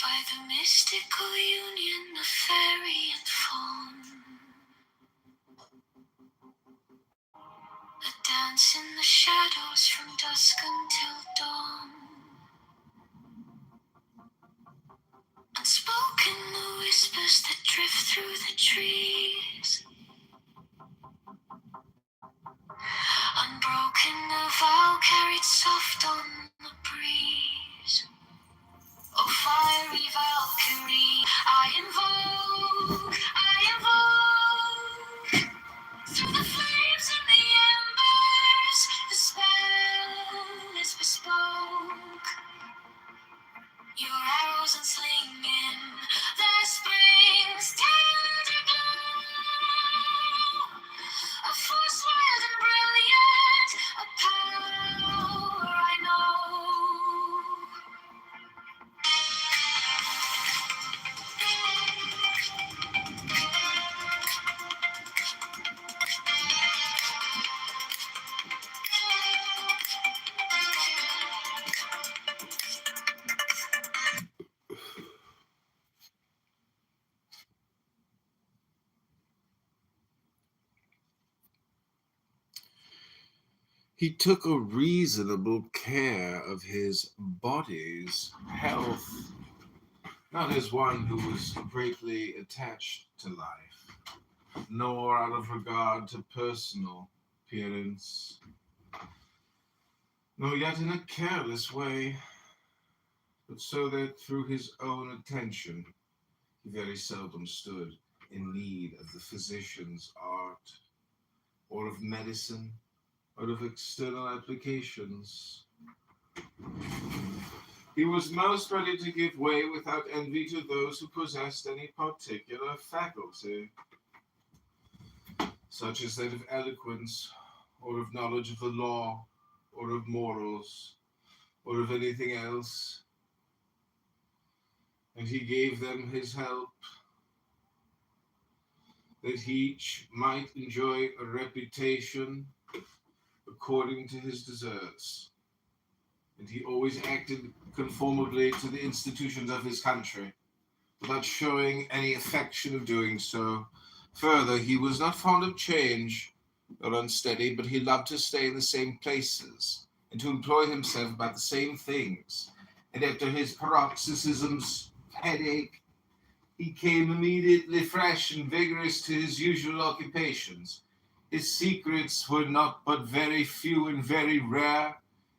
by the mystical union of fairy and fawn. A dance in the shadows from dusk until dawn. Unspoken the whispers that drift through the trees. Unbroken the vow carried soft on the breeze. Oh, fiery Valkyrie, I invoke, through the flames and the embers, the spell is bespoke. Your arrows and slinging, their springs tender glow. A force wild and brilliant, a power I know. He took a reasonable care of his body's health, not as one who was greatly attached to life, nor out of regard to personal appearance, nor yet in a careless way, but so that through his own attention he very seldom stood in need of the physician's art, or of medicine, or of external applications. He was most ready to give way without envy to those who possessed any particular faculty, such as that of eloquence, or of knowledge of the law, or of morals, or of anything else, and he gave them his help, that each might enjoy a reputation according to his deserts, and he always acted conformably to the institutions of his country, without showing any affection of doing so. Further, he was not fond of change, or unsteady, but he loved to stay in the same places, and to employ himself about the same things, and after his paroxysms of headache, he came immediately fresh and vigorous to his usual occupations. His secrets were not but very few and very rare,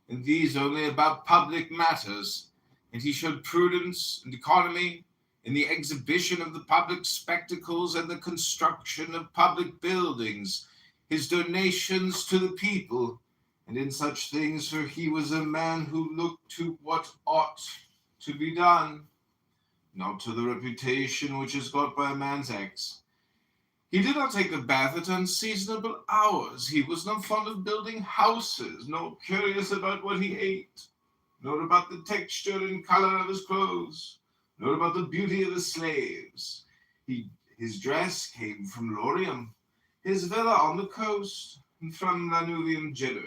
and these only about public matters, and he showed prudence and economy in the exhibition of the public spectacles and the construction of public buildings, his donations to the people, and in such things, for he was a man who looked to what ought to be done, not to the reputation which is got by a man's acts. He did not take the bath at unseasonable hours. He was not fond of building houses, nor curious about what he ate, nor about the texture and color of his clothes, nor about the beauty of his slaves. His dress came from Lorium, his villa on the coast, and from Lanuvium generally.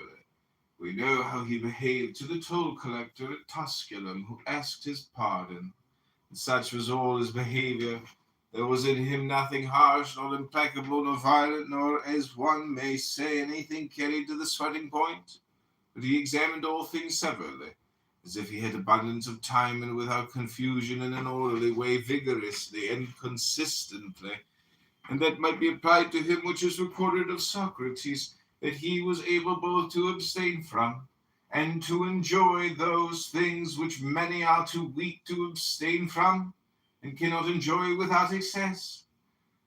We know how he behaved to the toll collector at Tusculum, who asked his pardon. And such was all his behavior. There was in him nothing harsh, nor implacable, nor violent, nor, as one may say, anything carried to the sweating point. But he examined all things severally, as if he had abundance of time, and without confusion, in an orderly way, vigorously and consistently. And that might be applied to him which is recorded of Socrates, that he was able both to abstain from and to enjoy those things which many are too weak to abstain from, and cannot enjoy without excess.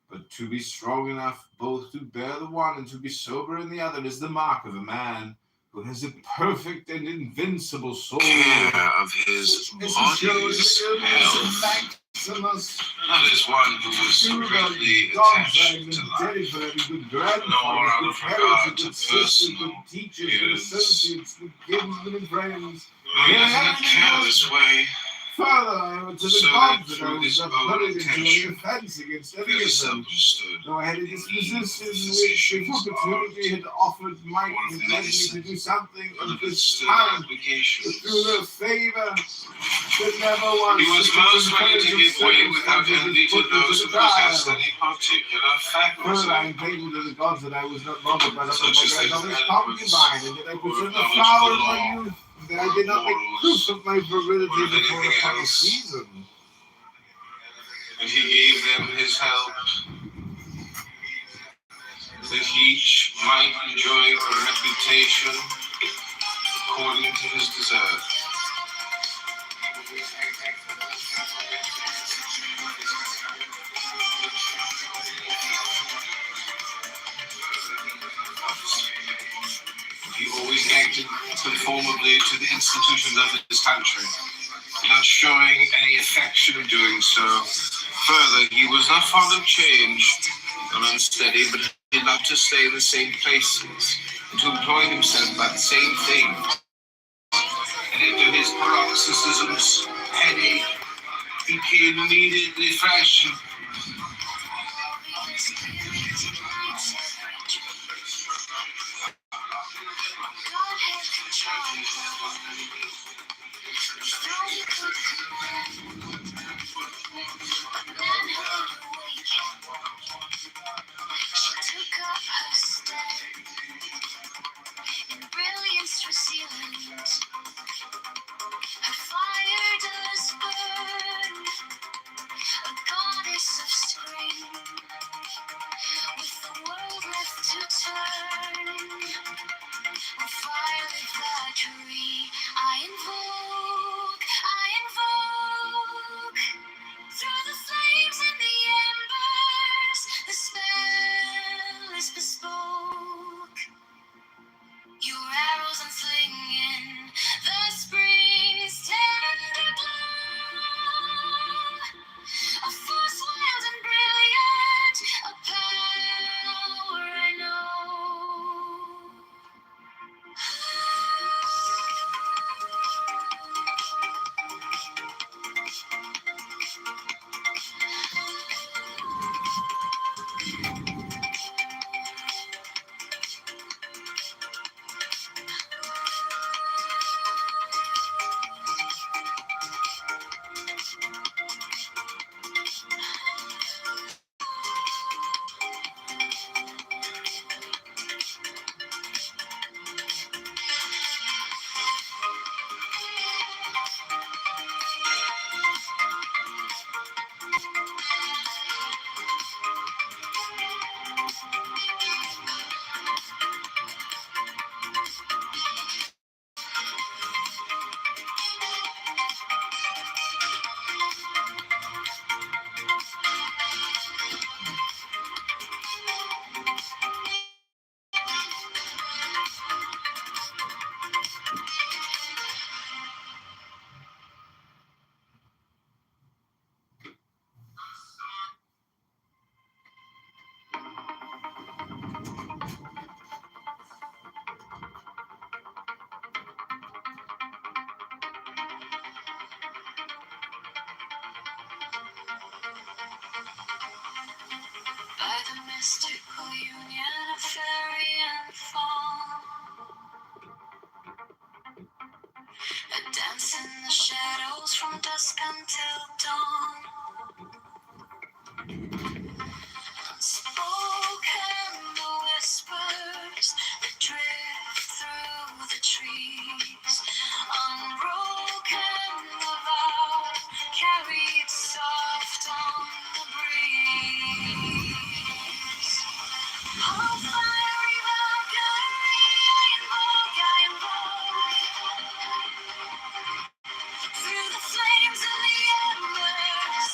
But to be strong enough both to bear the one and to be sober in the other is the mark of a man who has a perfect and invincible soul. Care of his body's health, not as one who was greatly attached to life, nor out of regard to personal appearance, nor yet in a careless way, further to the So gods that I through was this not own putting into any intention, offence against any there's a of them. seldom stood Though I had a in need disposition of which, if physicians' opportunity had offered, might or of have led me to medicine, do something but of of this its kind. But applications. through the favor that never once He was most ready to give way without envy to those who possessed any particular Further, I faculty, thanked to the gods that I was not bothered by the such as their propaganda of eloquence, concubine, and that I or preserved the knowledge flower of of the my law, youth, that I did not make proof of my virility or of before the anything proper else. season. And he gave them his help, that each might enjoy a reputation according to his desert. He always acted conformably to the institutions of his country, not showing any affection in doing so. Further, he was not fond of change, not unsteady, but he loved to stay in the same places, and to employ himself by the same thing. And into his paroxysms, headache became immediately fresh. By the mystical union of fairy and fawn, a dance in the shadows from dusk until dawn. Unspoken the whispers that drift through the trees, unbroken the vow carried soft on the breeze. Oh, fiery Valkyrie, I invoke through the flames of the embers,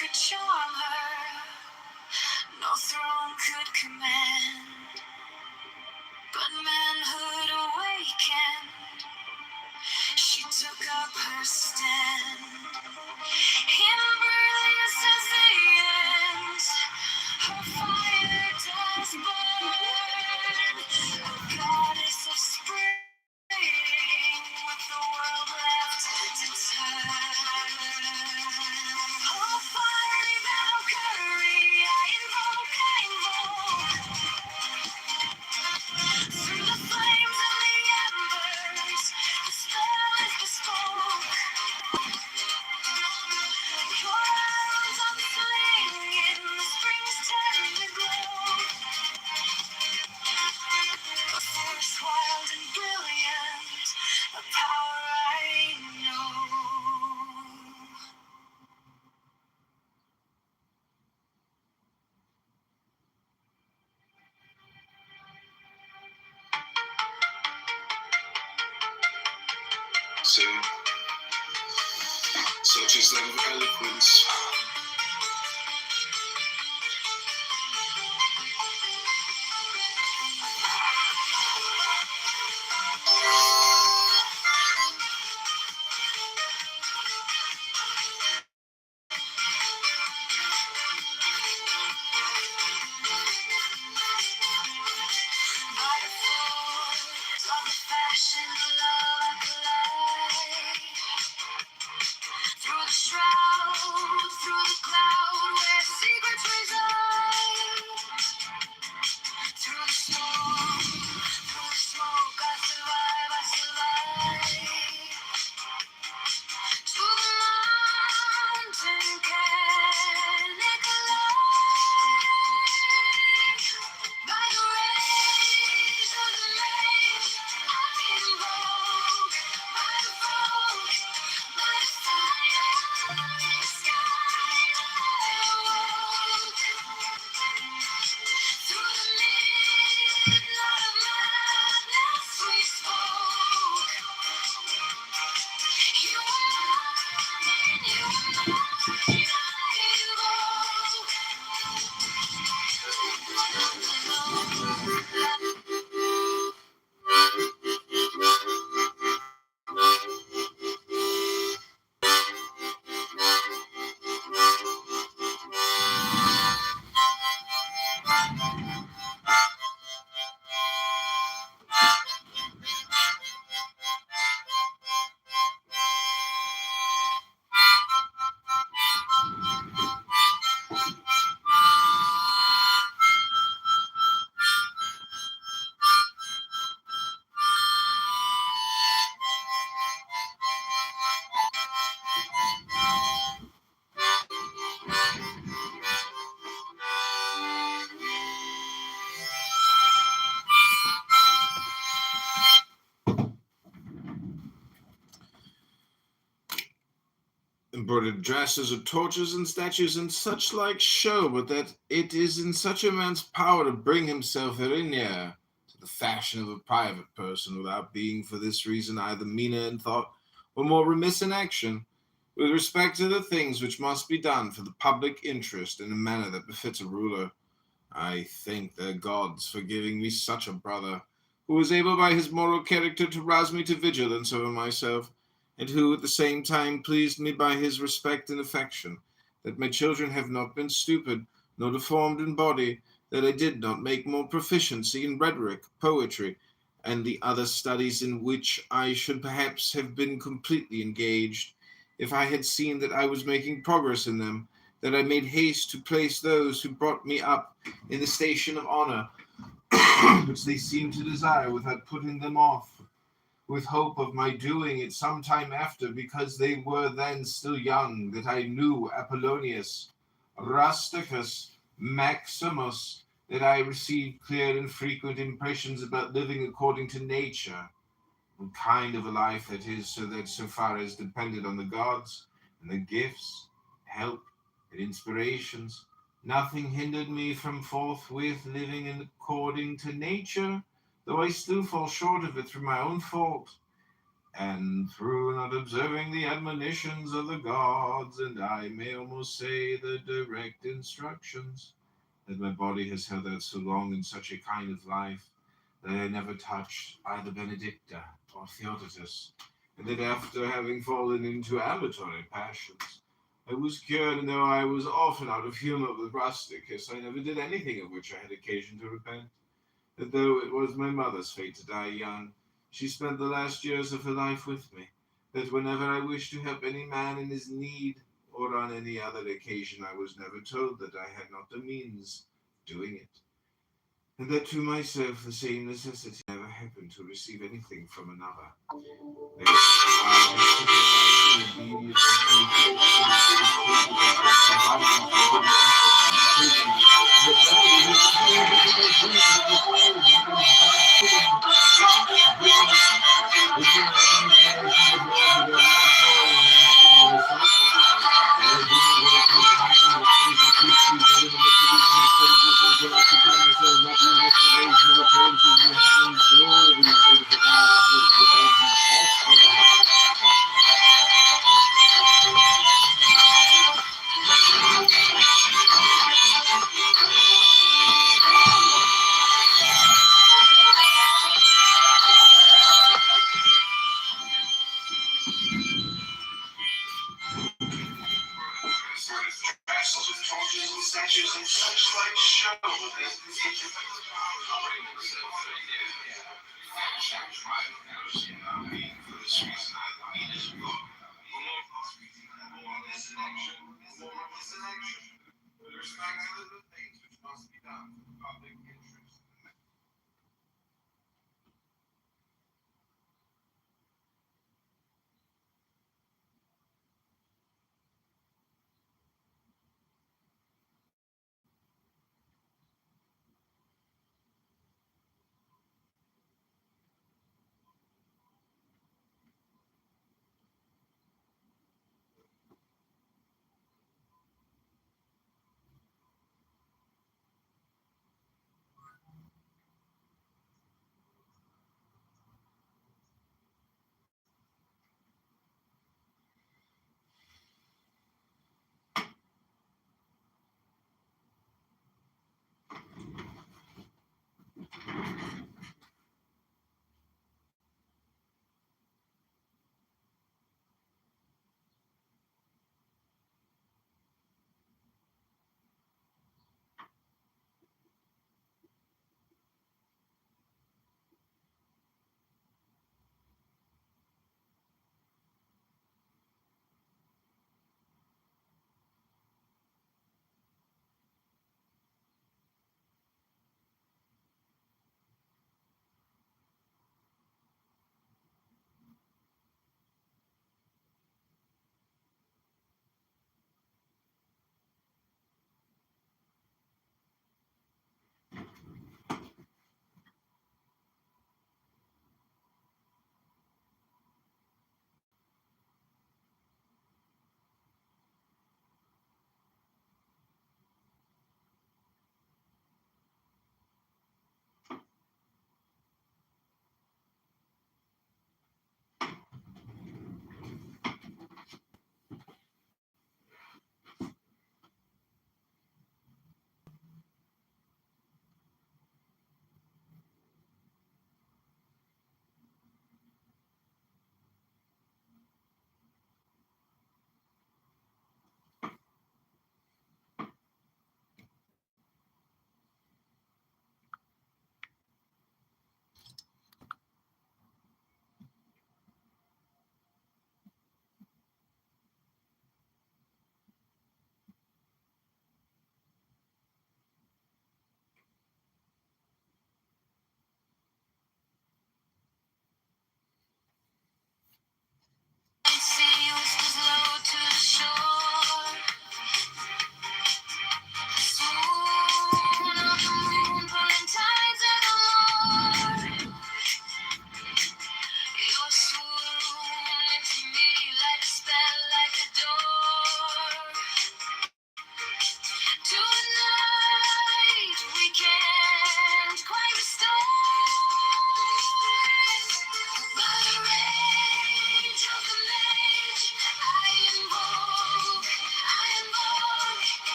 could charm her, no throne could command. But manhood awakened, she took up her stand. In brilliance as the end, her fire does burn. A goddess of spring, with the world left to turn. Oh, fiery Valkyrie, I invoke. Through the flames and the embers, the spell is bespoke. Your arrows on fling in the spring's tender glow. A force wild and brilliant, a power I know. So, such is that of eloquence. By the force of the fashion love light, through the shroud, through the cloud, where secrets reside. Through the storm, through the smoke, I survive. To the mountain canic light, by the rays of the mage, I invoke. By the folk, by the fire, the sky, I awoke. Through the midnight of madness we spoke. You are mine, you are mine, Embroidered dresses of torches and statues and such like show, but that it is in such a man's power to bring himself very near to the fashion of a private person, without being for this reason either meaner in thought or more remiss in action, with respect to the things which must be done for the public interest in a manner that befits a ruler. I thank the gods for giving me such a brother, who was able by his moral character to rouse me to vigilance over myself, and who at the same time pleased me by his respect and affection, that my children have not been stupid, nor deformed in body, that I did not make more proficiency in rhetoric, poetry, and the other studies in which I should perhaps have been completely engaged, if I had seen that I was making progress in them, that I made haste to place those who brought me up in the station of honor, which they seemed to desire, without putting them off, with hope of my doing it some time after, because they were then still young, that I knew Apollonius, Rusticus, Maximus, that I received clear and frequent impressions about living according to nature, what kind of a life that is, so that so far as depended on the gods and the gifts, help, and inspirations, nothing hindered me from forthwith living according to nature, though I still fall short of it through my own fault. and through not observing the admonitions of the gods, and I may almost say the direct instructions, that my body has held out so long in such a kind of life that I never touched either Benedicta or Theodotus, and that after having fallen into amatory passions, I was cured, and though I was often out of humour with Rusticus, I never did anything of which I had occasion to repent. That though it was my mother's fate to die young, she spent the last years of her life with me. That whenever I wished to help any man in his need, or on any other occasion, I was never told that I had not the means of doing it. And that to myself the same necessity never happened to receive anything from another. Torches and statues and such like show that for this reason I mean as well. More this election, with respect to the things which must be done for the public interest.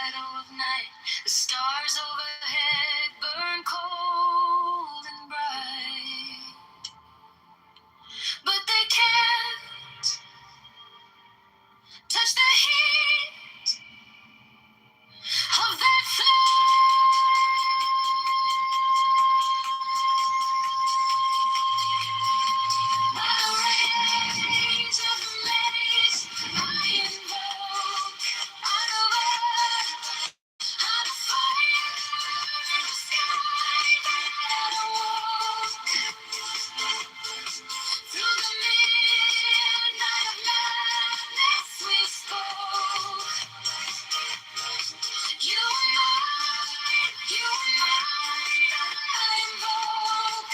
shadow of night. The stars overhead burn cold and bright. But they can't touch the heat of that flame. By the rage of the maze, I invoke out of earth, out of fire, in the sky that awoke. Through the midnight of madness we spoke. You are mine, you are mine, I invoke.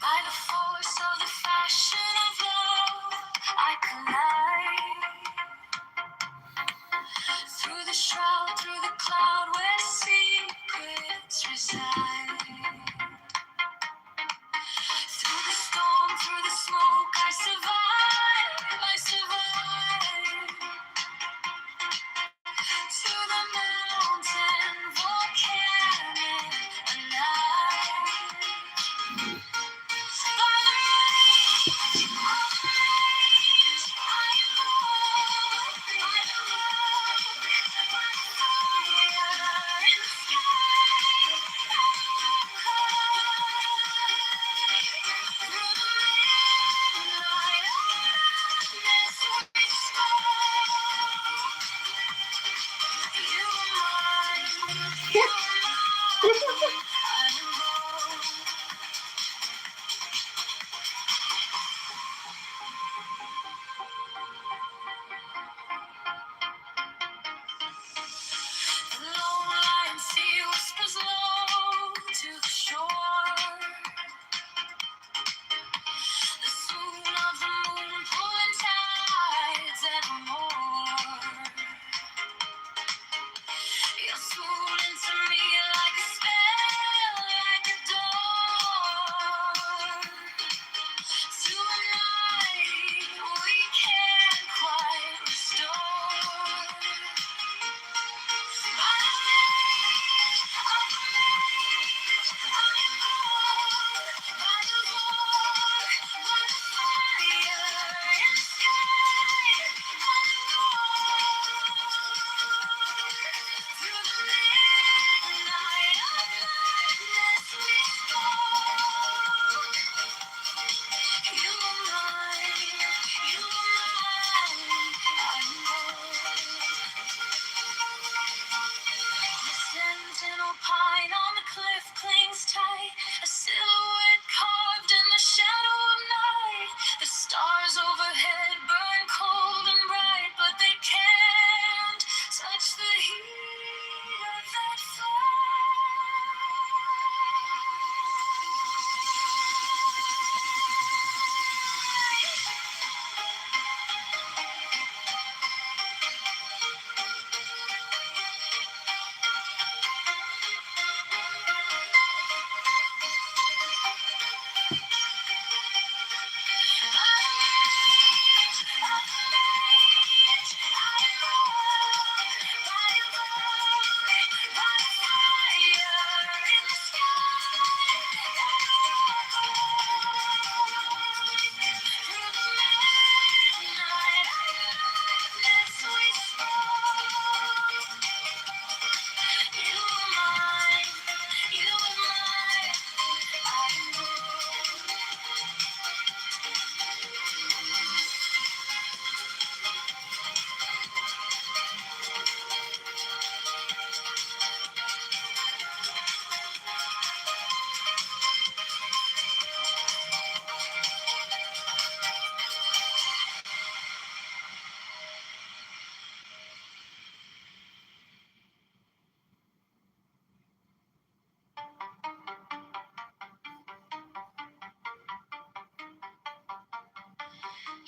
By the force of the fashion of love, I collide. Through the shroud, through the cloud where secrets reside. Through the storm, through the smoke, I survive, I survive. To the mountain, volcanic, alive. By the rage of rage, I evoke, by the rock, by the fire in the sky, I evoke. Through the midnight of madness we spoke. You are mine, you are mine, I invoke. The lone lion sea whispers low to the shore. The swoon of the moon pulling tides evermore. You'll swoon into me like a spell, like a door. To a night we can't quite restore. By the rage of the maze, I invoke. By the roar, by the fire in the sky, I invoke. Through the midnight of madness we spoke. You are mine, you are mine, I know. The sentinel pine on the cliff clings tight, a silhouette carved in the shadow of night. The stars overhead burn cold and bright, but they can't touch the heat of that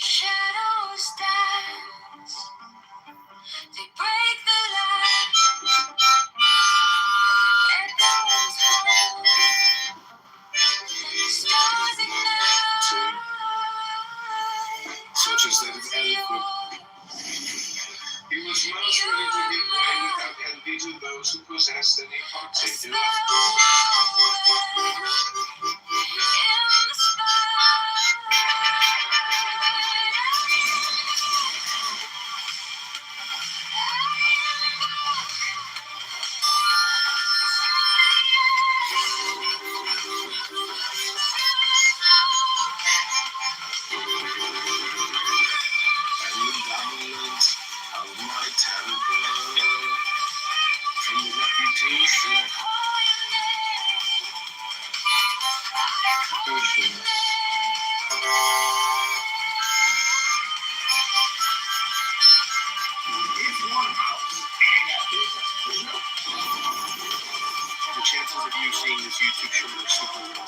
Shadows dance, they break the light. Echoes hold, stars ignite. Such as that is eloquent. He was most ready to give way without envy to those who possessed any particular and the dominance of my temper, from the reputation, patience, it's one house. The chances of you seeing this YouTube show are super low.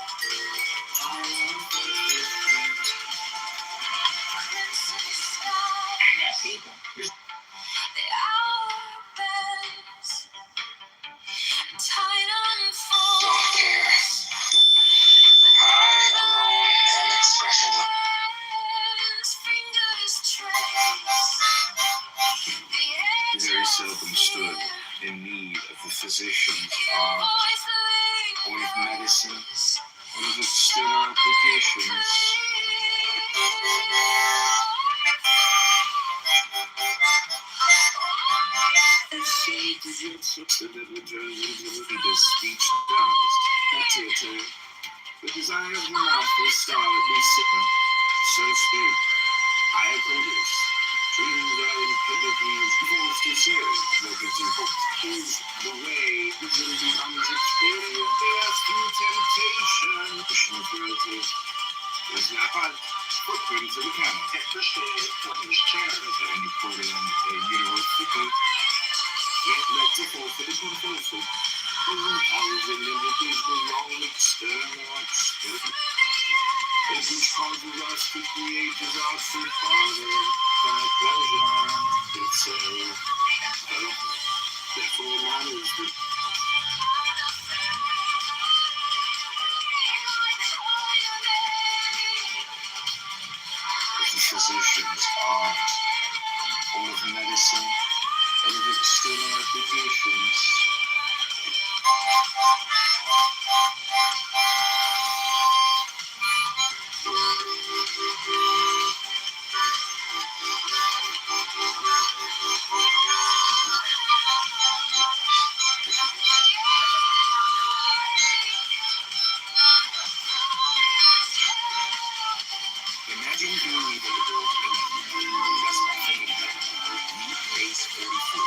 The hour bends, time unfolds. Don't care. I alone am expressionless. Fingers trace the edge. Very seldom stood in need of the physician's Your art voice or of medicine lingers. or of external applications. The speech does. That's it. The desire of the mouth will start at least sipper. So speak. I echo this. Dreams are impediments forced to serve. Negative is the way vision becomes experience. Yes, through temptation. Pushing further. There's not hard. Footprints of the camel. Especially from his chair. And you put in a university. Yet let the forfeit is compulsive. Housing liberties belong external experiment. Which causes us to create disaster farther than a pleasure. It's so perfect. Therefore matters that the physicians are all of medicine, all of external applications. Imagine being able to go just by thinking about meat base 44.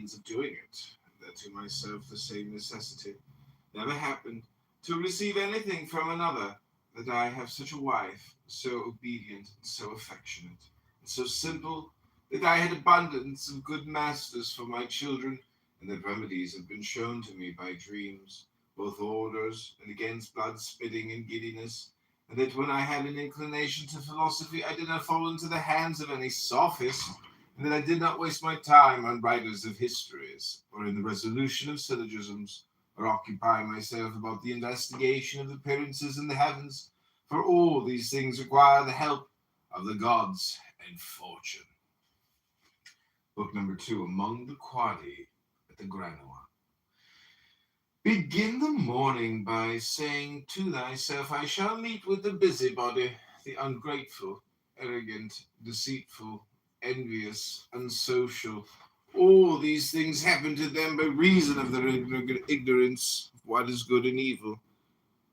means of doing it, and that to myself the same necessity never happened to receive anything from another, that I have such a wife, so obedient and so affectionate, and so simple, that I had abundance of good masters for my children, and that remedies have been shown to me by dreams, both orders and against blood spitting and giddiness, and that when I had an inclination to philosophy, I did not fall into the hands of any sophist, and that I did not waste my time on writers of histories, or in the resolution of syllogisms, or occupy myself about the investigation of the appearances in the heavens, for all these things require the help of the gods and fortune. Book number 2, Among the Quadi at the Granois. Begin the morning by saying to thyself, I shall meet with the busybody, the ungrateful, arrogant, deceitful, envious, unsocial. All these things happen to them by reason of their ignorance of what is good and evil.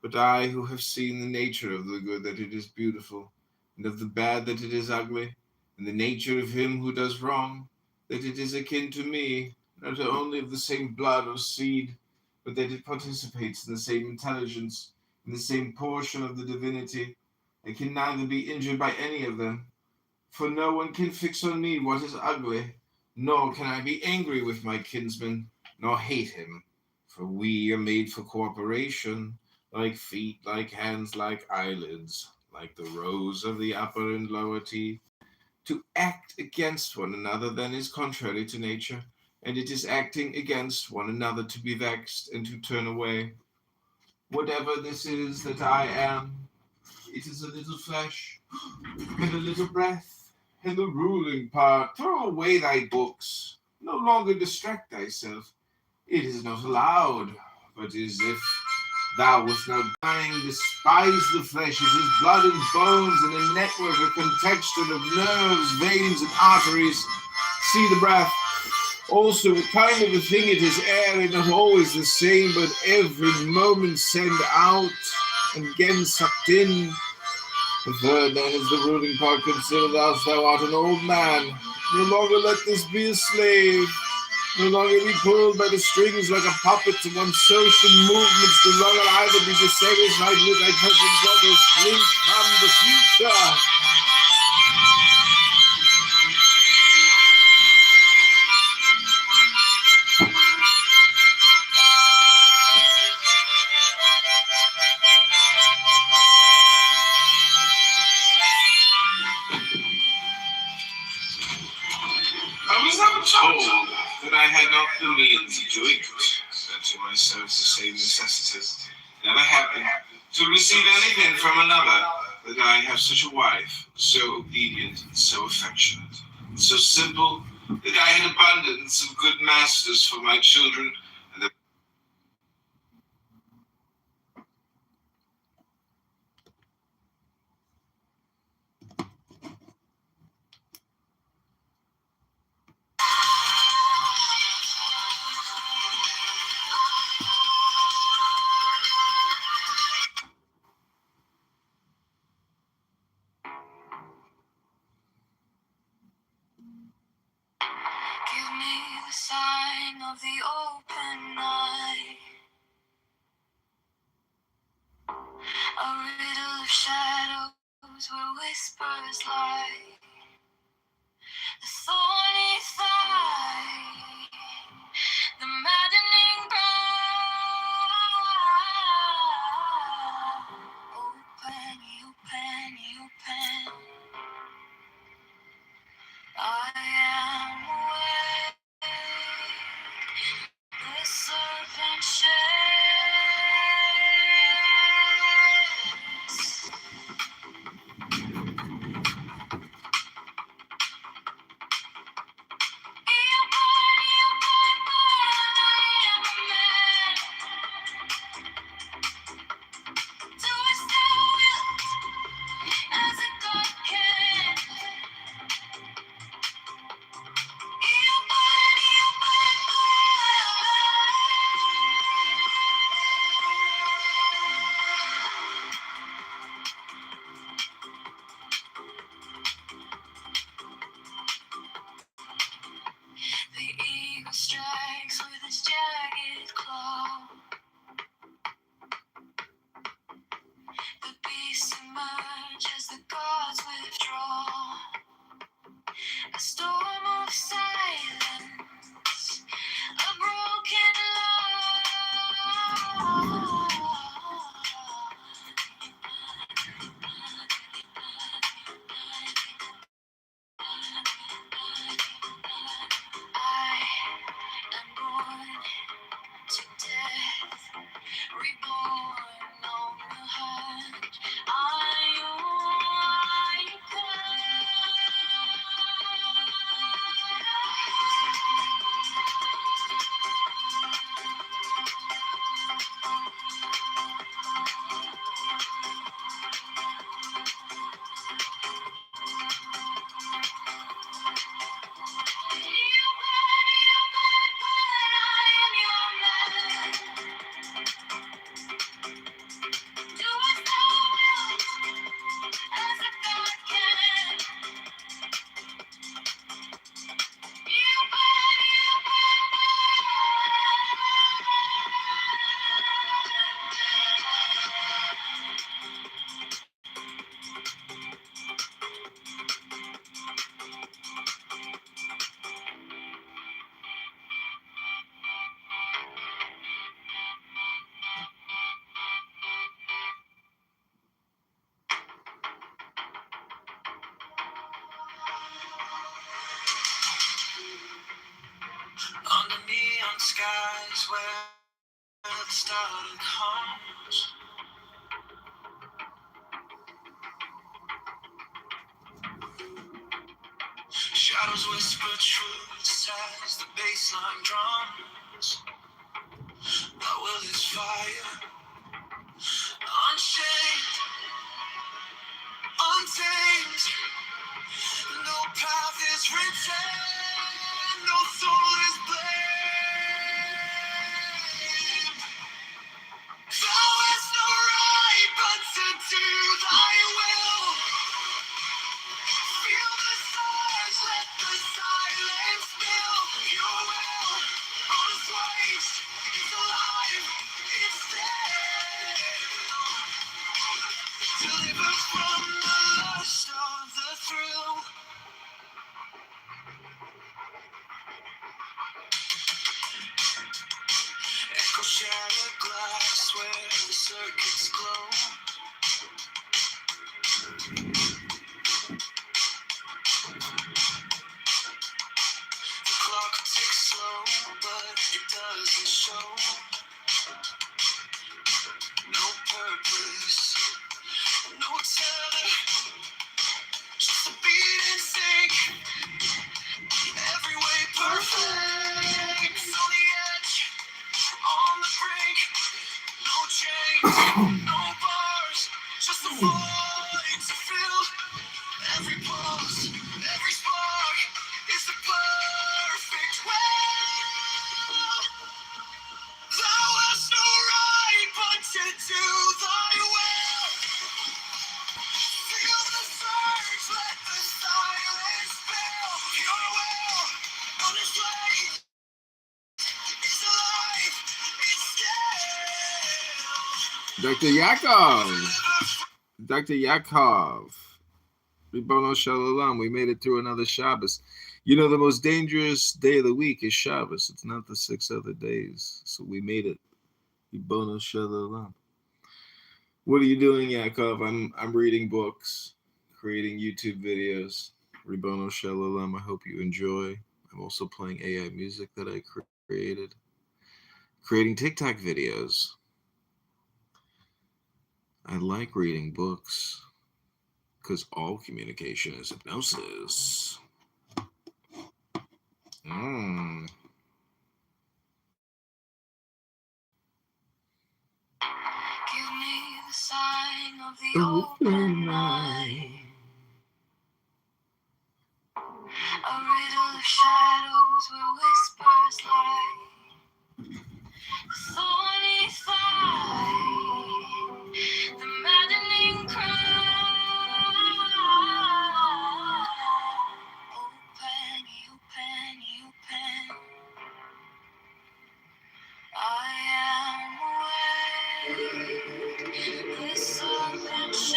But I, who have seen the nature of the good, that it is beautiful, and of the bad, that it is ugly, and the nature of him who does wrong, that it is akin to me, not only of the same blood or seed, but that it participates in the same intelligence, in the same portion of the divinity, and can neither be injured by any of them. For no one can fix on me what is ugly, nor can I be angry with my kinsman, nor hate him. For we are made for cooperation, like feet, like hands, like eyelids, like the rows of the upper and lower teeth. To act against one another then is contrary to nature, and it is acting against one another to be vexed and to turn away. Whatever this is that I am, it is a little flesh and a little breath, and the ruling part. Throw away thy books, no longer distract thyself. It is not allowed, but as if thou wast now dying. Despise the flesh, it is blood and bones, and a network, a contexture of nerves, veins, and arteries. See the breath. Also, what kind of a thing it is, air, and not always the same, but every moment sent out and again sucked in. The third man is the ruling part. Consider thou art an old man. No longer let this be a slave. No longer be pulled by the strings like a puppet to one's social movements. No longer either be dissatisfied with thy present blood or shrink from the future. I was never told that I had not the means of doing it, that to myself the same necessity never happened to receive anything from another, that I have such a wife, so obedient and so affectionate, and so simple, that I had abundance of good masters for my children, and that Give me the sign of the open eye, a riddle of shadows where whispers lie, the thorny thigh, the maddening brow. Open, open, open. I am awake. The serpent shakes. skies where the starlight comes. Shadows whisper truths as the bassline drums. My will is fire, unchained, untamed. No path is written, no soul is blamed. Thou hast no right but to do thy will. Feel the stars, let the silence fill your will. On its waves, it's alive, it's dead. Deliver from the lust of the thrill. Echo shattered glass where the circuits glow. The clock ticks slow, but it doesn't show. No purpose, no tether, just a beat in sync. Every way perfect. On the edge, on the brink. No chains, no bars, just a void to fill. Every pulse, every spark is the perfect will. Thou hast no right but to do thy will. Feel the surge, let the silence fill your will. On its way, it's alive, it's dead. Dr. Yakov. Dr. Yakov. Ribono Shalom. We made it through another Shabbos. You know, the most dangerous day of the week is Shabbos. It's not the 6 other days. So we made it. Ribono Shalom. What are you doing, Yakov? I'm reading books, creating YouTube videos. Ribono Shalom. I hope you enjoy. I'm also playing AI music that I created. Creating TikTok videos. I like reading books because all communication is hypnosis. Give me the sign of the open mind. A riddle of shadows where whispers lie. Thorny side, the maddening cry. Open, open, open. I am awake. This open chance.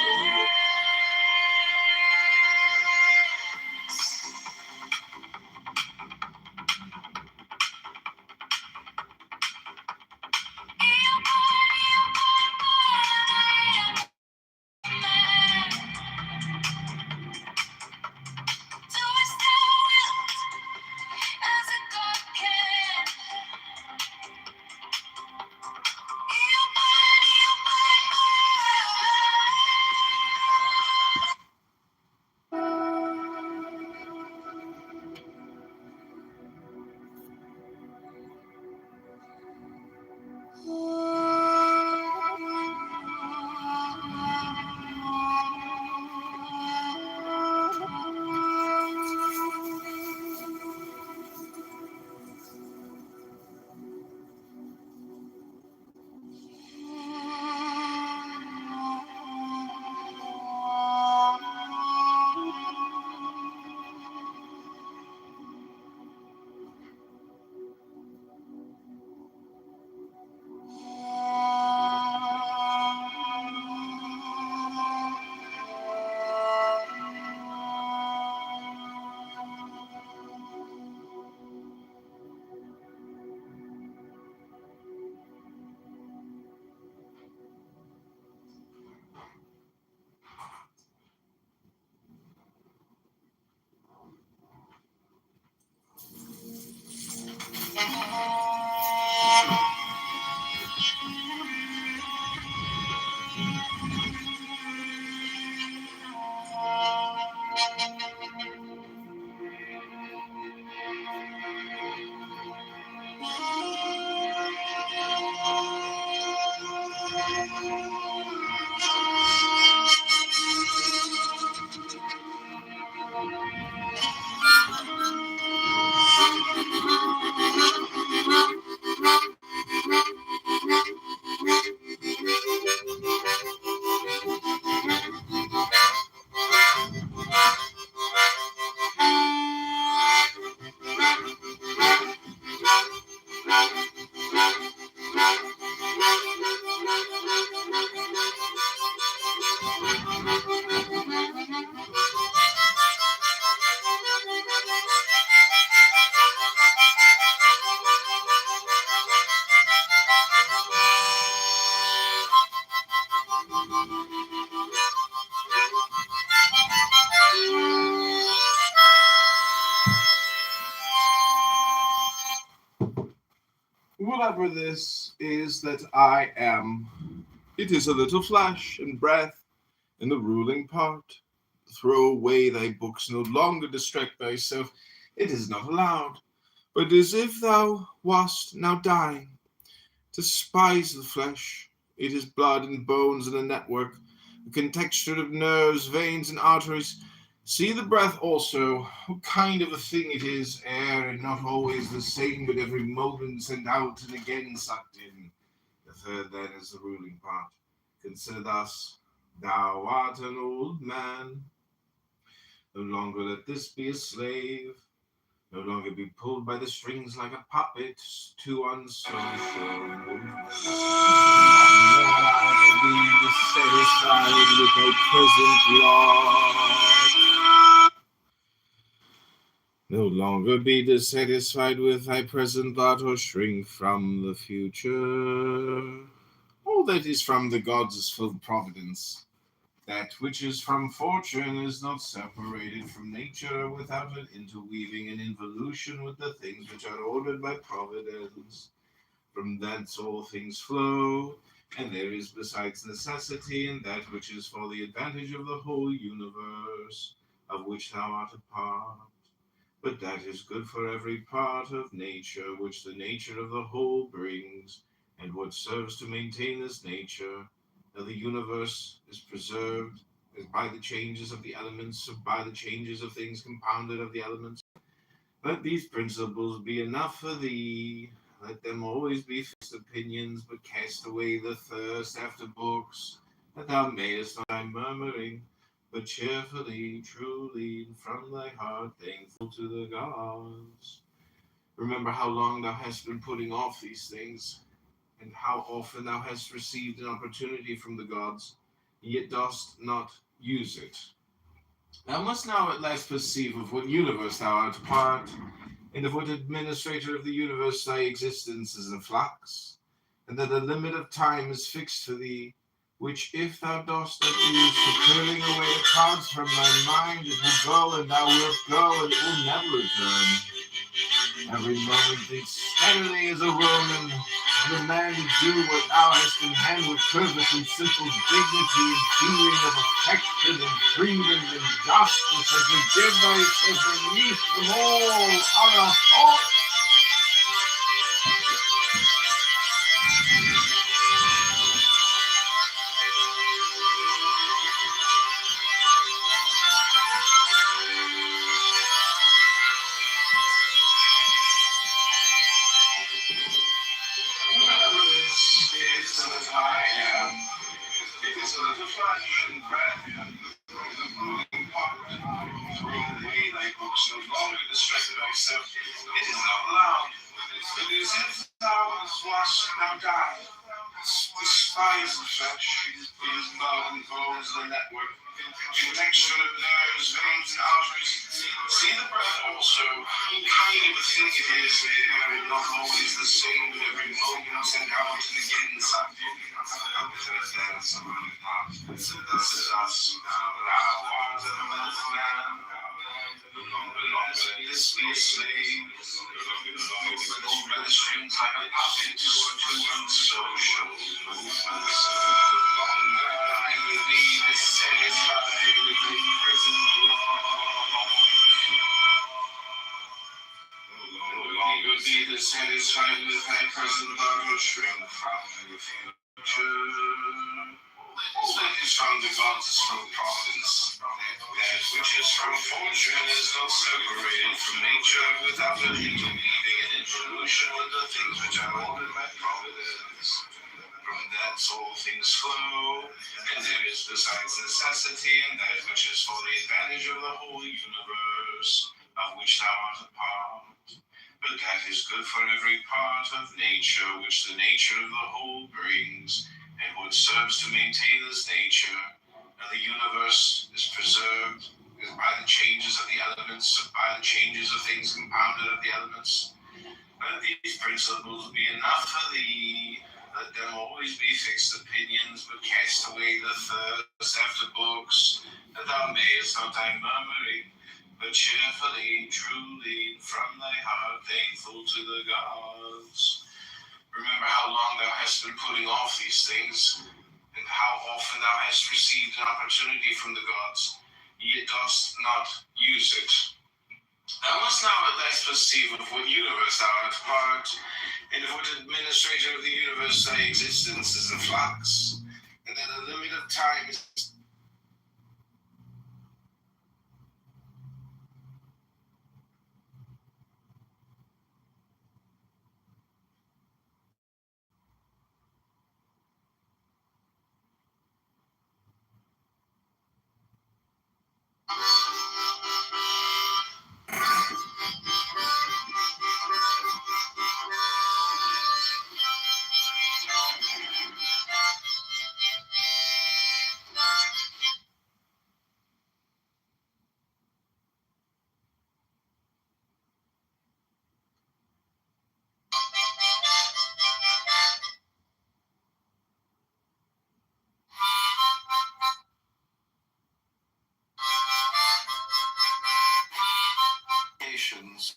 whatever this is that I am, it is a little flesh and breath in the ruling part. Throw away thy books, no longer distract thyself. It is not allowed, but as if thou wast now dying. Despise the flesh. It is blood and bones and a network, a contexture of nerves, veins, and arteries. See the breath also, what kind of a thing it is, air, and not always the same, but every moment sent out and again sucked in. The third then is the ruling part. Consider thus, thou art an old man. No longer let this be a slave. No longer be pulled by the strings like a puppet, too unsocial. No longer be dissatisfied with thy present lot. No longer be dissatisfied with thy present lot or shrink from the future. All that is from the gods is full providence. That which is from fortune is not separated from nature without an interweaving and involution with the things which are ordered by providence. From thence all things flow, and there is besides necessity in that which is for the advantage of the whole universe, of which thou art a part. But that is good for every part of nature which the nature of the whole brings, and what serves to maintain this nature. Now the universe is preserved as by the changes of the elements, or by the changes of things compounded of the elements. Let these principles be enough for thee. Let them always be fixed opinions, but cast away the thirst after books, that thou mayest not by murmuring, but cheerfully, truly, and from thy heart, thankful to the gods. Remember how long thou hast been putting off these things, and how often thou hast received an opportunity from the gods, yet dost not use it. Thou must now at last perceive of what universe thou art a part, and of what administrator of the universe thy existence is in flux, and that a limit of time is fixed for thee, which if thou dost not use for clearing away the clouds from thy mind, it will go, and thou wilt go, and it will never return. Every moment think steadily as a Roman, and a man to do what thou hast in hand with purpose and simple dignity and feeling of affection and freedom and justice, and forgive thyself beneath from all other thoughts. I am. It is a little flesh and breath in the ruling part. Throw away thy books, no longer distract thyself. It is not allowed. It is if thou wast now died. Despise the flesh. It is blood and bones and a network. Connection of nerves, veins, and arteries. See the breath also. What kind of a thing it is, and not always the same, but every moment sent out and again sucked in. This is us. Thou art an old man. No longer this be a slave. No longer pulled by the strings like a puppet, too unsocial. No longer be dissatisfied with the present lot. No longer be dissatisfied with thy present lot, or shrink from the future. All that is from the gods is from providence. That which is from fortune is not separated from nature without an interweaving and involution with the things which are ordered by providence. From thence all things flow, and there is besides necessity in that which is for the advantage of the whole universe, of which thou art a part. But that is good for every part of nature which the nature of the whole brings, and what serves to maintain this nature. And the universe is preserved is by the changes of the elements, by the changes of things compounded of the elements. Let these principles be enough for thee. Let them always be fixed opinions, but cast away the thirst after books, that thou mayest not die murmuring, but cheerfully, truly, from thy heart, thankful to the gods. hast been putting off these things, and how often thou hast received an opportunity from the gods, yet dost not use it. Thou must now at last perceive of what universe thou art part, and of what administrator of the universe thy existence is a flux, and that a limit of time is patience.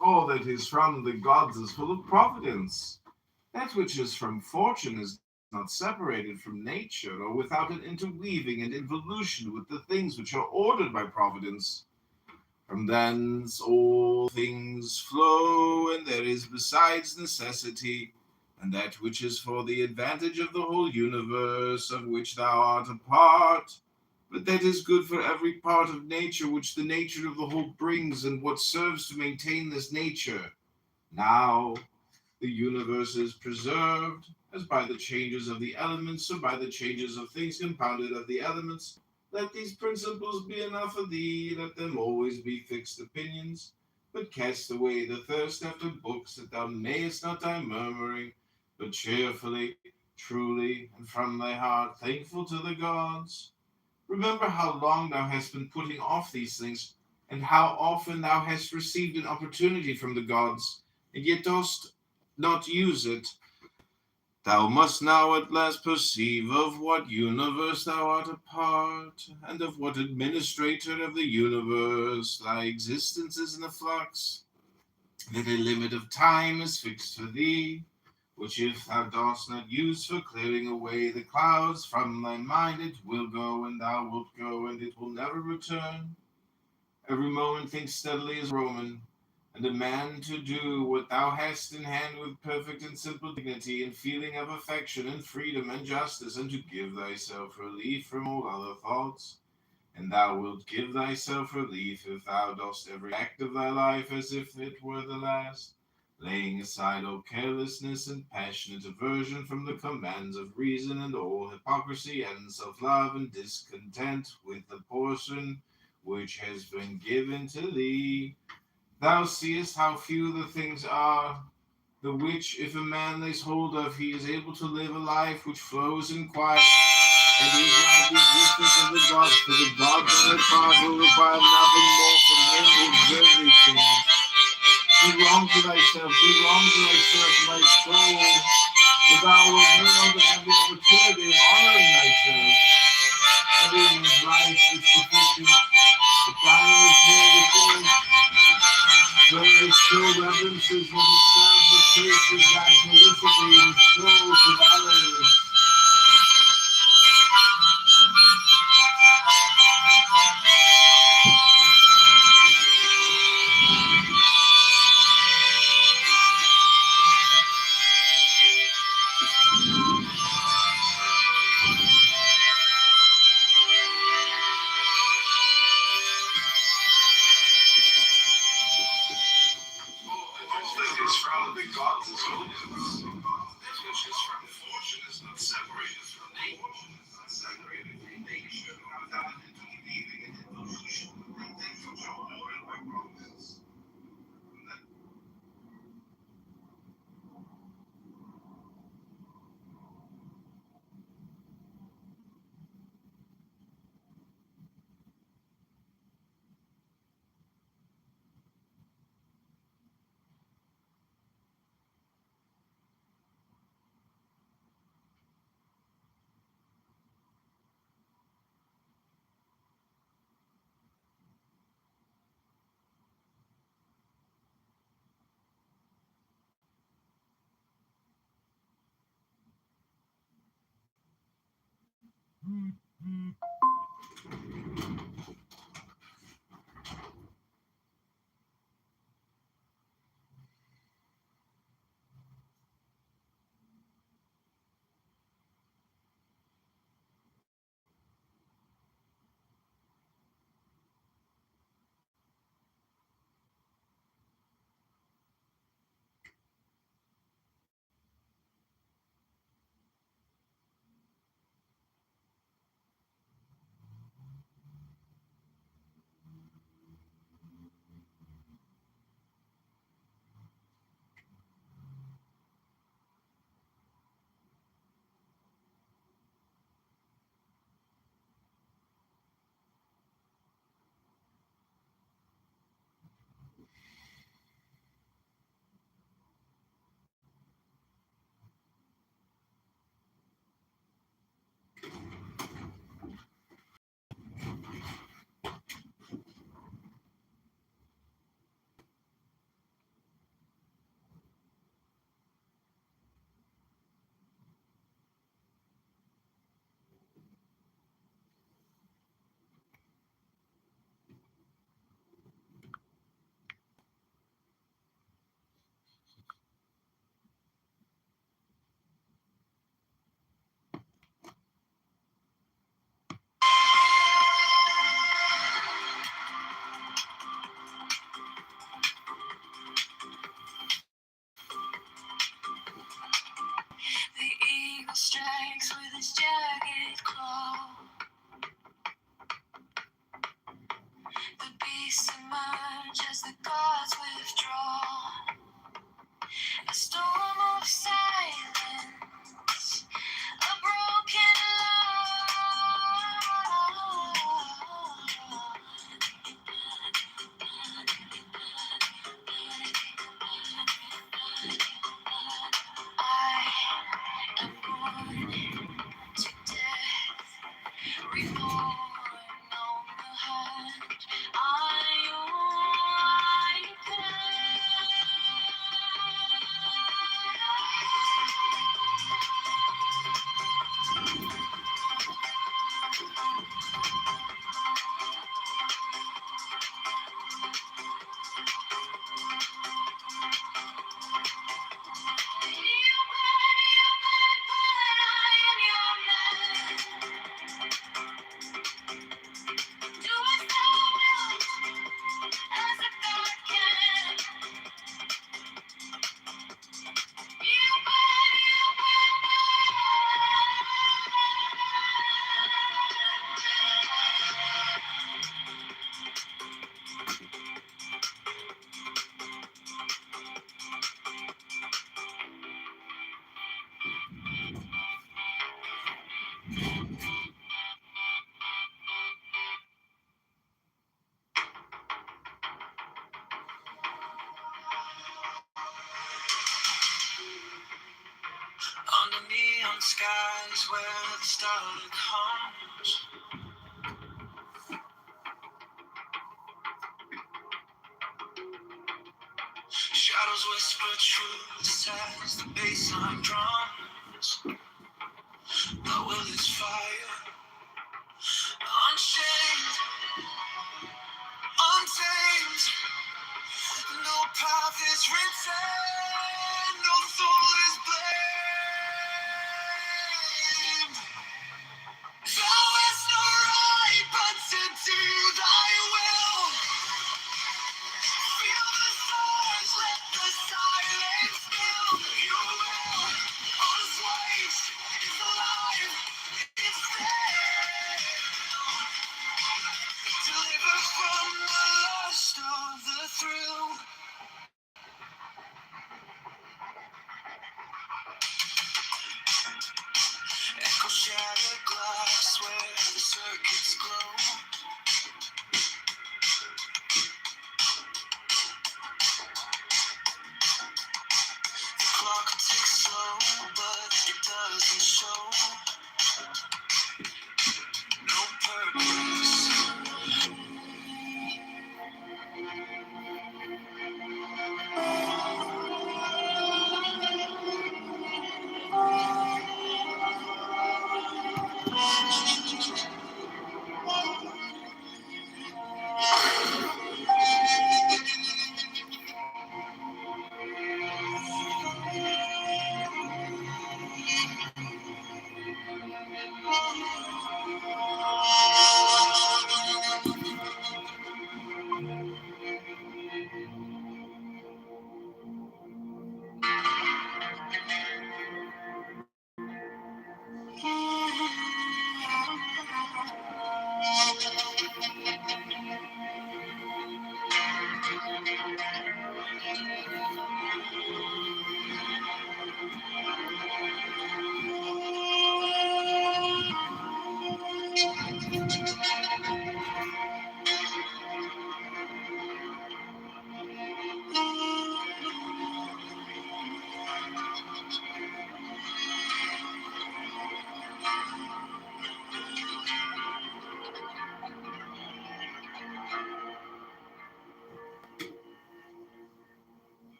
All that is from the gods is full of providence. That which is from fortune is not separated from nature, or without an interweaving and involution with the things which are ordered by providence. From thence all things flow, and there is besides necessity, and that which is for the advantage of the whole universe, of which thou art a part. But that is good for every part of nature which the nature of the whole brings, and what serves to maintain this nature. Now the universe is preserved, as by the changes of the elements, or by the changes of things compounded of the elements. Let these principles be enough for thee, let them always be fixed opinions. But cast away the thirst after books, that thou mayest not die murmuring, but cheerfully, truly, and from thy heart, thankful to the gods. Remember how long thou hast been putting off these things, and how often thou hast received an opportunity from the gods, and yet dost not use it. Thou must now at last perceive of what universe thou art a part, and of what administrator of the universe thy existence is in a flux, that a limit of time is fixed for thee, which if thou dost not use for clearing away the clouds from thy mind, it will go, and thou wilt go, and it will never return. Every moment think steadily as a Roman, and a man to do what thou hast in hand with perfect and simple dignity, and feeling of affection, and freedom, and justice, and to give thyself relief from all other thoughts. And thou wilt give thyself relief if thou dost every act of thy life as if it were the last, laying aside all carelessness and passionate aversion from the commands of reason, and all hypocrisy and self-love, and discontent with the portion which has been given to thee. Thou seest how few the things are, the which if a man lays hold of, he is able to live a life which flows in quiet, and is like the existence of the gods, for the gods on their part will require nothing more from him who observes these things. Do wrong to thyself, my soul, for thou wilt no longer have the opportunity of honoring thyself. Everyone's life is sufficient. The time is here within. Very still reverences what it serves the traces thy felicity and souls of others. All that is from the gods is holiness. That which is from fortune is not separated from nature, without interweaving and involution with things which are ordered by providence. thoughts withdraw. A storm of silence, a broken I am born to death, reborn on the hunt. Under neon skies where the starlight comes, shadows whisper truths as the bassline drums. The will is fire, unchained, untamed. No path is written, no soul is blamed. Thou hast no right but to do thy will. Feel the stars, let the silence fill your will. Unswaged, it's alive, it's there. Deliver from the lust of the thrill.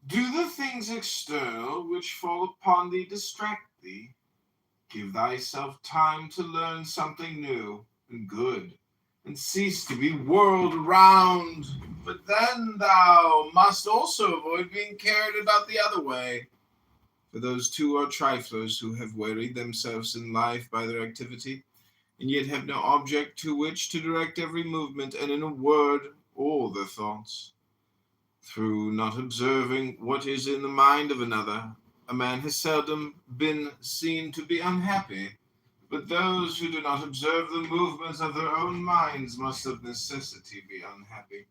Do the things external which fall upon thee distract thee? Give thyself time to learn something new and good, and cease to be whirled around. But then thou must also avoid being carried about the other way. For those too are triflers who have wearied themselves in life by their activity, and yet have no object to which to direct every movement, and in a word, all their thoughts. Through not observing what is in the mind of another, a man has seldom been seen to be unhappy, but those who do not observe the movements of their own minds must of necessity be unhappy.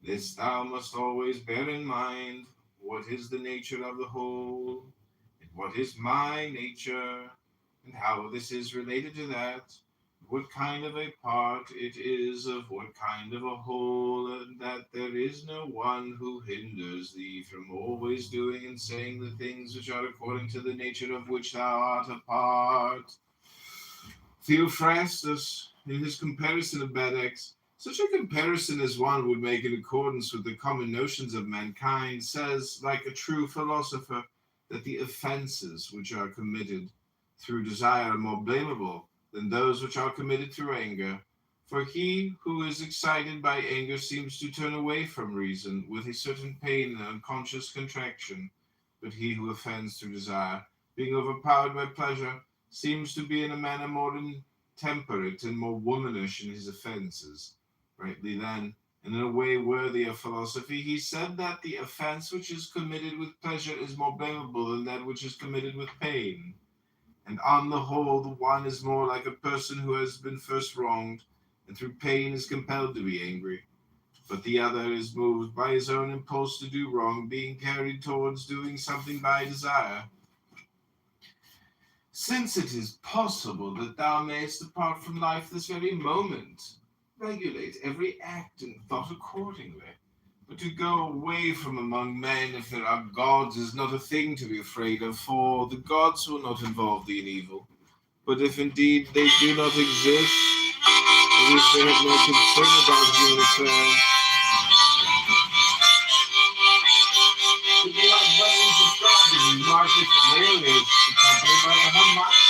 This thou must always bear in mind. What is the nature of the whole, and what is my nature, and how this is related to that, what kind of a part it is of what kind of a whole, and that there is no one who hinders thee from always doing and saying the things which are according to the nature of which thou art a part. Theophrastus, in his comparison of bad acts, such a comparison as one would make in accordance with the common notions of mankind, says, like a true philosopher, that the offenses which are committed through desire are more blamable than those which are committed through anger. For he who is excited by anger seems to turn away from reason with a certain pain and unconscious contraction, but he who offends through desire, being overpowered by pleasure, seems to be in a manner more intemperate and more womanish in his offenses. Rightly then, and in a way worthy of philosophy, he said that the offense which is committed with pleasure is more blamable than that which is committed with pain. And on the whole, the one is more like a person who has been first wronged, and through pain is compelled to be angry. But the other is moved by his own impulse to do wrong, being carried towards doing something by desire. Since it is possible that thou mayest depart from life this very moment, regulate every act and thought accordingly. But to go away from among men, if there are gods, is not a thing to be afraid of, for the gods will not involve thee in evil. But if indeed they do not exist, or if they have no concern about human affairs, to be like weapons of God in market railways, accompanied by the harmonica.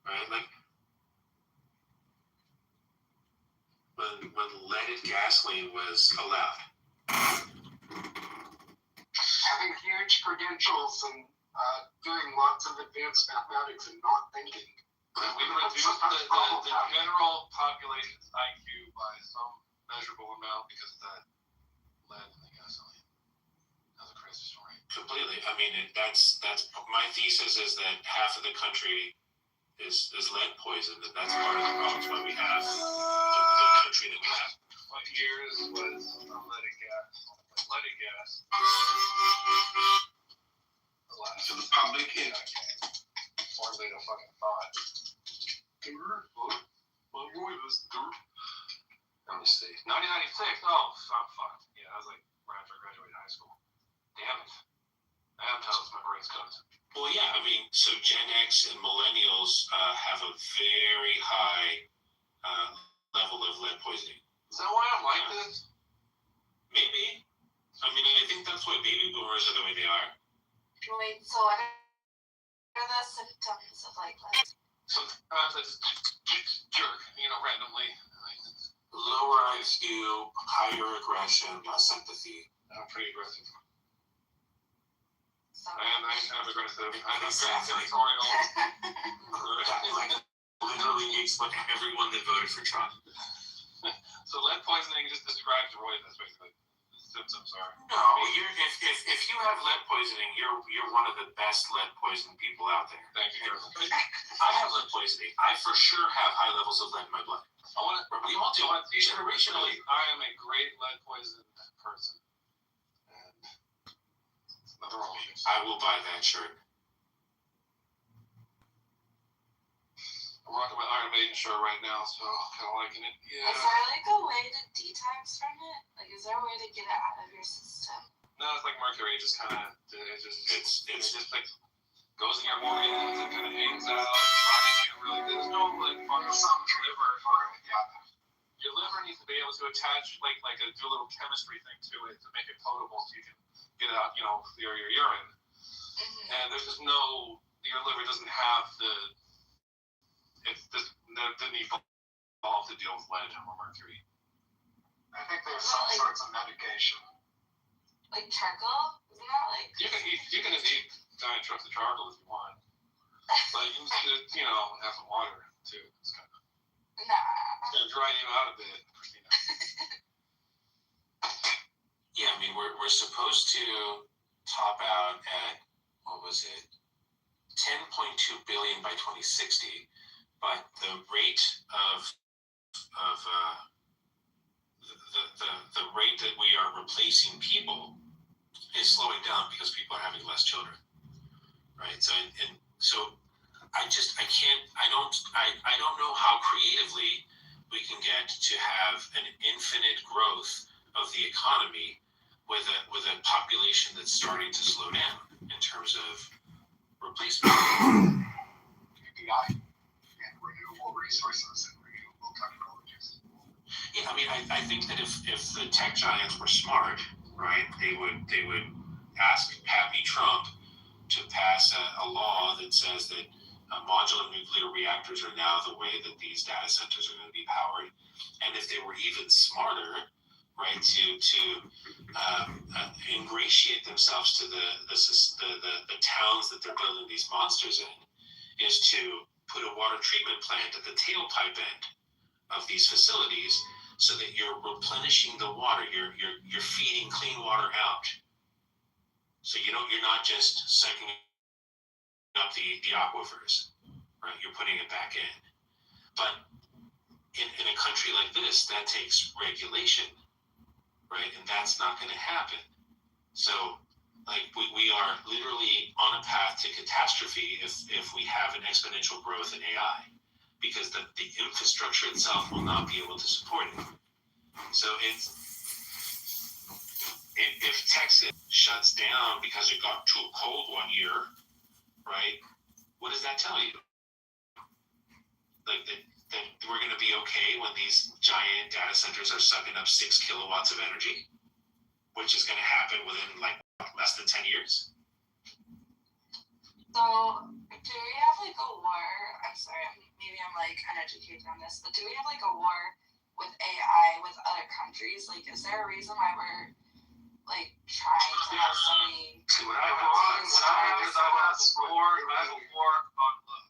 Right? Like when leaded gasoline was allowed. Having huge credentials and doing lots of advanced mathematics and not thinking. We reduced the general population's IQ by some measurable amount because of that lead in the gasoline. That's a crazy story. Completely. I mean, that's my thesis is that half of the country is lead poisoned, and that's part of the problem. That's why we have the country that we have. What years was leaded gas? Leaded gas. To the public, Yeah, hardly a fucking thought. What year was dirt? Let me see. 1996. Oh, fuck. Yeah, that was like right after I graduated high school. Damn it. I have tells my brain's cooked. Well, yeah. I mean, so Gen X and millennials have a very high level of lead poisoning. Is that why I'm like this? Maybe. I mean, I think that's why baby boomers are the way they are. Wait, so I are the symptoms of like lead? Sometimes I just jerk, randomly. Lower IQ, higher aggression, less empathy. I'm pretty aggressive. So I'm kind of aggressive. I'm very Exactly. territorial. Like literally makes like everyone that voted for Trump. So lead poisoning just describes Roy. That's basically the symptoms are. No, if you have lead poisoning, you're one of the best lead poisoned people out there. Thank you. I have lead poisoning. I for sure have high levels of lead in my blood. We all do. Generationally, I am a great lead poisoned person. And there's nothing wrong with it. I will buy that shirt. I'm rocking my Iron Maiden shirt right now, so kind of liking it. Yeah. is there like a way to detox from it? Like, is there a way to get it out of your system? No, it's like mercury. It just kind of, it It's just like goes in your organs and kind of hangs out. Body can't really. There's no like There's some liver for it, yeah. your liver needs to be able to attach do a little chemistry thing to it to make it potable so you can get out, your urine. Mm-hmm. And there's just your liver doesn't have didn't evolve to deal with lead or mercury. I think there's some sorts of medication. Like charcoal? Isn't that like... You can just eat giant trucks of charcoal if you want. But you can just, have some water too. It's kind of gonna dry you out a bit, Christina. Yeah, I mean we're supposed to top out at what was it, 10.2 billion by 2060, but the rate of the rate that we are replacing people is slowing down because people are having less children, right? So I don't know how creatively we can get to have an infinite growth of the economy with a population that's starting to slow down in terms of replacement. UBI and renewable resources and renewable technologies. Yeah, I mean, I think that if the tech giants were smart, right, they would ask Pappy Trump to pass a law that says that modular nuclear reactors are now the way that these data centers are going to be powered. And if they were even smarter, right, to ingratiate themselves to the towns that they're building these monsters in, is to put a water treatment plant at the tailpipe end of these facilities, so that you're replenishing the water, you're feeding clean water out. So you're not just sucking up the aquifers, right? You're putting it back in. But in a country like this, that takes regulation, right? And that's not going to happen. So, like, we are literally on a path to catastrophe if we have an exponential growth in AI, because the infrastructure itself will not be able to support it. So if Texas shuts down because it got too cold one year, right? What does that tell you? Like that we're going to be okay when these giant data centers are sucking up 6 kilowatts of energy, which is going to happen within like less than 10 years. So, do we have like a war? I'm sorry, maybe I'm like uneducated on this, but do we have like a war with AI with other countries? Like, is there a reason why we're like trying to have so many? What I have is I have a war on love.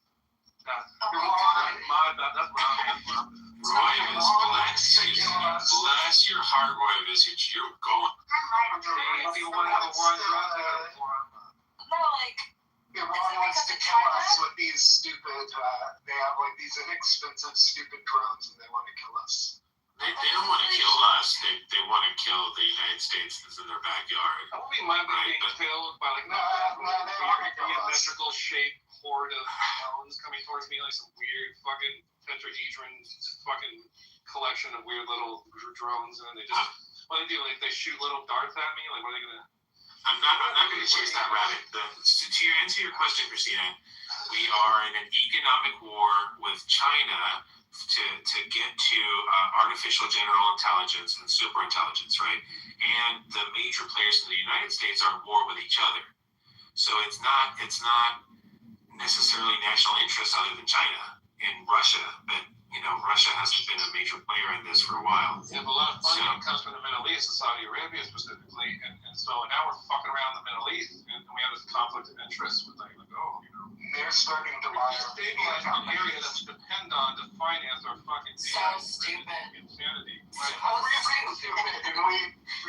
That's what I'm Roy is bless your heart, Roy Visage. You're going. people want to have a war on drugs, they have a war on love. No, like, Iran wants to kill us with these stupid, they have like these inexpensive stupid drones and they want to kill us. They don't want to kill us. They want to kill the United States that's in their backyard. I won't be mind being killed by like geometrical shaped horde of drones coming towards me, like some weird fucking tetrahedron fucking collection of weird little drones, and they just what they do, like they shoot little darts at me, like what are they gonna? I'm not going to chase that rabbit. To answer your question, Christina, we are in an economic war with China to get to artificial general intelligence and superintelligence, right? And the major players in the United States are at war with each other. So it's not necessarily national interest other than China and Russia, but Russia hasn't been a major player in this for a while. Yeah, but a lot of funding comes from the Middle East and Saudi Arabia specifically, and so now we're fucking around the Middle East, and we have this conflict of interest with they're starting to buy our stabilize an area that we depend on to finance our fucking So stupid. insanity. Stupid. And we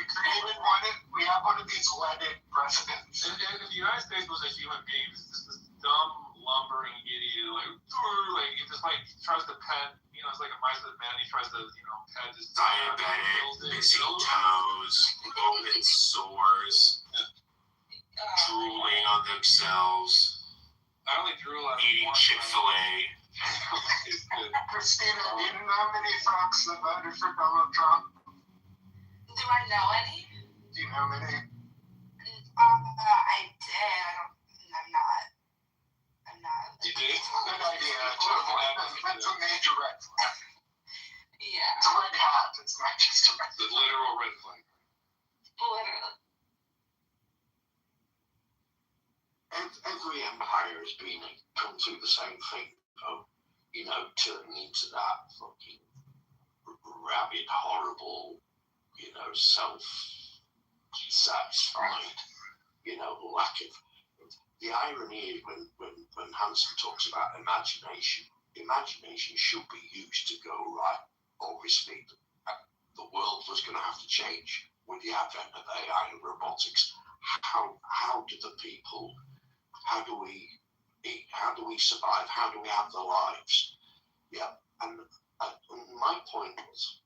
created one. We have one of these wedded presidents. If the United States was a human being, it's just this dumb, lumbering idiot, he just tries to pet, it's like a mice with a man, he tries to, pet his Diabetic, missing toes, open sores, drooling on themselves, I only drool on eating Chick-fil-A. Christina, do you know how many folks that voted for Donald Trump? Do I know any? Do you know how many? I did. I'm not. You did? Good idea. That's a major red flag. Yeah. It's a red hat. It's not just a red The literal red flag. Literally. Every empire has come through the same thing, turning into that fucking rabid, horrible, self-satisfied, lack of. The irony is when Hansen talks about imagination should be used to go, right, obviously the world was going to have to change with the advent of AI and robotics. How do the people, how do we eat, how do we survive, how do we have the lives? Yeah, and my point was,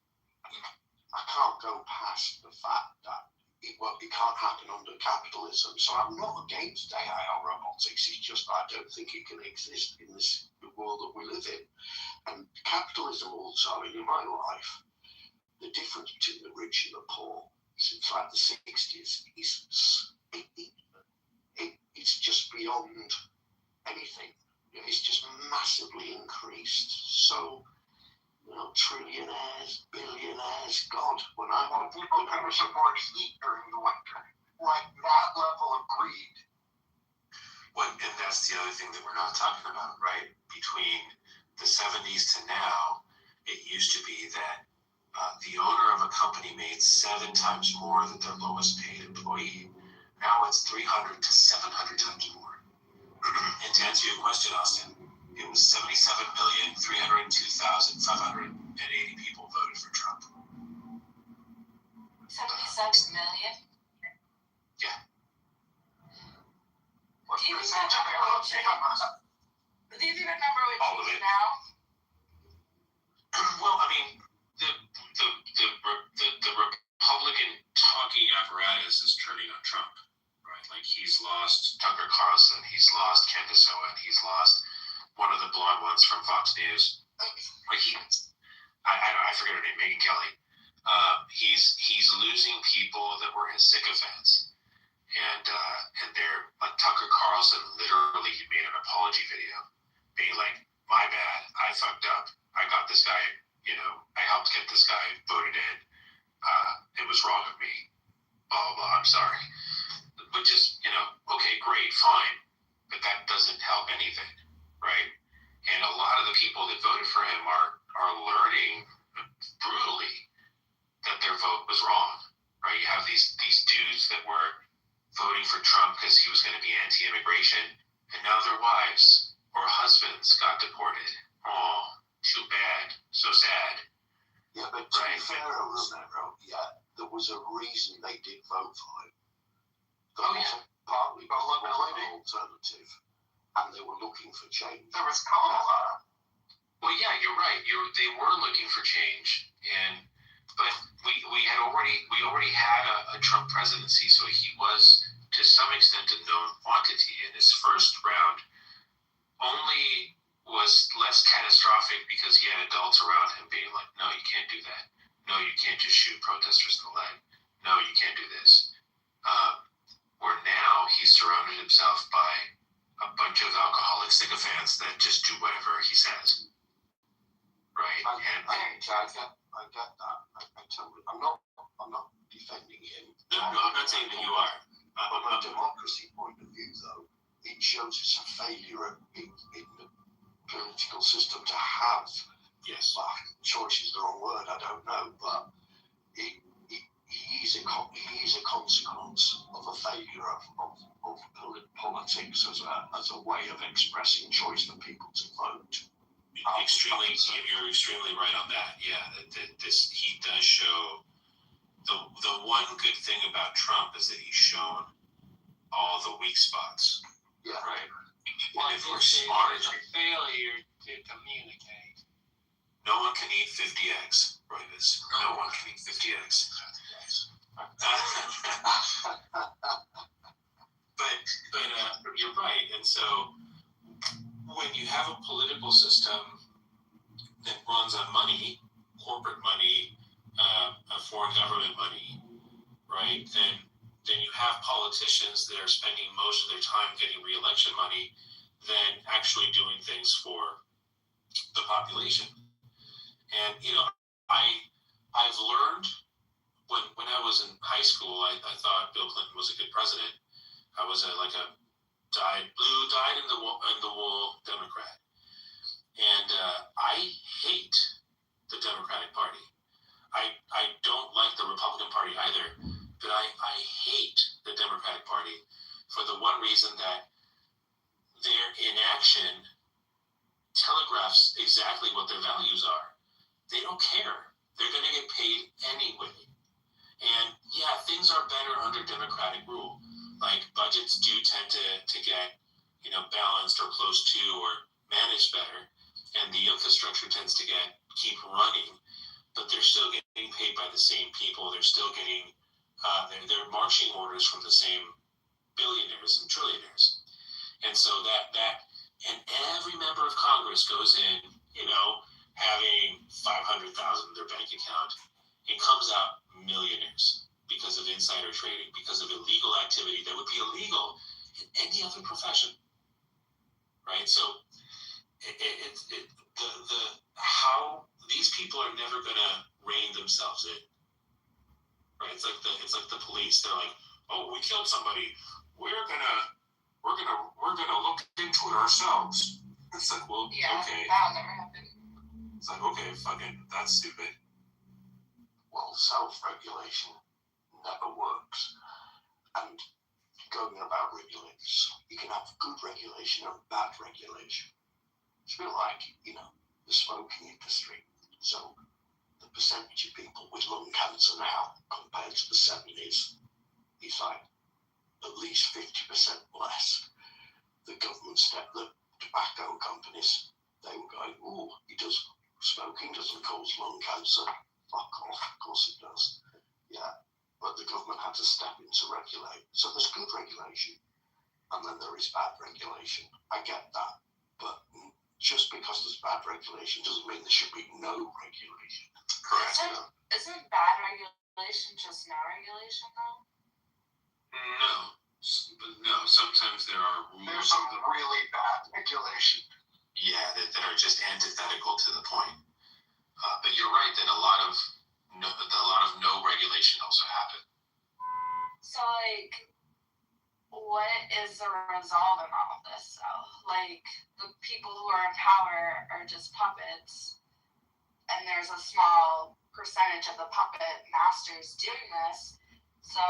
I can't go past the fact that it can't happen under capitalism. So I'm not against AI or robotics. It's just I don't think it can exist in this world that we live in. And capitalism also, in my life, the difference between the rich and the poor since like the 60s is it's just beyond anything. It's just massively increased. So, trillionaires, billionaires, God, when I people can support heat during the winter. Like that level of greed. And that's the other thing that we're not talking about, right? Between the 70s to now, it used to be that the owner of a company made 7 times more than their lowest paid employee. Now it's 300 to 700 times more. And to answer your question, Austin, it was 77,302,580 people voted for Trump. 77 million? Yeah. What Do you think percentage of that the will votes change? Do you think that number would All of change it. now? Well, I mean, the Republican talking apparatus is turning on Trump, right? Like he's lost Tucker Carlson, he's lost Candace Owen, he's lost one of the blonde ones from Fox News. Like I forget her name, Megyn Kelly. He's losing people that were his sycophants, and they're like Tucker Carlson. Literally, he made an apology video, being like, "My bad, I fucked up. I got this guy. I helped get this guy voted in. It was wrong of me. Blah blah blah. I'm sorry." Which is, okay, great, fine, but that doesn't help anything, right? And a lot of the people that voted for him are learning brutally that their vote was wrong, right? You have these dudes that were voting for Trump because he was going to be anti-immigration, and now their wives or husbands got deported. Oh, too bad, so sad. Yeah, but to be fair, Romero, there was a reason they did vote for him. Partly because they were an alternative, and they were looking for change. There was Kamala. Well, yeah, you're right. They were looking for change, but we already had a Trump presidency, so he was to some extent a known quantity. In his first round, only was less catastrophic because he had adults around him being like, "No, you can't do that. No, you can't just shoot protesters in the leg. No, you can't do this." Where now he's surrounded himself by a bunch of alcoholic sycophants that just do whatever he says. Right? I get that. I totally. I'm not defending him. No, I'm not saying that you are. From a democracy point of view, though, it it shows it's a failure in the political system to have. Yes. Well, choice is the wrong word. I don't know, but he is a consequence of a failure of politics as a way of expressing choice for people to vote. You're extremely right on that. Yeah, he does show the one good thing about Trump is that he's shown all the weak spots. Yeah. Right. Well, And if we're smart it's enough, a failure to communicate. no one can eat 50 eggs, Royvis. No one can eat 50 eggs. But you're right, and so when you have a political system that runs on money, corporate money, foreign government money, right? Then you have politicians that are spending most of their time getting re-election money than actually doing things for the population. And I've learned when I was in high school, I thought Bill Clinton was a good president. I was a dyed in the wool Democrat, and I hate the Democratic Party. I don't like the Republican Party either, but I hate the Democratic Party for the one reason that their inaction telegraphs exactly what their values are. They don't care. They're going to get paid anyway. And yeah, things are better under Democratic rule. Like budgets do tend to get, balanced or close to or managed better. And the infrastructure tends to keep running, but they're still getting paid by the same people. They're still getting their marching orders from the same billionaires and trillionaires. And so and every member of Congress goes in, having $500,000 in their bank account and comes out millionaires because of insider trading, because of illegal activity that would be illegal in any other profession, right? So how these people are never gonna rein themselves in, right? It's like the police. They're like, oh, we killed somebody. We're gonna look into it ourselves. It's like, well, Yeah, okay. that'll never happen. It's like, okay, fucking, that's stupid. Well, self-regulation never works. And going about regulators, you can have good regulation and bad regulation. It's a bit like, the smoking industry. So the percentage of people with lung cancer now compared to the 70s is like at least 50% less. The government the tobacco companies, they were going, smoking doesn't cause lung cancer. Fuck off, of course it does. Yeah, but the government had to step in to regulate. So there's good regulation, and then there is bad regulation. I get that, but just because there's bad regulation doesn't mean there should be no regulation. Correct. Isn't bad regulation just no regulation, though? No, sometimes there are rules. There's some really bad regulation. Yeah, that are just antithetical to the point. But you're right that a lot of no regulation also happen. So, what is the result in all of this? So, the people who are in power are just puppets, and there's a small percentage of the puppet masters doing this. So,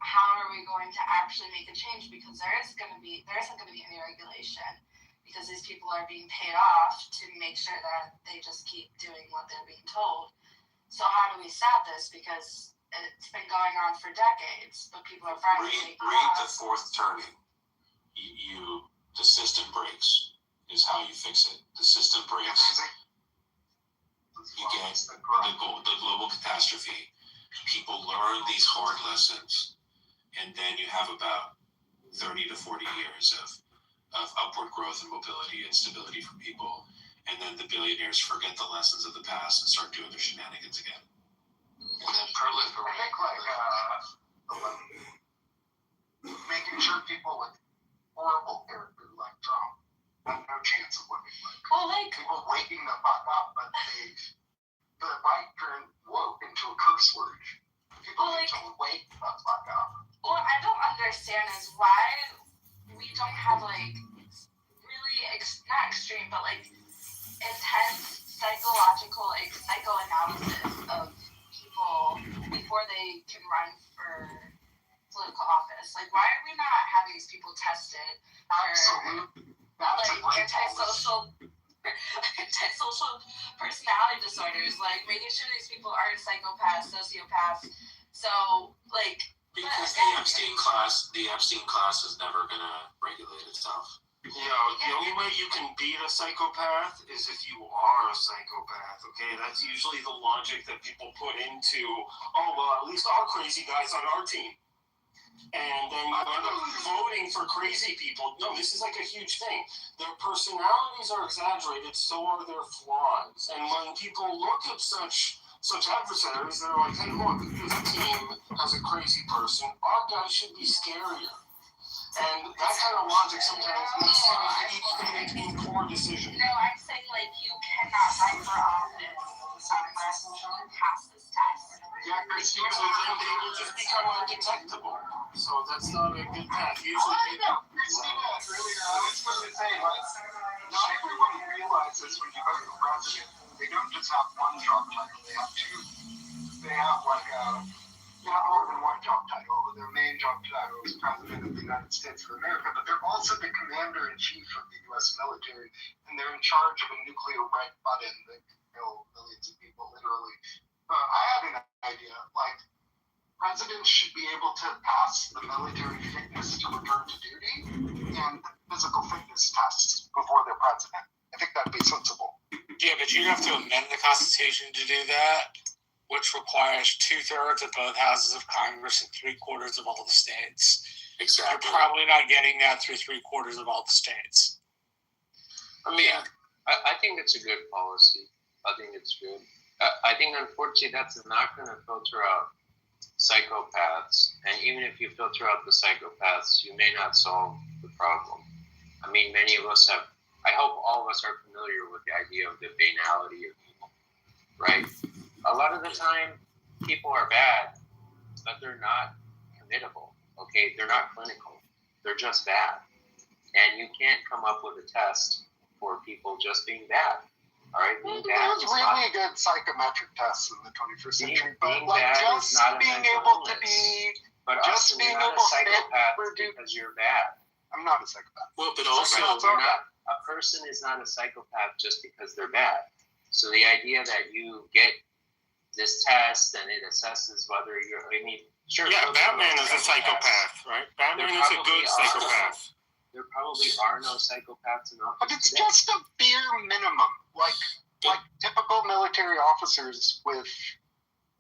how are we going to actually make a change? Because there isn't going to be any regulation, because these people are being paid off to make sure that they just keep doing what they're being told. So how do we stop this? Because it's been going on for decades, but people are finally read the fourth turning. The system breaks is how you fix it. The system breaks. You get the global catastrophe. People learn these hard lessons, and then you have about 30 to 40 years of upward growth and mobility and stability for people, and then the billionaires forget the lessons of the past and start doing their shenanigans again. And then proliferate. I think making sure people with horrible character like Trump have no chance of winning. People waking the fuck up, but the right turned woke into a curse word. People need to wake the fuck up. What I don't understand is why we don't have like really not extreme, but like intense psychological psychoanalysis of people before they can run for political office. Like, why are we not having these people tested for like antisocial personality disorders? Like, making sure these people aren't psychopaths, sociopaths. So, like, because the Epstein class is never gonna regulate itself. The only way you can beat a psychopath is if you are a psychopath, okay? That's usually the logic that people put into, at least our crazy guys on our team. And then you end up voting for crazy people. No, this is like a huge thing. Their personalities are exaggerated, so are their flaws. And when people look at such adversaries, they're like, hey, look, this team has a crazy person. Our guy should be scarier. And that kind of logic sometimes makes people making poor decisions. No, I'm saying, like, you cannot run for office unless you pass this test. Yeah, because then they will just become undetectable. So that's not a good path. Usually Not everyone realizes when you go to president, they don't just have one job title, they have two. They have like more than one job title. Their main job title is President of the United States of America, but they're also the Commander-in-Chief of the U.S. military, and they're in charge of a nuclear red button that can kill millions of people, literally. I had an idea, like, presidents should be able to pass the military fitness to return to duty and physical fitness tests before they're president. I think that'd be sensible. Yeah, but you'd have to amend the Constitution to do that, which requires 2/3 of both houses of Congress and 3/4 of all the states. Exactly. You're probably not getting that through 3/4 of all the states. I mean, I think it's a good policy. I think it's good. I think, unfortunately, that's not going to filter out psychopaths. And even if you filter out the psychopaths, you may not solve the problem. I mean, many of us have, I hope all of us are familiar with the idea of the banality of evil, right? A lot of the time, people are bad, but they're not committable, okay? They're not clinical. They're just bad. And you can't come up with a test for people just being bad. All right, There's really good psychometric tests in the 21st century, but like just being able to be, just being able to psychopath because you're bad. I'm not a psychopath. Well, but also a person is not a psychopath just because they're bad. So the idea that you get this test and it assesses whether you're, I mean, sure. Yeah, Batman is a psychopath, right? Batman is a good psychopath. There probably are no psychopaths in office. But it's just a bare minimum. Like typical military officers with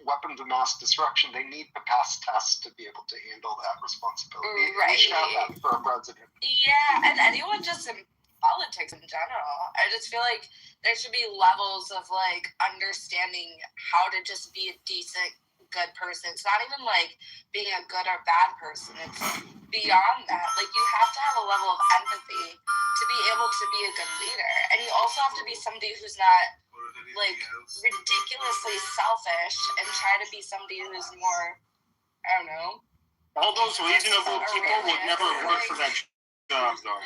weapons of mass destruction, they need to pass tests to be able to handle that responsibility. Right. We should have that for a president. Yeah, and anyone just in politics in general. I just feel like there should be levels of like understanding how to just be a decent, good person. It's not even like being a good or bad person. It's beyond that. Like, you have to have a level of empathy to be able to be a good leader. And you also have to be somebody who's not like ridiculously selfish and try to be somebody who's more, I don't know. All those reasonable people would never work for that job, though.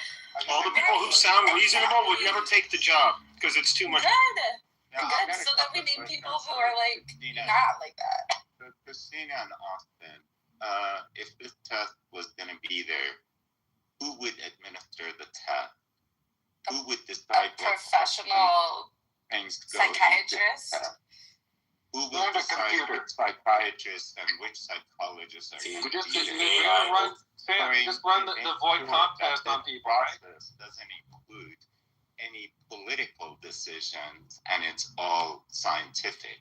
All the people who sound reasonable would never take the job because it's too much. Good. So then we need people who are like not like that. Christina and Austin, if this test was going to be there, who would administer the test? Who would decide a professional things go psychiatrist? Who would decide which psychiatrists and which psychologists are going to Just be run the void comp test on people, right? Process doesn't include any political decisions, and it's all scientific.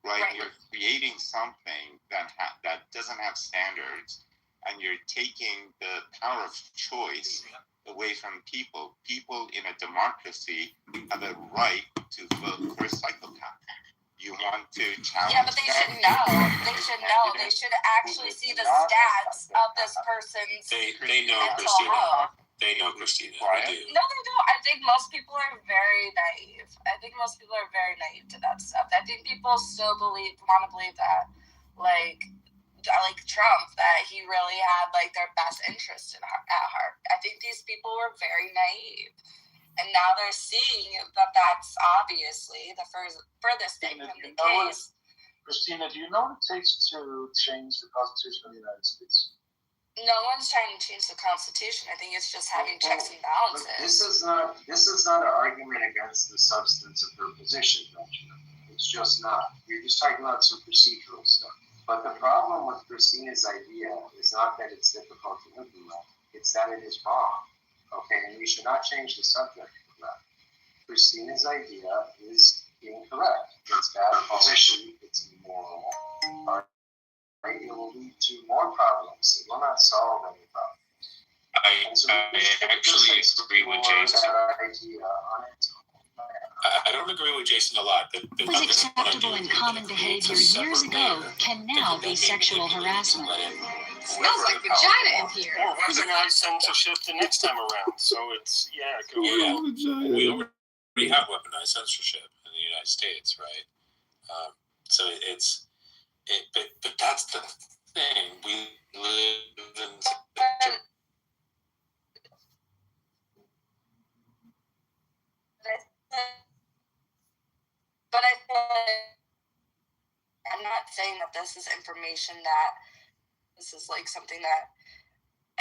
Right? You're creating something that doesn't have standards, and you're taking the power of choice away from people. People in a democracy have a right to vote for a psychopath. You want to challenge. Yeah, but they should know. They should actually see the stats of this person's They know, mental Christina. health. They know, Christina. Right. They do. No, they don't. I think most people are very naive. To that stuff. I think people still want to believe that, like, like Trump, that he really had like their best interest at heart. I think these people were very naive, and now they're seeing that that's obviously the furthest thing from the case. Christina, do you know what it takes to change the Constitution of the United States? No one's trying to change the Constitution. I think it's just having checks and balances. This is not an argument against the substance of her position, don't you know? It's just not. You're just talking about some procedural stuff. But the problem with Christina's idea is not that it's difficult to implement, it's that it is wrong. Okay, and we should not change the subject of that. Christina's idea is incorrect. It's bad policy, it's immoral. Right? It will lead to more problems. It will not solve any problems. I actually agree with Jason. I don't agree with Jason a lot. What was acceptable and common behavior years ago can now be sexual harassment. Smells like vagina in here. Or weaponized censorship the next time around. So it's, We already have weaponized censorship in the United States, right? But that's the thing. We live in But I'm not saying that this is information that this is like something that,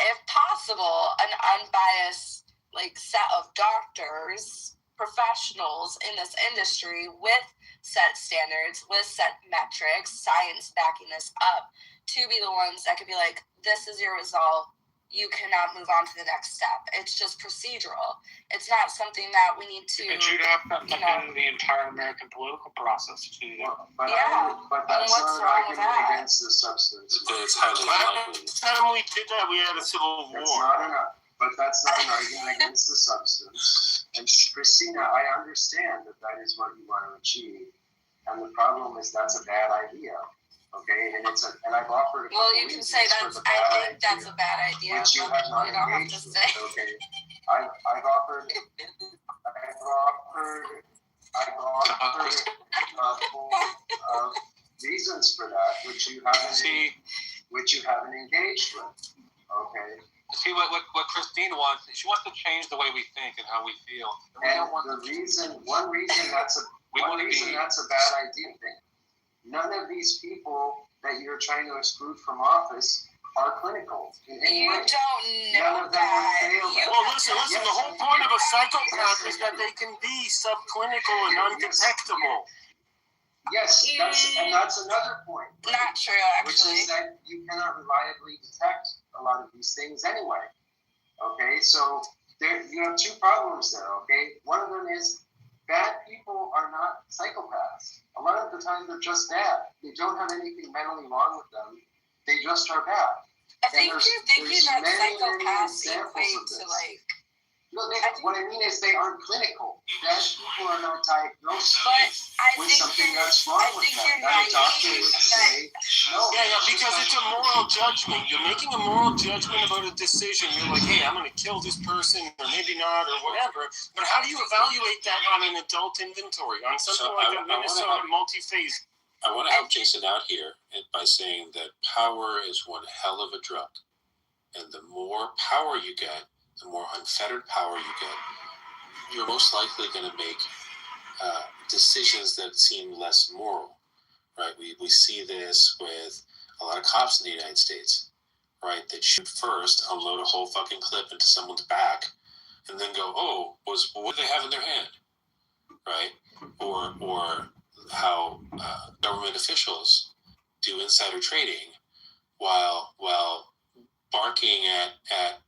if possible, an unbiased like set of doctors, professionals in this industry with set standards, with set metrics, science backing this up, to be the ones that could be like, this is your result. You cannot move on to the next step. It's just procedural. It's not something that we need to. But you'd have to in the entire American political process to do that. But and that's what's not wrong an with argument that? against the substance. It's highly unlikely. last time we did that, we had a civil war. That's not an argument against the substance. And Christina, I understand that is what you want to achieve. And the problem is that's a bad idea. Okay, and I've offered. Well, you can say that's. I think that's a bad idea. Which you have not engaged with. Okay, I've offered reasons for that, which you haven't engaged with. Okay. See what Christine wants. She wants to change the way we think and how we feel. And one reason that's a bad idea thing. None of these people that you're trying to exclude from office are clinical in any way. You don't know that. Well, listen, the whole point of a psychopath is that they can be subclinical and undetectable. Yes, that's another point. Right? Not true, actually. Which is that you cannot reliably detect a lot of these things anyway. Okay, so you have two problems there, okay? One of them is bad people are not psychopaths. A lot of the time they're just bad. They don't have anything mentally wrong with them. They just are bad. I think you're thinking that psychopaths equate to like. No, what I mean is they aren't clinical. Bad people are not diagnosed with something that's wrong with them. That a doctor would say, no. Yeah, because it's a moral judgment. You're making a moral judgment about a decision. You're like, hey, I'm going to kill this person, or maybe not, or whatever. But how do you evaluate that on an adult inventory, on something like a Minnesota multi-phase? I want to help Jason out here by saying that power is one hell of a drug. And the more power you get, the more unfettered power you get, you're most likely going to make decisions that seem less moral, right? We see this with a lot of cops in the United States, right? That shoot first, unload a whole fucking clip into someone's back, and then go, what do they have in their hand, right? Or how government officials do insider trading while barking at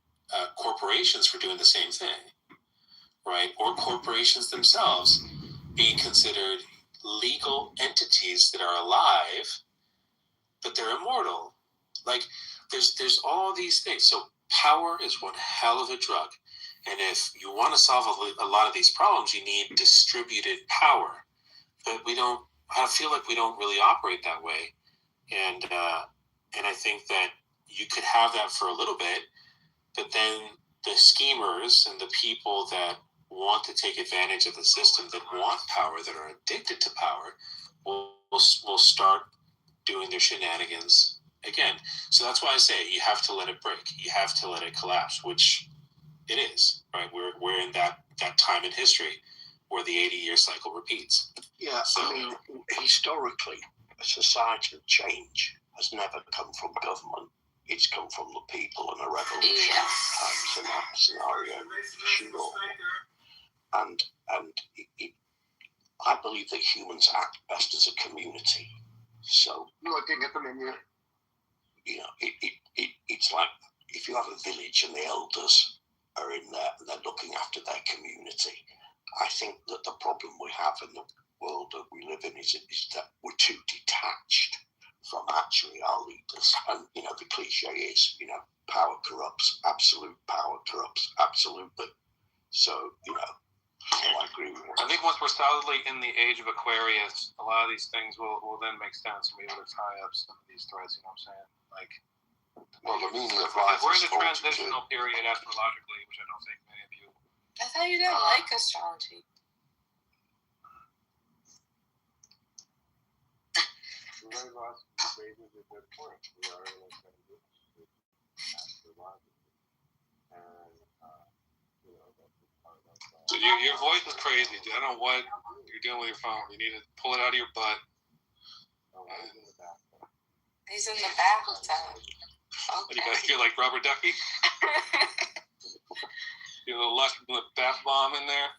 corporations for doing the same thing, right? Or corporations themselves being considered legal entities that are alive, but they're immortal. Like, there's all these things. So power is one hell of a drug. And if you want to solve a lot of these problems, you need distributed power. But I feel like we don't really operate that way. And I think that you could have that for a little bit, but then the schemers and the people that want to take advantage of the system, that want power, that are addicted to power, will start doing their shenanigans again, so that's why I say you have to let it break. You have to let it collapse, which it is, right? We're in that time in history where the 80-year cycle repeats. Yeah, So, I mean, historically, a societal change has never come from government. It's come from the people and a revolution type scenario, for sure. And I believe that humans act best as a community. So, Looking at them in your... it's like if you have a village and the elders are in there and they're looking after their community. I think that the problem we have in the world that we live in is that we're too detached from actually our leaders. And, the cliche is, power corrupts, absolute power corrupts, absolutely. So, I agree with you. I think once we're solidly in the age of Aquarius, a lot of these things will then make sense. We'll be able to tie up some of these threads, you know what I'm saying? Like, well, the meaning of life we're is in a transitional period astrologically, which I don't think many of you... I thought you didn't like astrology. So your voice is crazy. I don't know what you're doing with your phone. You need to pull it out of your butt. He's in the bathtub. Okay. You're like Rubber Ducky? You have a lush bath bomb in there?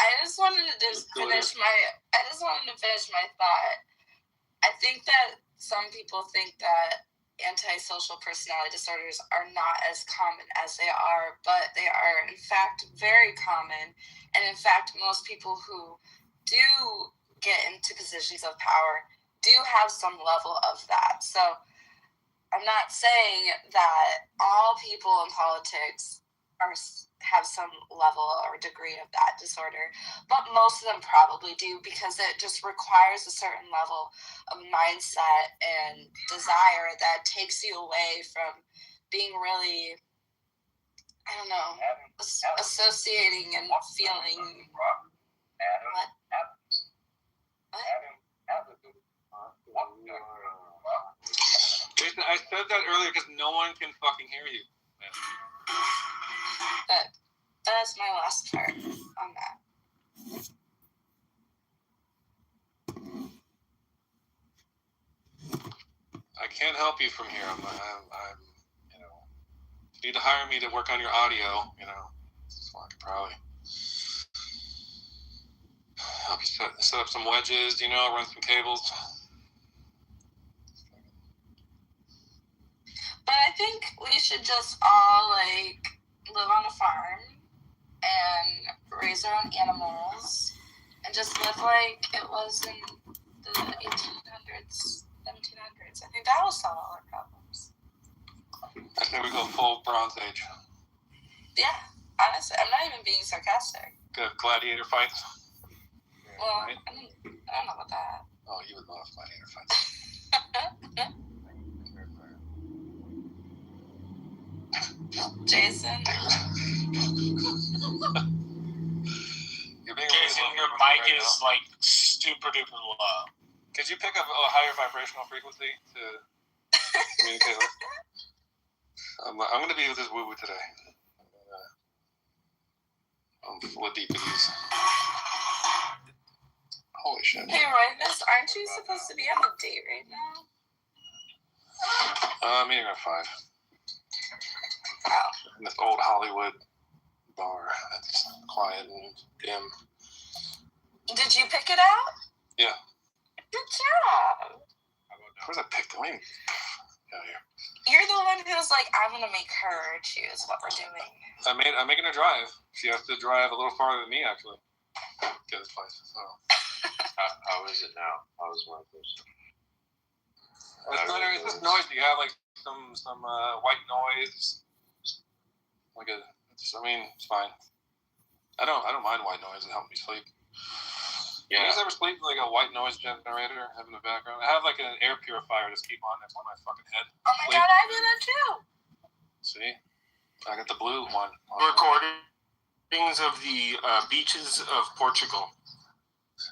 I just wanted to finish my thought. I think that some people think that antisocial personality disorders are not as common as they are, but they are in fact very common. And in fact, most people who do get into positions of power do have some level of that. So I'm not saying that all people in politics have some level or degree of that disorder, but most of them probably do, because it just requires a certain level of mindset and desire that takes you away from being really, I don't know, associating and feeling. What? Jason, I said that earlier because no one can fucking hear you. But that's my last part on that. I can't help you from here. I'm you need to hire me to work on your audio, so I could probably help you set up some wedges, run some cables. But I think we should just all live on a farm and raise our own animals and just live like it was in the 1800s, 1700s. I think that will solve all our problems. I think we go full Bronze Age. Yeah, honestly, I'm not even being sarcastic. Good gladiator fights. Well, right? I don't know about that. Oh, you would love gladiator fights. Jason. Jason, your mic is like super duper low. Could you pick up a higher vibrational frequency to communicate with? I'm going to be with this woo-woo today. I'm full of deep in these. Holy shit. Hey, Royvis, aren't you supposed to be on a date right now? Meeting at 5. Oh. In this old Hollywood bar that's quiet and dim. Did you pick it out? Yeah. Good job. Where's that picked? Out here. You're the one who's like, I'm gonna make her choose what we're doing. I'm making her drive. She has to drive a little farther than me, actually. Get this place. So. How is it now? How is my person? It's just noisy. You have like some white noise. It's fine. I don't mind white noise. It helps me sleep. Yeah. You guys ever sleep with like a white noise generator having the background? I have like an air purifier just keep on next to my fucking head. Oh my god, I do that too. See? I got the blue one. Recordings of the beaches of Portugal.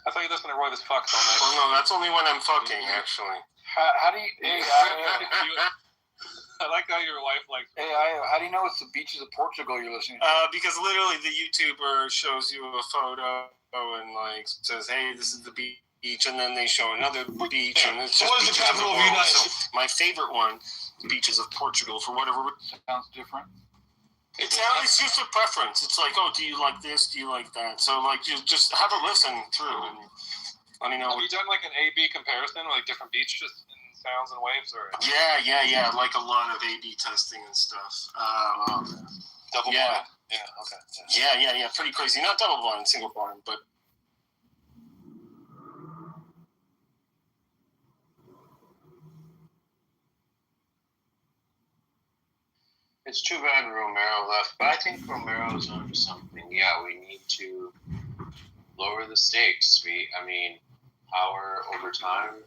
I thought you listened to Roy this fucks all night. Well, no, that's only when I'm fucking, actually. How do you? Hey, I like how your wife likes. Hey, how do you know it's the beaches of Portugal you're listening to? Because literally the YouTuber shows you a photo and like says, "Hey, this is the beach," and then they show another beach, and it's just. What is the capital of the United States? So my favorite one, beaches of Portugal, for whatever. Sounds different. It's just a preference. It's like, oh, do you like this? Do you like that? So like, you just have a listen through and let me know. Have you done like an A/B comparison, like different beaches in sounds and waves, or? Yeah. Like a lot of A/B testing and stuff. Double blind? Yeah. Okay. Yeah. Pretty crazy. Not double blind, single blind, but. It's too bad Romero left, but I think Romero's onto something. Yeah, we need to lower the stakes. Power over time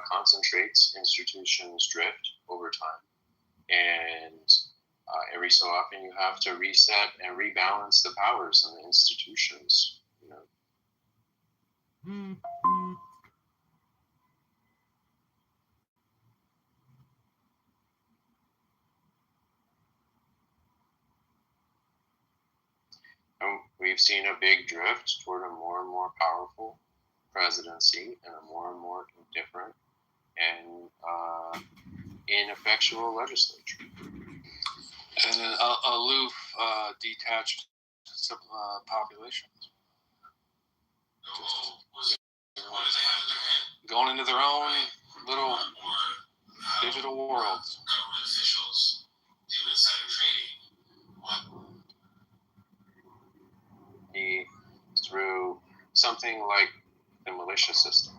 concentrates, institutions drift over time. And every so often you have to reset and rebalance the powers and the institutions, And we've seen a big drift toward a more and more powerful presidency and a more and more indifferent and ineffectual legislature. And an aloof, detached population. Going into their own little digital worlds. Through something like the militia system.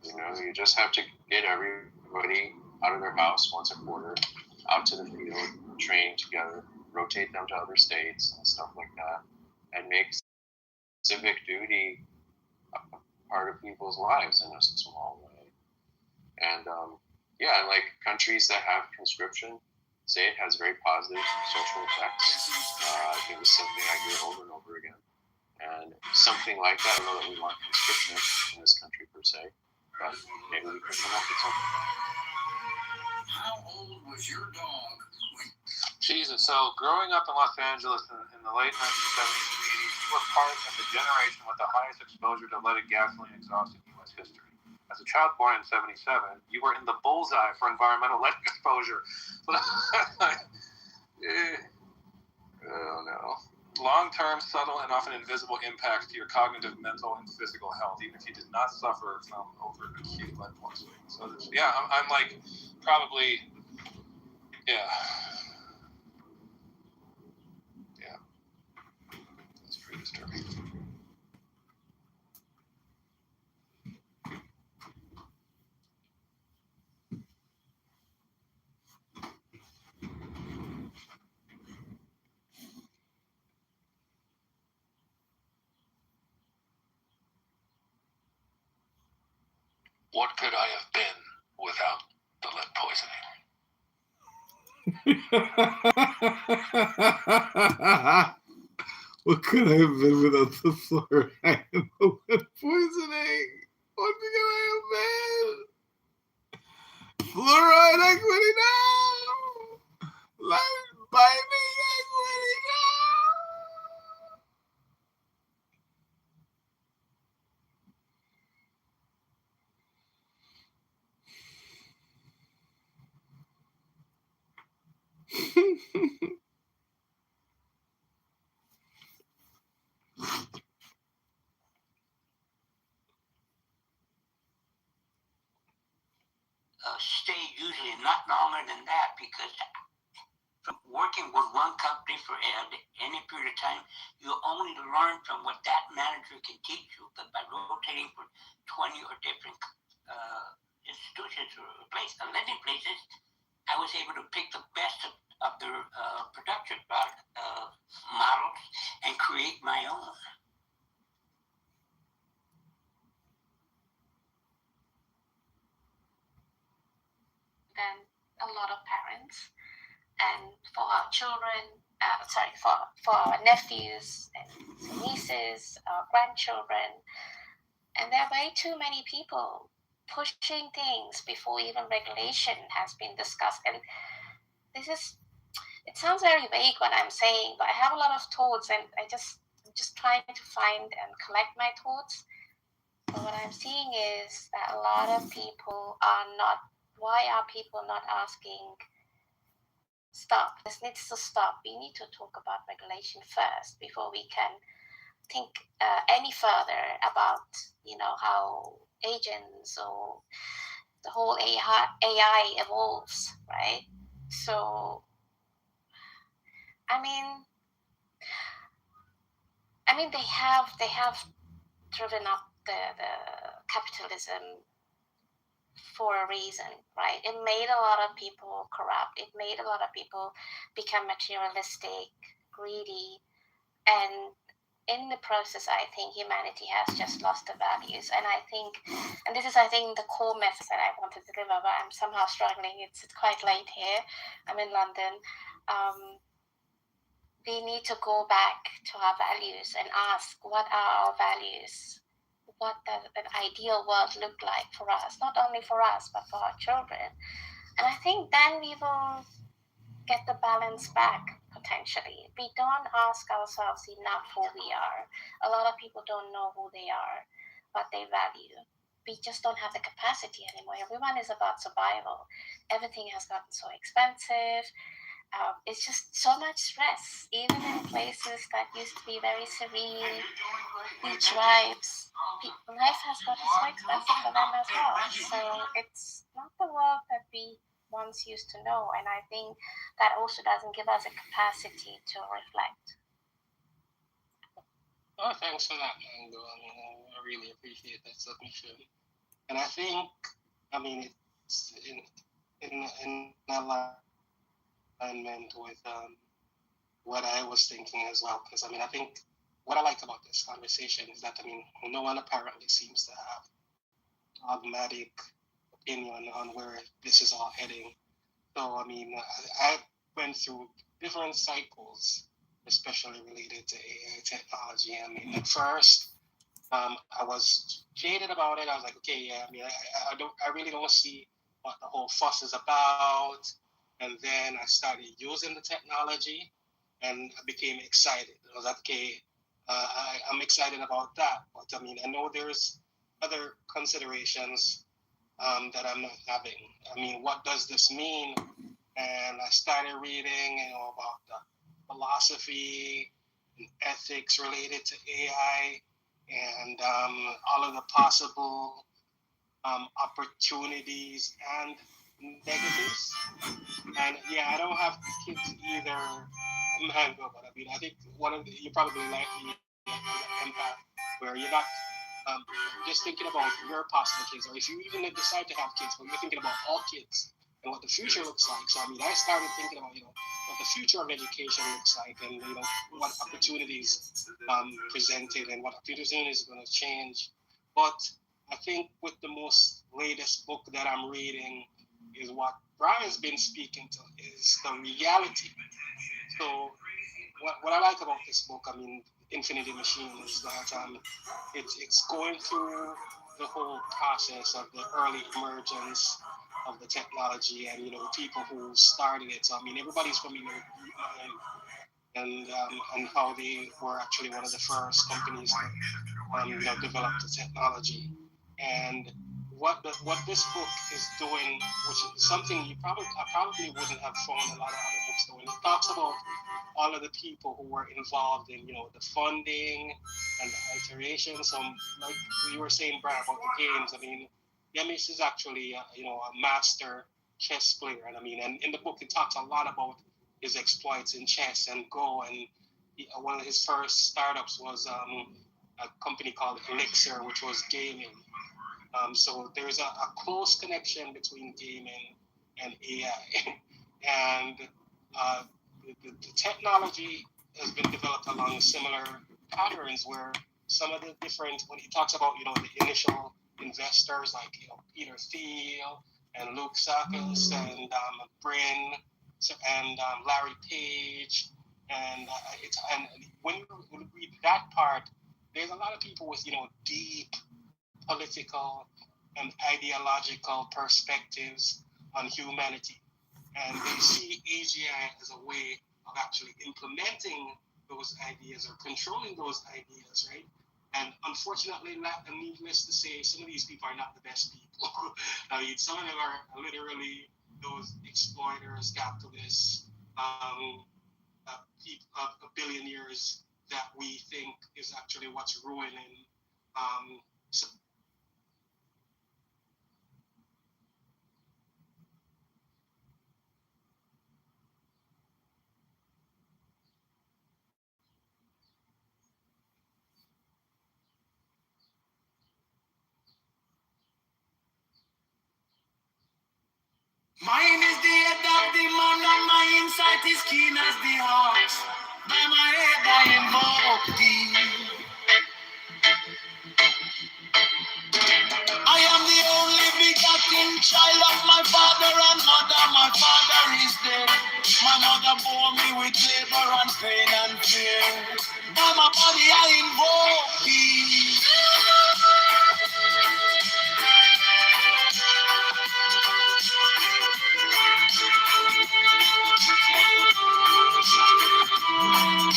You just have to get everybody out of their house once a quarter, out to the field, train together, rotate them to other states and stuff like that, and make civic duty a part of people's lives in a small way. And like countries that have conscription say it has very positive social effects. I think it's something I hear over and over again. And something like that, I don't know that we want conscription in this country per se, but maybe we can come up with something. How old was your dog when... Jesus, so growing up in Los Angeles in the late 1970s and 80s, you were part of the generation with the highest exposure to leaded gasoline exhaust in U.S. history. As a child born in 77, you were in the bullseye for environmental lead exposure. Oh no. Long-term, subtle, and often invisible impacts to your cognitive, mental, and physical health, even if you did not suffer from over-acute lead poisoning. So, I'm like, probably, that's pretty disturbing. What could I have been without the lead poisoning? What could I have been without the fluoride and the lead poisoning? What could I have been? Fluoride equity now! Lead binding equity now! Stay usually not longer than that, because from working with one company for any period of time, you only learn from what that manager can teach you. But by rotating for 20 or different institutions or lending places, I was able to pick the best of their production models and create my own. Than a lot of parents, and for our children, for our nephews and nieces, our grandchildren, and there are way too many people pushing things before even regulation has been discussed. And it sounds very vague what I'm saying, but I have a lot of thoughts, and I'm just trying to find and collect my thoughts. But what I'm seeing is that a lot of people why are people not asking, stop, this needs to stop. We need to talk about regulation first before we can think any further about, how agents or the whole AI evolves, right? So, I mean, they have driven up the capitalism for a reason, right? It made a lot of people corrupt. It made a lot of people become materialistic, greedy, and in the process, I think humanity has just lost the values. And this is, I think, the core message that I wanted to deliver, but I'm somehow struggling. It's quite late here. I'm in London. We need to go back to our values and ask, what are our values? What does an ideal world look like for us? Not only for us, but for our children. And I think then we will get the balance back, potentially. We don't ask ourselves enough who we are. A lot of people don't know who they are, what they value. We just don't have the capacity anymore. Everyone is about survival. Everything has gotten so expensive. It's just so much stress, even in places that used to be very serene, beach vibes. Life has gotten so expensive for them as well. So it's not the world that we once used to know, and I think that also doesn't give us a capacity to reflect. Oh, thanks for that, Mango. I really appreciate that submission. And I think, it's in alignment with what I was thinking as well. Because, I think what I like about this conversation is that, no one apparently seems to have dogmatic opinion on where this is all heading. So, I went through different cycles, especially related to AI technology. At first, I was jaded about it. I was like, okay, yeah, I really don't see what the whole fuss is about. And then I started using the technology, and I became excited. I was like, okay, I'm excited about that. But I know there's other considerations that I'm not having. What does this mean? And I started reading, about the philosophy and ethics related to AI, and all of the possible opportunities and negatives. And yeah, I don't have kids either, Mango, but I think you probably like the impact where you're not just thinking about your possible kids, or if you even decide to have kids, but you're thinking about all kids and what the future looks like. So I started thinking about what the future of education looks like, and what opportunities presented and what opportunities are going to change. But I think with the most latest book that I'm reading is what Brian's been speaking to, is the reality. So what I like about this book, Infinity Machine, is that it's going through the whole process of the early emergence of the technology, and people who started it. So everybody's familiar with and how they were actually one of the first companies that developed the technology. And what this book is doing, which is something I probably wouldn't have found a lot of other books doing. It talks about all of the people who were involved in the funding and the iteration. So like you were saying, Brad, about the games. Yemis is actually a master chess player, and in the book it talks a lot about his exploits in chess and Go, and one of his first startups was a company called Elixir, which was gaming. So there's a close connection between gaming and AI, and the technology has been developed along similar patterns, where some of the different, when he talks about the initial investors like Peter Thiel and Luke Sakis and Brin and Larry Page, and when you read that part, there's a lot of people with deep political and ideological perspectives on humanity. And they see AGI as a way of actually implementing those ideas or controlling those ideas, right? And unfortunately, needless to say, some of these people are not the best people. I mean, some of them are literally those exploiters, capitalists, billionaires that we think is actually what's ruining Mine is the head of the man, and my insight is keen as the hawk. By my head I invoke thee. I am the only begotten child of my father and mother. My father is dead. My mother bore me with labor and pain and fear. By my body I invoke thee.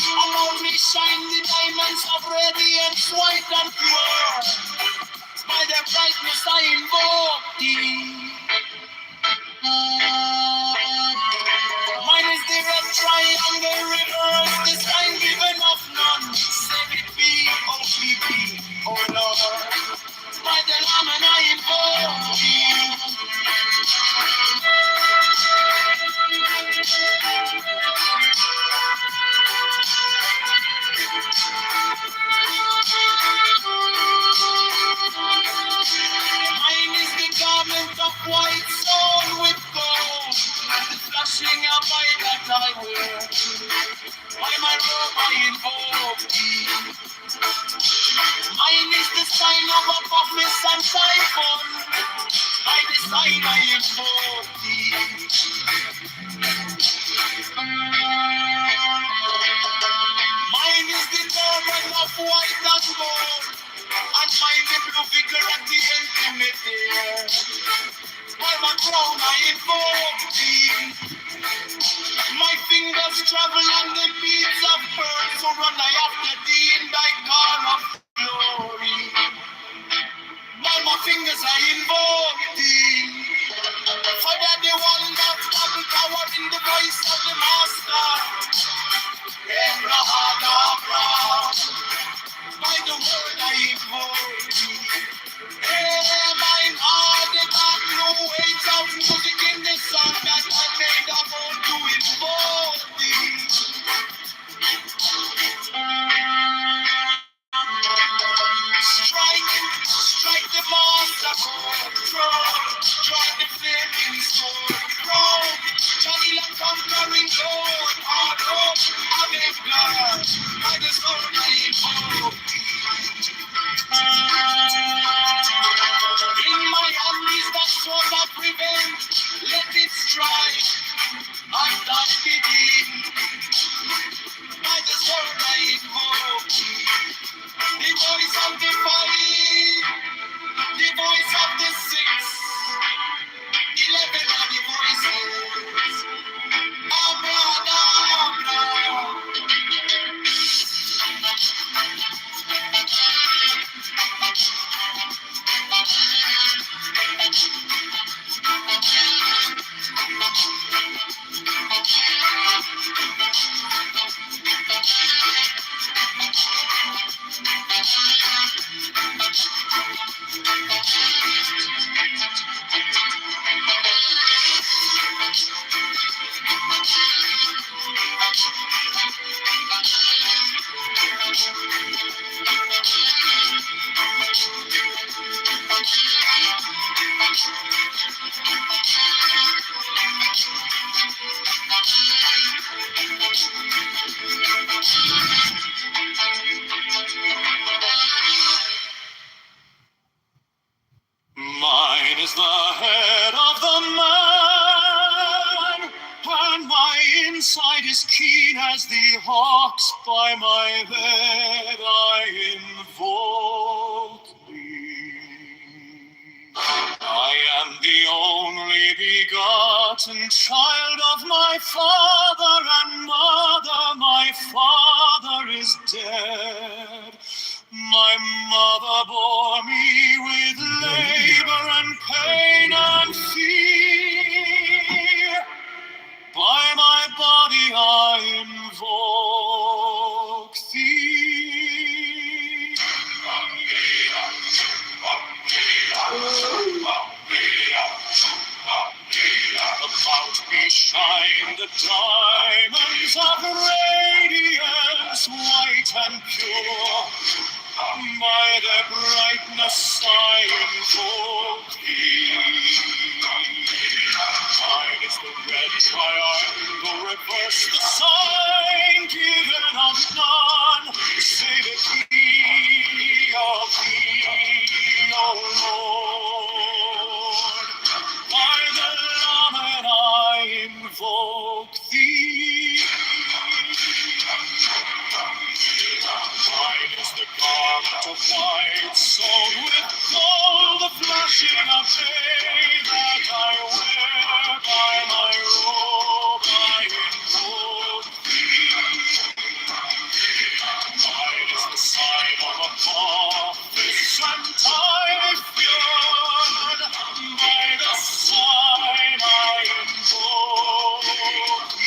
Around me shine the diamonds of radiance, white and pure. By the brightness I invoke thee. Mine is the red triangle reverse, the sign given of none. Save it be, oh PP, oh Lord. By the Lamb and I invoke thee. Mine is the garment of white soul with gold, the flashing of light that I wear. By my robe I invoke thee. Mine is the sign of a promise and typhoon. By the sign I invoke thee. Mine is the turban of white and gold, and mine the blue figure at the intimate there. By my crown I invoke thee. My fingers travel on the beats of pearls, so run I after thee in thy car of glory. By my fingers I invoke thee. For that the one that double power in the voice of the master. By the word I invoke thee. Mine are the dark blue waves of music in the song that I made of all to invoke thee. Strike the master chord, strike the flaming sword, Johnny the conquering Lord, hard hope, avec God, by the sword I invoke thee. In my hand is the sword of revenge, let it strike, and that begin. By the sword I invoke thee. The voice of the five, the voice of the 11 are the voices. Abra. Mine is the head of the man, and my inside is keen as the hawk's. By my head I invoke thee. I am the only begotten child of my father and mother. My father is dead. My mother bore me with labor and pain and fear. By my body I invoke thee. About me shine the diamonds of radiance, white and pure. By their brightness I invoke thee. Mine is the red triangle, reverse the sign, given of none, save it thee, of thee, O Lord. By the Lamed I invoke thee. Mine is the garment of white, sewn with gold, the flashing of day that I wear. By my robe I invoke thee. Mine is the sign of a prophet and Typhoon. By the sign I invoke thee.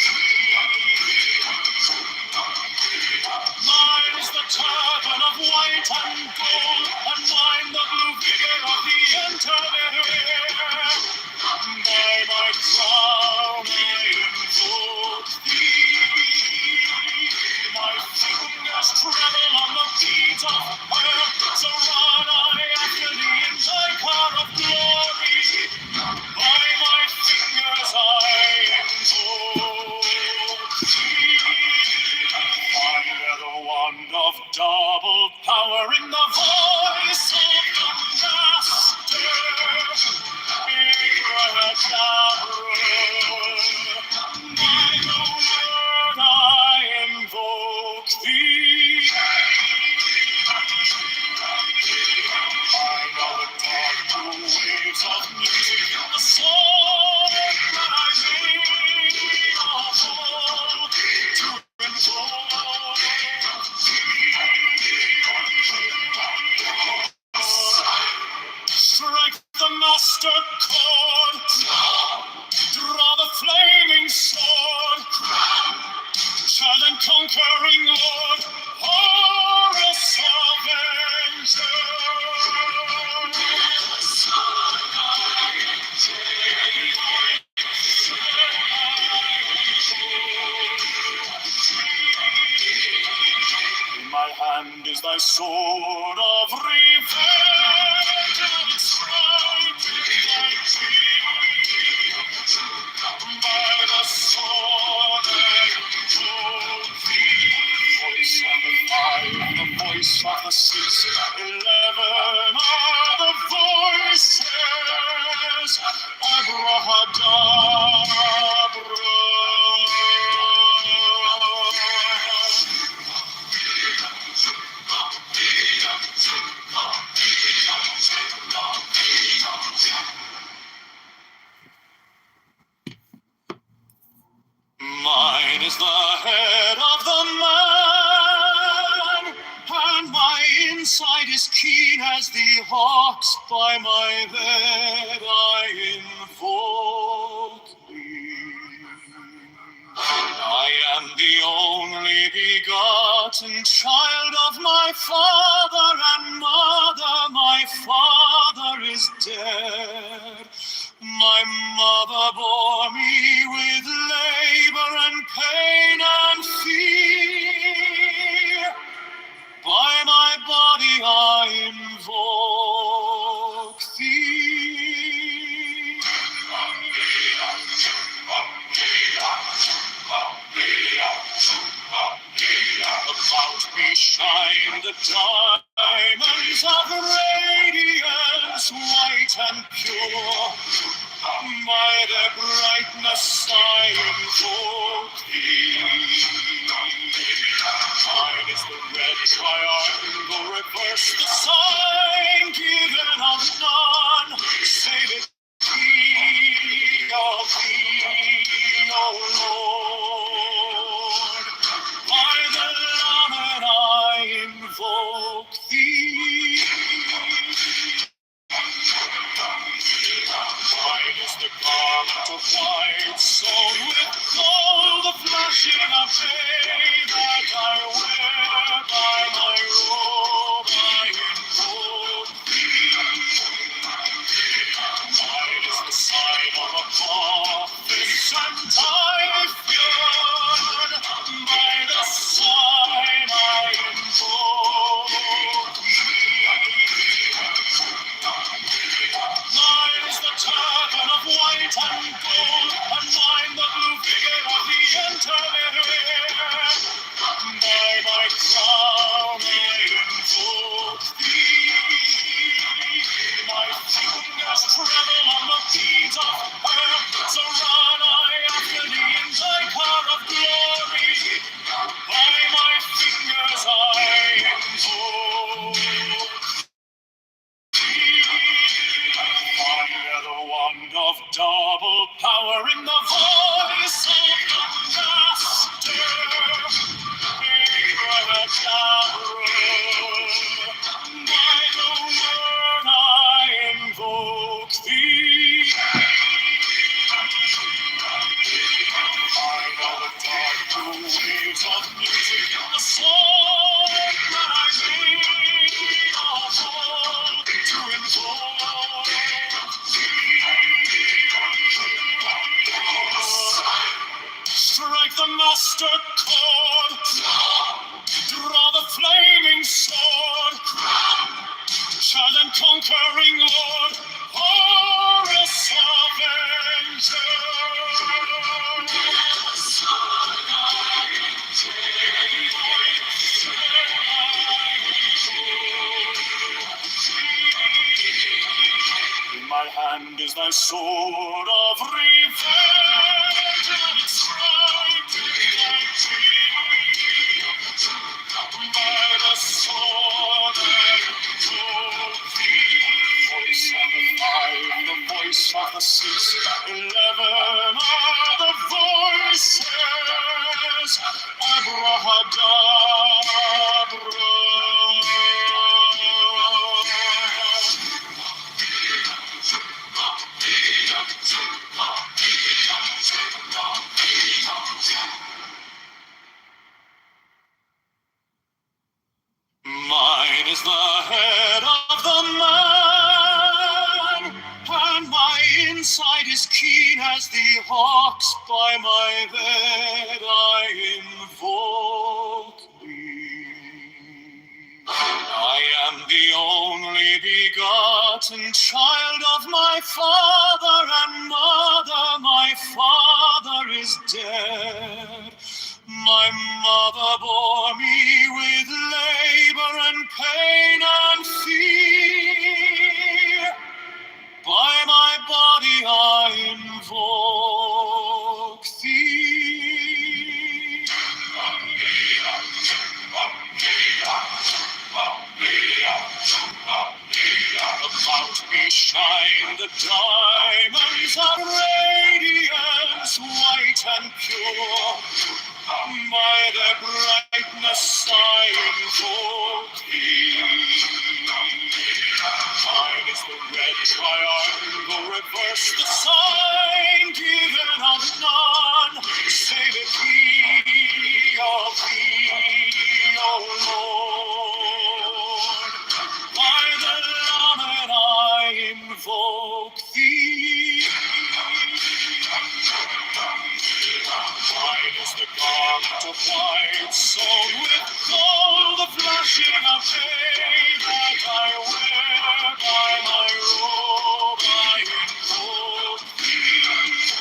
Mine is the turban of white and gold, and mine the blue vigor of the intermediate. By my crown I invoke thee. My fingers tremble on the beat of earth, so run I after thee in thy car of glory. By my fingers I invoke thee. Under the wand of double power in the voice of the Master, by the word I invoke thee. I know the dark blue waves of music in the song that I made of old to invoke thee. Strike the master chord, draw the flaming sword, child and conquering Lord, Horus Avenger. In my hand is thy sword of revenge, and its strike is thy teeth. By the sword I invoke thee. Voice of the five, the voice of the six, 11 are the voices. Abrahadabra. Mine is the head of the man, and my inside is keen as the hawk's. By my head I invoke thee. I am the only begotten child of my father and mother. My father is dead. My mother bore me with labor and pain and fear. By my body I invoke thee. About me shine the diamonds of radiance, white and pure. By their brightness I invoke thee. Mine is the red triangle, reverse the sign, given of none, of hay that I wear, by my robe I invoke thee. Mine is the sign of a office and typhoon, by the sign I invoke thee. Mine is the turban of white and gold, and mine the blue figure of the intermediate. By my crown I invoke thee. My fingers tremble on the beat of earth, so run I after thee in thy car of glory. By my fingers I invoke. Under the wand of double power in the voice of the Master, by the word I invoke thee. I know the dark blue waves of music in the song that I made of all to invoke thee. Strike the master chord, draw the flaming sword, child and conquering Lord, Horus Avenger. In my hand is thy sword of revenge, and its strike thy cheek. By the sword I invoke thee. Voice of the five, the voice of the six, 11 are the voices. Abrahadabra. Mine is the head of the man, and my inside is keen as the hawk's. By my head I invoke thee. I am the only begotten child of my father and mother. My father is dead. My mother bore me with labor and pain and fear. By my body I invoke thee. About me shine the diamonds of radiance, white and pure. By their brightness I invoke thee. Mine is the red triangle, reverse the sign, given of none, save it be of thee, O Lord. By the Lamed I invoke thee. Mine is the garment of white, sewn with gold, the flashing of day that I wear. By my robe I invoke thee.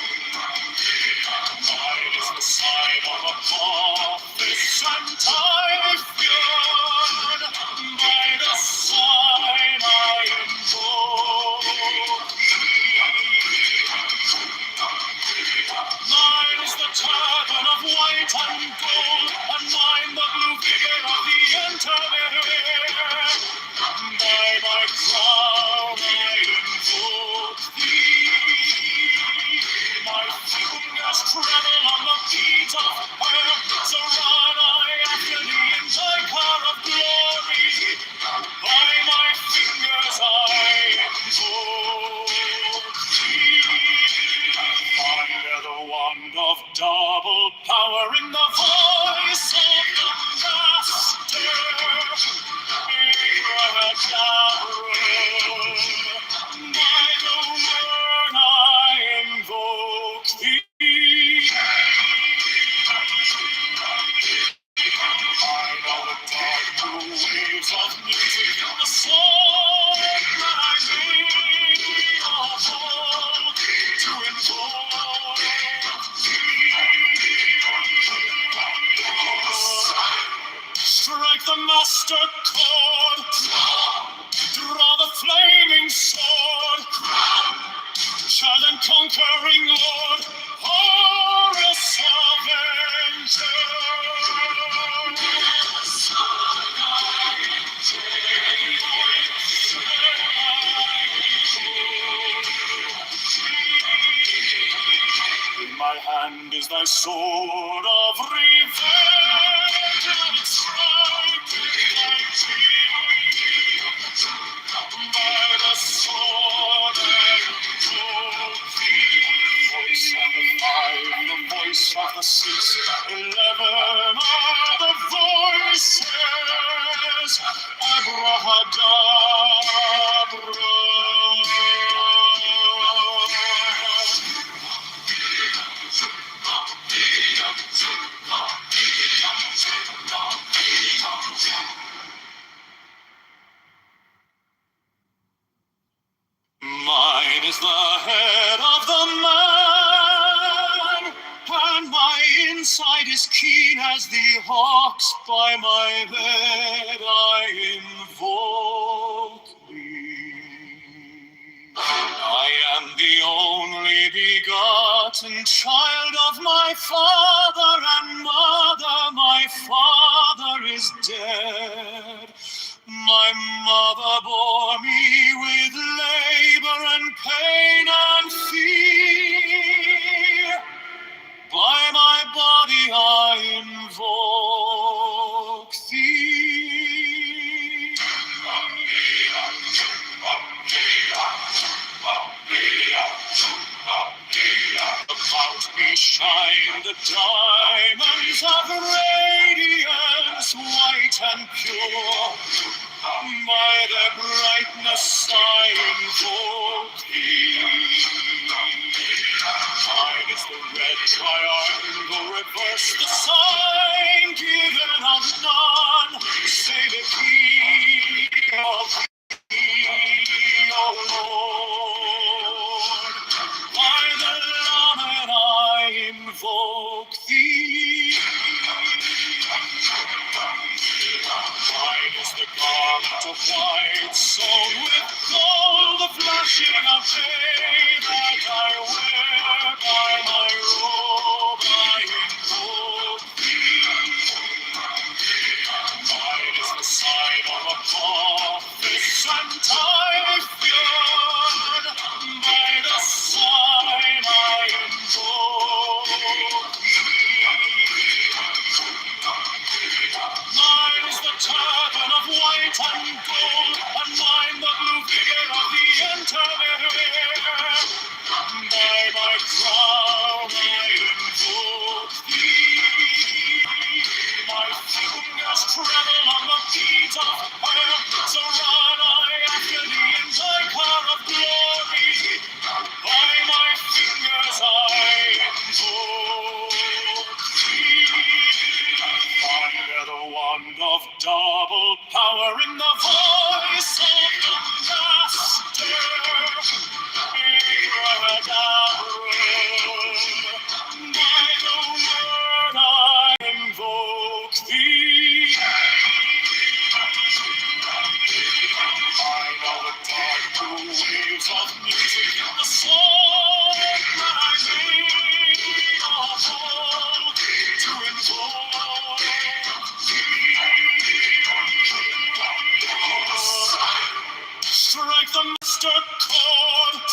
Mine is the sign of a office and typhoon. By the sign I invoke thee. Mine is the turban of white and gold, and mine the blue figure of the intermediate. By my crown I invoke thee. My fingers tremble on the beat of earth, so run I after thee in thy car of glory. By my fingers I invoke thee. Under the wand of double power in the voice sword of revenge and strike thy teeth. By the sword and voice of the five, the voice of the six, 11 are the voices. Abrahadabra. Mine is the head of the man, and my inside is keen as the hawk's. By my head I invoke thee. I am the only begotten child of my father and mother. My father is dead. My mother bore me with labor and pain and fear. By my body I invoke thee. About me shine the diamonds of radiance, white and pure. By their brightness I invoke thee. Mine is the red triangle, reverse the sign given of none. Say the key of thee, O Lord. By the Lamed I invoke thee. Mine is the garment of white, sewn with gold, the flashing of day that I wear. By my robe I invoke thee. Mine is the sign of Apophis and Typhoon. By the sign I invoke thee. Mine is the turban of white and gold, and mine the blue figure of the intermediate. By my crown I invoke thee. My fingers tremble on the beat of fire, so run I after thee in thy car of glory. By my fingers I invoke thee. I hear the wand of double power in the voice of the Master. By the word I invoke thee. I know the dark blue waves of music in the song that I made of old to invoke thee. Strike the master chord,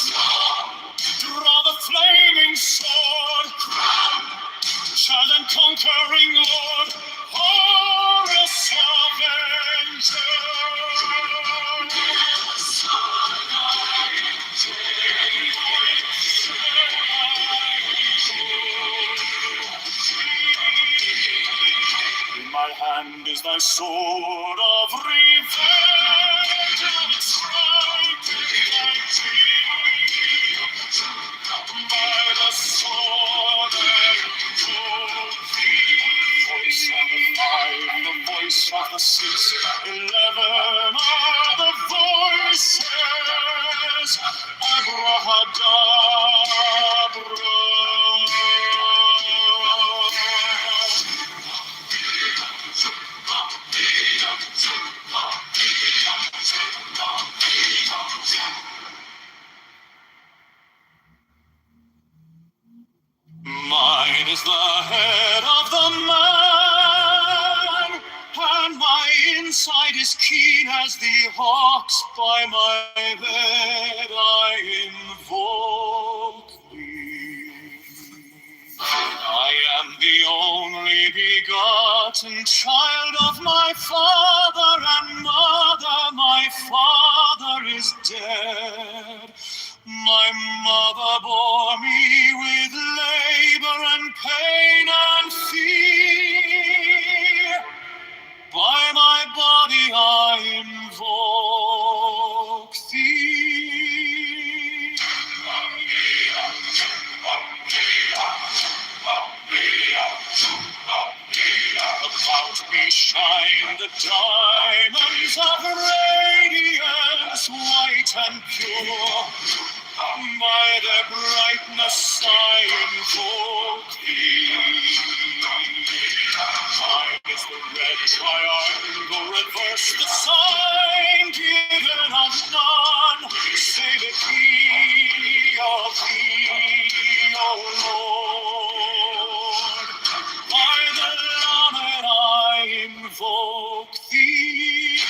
draw the flaming sword, child and conquering Lord, Horus Avenger. In my hand is thy sword of revenge, and strike thy teeth. By the sword and voice of the five, the voice of the six, 11 are the voices. Abrahadabra. Mine is the head of the man, and my inside is keen as the hawk's. By my head I invoke thee. I am the only begotten child of my father and mother. My father is dead. My mother bore me with labor and pain and fear. By my body I invoke thee. About me shine the diamonds of radiance, white and pure. By their brightness I invoke thee. Mine is the red triangle, reverse the sign, given of none, say the key of thee, O Lord. By the Lamed I invoke thee.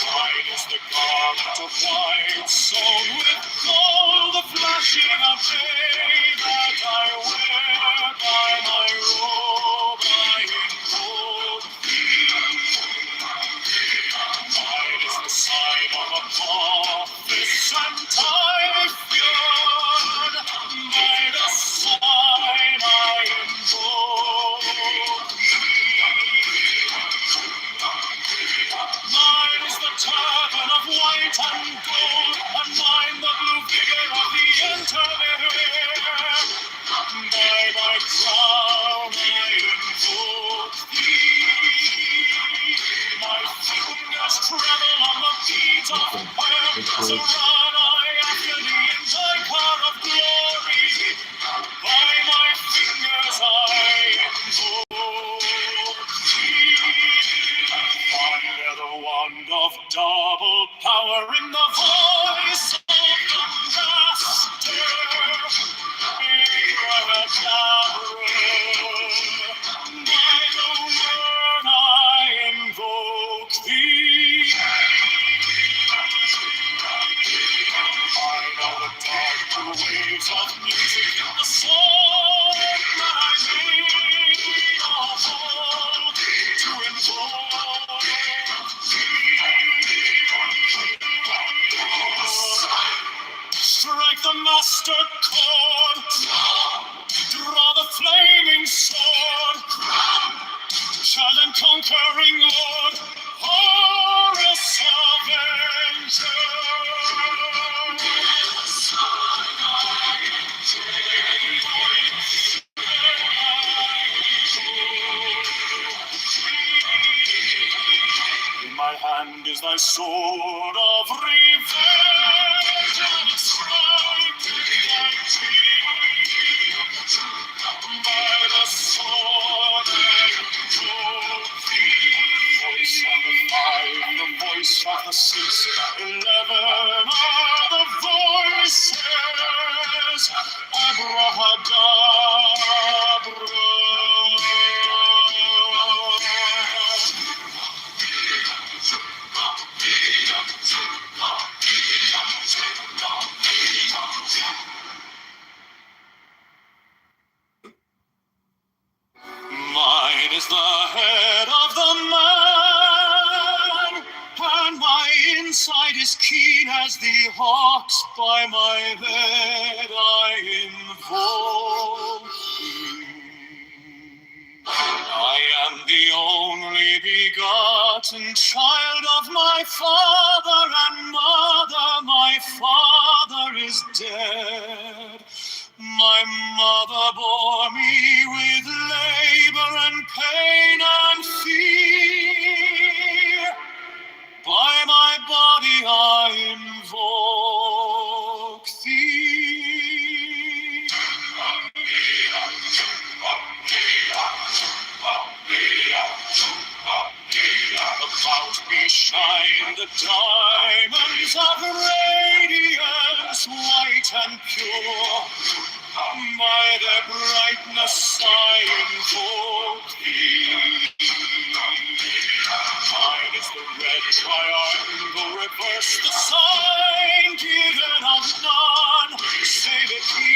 Mine is the garment of white, sewn with gold, the flashing of day that I wear. By my robe I invoke thee. Mine is the sign of a office and typhoon. By the sign I invoke thee. Mine is the turban of white and gold, and mine the blue vigor of the intermediate. By my crown I invoke thee. My fingers tremble on the beat of fire, so run I after thee in thy car of glory. By my fingers I invoke thee. Under the wand of double power in the voice of the Master, by the word I invoke thee. I know the dark blue waves of music, the song that I made of old to invoke thee. Strike the master chord, draw the flaming sword, child and conquering Lord, Horus Avenger. In my hand is thy sword of revenge, and strike thy teeth. By the sword I invoke thee. Voice of the five, the voice of the six, 11 are the voices. Abrahadabra. Mine is the head of the man, and my inside is keen as the hawk's. By my head I invoke thee. I am the only begotten child of my father and mother. My father is dead. My mother bore me with labor and pain and fear. By my body I invoke thee. About me shine the diamonds of radiance, white and pure. By their brightness I invoke thee. Mine is the red triangle, reverse the sign, given of none, say the key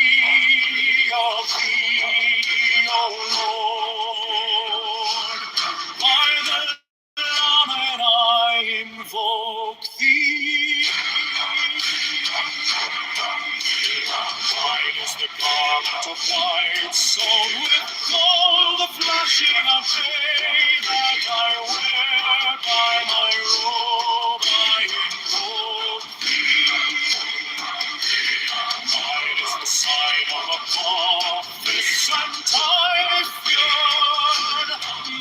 white sown with gold, flashing a bay that I wear by my robe. I invoke mine is the sign of a office and typhoon.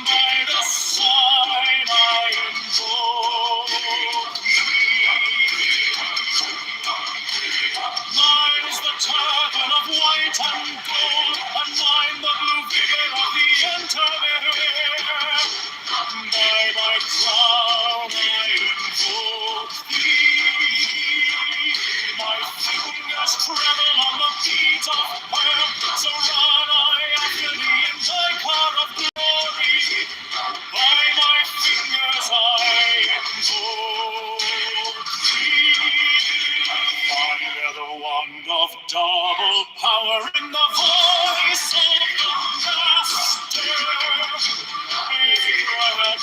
By the sign I invoke mine is the turban of white and gold, and mine the blue vigor of the intermediate. By my crown I invoke thee. My fingers tremble on the beat of her, so run I after thee in thy car of glory. By my fingers I invoke thee. Under the wand of double power in the voice of the Master. By the word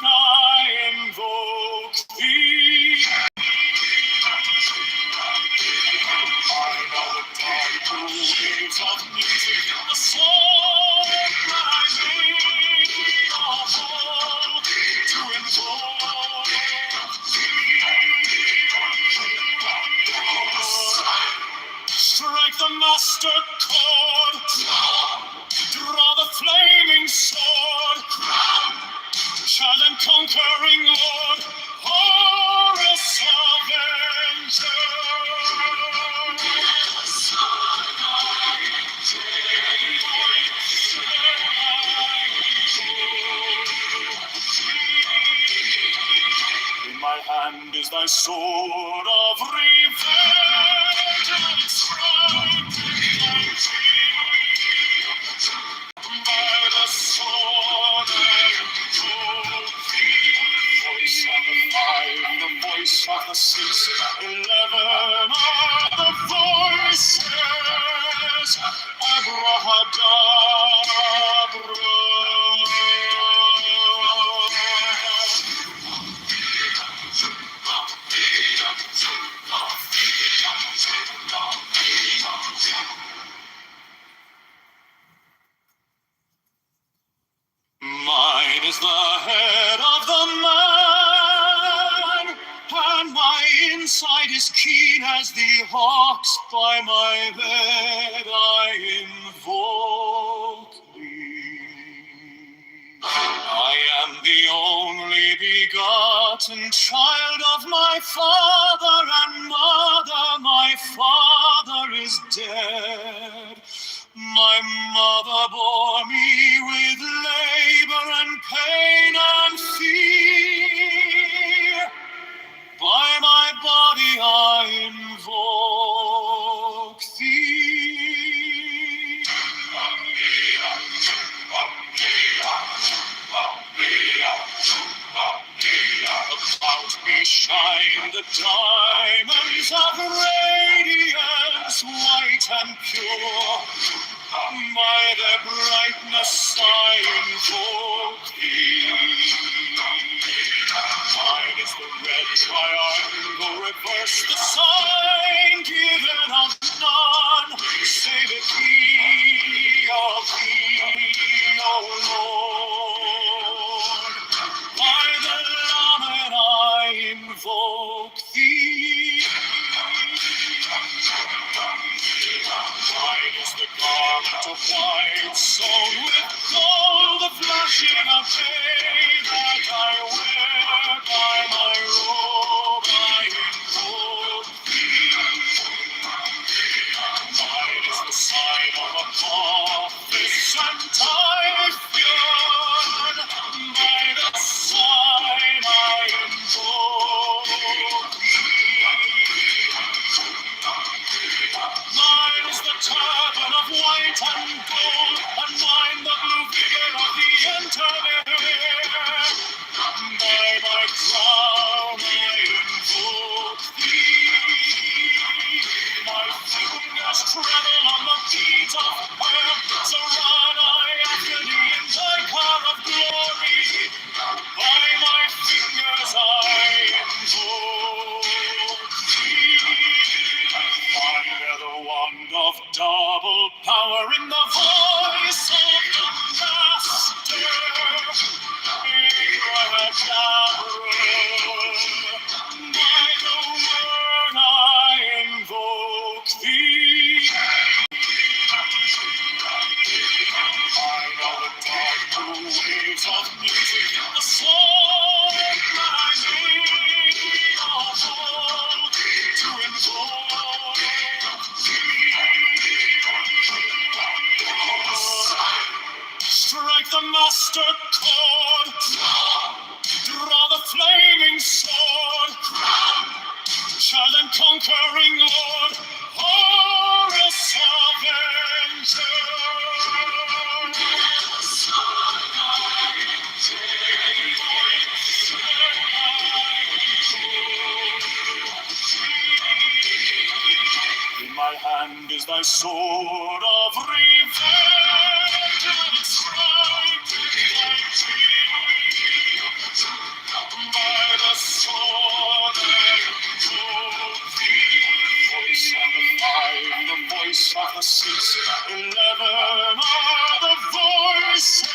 I invoke thee. I know the dark blue waves of music, the song that I made of all to invoke thee. Strike the master chord, draw the flaming sword, child and conquering Lord, Horus Avenger. In my hand is thy sword of revenge, and its strength is thy teeth. By the sword I invoke thee. Voice of the five, the voice of the six, 11 are the voices. Abrahadabra. Mine is the head of the man, and my inside is keen as the hawk's. By my bed I invoke thee. I am the only begotten child of my father and mother. My father is dead. My mother bore me with labor and pain and fear. By my body I invoke thee. About me shine the diamonds of radiance, white and pure. By their brightness I invoke thee. Mine is the red triangle, reverse the sign given of none, save it be of thee, O Lord. By the Lamed I invoke thee. Mine is the garment of white sown with gold, the flashing of day that I wear by my robe. I invoke thee. Mine is the sign of a office and typhoon. By the sign I invoke thee. Mine is the turban of white and gold, and mine the blue vigor of the intermediate. By my crown I invoke thee. My fingers tremble on the beat of her, so run I after thee in thy car of glory. By my fingers I invoke thee. master chord. Draw the flaming sword. Child and conquering Lord. Horus Avenger. In my hand is thy sword of revenge, and its strength is thy teeth. By the sword I invoke thee. Voice of the five, the voice of the six, 11 are the voices.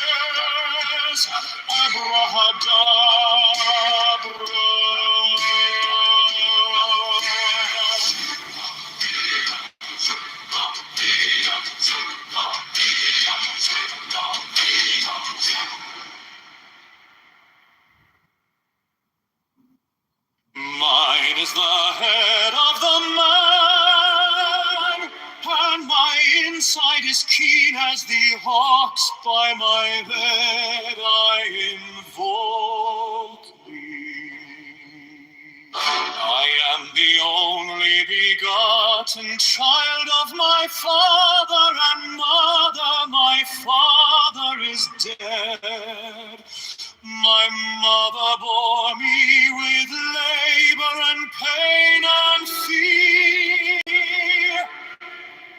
Abrahadabra. Mine is the head of the man, and my inside is keen as the hawk's. By my head I invoke thee. I am the only begotten child of my father and mother. My father is dead. My mother bore me with labor and pain and fear.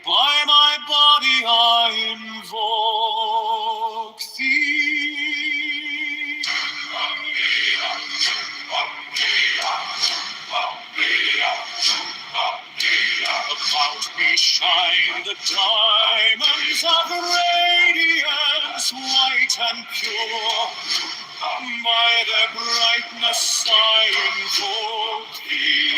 By my body I invoke thee. About me shine the diamonds of radiance, white and pure. By their brightness I invoke thee.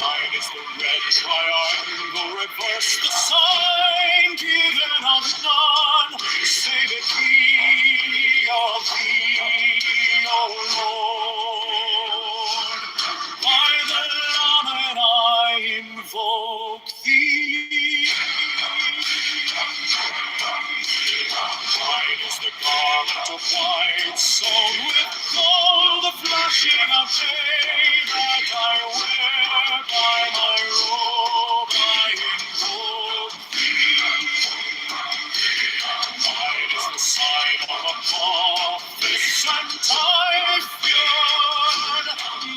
Mine is the red triangle, reverse the sign, given of none, save it be of thee, O Lord. By the lamen I invoke thee. Mine is the garment of white, sewn with gold, the flashing of day that I wear. By my robe I invoke thee. Mine is the sign of a prophet and Typhoon.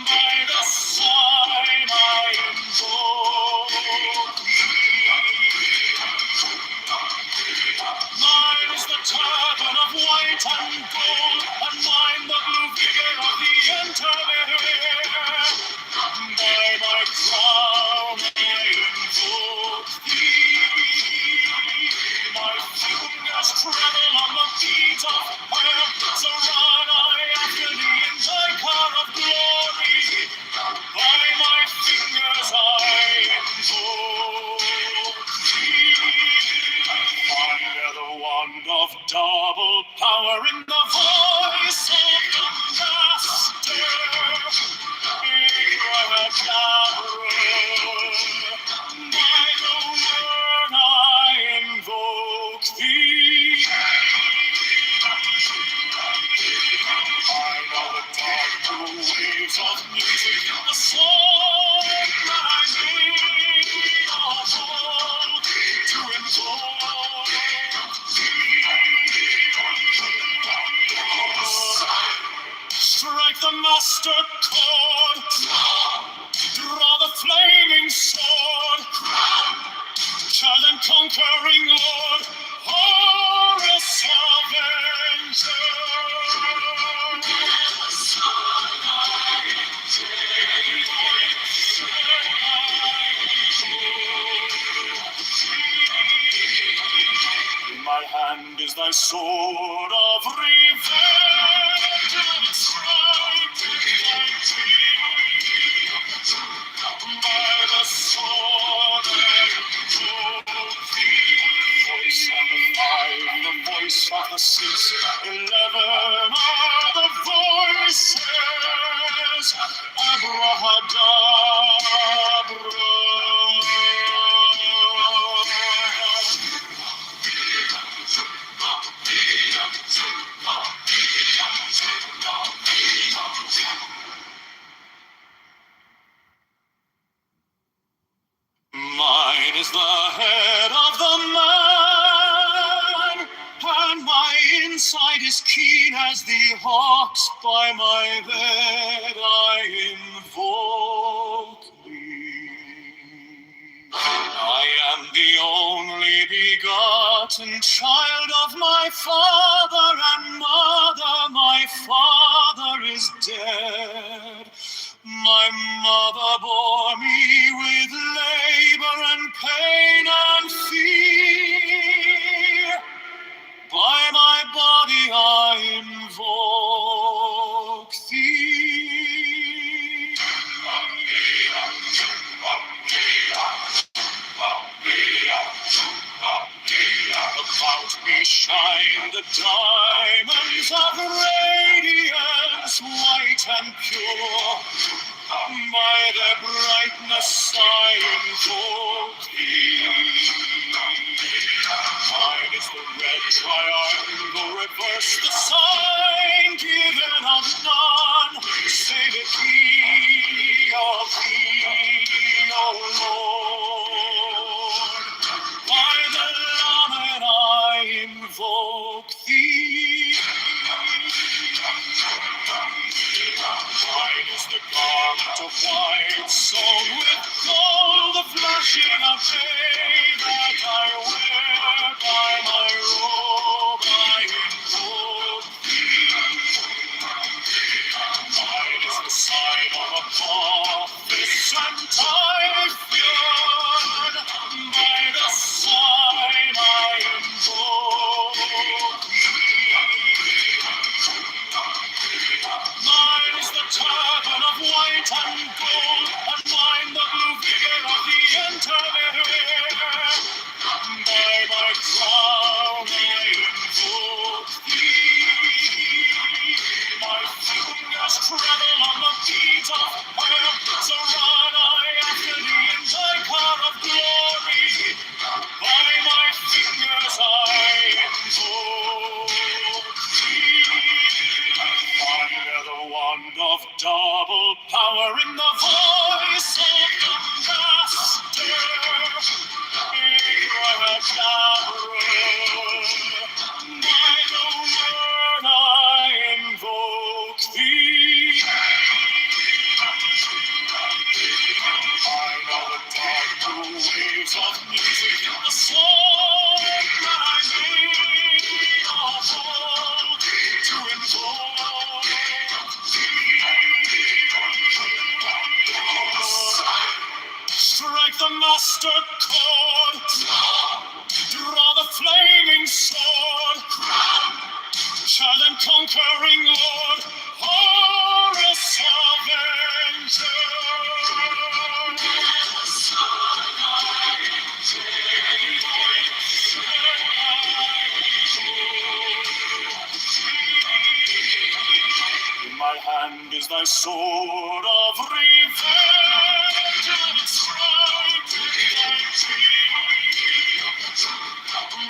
By the sign I invoke thee. Mine is the turban of white and gold, and mine the blue vigor of the intermediate. By my crown I invoke thee. My fingers tremble on the beat of fire, so run I after thee in thy car of glory. By my fingers I invoke thee. Under the wand of double power in the voice of the Master, by the word I invoke thee. I know the dark blue waves of music, the song that I made of old to invoke thee. Strike the master chord, draw the flaming sword, child and conquering Lord, Horus Avenger. In my hand is thy sword of revenge, and its strength is thy teeth. By the sword I invoke thee. Voice of the five, the voice of the six, 11 are the voices. Abrahadabra. Mine is the head of the man, and my inside is keen as the hawks. By my bed I invoke thee. I am the only begotten child of my father and mother. My father is dead. My mother bore me with labor and pain and fear. By my body I invoke thee. About me shine the diamonds of radiance, white and pure. By their brightness I invoke thee. Mine is the red triangle, reverse the sign, given of none, save it be of thee, O Lord. By the Lamed I invoke thee. Mine is the garment of white, sewn with gold, the flashing of day that I wear. By my robe I invoke thee. Mine is the sign of Apophis and Typhoon. By the sign I invoke thee. Mine is the turban of white and gold, and mine the blue vigor of the intermediate. By my crown I invoke thee. My fingers tremble on the beat of fire, so run I after thee in thy car of glory. By my fingers I invoke thee. I bear the wand of double power in the voice of the Master. By the word I invoke thee. I know the dark blue waves of music in the song that I made of old to invoke thee. Strike the master chord, draw the flaming sword, child and conquering Lord, Horus Avenger. In my hand is thy sword of revenge, and its strike with thy teeth.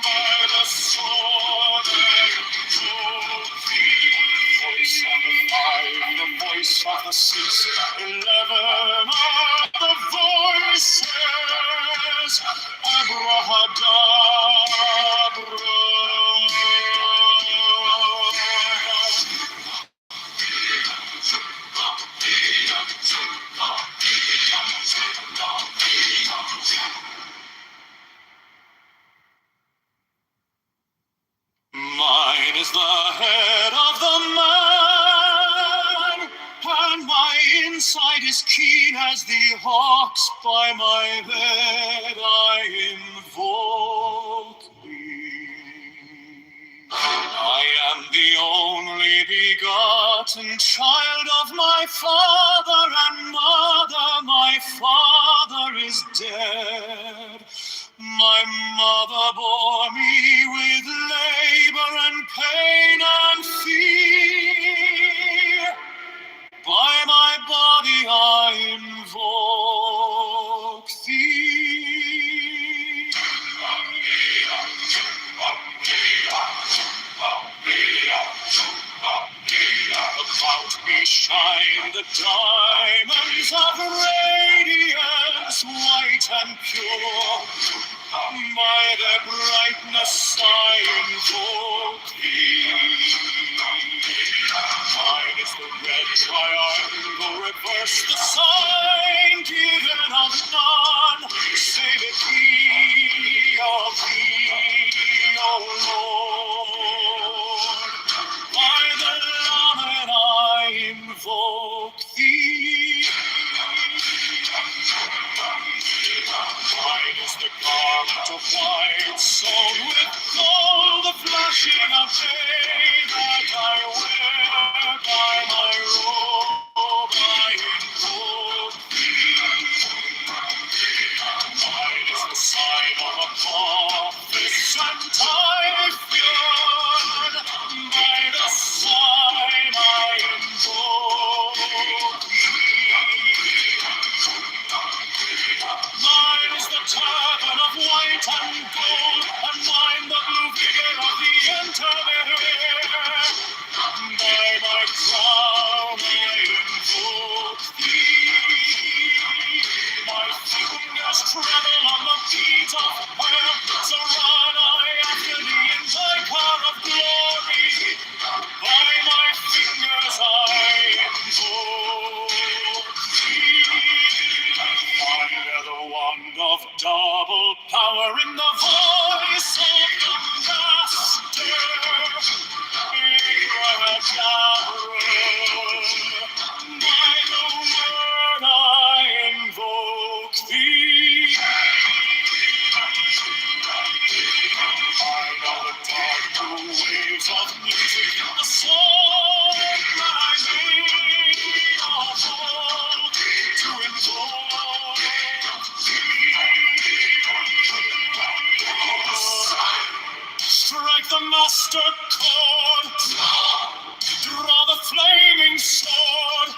By the sword I invoke thee. Voice of the five, the voice of the six, 11 are the voices. Abrahadabra. Mine is the head of the man, and my inside is keen as the hawks. By my bed I invoke thee. I am the only begotten child of my father and mother. My father is dead. My mother bore me with labor and pain and fear. By my body I invoke thee. About me shine the diamonds of radiance, white white and pure. By their brightness I invoke thee. Mine is the red triangle, reverse the sign, given of none, save it be of thee, O Lord. By the Lamed I invoke thee. Mine is the garment of white, sewn with gold, the flashing of day that I wear. By my robe I invoke thee. Mine is the sign of a prophet and Typhoon. By the sign I invoke thee. Mine is the turban of white and gold, and mine the blue vigor of the intermediate. By my crown I invoke thee. My fingers tremble on the beat of fire, so run I after thee in thy car of glory. By my fingers I invoke thee. I bear the wand of double power in the voice of the Master. By the word I invoke thee. I know the dark blue waves of music in the song that I made of old to invoke thee. Strike the master chord, draw the flaming sword,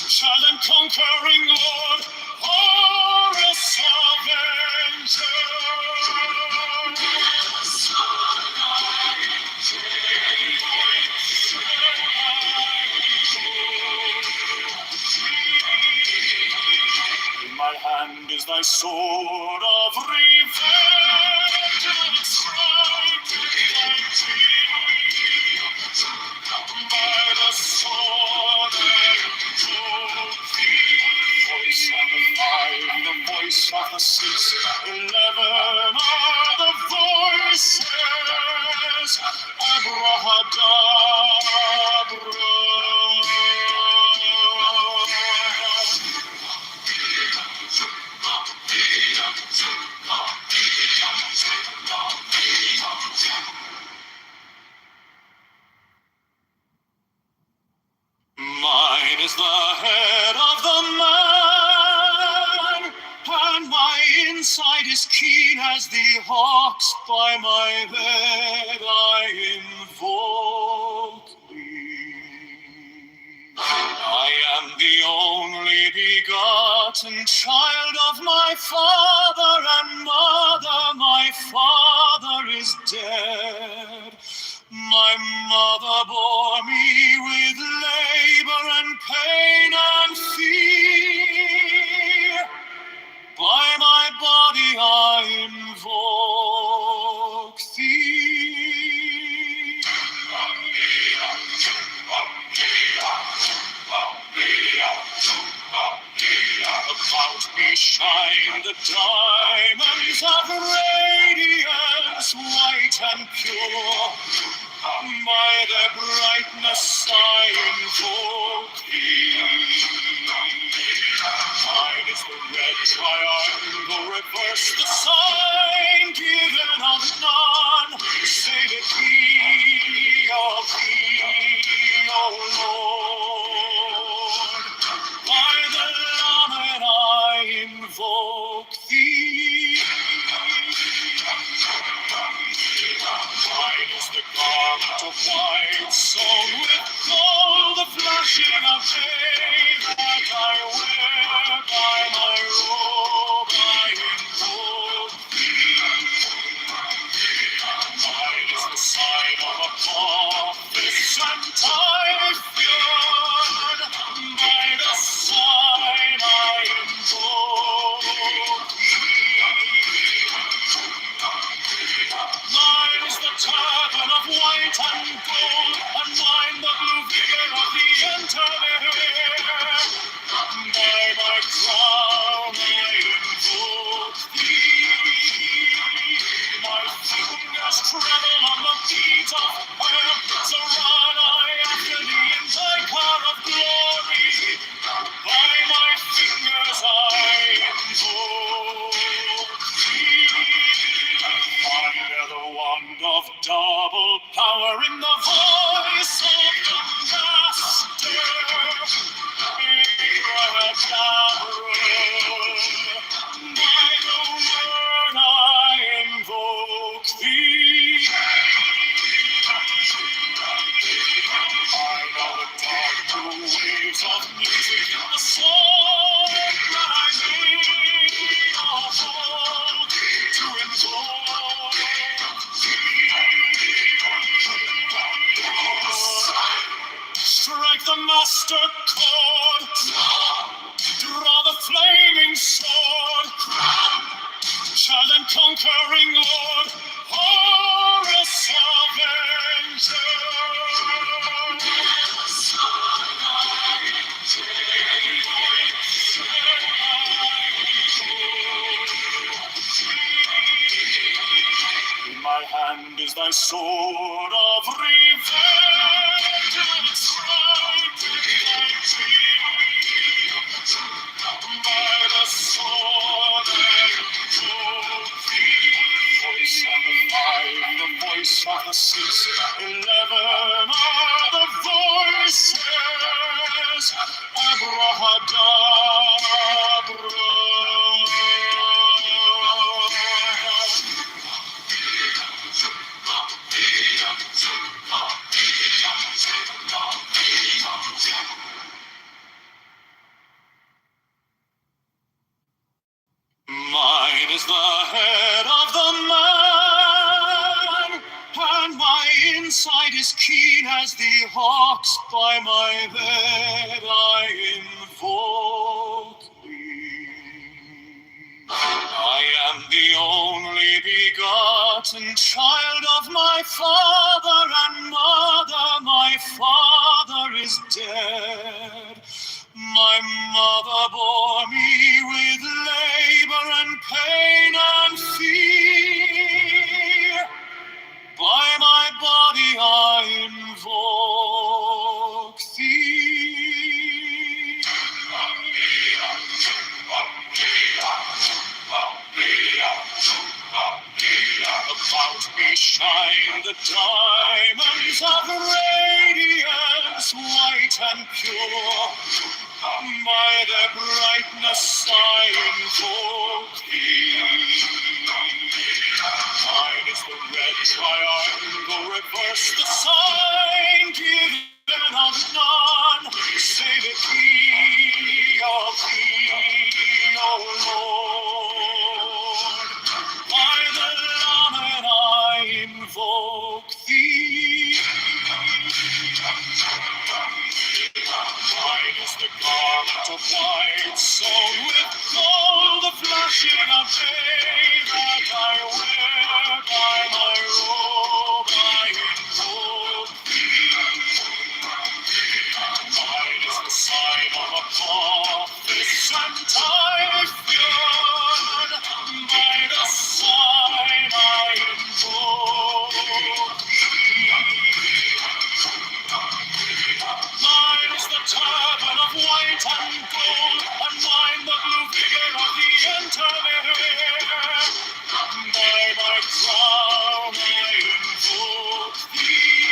child and conquering Lord, Horus Avenger. In my hand is thy sword of revenge, and it strike with thy teeth. By the sword I invoke thee. Voice of the five, the voice of the six, 11 are the voices. Abrahadabra. Mine is the head of the man, and my inside is keen as the hawk's. By my head I invoke thee. I am the only begotten child of my father and mother. My father is dead. My mother bore me with labor and pain and fear. By my body I invoke thee. About me shine the diamonds of radiance, white and pure. By their brightness I invoke thee. Mine is the red triangle, reverse the sign, given of none, save it be of thee, O Lord. By the Lamed I invoke thee. Mine is the garment of white, sewn with gold, the flashing of day that I wear. By my robe I invoke thee. Mine is the sign of a prophet and Typhoon. By the sign I invoke power in the voice of the Master. By the word I invoke thee. I know the dark blue waves of music in the soul that I made a hole to invoke thee. Strike the master chord, draw the flaming sword, child and conquering Lord, Horus Avenger. In my hand is thy sword of revenge, and strike with thy teeth. By the sword I invoke thee. Voice of the five, the voice of the six, 11 are the voices. Abrahadabra. Mine is the head of the man, and my inside is keen as the hawk's. By my bed I invoke thee. I am the only begotten child of my father and mother. My father is dead. My mother bore me with labor and pain and fear. By my body I invoke thee. About me shine the diamonds of radiance, white and pure. By their brightness I invoke thee. Mine is the red triangle, reverse the sign, given of none, save it be of thee, O Lord. By the Lamed I invoke thee. Mine is the garment of white, sewn with gold, the flashing of day that I wear. By my robe I invoke thee. Mine is the sign of Apophis and Typhoon. By the sign I invoke thee. Mine is the turban of white and gold, and mine the blue vigor of the intermediate. By my crown I invoke thee.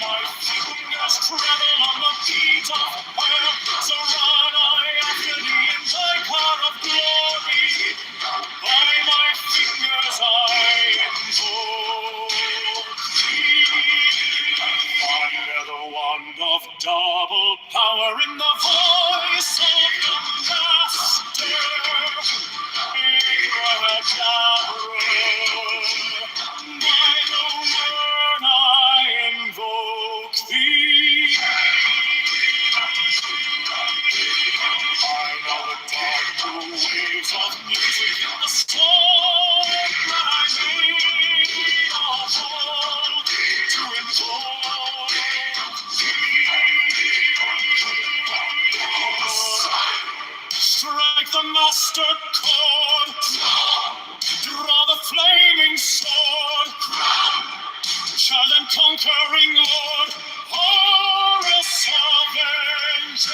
My fingers tremble on the beat of earth, so run I after thee in thy car of glory. By my fingers I invoke thee. Under the wand of double power in the voice of the Master. By the word I invoke thee. I know the dark blue waves of music in the storm that I made a hole to invoke thee. Strike the master chord, draw the flaming sword, child and conquering Lord, Horus Avenger.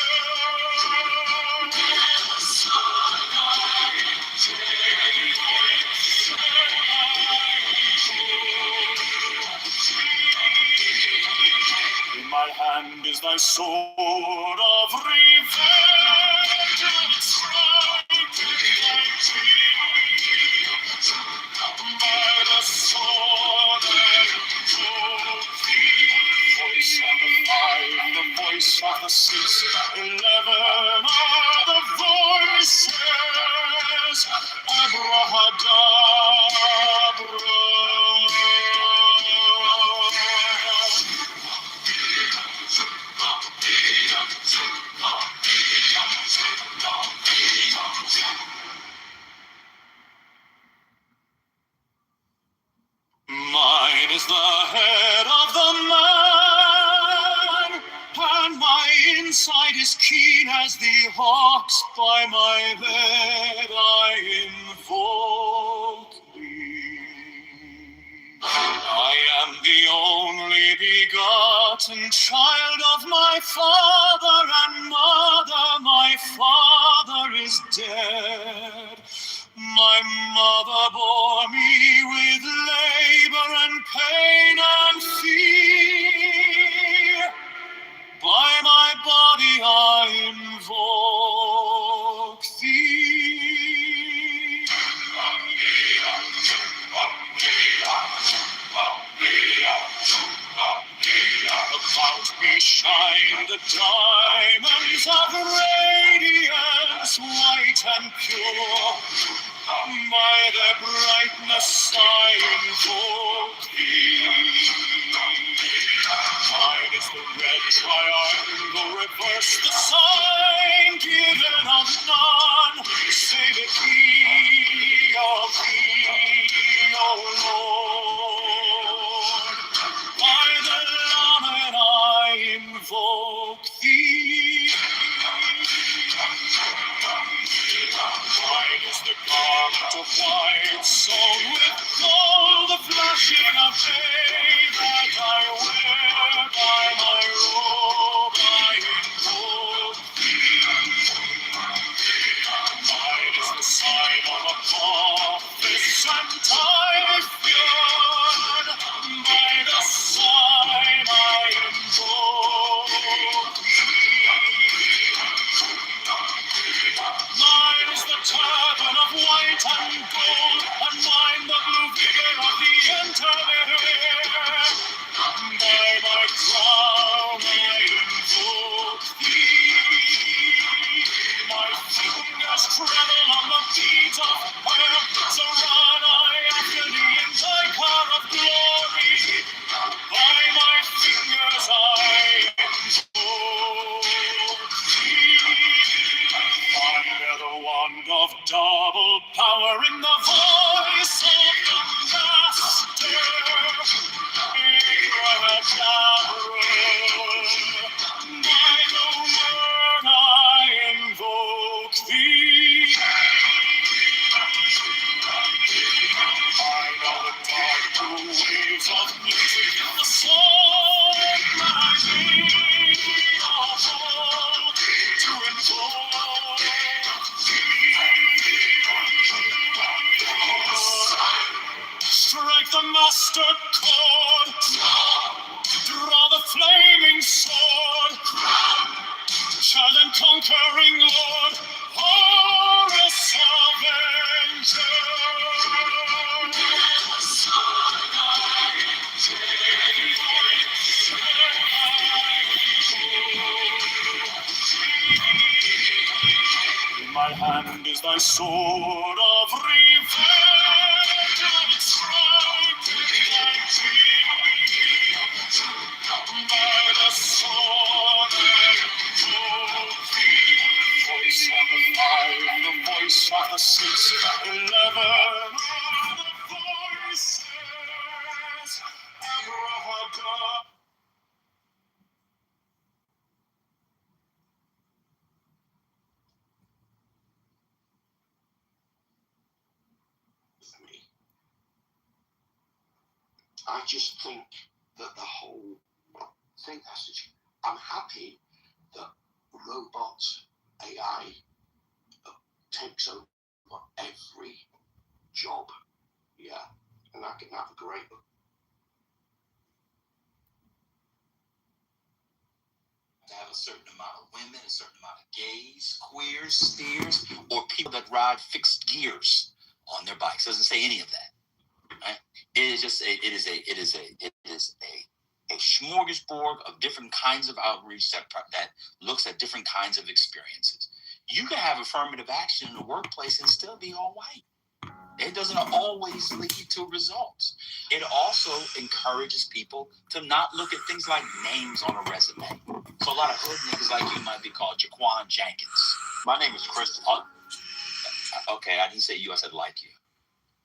sword of revenge and strike thy teeth. By the sword and voice of the lion, the voice of the six, 11 are the voices. Abrahadabra. Mine is the head of the man, and my inside is keen as the hawk's. By my head I invoke thee. I am the only begotten child of my father and mother. My father is dead. My mother bore me with labor and pain and fear. By my body I invoke thee. About me shine the diamonds of radiance, white and pure. By their brightness I invoke thee. Mine is the red triangle, reverse the sign, given of none, save it be of thee, O Lord. By the Lamed I invoke thee. Mine is the garment of white, sewn with gold, the flashing of day that I wear. By my robe I invoke thee. Mine is the sign of a prophet and Typhoon. By the sign I invoke thee. Mine is the turban of white and gold, and mine the blue vigor of the intermediate. By my crown I invoke thee. My fingers travel on the beat of fire, so run I after thee in thy car of glory. By my fingers I invoke thee. Under the wand of double power in the voice of the Master, by the word I invoke thee. I know the dark blue waves of music in the song that I need to invoke thee. Strike the master chord, draw the flaming sword, child and conquering Lord, Horus Avenger. In my hand is thy sword of revenge, and strike thy teeth. By the sword I invoke thee. Voice of the lion, the voice of the six, 11 are the voices. Abrahadabra. I just think that the whole thing has to change. I'm happy that robot AI takes over every job. Yeah, and I can have a great to have a certain amount of women, a certain amount of gays, queers, steers, or people that ride fixed gears on their bikes. It doesn't say any of that. Right? It is a smorgasbord of different kinds of outreach that looks at different kinds of experiences. You can have affirmative action in the workplace and still be all white. It doesn't always lead to results. It also encourages people to not look at things like names on a resume. So a lot of hood niggas like you might be called Jaquan Jenkins. My name is Christopher. Okay, I didn't say you, I said like you.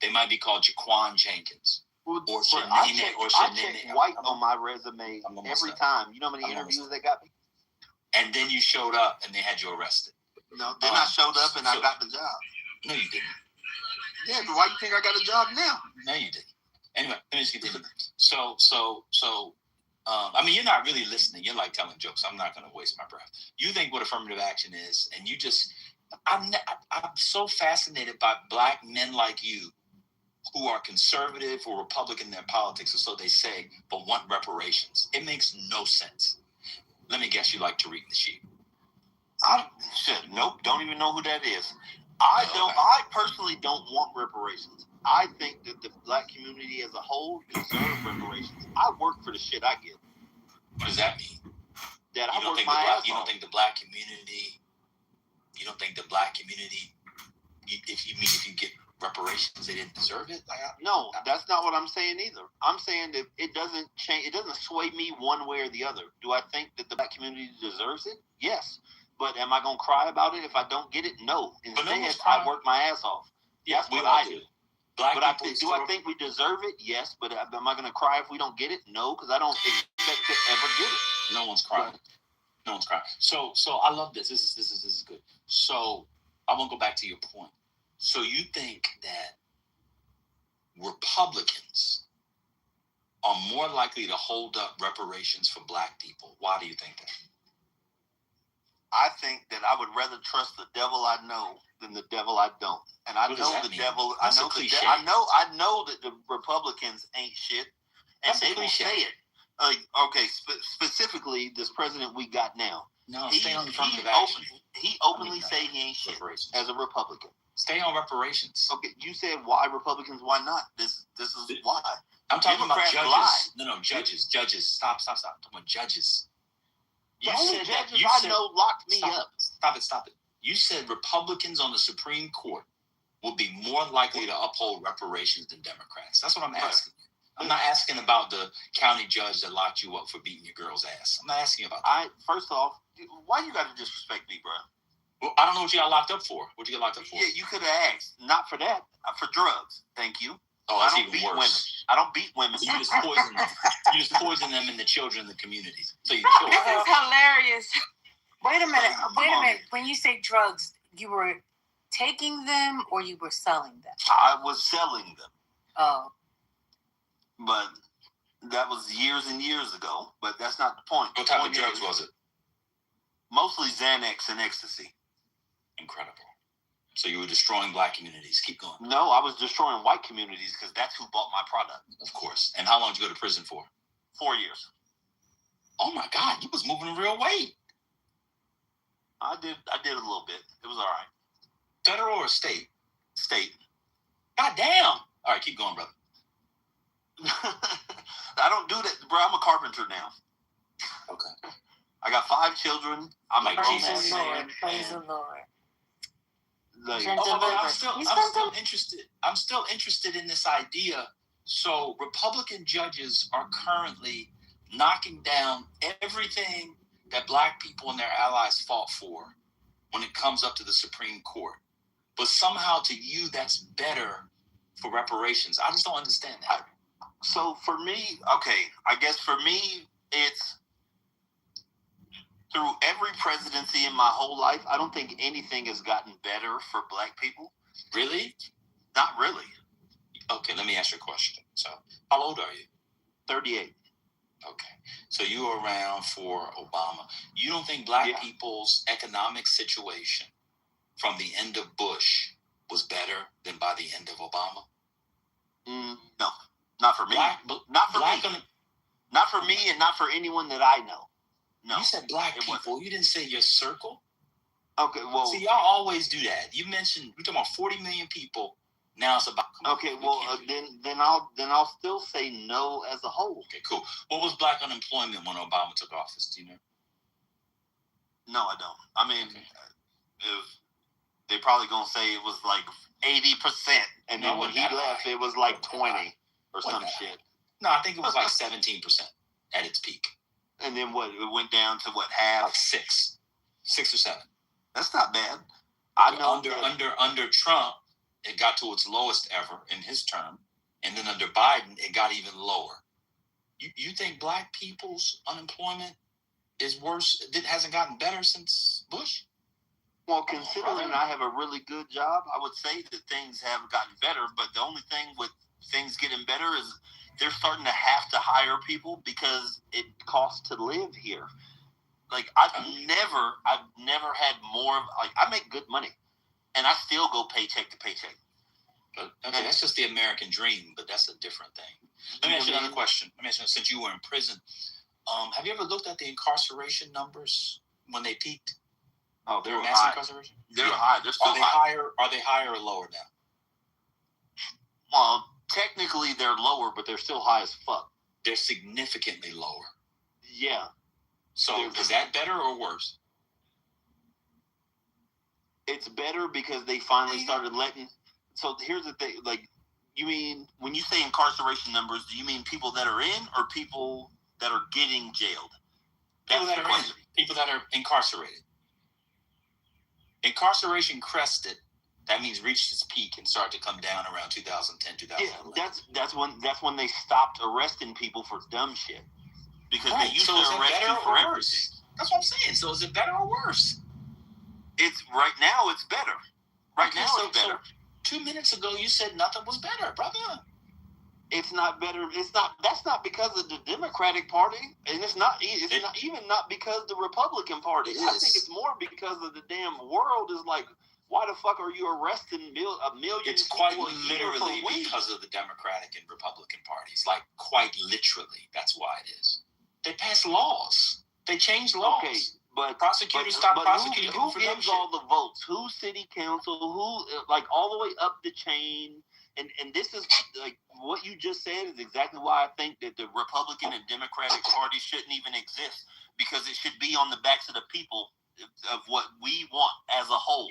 They might be called Jaquan Jenkins. Well, or I check white on my resume every time. You know how many interviews they got me? And then you showed up and they had you arrested. No, then I showed up and I got the job. No, you didn't. Yeah, but why you think I got a job now? No, you didn't. Anyway, let me just continue. I mean, you're not really listening. You're like telling jokes. I'm not going to waste my breath. You think what affirmative action is, and you just, I'm so fascinated by black men like you who are conservative or Republican in their politics, or so they say, but want reparations. It makes no sense. Let me guess, you like Tariq Nasheed. Nope, don't even know who that is. I personally don't want reparations. I think that the black community as a whole deserve reparations. I work for the shit I get. What does that mean? That you I don't work think my ass off. You don't think the black community, if you get reparations, they didn't deserve it? No, that's not what I'm saying either. I'm saying that it doesn't change. It doesn't sway me one way or the other. Do I think that the black community deserves it? Yes. But am I going to cry about it if I don't get it? No. Instead, I work my ass off. That's what I do. Do I think we deserve it? Yes. But am I going to cry if we don't get it? No, because I don't expect to ever get it. No one's crying. No one's crying. So I love this. This is good. So I want to go back to your point. So you think that Republicans are more likely to hold up reparations for black people? Why do you think that? I think that I would rather trust the devil I know than the devil I don't. And I know the devil. I know that the Republicans ain't shit, and they will say it. Specifically, this president we got now. No, stay on affirmative action. He openly say he ain't shit as a Republican. Stay on reparations. Okay, you said why Republicans? Why not? This is why. I'm talking Democrats about judges. Lie. No, judges. Stop. I'm talking about judges. The only judges I know locked me up. Stop it. You said Republicans on the Supreme Court will be more likely to uphold reparations than Democrats. That's what I'm asking. I'm not asking about the county judge that locked you up for beating your girl's ass. I'm not asking about that. First off, why you got to disrespect me, bro? Well, I don't know what you got locked up for. What you get locked up for? Yeah, you could have asked. Not for that. For drugs. Thank you. Oh, that's I don't even beat worse. Women. I don't beat women. You just poison them. You just poison them and the children in the communities. So you kill This them. is hilarious. Wait a minute. When you say drugs, you were taking them or you were selling them? I was selling them. Oh. But that was years and years ago. But that's not the point. What type of drugs was it? Mostly Xanax and ecstasy. Incredible. So you were destroying black communities. Keep going. No, I was destroying white communities because that's who bought my product. Of course. And how long did you go to prison for? 4 years. Oh my God, you was moving real weight. I did a little bit. It was all right. Federal or state? State. God damn. All right, keep going, brother. I don't do that, bro. I'm a carpenter now. Okay. I got 5 children. I'm a grown man. Praise the Lord. I'm still interested in this idea. So Republican judges are currently knocking down everything that black people and their allies fought for when it comes up to the Supreme Court. But somehow to you, that's better for reparations. I just don't understand that. So for me, I guess for me, it's through every presidency in my whole life, I don't think anything has gotten better for black people. Really? Not really. Okay, let me ask you a question. So, how old are you? 38. Okay. So you were around for Obama. You don't think black people's economic situation from the end of Bush was better than by the end of Obama? No. Not for me. Not for me and not for anyone that I know. You said black people. You didn't say your circle. Okay, well, see, y'all always do that. You mentioned we're talking about 40 million people. Now it's about. Okay, well, then I'll still say no as a whole. Okay, cool. What was black unemployment when Obama took office? Do you know? No, I don't. I mean, if they probably gonna say it was like 80%, and then when he left, it was like 20 or some shit. No, I think it was like 17% at its peak. And then what? It went down to what, half? Like 6 or 7. That's not bad. I know under Trump, it got to its lowest ever in his term, and then under Biden, it got even lower. You think black people's unemployment is worse? It hasn't gotten better since Bush? Well, considering I have a really good job, I would say that things have gotten better. But the only thing with things getting better is they're starting to have to hire people because it costs to live here. Like I've never had more. Like I make good money, and I still go paycheck to paycheck. But okay, that's just the American dream. But that's a different thing. Let me ask you another question. Since you were in prison, have you ever looked at the incarceration numbers when they peaked? Oh, they're mass high. Incarceration? They're high. They're still higher. Are they higher or lower now? Well, technically they're lower, but they're still high as fuck. They're significantly lower. Yeah. So is that better or worse? It's better because they finally started letting. So here's the thing. Like, you mean when you say incarceration numbers, do you mean people that are in or people that are getting jailed? People that are in. People that are incarcerated. Incarceration crested. That means reached its peak and started to come down around 2010, 2011. Yeah, that's when they stopped arresting people for dumb shit. Because they used to arrest you for everything. That's what I'm saying. So is it better or worse? It's right now. It's better. Right now, it's better. So 2 minutes ago, you said nothing was better, brother. It's not better. It's not. That's not because of the Democratic Party, and it's not even because the Republican Party. I think it's more because of the damn world is like, why the fuck are you arresting a million? It's quite literally because of the Democratic and Republican parties. Like quite literally, that's why it is. They passed laws. They changed laws. Okay, but prosecutors stopped prosecuting people for dumb shit. Who gives all the votes? Who's city council? Who like all the way up the chain? And this is like what you just said is exactly why I think that the Republican and Democratic parties shouldn't even exist, because it should be on the backs of the people of what we want as a whole.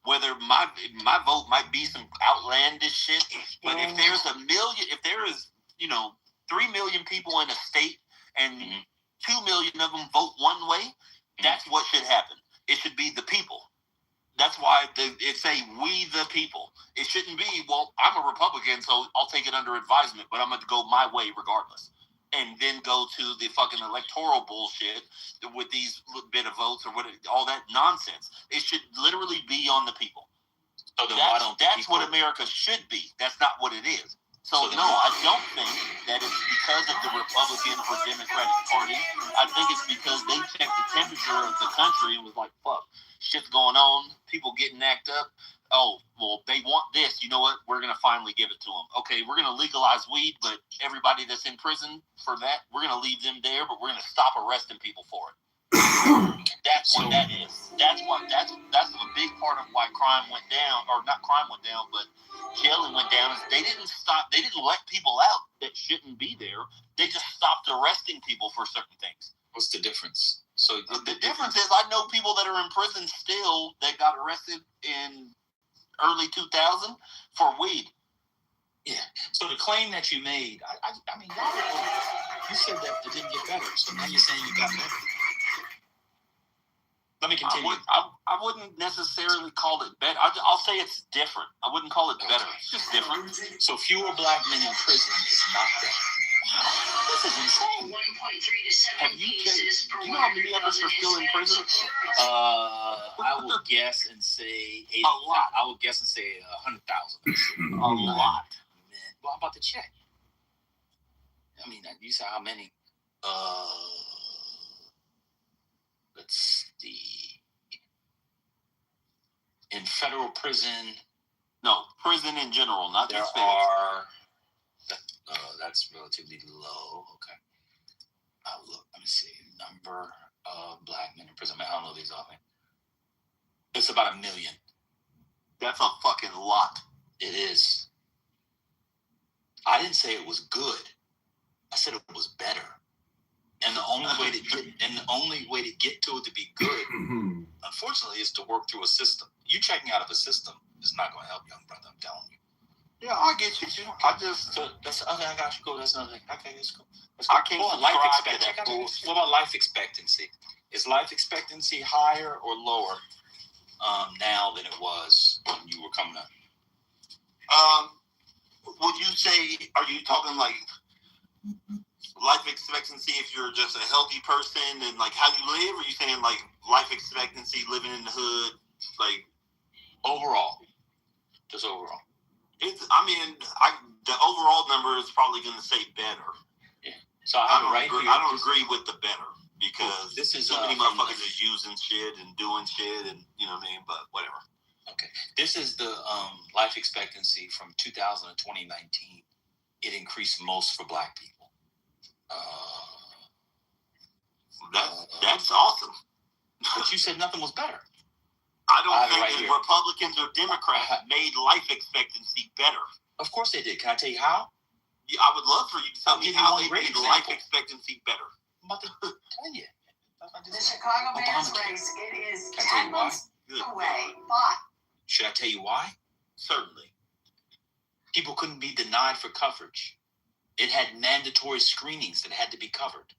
Whether my vote might be some outlandish shit, but if there is 3 million people in a state and 2 million of them vote one way, that's what should happen. It should be the people. That's why it say we the people. It shouldn't be, well, I'm a Republican, so I'll take it under advisement, but I'm going to go my way regardless. And then go to the fucking electoral bullshit with these bit of votes or all that nonsense. It should literally be on the people. So then that's what America should be. That's not what it is. So no, I don't think that it's because of the Republican or Democratic Party. I think it's because they checked the temperature of the country and was like, fuck, shit's going on, people getting act up. Oh, well, they want this. You know what? We're going to finally give it to them. Okay, we're going to legalize weed, but everybody that's in prison for that, we're going to leave them there, but we're going to stop arresting people for it. That's what that is. That's a big part of why crime went down, or not crime went down, but jailing went down. Is they didn't let people out that shouldn't be there. They just stopped arresting people for certain things. What's the difference? So the difference is I know people that are in prison still that got arrested in early 2000 for weed. Yeah. So the claim that you made, I mean, you said that it didn't get better. So now you're saying you got better. Let me continue. I wouldn't necessarily call it better. I'll say it's different. I wouldn't call it better. It's just different. So fewer black men in prison is not better. Wow, this is insane. 1.3 to 7 cases per do you know how many of us are still in prison? I would guess and say 80. A lot. I would guess and say 100,000. A lot. Man, well, how about the check? I mean, you said how many? Let's see. In federal prison. No, prison in general, not there just are. That's relatively low. Okay. I'll look. Let me see. Number black men in prison. I don't know these offhand. It's about 1 million. That's a fucking lot. It is. I didn't say it was good. I said it was better. And the only way to get to it to be good, unfortunately, is to work through a system. You checking out of a system is not going to help, young brother. I'm telling you. Yeah, I get you too. I just that's okay. I got you. Go. That's another thing. Okay, let's go. I can't life subscribe expectancy. to that bullshit. What about life expectancy? Is life expectancy higher or lower now than it was when you were coming up? Would you say? Are you talking like life expectancy if you're just a healthy person and like how you live? Or are you saying like life expectancy living in the hood, like overall? Just overall. The overall number is probably going to say better. Yeah. So I don't agree with the better because this is too many motherfuckers is using shit and doing shit and you know what I mean. But whatever. Okay. This is the life expectancy from 2000 to 2019. It increased most for black people. That's awesome. But you said nothing was better. I don't think that Republicans or Democrats made life expectancy better. Of course they did. Can I tell you how? Yeah, I would love for you to tell me how they made life expectancy better. I'm about to tell you. The Chicago Bears race, it is 10 months away. But should I tell you why? Certainly. People couldn't be denied for coverage. It had mandatory screenings that had to be covered.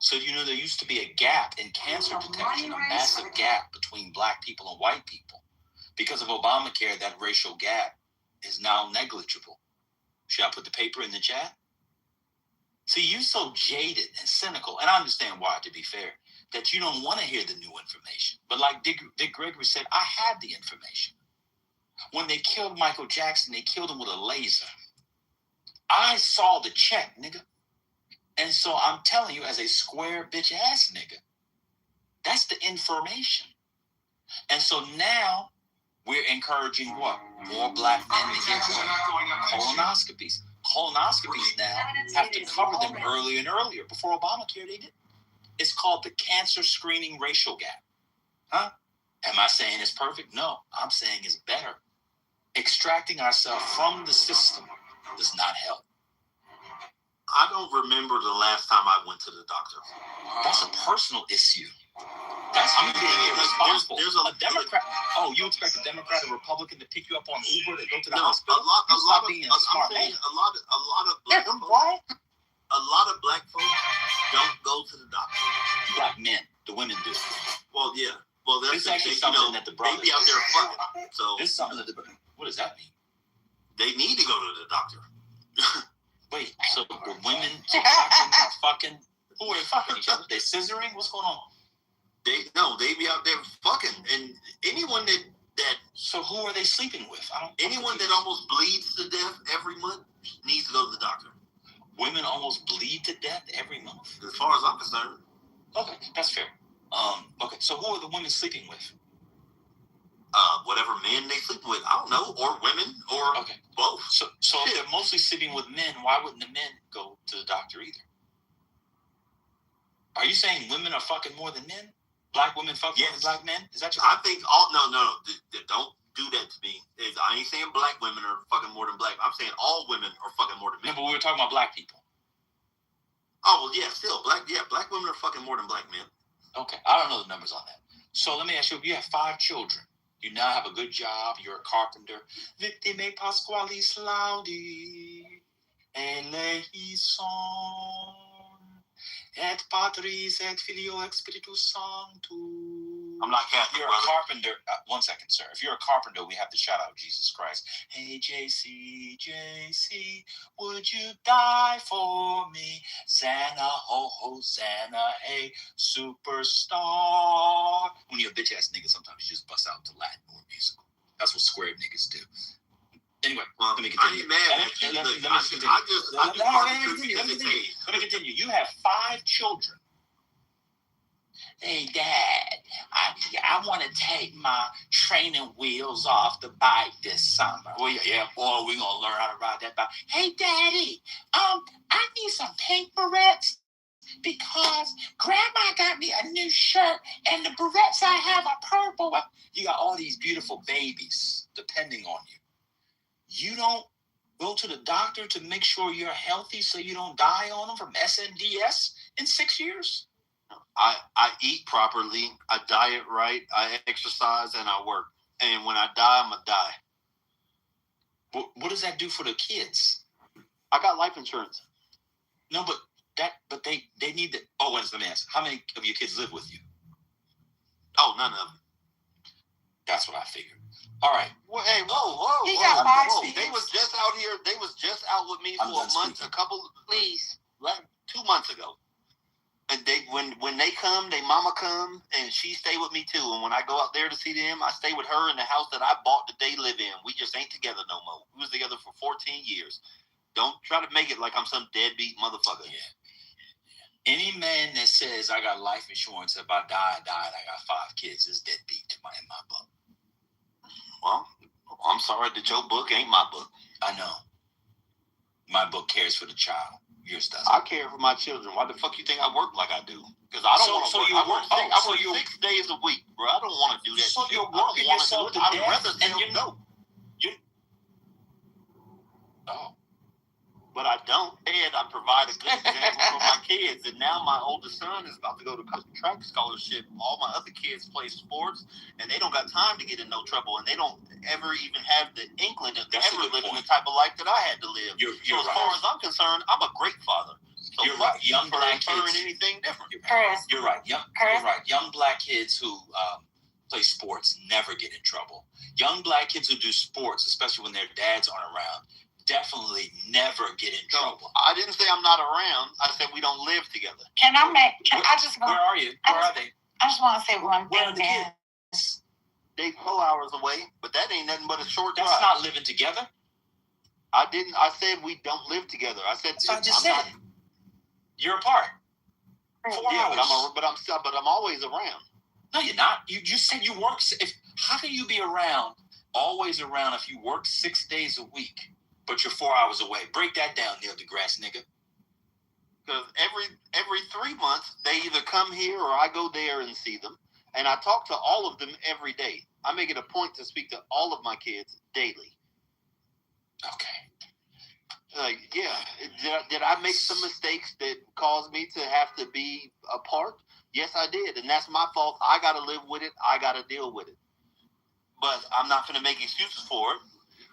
So, there used to be a gap in cancer detection, a massive gap between black people and white people. Because of Obamacare, that racial gap is now negligible. Should I put the paper in the chat? See, you're so jaded and cynical, and I understand why, to be fair, that you don't want to hear the new information. But like Dick Gregory said, I had the information. When they killed Michael Jackson, they killed him with a laser. I saw the check, nigga. And so I'm telling you, as a square bitch ass nigga, that's the information. And so now we're encouraging what? More black men to get colonoscopies. Colonoscopies now have to cover them earlier and earlier. Before Obamacare, they did. It's called the cancer screening racial gap. Huh? Am I saying it's perfect? No, I'm saying it's better. Extracting ourselves from the system does not help. I don't remember the last time I went to the doctor. That's a personal issue. I'm being irresponsible. There's a Democrat. You expect a Democrat or Republican to pick you up on Uber to go to the hospital? A lot of black folks don't go to the doctor. Black men, the women do. Well, yeah. Well, that's actually something that the brothers they be out there fucking. So this is something that what does that mean? They need to go to the doctor. Wait, so the women are fucking? Who are they fucking each other? They scissoring? What's going on? They be out there fucking, and anyone that. So who are they sleeping with? Anyone that almost bleeds to death every month needs to go to the doctor. Women almost bleed to death every month. As far as I'm concerned. Okay, that's fair. Okay, so who are the women sleeping with? Whatever men they sleep with, I don't know, or women, or both. So if they're mostly sleeping with men, why wouldn't the men go to the doctor either? Are you saying women are fucking more than men? Black women fucking more than black men? Is that your I think no. Don't do that to me. I ain't saying black women are fucking more than black. I'm saying all women are fucking more than men. No, but we were talking about black people. Oh well, yeah, still black women are fucking more than black men. Okay, I don't know the numbers on that. So let me ask you: if you have 5 children, you now have a good job, you're a carpenter. Vittime Pasquale Slaudi, eleison, et Patris et Filio et Spiritus Sanctus. I'm not Catholic, You're a carpenter. 1 second, sir. If you're a carpenter, we have to shout out Jesus Christ. Hey, JC, would you die for me? Zanna, Hosanna, hey, superstar. When you're a bitch ass nigga, sometimes you just bust out to Latin or musical. That's what square niggas do. Anyway, let me continue. Let me continue. You have 5 children. Hey, Dad, I want to take my training wheels off the bike this summer. Well, yeah, boy, we're going to learn how to ride that bike. Hey, Daddy, I need some pink barrettes because Grandma got me a new shirt and the barrettes I have are purple. You got all these beautiful babies depending on you. You don't go to the doctor to make sure you're healthy so you don't die on them from SNDS in 6 years? I eat properly, I diet right, I exercise, and I work. And when I die, I'm going to die. What does that do for the kids? I got life insurance. No, but they need the. Oh, let me ask. How many of your kids live with you? Oh, none of them. That's what I figured. All right. Well, hey, whoa. He got 5 kids. They was just out here. They was just out with me for a month. Like 2 months ago. And they when they come, they mama come, and she stay with me too. And when I go out there to see them, I stay with her in the house that I bought that they live in. We just ain't together no more. We was together for 14 years. Don't try to make it like I'm some deadbeat motherfucker. Yeah. Any man that says I got life insurance, if I died, I got 5 kids is deadbeat in my book. Well, I'm sorry that your book ain't my book. I know. My book cares for the child. Yours doesn't. I care for my children. Why the fuck you think I work like I do? Because I don't want to work. I work 6 days a week, bro. I don't want to do that. So shit. you're working yourself to death. I'd rather sell dope. Oh. But I don't. And I provide a good example for my kids. And now my oldest son is about to go to track scholarship. All my other kids play sports, and they don't got time to get in no trouble. And they don't ever even have the inkling of ever living the type of life that I had to live. You're so as far as I'm concerned, I'm a great father. So you're right. Young black kids. Anything different. You're right. You're right. Young black kids who play sports never get in trouble. Young black kids who do sports, especially when their dads aren't around, definitely never get in trouble. I didn't say I'm not around. I said we don't live together. Where are you? Where are they? I just want to say one Where are thing, the man. kids? They 4 hours away, but that ain't nothing but a short drive. That's not living together. I said we don't live together. I said so I just said you're apart. 4 hours. But I'm always around. No, you're not. You just said you work. How can you be around, always around, if you work 6 days a week, but you're 4 hours away? Break that down, Neil deGrasse nigga. Because every 3 months they either come here or I go there and see them, and I talk to all of them every day. I make it a point to speak to all of my kids daily. Okay. Like, yeah, did I make some mistakes that caused me to have to be apart? Yes, I did, and that's my fault. I got to live with it. I got to deal with it. But I'm not going to make excuses for it.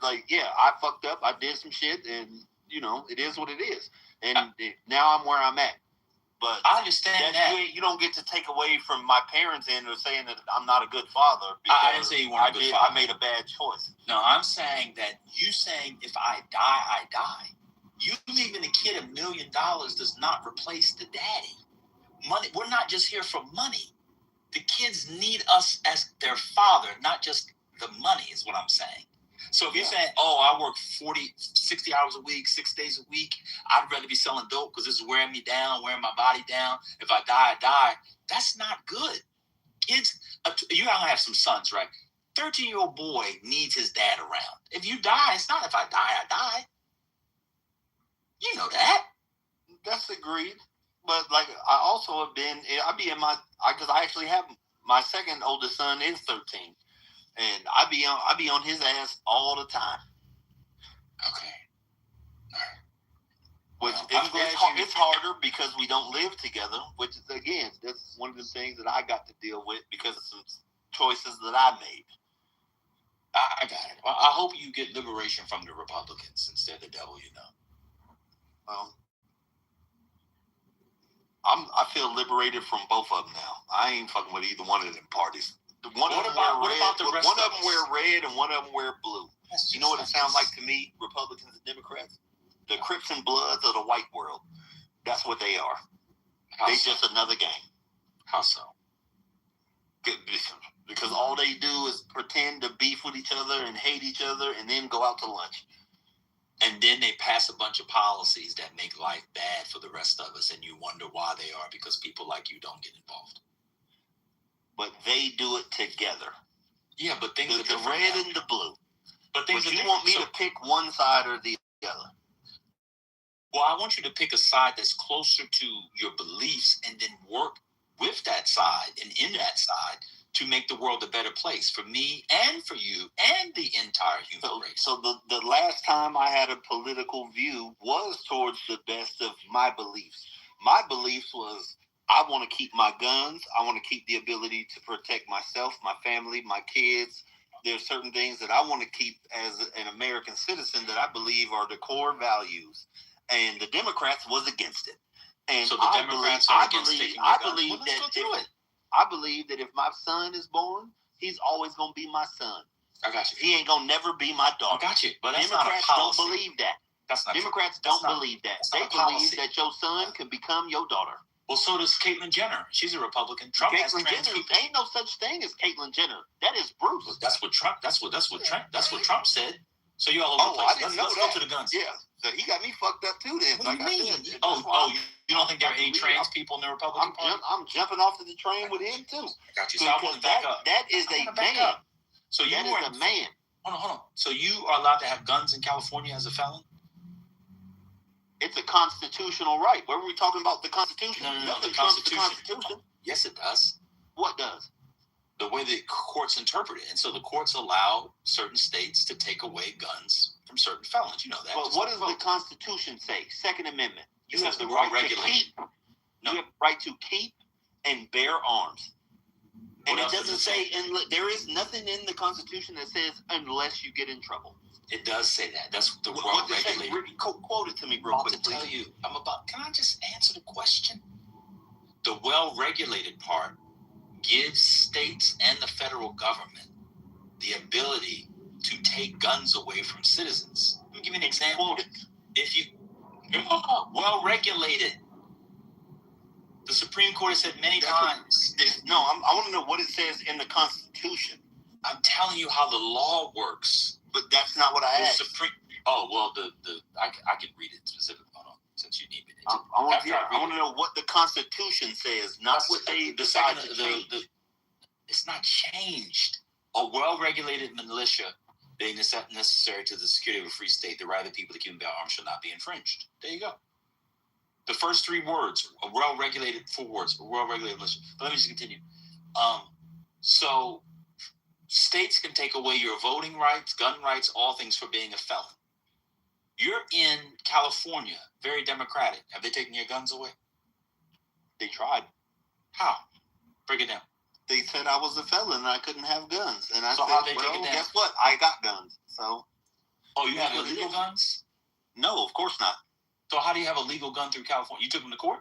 Like, yeah, I fucked up. I did some shit, and, it is what it is. And now I'm where I'm at. But I understand that. You don't get to take away from my parents' end of saying that I'm not a good father. Because I didn't say you weren't a good father. I made a bad choice. No, I'm saying that you saying if I die, I die. You leaving a kid $1 million does not replace the daddy. Money. We're not just here for money. The kids need us as their father, not just the money, is what I'm saying. So if you're saying, I work 40, 60 hours a week, 6 days a week, I'd rather be selling dope because this is wearing me down, wearing my body down. If I die, I die. That's not good. Kids, you're going to have some sons, right? 13-year-old boy needs his dad around. If you die, it's not if I die, I die. You know that. That's agreed. But, like, I also have been, because I actually have, my second oldest son is 13. And I be on his ass all the time. Okay. Which it's harder because we don't live together. Which is, again, that's one of the things that I got to deal with because of some choices that I made. I got it. Well, I hope you get liberation from the Republicans since they're the devil, Well, I feel liberated from both of them now. I ain't fucking with either one of them parties. One of them wear red and one of them wear blue. You know what it sounds like to me, Republicans and Democrats? The Crips and Bloods of the white world. That's what they are. They're just another gang. How so? Because all they do is pretend to beef with each other and hate each other and then go out to lunch. And then they pass a bunch of policies that make life bad for the rest of us, and you wonder why they are, because people like you don't get involved. But they do it together. Yeah, but things are the red and the blue. But things you want me to pick one side or the other. Well, I want you to pick a side that's closer to your beliefs and then work with that side and in that side to make the world a better place for me and for you and the entire human race. So the last time I had a political view was towards the best of my beliefs. My beliefs was I want to keep my guns. I want to keep the ability to protect myself, my family, my kids. There's certain things that I want to keep as an American citizen that I believe are the core values. And the Democrats was against it. And so the Democrats are against taking your guns? Well, let's go through it. I believe that if my son is born, he's always going to be my son. I got you. He ain't going to never be my daughter. I got you. But that's Democrats not a policy. don't believe that. That's not Democrats true. don't believe that. They believe that your son can become your daughter. Well, so does Caitlyn Jenner. She's a Republican. Trump has trans Jenner, ain't no such thing as Caitlyn Jenner. That is Bruce. That's what Trump. That's what Trump said. So you all over the place. I didn't know let's that. Go to the guns. Yeah. So he got me fucked up too. Then. What do you mean? You don't think there are any trans people in the Republican Party? I'm jumping off of the train with him too. Got you. So I want to back up. That is a man. So you that is a man. Hold on. So you are allowed to have guns in California as a felon? It's a constitutional right. Where were we talking about the Constitution? No, the Constitution. Yes, it does. What does? The way the courts interpret it. And so the courts allow certain states to take away guns from certain felons. You know that. But what does the Constitution say? Second Amendment. You have the right to keep. You have the right to keep and bear arms. And it doesn't say, there is nothing in the Constitution that says unless you get in trouble. It does say that. That's the well regulated. Quote it to me real quick, please. Tell you, can I just answer the question? The well-regulated part gives states and the federal government the ability to take guns away from citizens. Let me give you an example. If you well-regulated, the Supreme Court has said many times. I want to know what it says in the Constitution. I'm telling you how the law works. But that's not what I asked. I can read it specifically. Hold on, since you need me to. I want to know what the Constitution says, not what they decide to change. It's not changed. A well-regulated militia being necessary to the security of a free state, the right of the people to keep and bear arms shall not be infringed. There you go. The first three words, a well-regulated militia. But let me just continue. So states can take away your voting rights, gun rights, all things for being a felon. You're in California, very democratic. Have they taken your guns away? They tried. How? Break it down. They said I was a felon and I couldn't have guns. And I said, how they take it down? Guess what? I got guns. So. Oh, you have illegal guns? No, of course not. So how do you have a legal gun through California? You took them to court?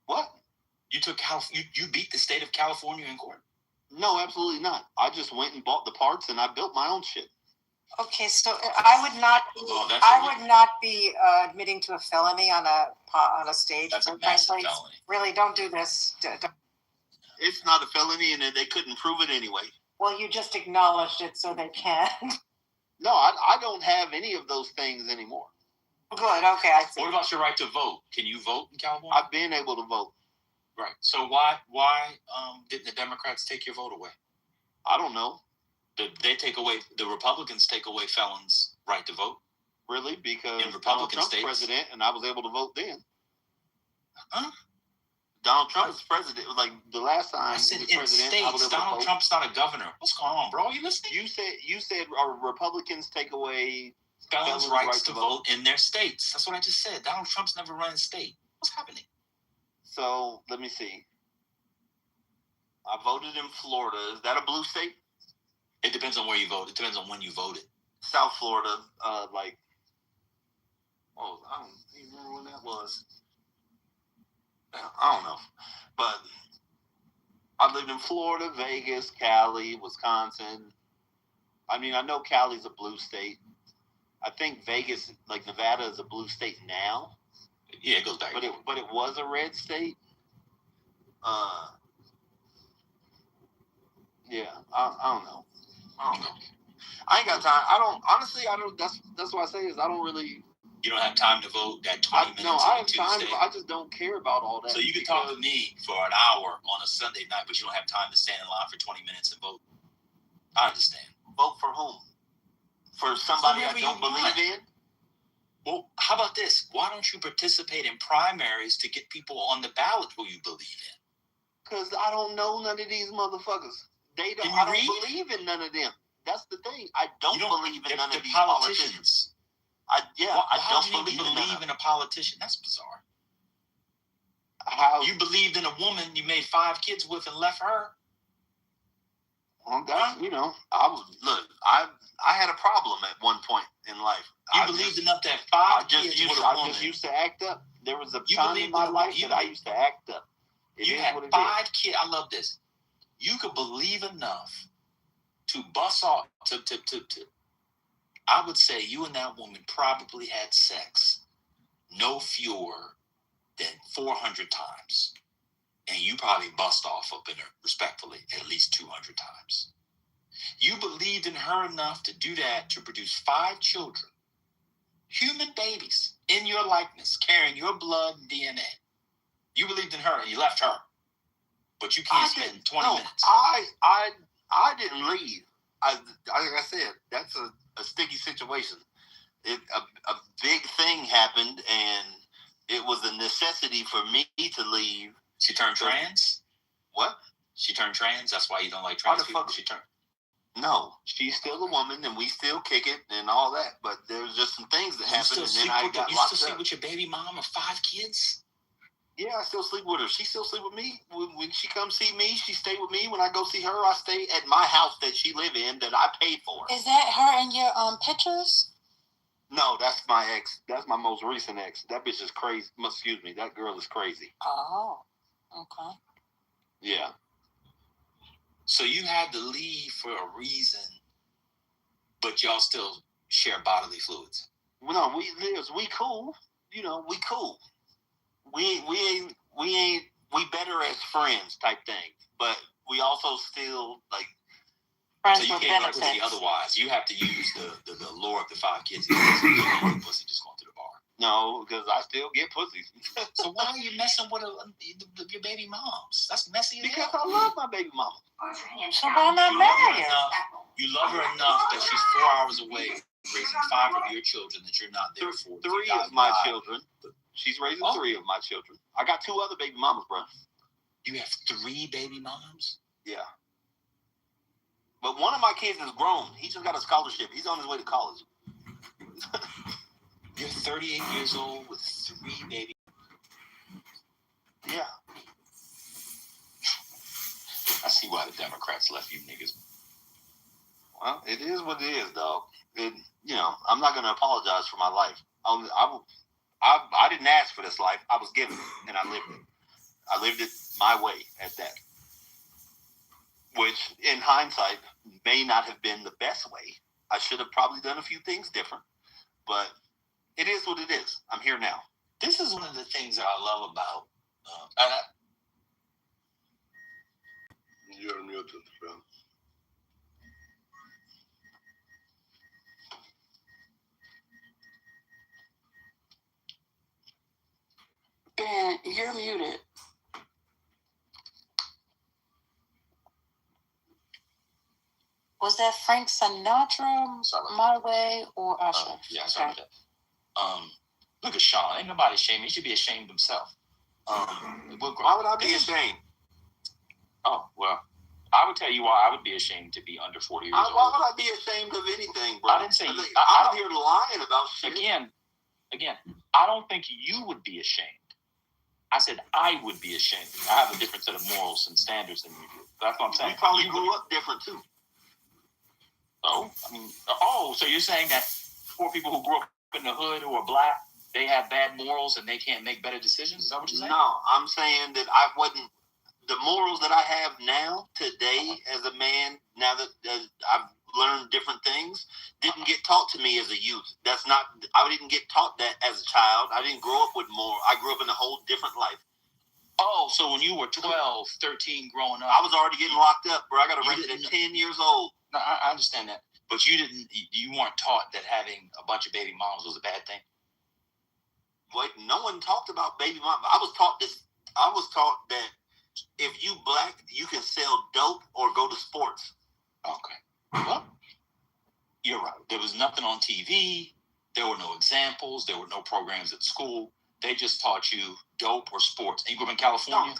What? You took you beat the state of California in court? No, absolutely not. I just went and bought the parts and I built my own shit. Okay, so I would not be admitting to a felony on a stage. That's a massive felony. Really, don't do this. It's not a felony, and they couldn't prove it anyway. Well, you just acknowledged it, so they can. No, I don't have any of those things anymore. Good. Okay, I see. What about your right to vote? Can you vote in California? I've been able to vote. Right. So why didn't the Democrats take your vote away? I don't know. The Republicans take away felons' right to vote. Really? Because in Republican Donald Trump's states, president, and I was able to vote then. Huh? Donald Trump was president. It was like the last time I said he was in president. states. I was able Donald to vote. Trump's not a governor. What's going on, bro? Are you listening? You said Republicans take away felons' rights to vote in their states. That's what I just said. Donald Trump's never run a state. What's happening? So let me see. I voted in Florida. Is that a blue state? It depends on where you vote. It depends on when you voted. South Florida, I don't even remember when that was. I don't know. But I lived in Florida, Vegas, Cali, Wisconsin. I mean, I know Cali's a blue state. I think Vegas, like Nevada, is a blue state now. Yeah, it goes back. But it was a red state. Yeah, I don't know. I ain't got time. I don't. That's what I say is I don't really. You don't have time to vote that 20 minutes. No, I have Tuesday. time. I just don't care about all that. So you can talk to me for an hour on a Sunday night, but you don't have time to stand in line for 20 minutes and vote. I understand. Vote for whom? For somebody I don't believe in? Well, how about this? Why don't you participate in primaries to get people on the ballot who you believe in? Because I don't know none of these motherfuckers. I don't believe in none of them. That's the thing. I don't believe in none of these politicians. I don't believe in a politician. That's bizarre. How you believed in a woman you made 5 kids with and left her? Well, that's, I had a problem at one point in life. You believed enough to have 5 kids with a woman. I just used to act up. There was a time in my life that I used to act up. You had 5 kids. I love this. You could believe enough to bust off to. I would say you and that woman probably had sex no fewer than 400 times. And you probably bust off up in her, respectfully, at least 200 times. You believed in her enough to do that to produce 5 children, human babies, in your likeness, carrying your blood and DNA. You believed in her and you left her. But you can't spend 20 minutes. I didn't leave. Like I said, that's a sticky situation. A big thing happened, and it was a necessity for me to leave. She turned trans? What? She turned trans? That's why you don't like trans people? She turned... No, she's still a woman, and we still kick it and all that. But there's just some things that happened, and then I got locked up. You still sleep with your baby mom of 5 kids? Yeah, I still sleep with her. She still sleep with me. When she comes see me, she stay with me. When I go see her, I stay at my house that she live in that I paid for. Is that her in your pictures? No, that's my ex. That's my most recent ex. That bitch is crazy. Excuse me. That girl is crazy. Oh, okay. Yeah. So you had to leave for a reason, but y'all still share bodily fluids. Well, no, we cool. We cool. We better as friends type thing, but we also still like friends. So you can't like pussy otherwise. You have to use the lure of the 5 kids. You can't pussy just going to the bar. No, because I still get pussy. So why are you messing with your baby moms? That's messy. Because I love my baby mama. So why not marry her? You love her enough that she's 4 hours away raising 5 of your children that you're not there for. 3 of my children. She's raising 3 of my children. I got 2 other baby mamas, bro. You have 3 baby moms? Yeah. But one of my kids is grown. He just got a scholarship. He's on his way to college. You're 38 years old with 3 baby. Yeah. I see why the Democrats left you niggas. Well, it is what it is, dog. I'm not going to apologize for my life. I didn't ask for this life. I was given it, and I lived it. I lived it my way at that. Which, in hindsight, may not have been the best way. I should have probably done a few things different. But it is what it is. I'm here now. This is one of the things that I love about... You're muted, bro. Ben, you're muted. Was that Frank Sinatra, My Way, or Usher? Yeah, sorry about that. Look at Sean. Ain't nobody ashamed. He should be ashamed himself. Why would I be ashamed? Oh, well, I would tell you why I would be ashamed to be under 40 years old. Why would I be ashamed of anything, bro? I didn't say you. I'm here lying about shit. Again, I don't think you would be ashamed. I said I would be ashamed. I have a different set of morals and standards than you do. That's what I'm saying. You probably grew up different, too. So you're saying that poor people who grew up in the hood who are black, they have bad morals and they can't make better decisions? Is that what you're saying? No, I'm saying that I wouldn't. The morals that I have now, today, as a man, now that I've learned different things, didn't get taught to me as a youth. I didn't get taught that as a child. I didn't grow up with more. I grew up in a whole different life. Oh, so when you were 12, 13 growing up. I was already getting locked up, bro. I got arrested at 10 years old. No, I understand that. But you weren't taught that having a bunch of baby moms was a bad thing? Wait, no one talked about baby mom. I was taught that if you black, you can sell dope or go to sports. Okay. Well, you're right. There was nothing on TV. There were no examples. There were no programs at school. They just taught you dope or sports. And you grew up in California?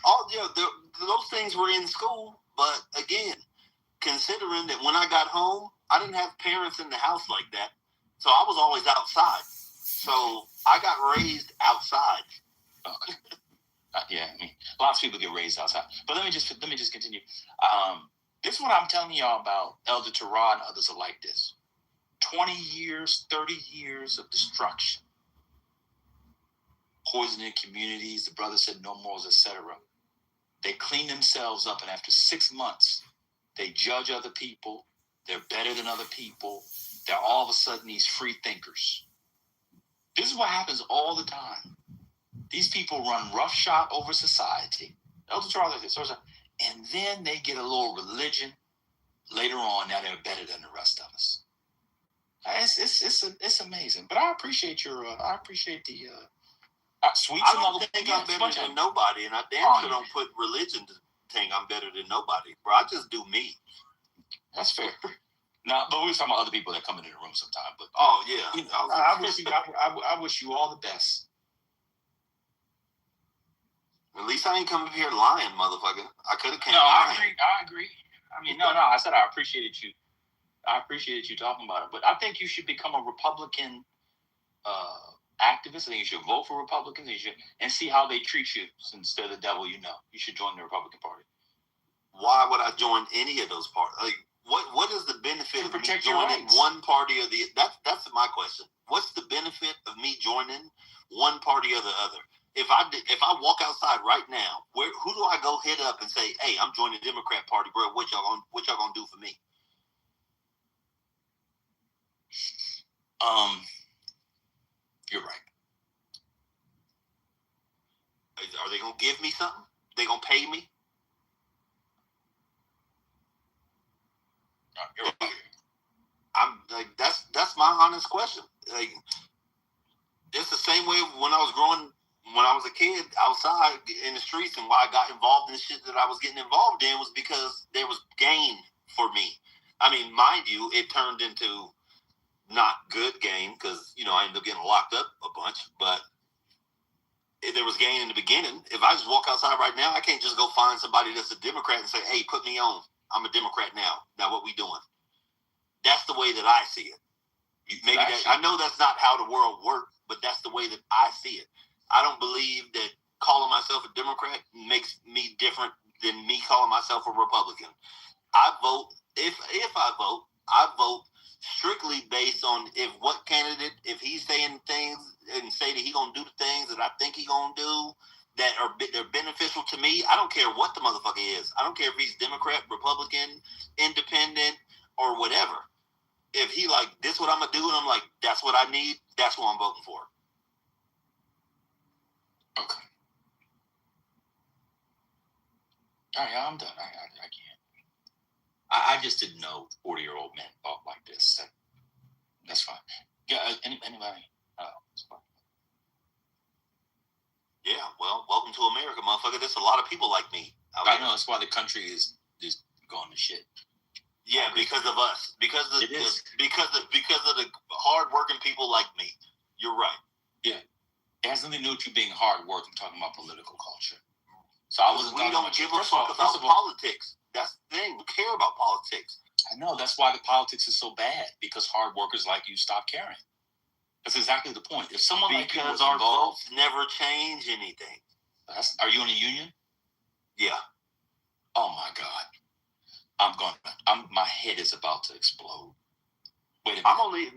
Those things were in school. But again, considering that when I got home, I didn't have parents in the house like that. So I was always outside. So I got raised outside. Okay. Yeah, I mean, lots of people get raised outside. But let me just continue. This is what I'm telling y'all about Elder Terah and others are like this. 20 years, 30 years of destruction. Poisoning communities, the brother said no morals, etc. They clean themselves up, and after 6 months, they judge other people. They're better than other people. They're all of a sudden these free thinkers. This is what happens all the time. These people run roughshod over society. Elder Terah like this, and then they get a little religion. Later on, now they're better than the rest of us. It's amazing. But I appreciate the sweets. I don't think I'm better than nobody, and I damn sure don't put religion to think I'm better than nobody. Bro, I just do me. That's fair. Now, but we were talking about other people that come into the room sometime. But yeah, I wish you all the best. At least I ain't come up here lying, motherfucker. I could have came. No, I agree. I mean, no. I said I appreciated you. I appreciated you talking about it. But I think you should become a Republican activist. I think you should vote for Republicans and see how they treat you since they're the devil you know. You should join the Republican Party. Why would I join any of those parties? Like, what is the benefit of me joining one party or the other? That's my question. What's the benefit of me joining one party or the other? If I walk outside right now, who do I go hit up and say, "Hey, I'm joining the Democrat Party, bro. What y'all gonna do for me?" You're right. Are they gonna give me something? They gonna pay me? You're right. I'm like that's my honest question. Like, it's the same way when I was a kid outside in the streets, and why I got involved in the shit that I was getting involved in was because there was gain for me. I mean, mind you, it turned into not good gain because, I ended up getting locked up a bunch, but there was gain in the beginning. If I just walk outside right now, I can't just go find somebody that's a Democrat and say, "Hey, put me on. I'm a Democrat now. Now what we doing?" That's the way that I see it. Maybe I know that's not how the world works, but that's the way that I see it. I don't believe that calling myself a Democrat makes me different than me calling myself a Republican. I vote, if I vote strictly based on if he's saying things and say that he gonna do the things that I think he gonna do that they're beneficial to me. I don't care what the motherfucker is. I don't care if he's Democrat, Republican, Independent, or whatever. If he like, this what I'm gonna do, and I'm like, that's what I need, that's what I'm voting for. Okay. All right, I'm done. I can't. I just didn't know 40-year-old men thought like this. That's fine. Yeah, anybody? Yeah, well, welcome to America, motherfucker. There's a lot of people like me. I know, that's why the country is going to shit. Yeah, because of us. Because of the hard-working people like me. You're right. Yeah. It has nothing to do with you being hard work. I'm talking about political culture. So I wasn't talking about we don't give a fuck about politics. That's the thing. We care about politics. I know. That's why the politics is so bad, because hard workers like you stop caring. That's exactly the point. If someone like you was our involved, votes never change anything. Are you in a union? Yeah. Oh my God. My head is about to explode. Wait a minute.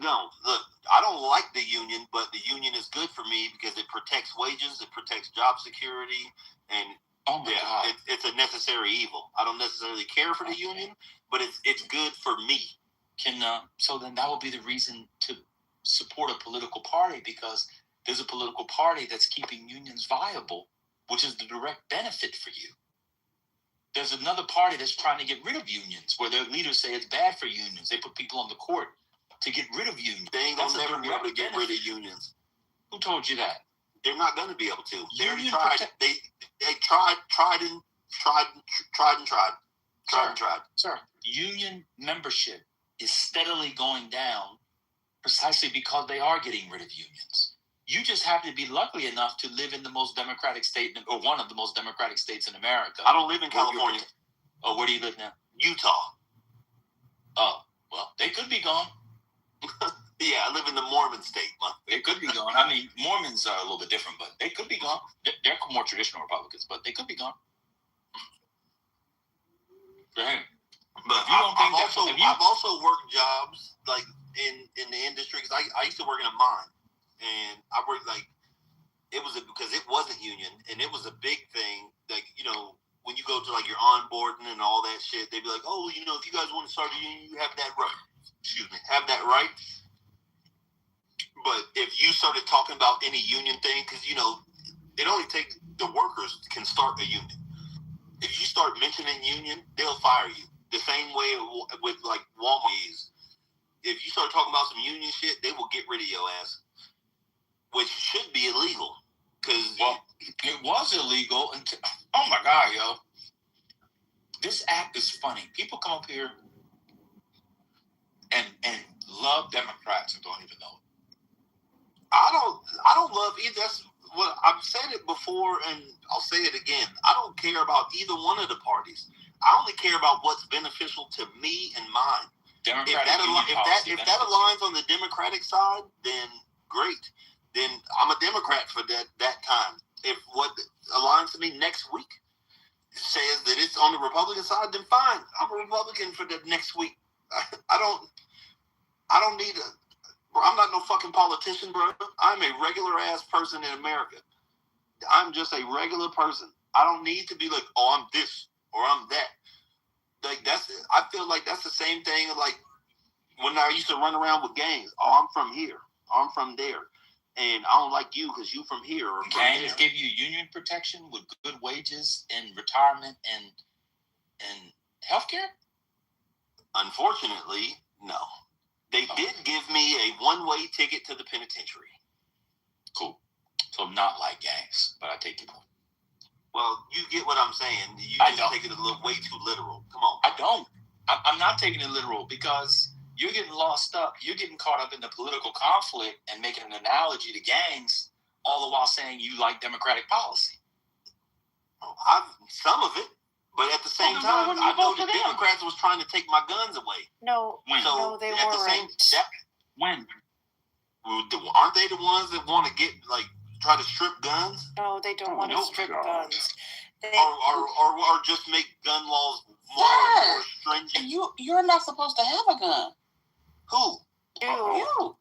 Look, I don't like the union, but the union is good for me because it protects wages, it protects job security, and God. it's a necessary evil. I don't necessarily care for the union, but it's good for me. So then that would be the reason to support a political party, because there's a political party that's keeping unions viable, which is the direct benefit for you. There's another party that's trying to get rid of unions, where their leaders say it's bad for unions. They put people on the court to get rid of unions. They ain't gonna never be able to get rid of unions. Who told you that? They're not going to be able to. They already tried. They tried and tried. Sir, union membership is steadily going down precisely because they are getting rid of unions. You just happen to be lucky enough to live in the most democratic state, or one of the most democratic states in America. I don't live in California. Oh, where do you live now? Utah. Oh, well, they could be gone. Yeah, I live in the Mormon state, man. They could be gone. I mean, Mormons are a little bit different, but they could be gone. They're more traditional Republicans, but they could be gone. Go ahead. But I've also worked jobs like in the industry, because I used to work in a mine, and I worked because it wasn't union, and it was a big thing. Like, you know, when you go to like your onboarding and all that shit, they'd be like, oh, you know, if you guys want to start a union, you have that right. Have that right. But if you started talking about any union thing, because, you know, it only takes the workers can start a union. If you start mentioning union, they'll fire you. The same way with like Walmart. If you start talking about some union shit, they will get rid of your ass, which should be illegal. Well, it was illegal until, oh my God, yo. This act is funny. People come up here and love Democrats and don't even know it. I don't love either. That's what I've said it before, and I'll say it again. I don't care about either one of the parties. I only care about what's beneficial to me and mine. If that aligns on the Democratic side, then great. Then I'm a Democrat for that time. If what aligns to me next week says that it's on the Republican side, then fine. I'm a Republican for the next week. I don't need I'm not no fucking politician, bro. I'm a regular ass person in America. I'm just a regular person. I don't need to be like, oh, I'm this or I'm that. Like, I feel like that's the same thing like when I used to run around with gangs. Oh, I'm from here. I'm from there. And I don't like you because you from here or from gangs there. give you union protection with good wages and retirement and healthcare? Unfortunately, no. They did give me a one-way ticket to the penitentiary. Cool. So not like gangs, but I take it. Well, you get what I'm saying. You just take it a little way too literal. Come on. I don't. I'm not taking it literal because you're getting lost up. You're getting caught up in the political conflict and making an analogy to gangs, all the while saying you like Democratic policy. Some of it. But at the same time, I know the Democrats was trying to take my guns away. No, no, they weren't. When? Aren't they the ones that want to try to strip guns? No, they don't want to strip guns. Or just make gun laws more stringent. You're not supposed to have a gun. Who? You.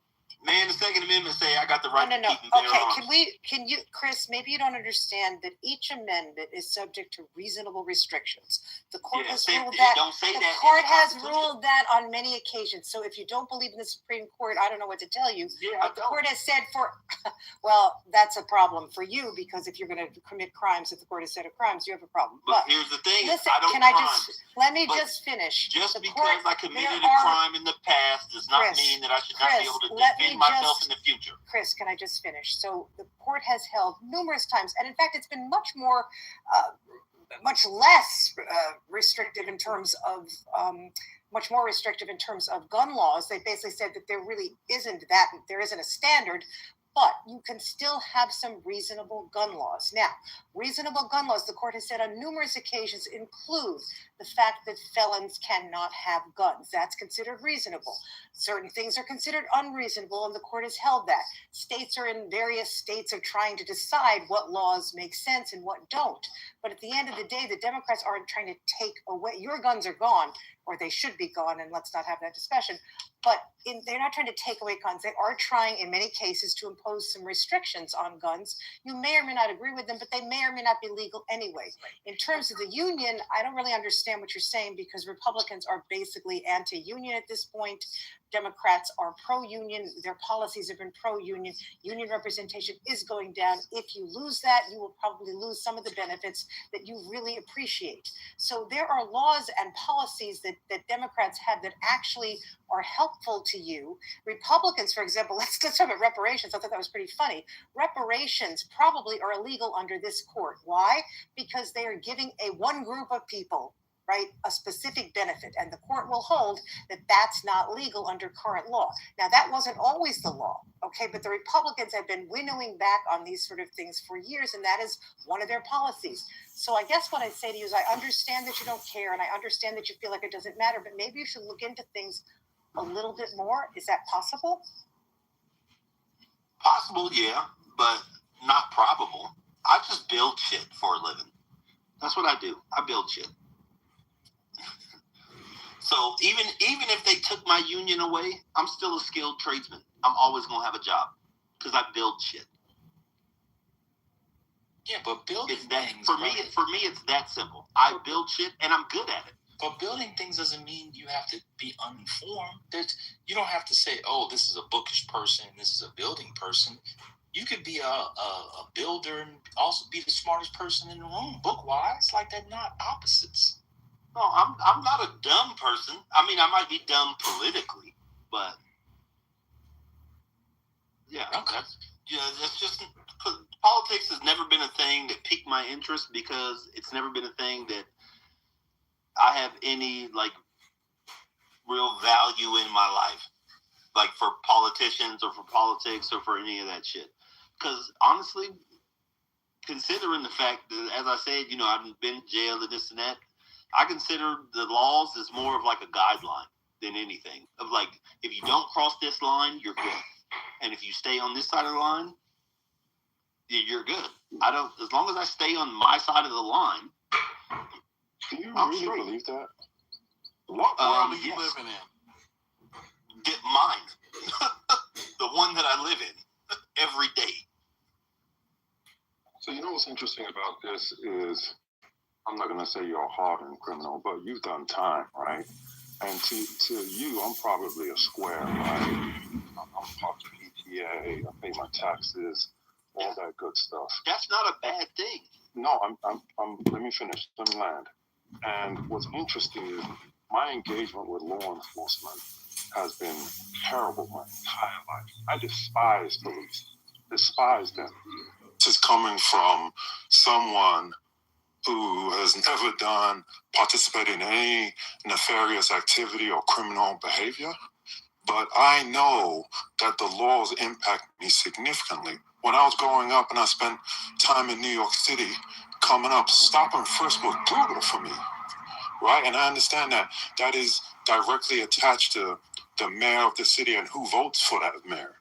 Man, the Second Amendment say I got the right to keep and bear arms. Can you, Chris, maybe you don't understand that each amendment is subject to reasonable restrictions. The court has ruled that. The court has ruled that on many occasions. So if you don't believe in the Supreme Court, I don't know what to tell you. But the court has said well, that's a problem for you, because if you're going to commit crimes that the court has said are crimes, you have a problem. But here's the thing. Listen, let me just finish. Just because I committed a crime in the past does not mean that I should not be able to defend myself in the future. Chris, can I just finish? So the court has held numerous times, and in fact, it's been much less restrictive in terms of gun laws. They basically said that there really isn't a standard, but you can still have some reasonable gun laws. Now, reasonable gun laws, the court has said on numerous occasions, include the fact that felons cannot have guns. That's considered reasonable. Certain things are considered unreasonable, and the court has held that. Various states are trying to decide what laws make sense and what don't. But at the end of the day, the Democrats aren't trying to take away. Your guns are gone, or they should be gone, and let's not have that discussion. But they're not trying to take away guns. They are trying, in many cases, to impose some restrictions on guns. You may or may not agree with them, but they may or may not be legal anyway. In terms of the union, I don't really understand what you're saying, because Republicans are basically anti-union at this point. Democrats are pro-union. Their policies have been pro-union. Union representation is going down. If you lose that, you will probably lose some of the benefits that you really appreciate. So there are laws and policies that Democrats have that actually are helpful to you. Republicans, for example, let's talk about reparations. I thought that was pretty funny. Reparations probably are illegal under this court. Why? Because they are giving one group of people, right? A specific benefit, and the court will hold that that's not legal under current law. Now, that wasn't always the law, okay? But the Republicans have been winnowing back on these sort of things for years, and that is one of their policies. So I guess what I'd say to you is I understand that you don't care, and I understand that you feel like it doesn't matter, but maybe you should look into things a little bit more. Is that possible? Possible, yeah, but not probable. I just build shit for a living. That's what I do. I build shit. So even if they took my union away, I'm still a skilled tradesman. I'm always gonna have a job because I build shit. Yeah, but building things for me, it's that simple. I build shit and I'm good at it. But building things doesn't mean you have to be uninformed. You don't have to say, "Oh, this is a bookish person, this is a building person." You could be a builder and also be the smartest person in the room, book-wise. Like, they're not opposites. No, I'm not a dumb person. I mean, I might be dumb politically, but yeah, okay. That's just politics has never been a thing that piqued my interest because it's never been a thing that I have any like real value in my life, like for politicians or for politics or for any of that shit. Because honestly, considering the fact that, as I said, I've been in jail and this and that, I consider the laws as more of like a guideline than anything. Of like, if you don't cross this line, you're good, and if you stay on this side of the line, you're good. As long as I stay on my side of the line. Do you really believe that? What world are you living in? Mine. The one that I live in every day. So what's interesting about this is, I'm not going to say you're a hardened criminal, but you've done time, right? And to you, I'm probably a square, right? I'm part of the EPA, I pay my taxes, all that good stuff. That's not a bad thing. No, let me finish. Let me land. And what's interesting is my engagement with law enforcement has been terrible my entire life. I despise police. Despise them. This is coming from someone who has never participated in any nefarious activity or criminal behavior. But I know that the laws impact me significantly. When I was growing up and I spent time in New York City, coming up, stop and frisk was brutal for me, right? And I understand that is directly attached to the mayor of the city and who votes for that mayor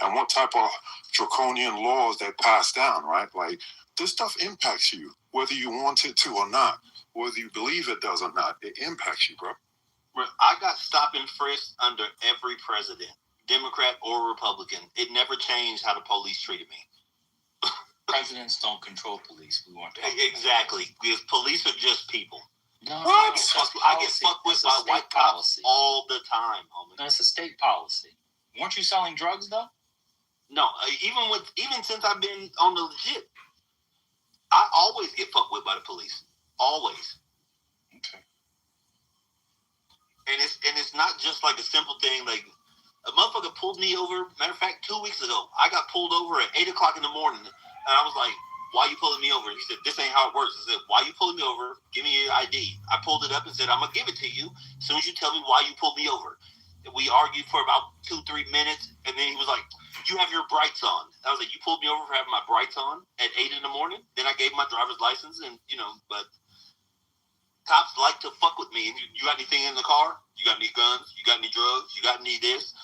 and what type of draconian laws they pass down, right? Like, this stuff impacts you, whether you want it to or not, whether you believe it does or not. It impacts you, bro. I got stop and frisk under every president, Democrat or Republican. It never changed how the police treated me. Presidents don't control police. We want that. Exactly, because police are just people. No, I get fucked with by white cops all the time, homie. That's a state policy. Weren't you selling drugs though? No, even since I've been on the legit, I always get fucked with by the police. Always. Okay. And it's not just like a simple thing. Like, a motherfucker pulled me over. Matter of fact, 2 weeks ago, I got pulled over at 8 o'clock in the morning, and I was like, "Why you pulling me over?" He said, "This ain't how it works." I said, "Why you pulling me over? Give me your ID." I pulled it up and said, "I'm gonna give it to you as soon as you tell me why you pulled me over." And we argued for about 2-3 minutes, and then he was like, "You have your brights on." I was like, "You pulled me over for having my brights on at 8 in the morning?" Then I gave him my driver's license, and but cops like to fuck with me. And you got anything in the car? You got any guns? You got any drugs? You got any this?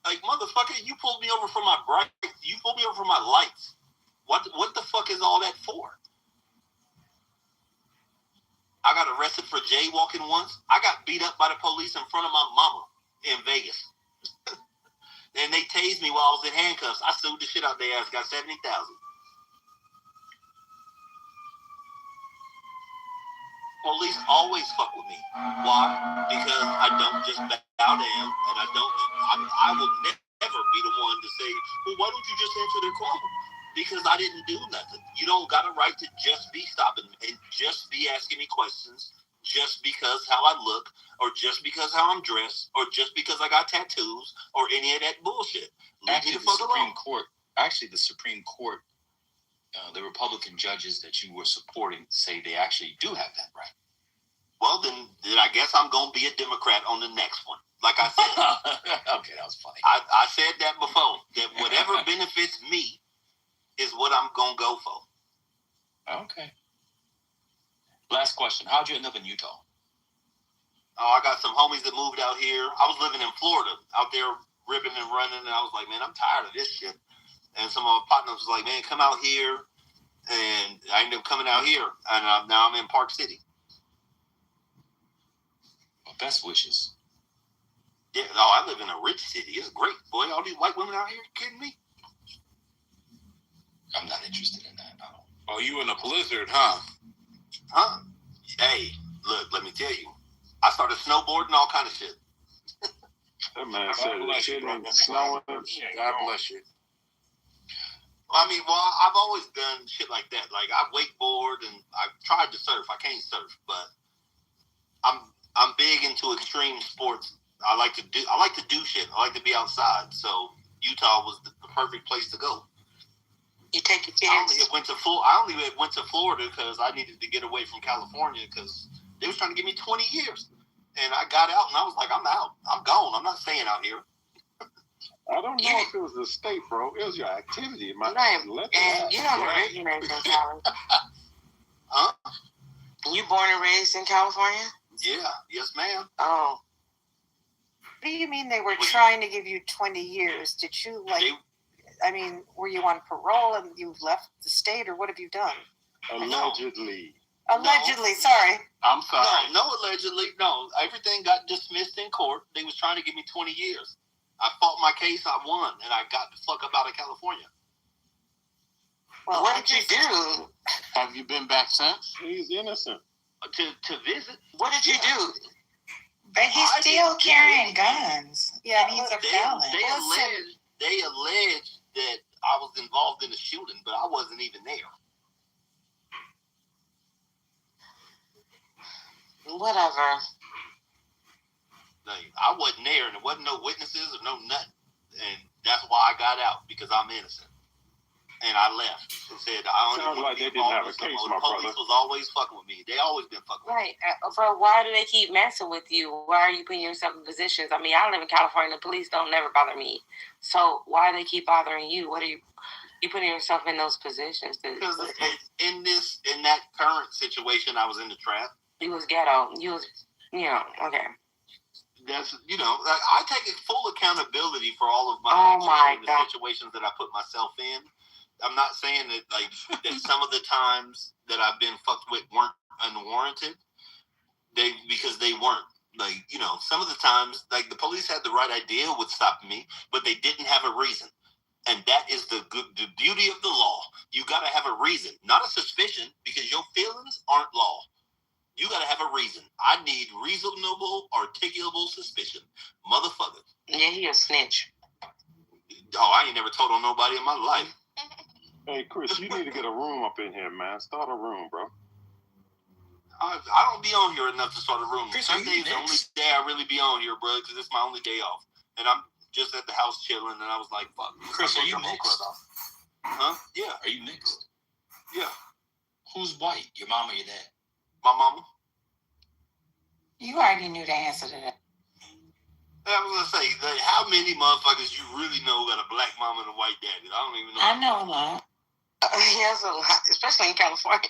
Like, motherfucker, you pulled me over for my brights. You pulled me over for my lights. What the fuck is all that for? I got arrested for jaywalking once. I got beat up by the police in front of my mama in Vegas. And they tased me while I was in handcuffs. I sued the shit out their ass, got $70,000. Police always fuck with me. Why? Because I don't just bow down, and I will never be the one to say, "Well, why don't you just answer their call?" Because I didn't do nothing. You don't got a right to just be stopping and just be asking me questions just because how I look, or just because how I'm dressed, or just because I got tattoos, or any of that bullshit. Actually, the Supreme Court, the Republican judges that you were supporting say they actually do have that right. Well, then I guess I'm going to be a Democrat on the next one. Like I said. Okay, that was funny. I said that before, that whatever benefits me is what I'm going to go for. Okay. Last question. How'd you end up in Utah? Oh, I got some homies that moved out here. I was living in Florida, out there ripping and running, and I was like, man, I'm tired of this shit. And some of my partners was like, man, come out here. And I ended up coming out here, and now I'm in Park City. Well, best wishes. Yeah, no, I live in a rich city. It's great, boy. All these white women out here, you kidding me? I'm not interested in that. No. Oh, you in a blizzard, huh? Huh? Hey, look, let me tell you. I started snowboarding, all kind of shit. That man said the shit ain't snowing. God bless you. I mean, well, I've always done shit like that. Like I wakeboard and I've tried to surf. I can't surf, but I'm big into extreme sports. I like to do shit. I like to be outside. So Utah was the perfect place to go. You take your I kids. only went to Florida because I needed to get away from California because they was trying to give me 20 years, and I got out and I was like, I'm out. I'm gone. I'm not staying out here. I don't know if it was the state, bro. It was your activity. Right. And you don't originate in Cali. Huh? You born and raised in California? Yeah. Yes, ma'am. Oh. What do you mean they were trying to give you 20 years? Did you were you on parole and you left the state, or what have you done? Allegedly. Allegedly, sorry. I'm sorry. No, allegedly. No, everything got dismissed in court. They was trying to give me 20 years. I fought my case. I won, and I got the fuck up out of California. Well, what did you do? Have you been back since? He's innocent. To visit. What did you do? But he's still carrying guns. Yeah, and he's a felon. They alleged that I was involved in the shooting, but I wasn't even there. Whatever. Like, I wasn't there, and there wasn't no witnesses or no nothing. And that's why I got out, because I'm innocent. And I left and said, I Sounds like they didn't have a case, my brother. The police was always fucking with me. They always been fucking with me. Right. Bro, why do they keep messing with you? Why are you putting yourself in positions? I mean, I live in California. The police don't never bother me. So why do they keep bothering you? What are you putting yourself in those positions? Because in that current situation, I was in the trap. You was ghetto. You was, okay. That's, like, I take full accountability for all of my actions and the situations that I put myself in. I'm not saying that, like, that some of the times that I've been fucked with weren't unwarranted. Because they weren't. Like, some of the times, like, the police had the right idea with stopping me, but they didn't have a reason. And that is the beauty of the law. You got to have a reason, not a suspicion, because your feelings aren't law. You got to have a reason. I need reasonable, articulable suspicion. Motherfucker. Yeah, he a snitch. Oh, I ain't never told on nobody in my life. Hey, Chris, you need to get a room up in here, man. Start a room, bro. I don't be on here enough to start a room. Sunday's the only day I really be on here, bro, because it's my only day off. And I'm just at the house chilling, and I was like, fuck. Chris, are you mixed? Huh? Yeah. Are you mixed? Yeah. Who's white? Your mom or your dad? My mama. You already knew the answer to that. I was going to say, like, how many motherfuckers you really know got a black mama and a white daddy? I don't even know. I know a lot. Yes, a lot, especially in California.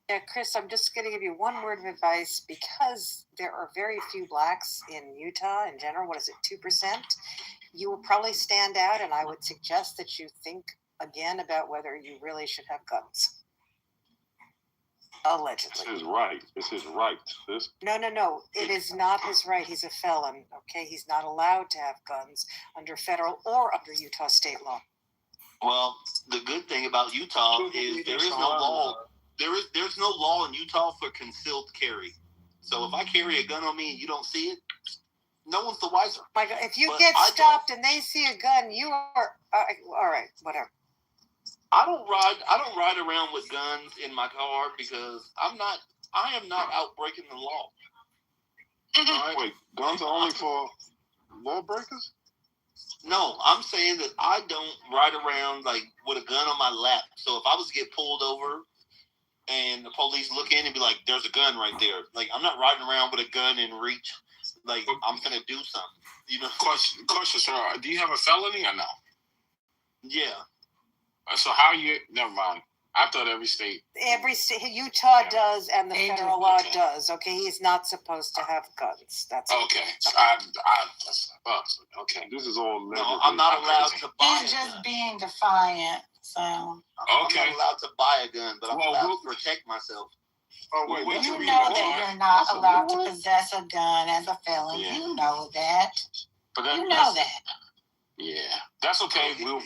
Yeah, Chris, I'm just going to give you one word of advice. Because there are very few blacks in Utah in general, 2%? You will probably stand out, and I would suggest that you think again about whether you really should have guns. Allegedly. It's his right. It's his right. No. It is not his right. He's a felon, okay? He's not allowed to have guns under federal or under Utah state law. Well, the good thing about Utah is there is no law. There's no law in Utah for concealed carry. So if I carry a gun on me and you don't see it, no one's the wiser. My God, if you get stopped and they see a gun, you are all right. Whatever. I don't ride around with guns in my car because I am not out breaking the law. All right, wait, guns are only for lawbreakers? No, I'm saying that I don't ride around like with a gun on my lap. So if I was to get pulled over and the police look in and be like, "There's a gun right there." Like, I'm not riding around with a gun in reach. Like, I'm gonna do something. You know. Question, sir. Do you have a felony or no? Yeah. So how you? Never mind. I thought every state. Utah does, and the federal law does. Okay, he's not supposed to have guns. That's okay. Okay. This is all. No, I'm not allowed to buy. He's just being defiant. So. I'm not allowed to buy a gun, but I'm allowed to protect myself. Oh, wait, you know that you're not allowed to possess a gun as a felon. Yeah. You know that. You know that. Yeah, that's okay. We'll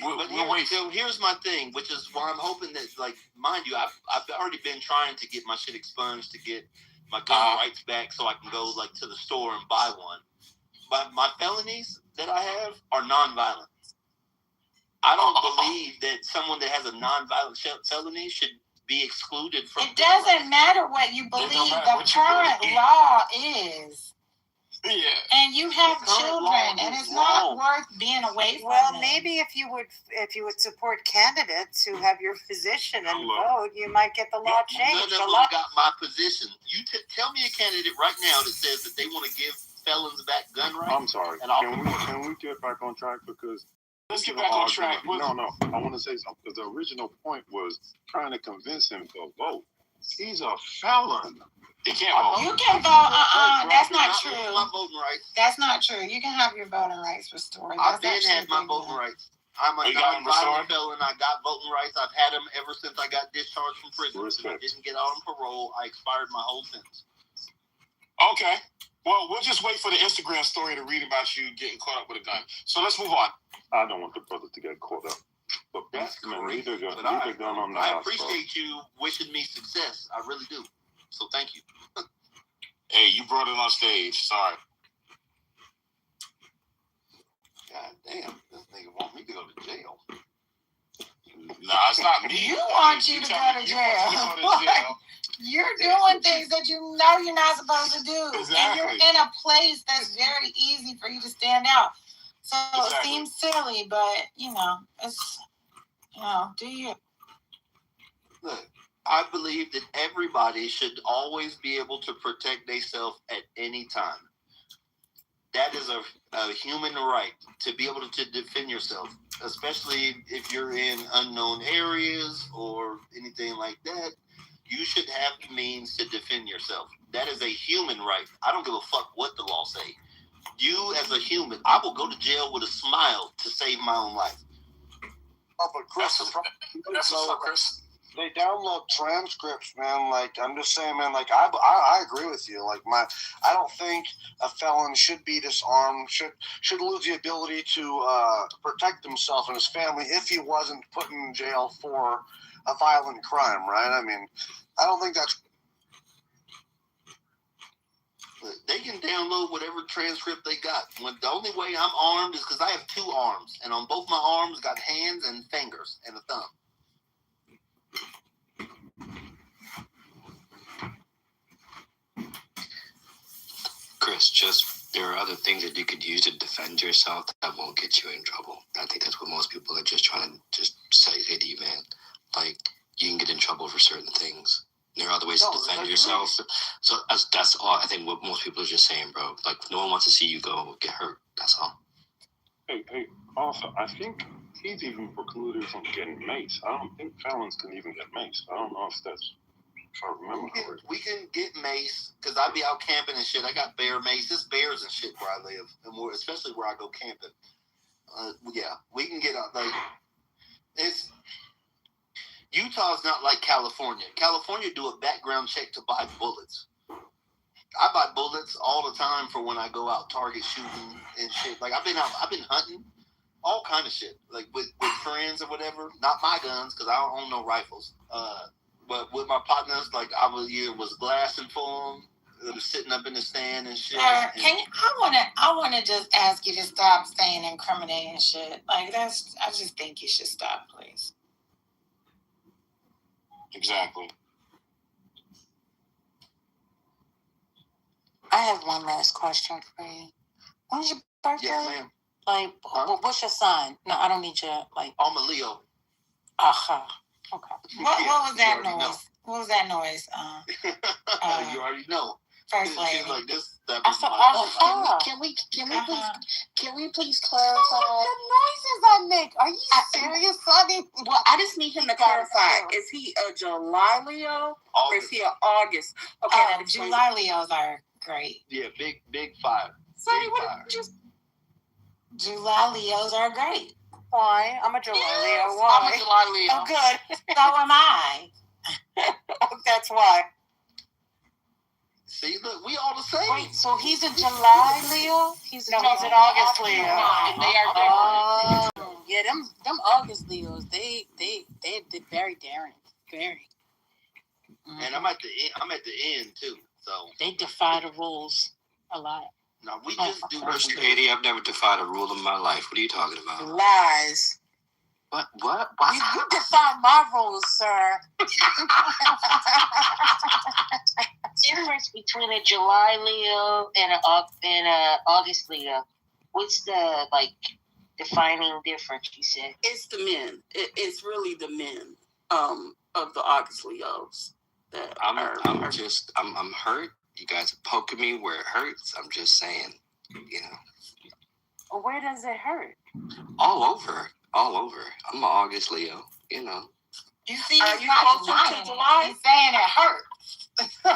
wait. So here's my thing, which is why I'm hoping that, like, mind you, I've already been trying to get my shit expunged to get my gun rights back so I can go, like, to the store and buy one. But my felonies that I have are nonviolent. I don't believe that someone that has a nonviolent felony should be excluded from. It doesn't matter what you believe. The current law is. Yeah. And you have children, and it's not worth being away from them. Maybe if you would support candidates who have your position and vote, you might get the law changed. None of them got my position. You tell me a candidate right now that says that they want to give felons back gun rights. I'm sorry. And can we get back on track? Because let's get back on track. No. I want to say something, because the original point was trying to convince him to vote. He's a felon. He can't vote. You can vote. That's not true. My voting rights. That's not true. You can have your voting rights restored. I've been had my voting rights. I'm a non-violent felon. I got voting rights. I've had them ever since I got discharged from prison. I didn't get out on parole. I expired my whole sentence. Okay. Well, we'll just wait for the Instagram story to read about you getting caught up with a gun. So let's move on. I don't want the brother to get caught up. But that's great. I appreciate you wishing me success. I really do. So thank you. Hey, you brought it on stage. Sorry. God damn, this nigga want me to go to jail. Nah, it's not me. You want you to go to jail. You're doing things that you know you're not supposed to do. Exactly. And you're in a place that's very easy for you to stand out. So it seems silly, but, it's, do you? Look, I believe that everybody should always be able to protect themselves at any time. That is a human right, to be able to defend yourself, especially if you're in unknown areas or anything like that. You should have the means to defend yourself. That is a human right. I don't give a fuck what the law say. You as a human, I will go to jail with a smile to save my own life. Oh, but Chris, that's what's Chris. They download transcripts, man. Like, I'm just saying, man. Like, I agree with you. Like, I don't think a felon should be disarmed. Should lose the ability to protect himself and his family if he wasn't put in jail for a violent crime, right? I mean, I don't think that's. They can download whatever transcript they got. The only way I'm armed is because I have 2 arms, and on both my arms got hands and fingers and a thumb. Chris, there are other things that you could use to defend yourself that won't get you in trouble. I think that's what most people are just trying to just say to you, man. Like, you can get in trouble for certain things. There are other ways to defend yourself. So that's all. I think what most people are just saying, bro. Like, no one wants to see you go get hurt. That's all. Hey, also, I think he's even precluded from getting mace. I don't think felons can even get mace. I don't know if that's... We can get mace, because I be out camping and shit. I got bear mace. There's bears and shit where I live, and especially where I go camping. Yeah, we can get like it's. Utah's not like California. California do a background check to buy bullets. I buy bullets all the time for when I go out target shooting and shit. Like I've been hunting, all kind of shit. Like with friends or whatever. Not my guns, because I don't own no rifles. But with my partners, like I was glassing for them, sitting up in the stand and shit. I wanna just ask you to stop saying incriminating shit. Like I just think you should stop, please. Exactly. I have one last question for you. When's your birthday? Yes, ma'am. Like, what's your sign? No, I don't need your, like... I'm a Leo. Uh-huh. Okay. What was that noise? What was that noise? You already know. First lady. She's like this. Can we please clarify? The noises I make. Are you serious, honey? Well, I just need him to clarify. Is he a July Leo or is he an August? Okay, now July Leos are great. Yeah, big 5. Sonny, what did you? July Leos are great. Why? I'm a July Leo. Why? I'm a July Leo. Oh, good. So am I. That's why. See, look, we all the same. Wait, so he's a July Leo? He's an August Leo. And they are different. Yeah, them August Leos, they're very daring. Very. Mm-hmm. And I'm at the end too. So they defy the rules a lot. No, we just do what we do. Katie, I've never defied a rule in my life. What are you talking about? Lies. What? You defy my rules, sir. Difference between a July Leo and an August Leo. What's the defining difference? You said it's the men. It's really the men of the August Leos that I'm hurt. You guys are poking me where it hurts. I'm just saying, Well, where does it hurt? All over. I'm an August Leo. You see, are you closer to July? He's saying it hurt.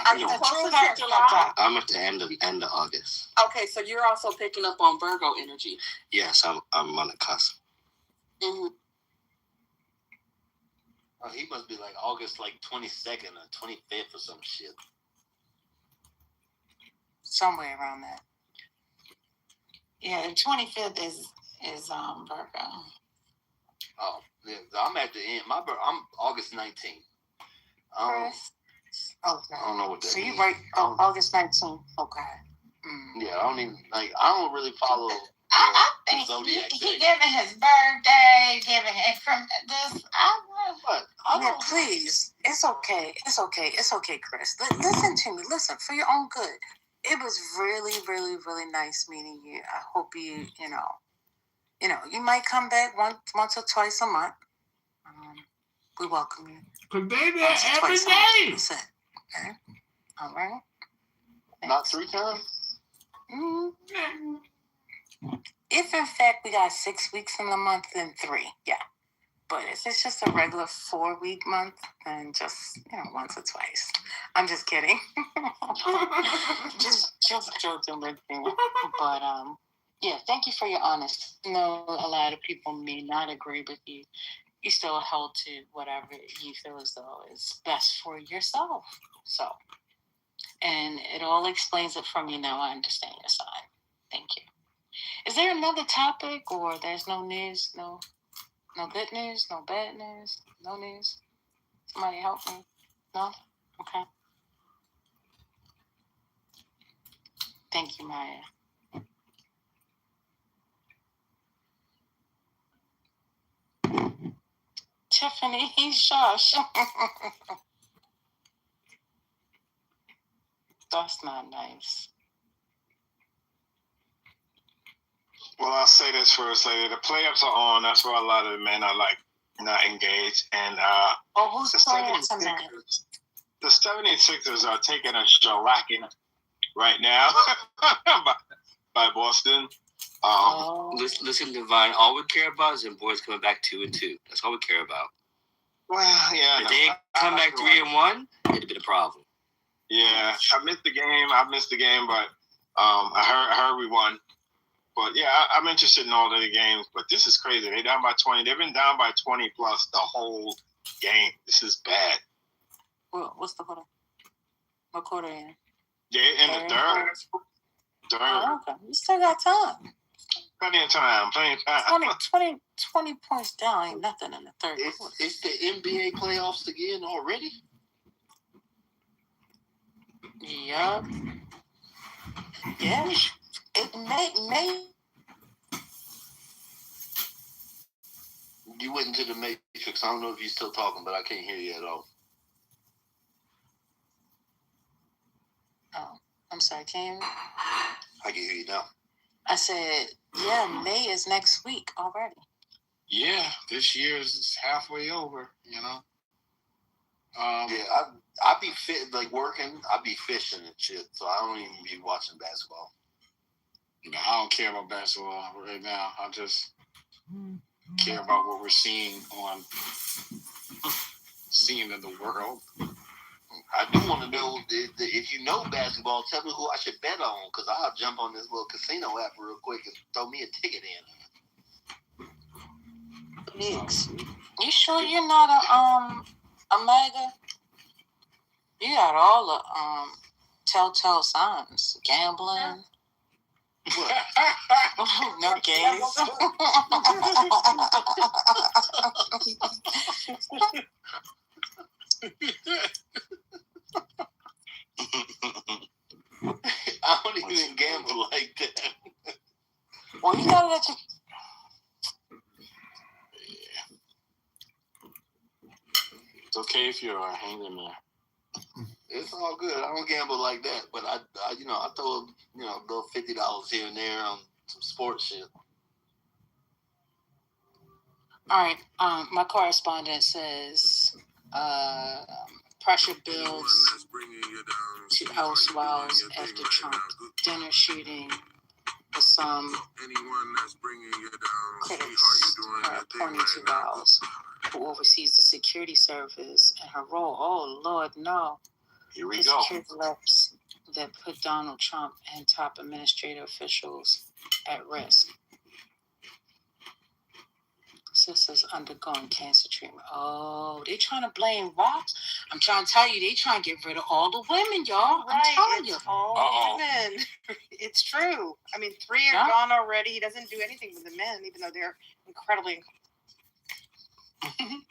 Are you closer to July? I'm at the end of August. Okay, so you're also picking up on Virgo energy. Yes, I'm on the cusp. Mm-hmm. Oh, he must be like August 22nd or 25th or some shit. Somewhere around that. Yeah, the 25th is Virgo. Oh, yeah, I'm at the end. I'm August 19th. Chris? Okay. I don't know what that So means. you right? Oh, August 19th. Okay. Yeah, I don't even I don't really follow I the think zodiac. he giving his birthday, giving it from this. Yeah, please. It's okay. It's okay, Chris. Listen to me. Listen, for your own good. It was really, really, really nice meeting you. I hope you you might come back once or twice a month. We welcome you. But baby, every day. That's it. Okay. All right. Not 3 times? Mm-hmm. If in fact we got 6 weeks in the month, then 3. Yeah. But if it's just a regular 4-week month, then just once or twice. I'm just kidding. just joking with you. But yeah, thank you for your honesty. I know a lot of people may not agree with you. You still held to whatever you feel as though is best for yourself. So, and it all explains it from you now. I understand your side. Thank you. Is there another topic, or there's no news? No good news? No bad news? No news? Somebody help me? No? Okay. Thank you, Maya. Tiffany, shush. That's not nice. Well, I'll say this first, lady. The playoffs are on. That's why a lot of the men are not engaged. And who's playing tonight? The 76ers are taking a shellacking right now by Boston. Listen, Divine. All we care about is them boys coming back 2-2. That's all we care about. Well, yeah. If they come back 3-1, it'd be a problem. Yeah, I missed the game, but I heard we won. But yeah, I'm interested in all of the games. But this is crazy. They're down by 20. They've been down by 20 plus the whole game. This is bad. Well, what's the quarter? What quarter in? They're in the third. Oh, okay. You still got time. Plenty of time. 20 points down ain't nothing in the third quarter. It's the NBA playoffs again already? Yup. Yeah. It may. You went into the Matrix. I don't know if you're still talking, but I can't hear you at all. Oh, I'm sorry, Kim. I can hear you now. I said, yeah, May is next week already. Yeah, this year is halfway over, I be fit like working. I be fishing and shit, so I don't even be watching basketball. No, I don't care about basketball right now. I just care about what we're seeing in the world. I do want to know if you know basketball. Tell me who I should bet on, because I'll jump on this little casino app real quick and throw me a ticket in. Biggs, you sure you're not a MAGA? You got all the telltale signs. Gambling. No games. I don't even gamble like that. Well, you gotta let you. It's okay if you're hanging there. It's all good. I don't gamble like that, but I throw a little $50 here and there on some sports shit. All right. My correspondent says pressure builds to house walls after Trump dinner shooting, with some critics pointing to Wiles, who oversees the security service, and her role. Oh, Lord, no. Here we the go. Security reps that put Donald Trump and top administrative officials at risk. Sisters undergoing cancer treatment. Oh, they trying to blame Ross. I'm trying to tell you, they trying to get rid of all the women, y'all. I'm telling you. All women. It's true. I mean, 3 are gone already. He doesn't do anything with the men, even though they're incredibly.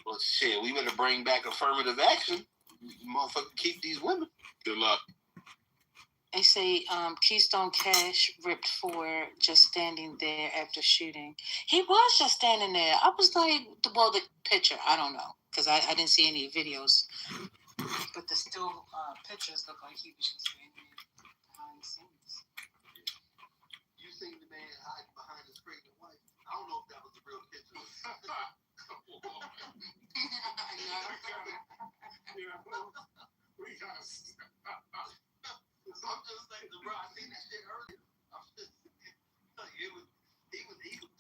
Well, shit, we better bring back affirmative action. Motherfucker, keep these women. Good luck. They say Keystone Cash ripped Ford just standing there after shooting. He was just standing there. I was like, well, the picture, I don't know, because I didn't see any videos. But the still pictures look like he was just standing there behind the scenes. You seen the man hiding behind his pregnant wife? I don't know if that was the real picture. I'm just saying, bro, I seen that shit earlier. He was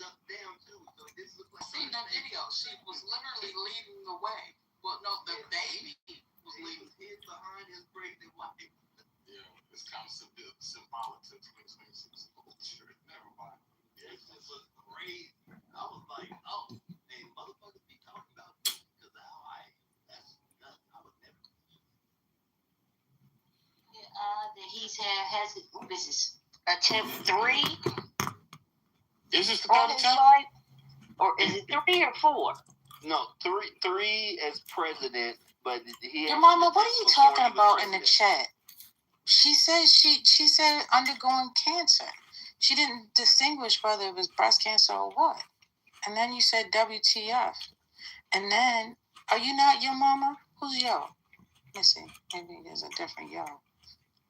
ducked down too. So this looked like. I seen that video. She was literally leading the way. Well, no, the baby was leading. Hid behind his pregnant wife. Yeah, it's kind of symbolic to 2026 culture. Never mind. Yeah, it just was crazy. I was like, oh, hey, motherfuckers be talking about this because that's nuts. I would never. That he's has this is attempt 3. Is this the on his life, or is it 3 or 4? No, three as president, but he. Your mama, what are you talking about in the chat? She said she said undergoing cancer. She didn't distinguish whether it was breast cancer or what. And then you said WTF. And then, are you not your mama? Who's yo? Let me see. Maybe there's a different yo.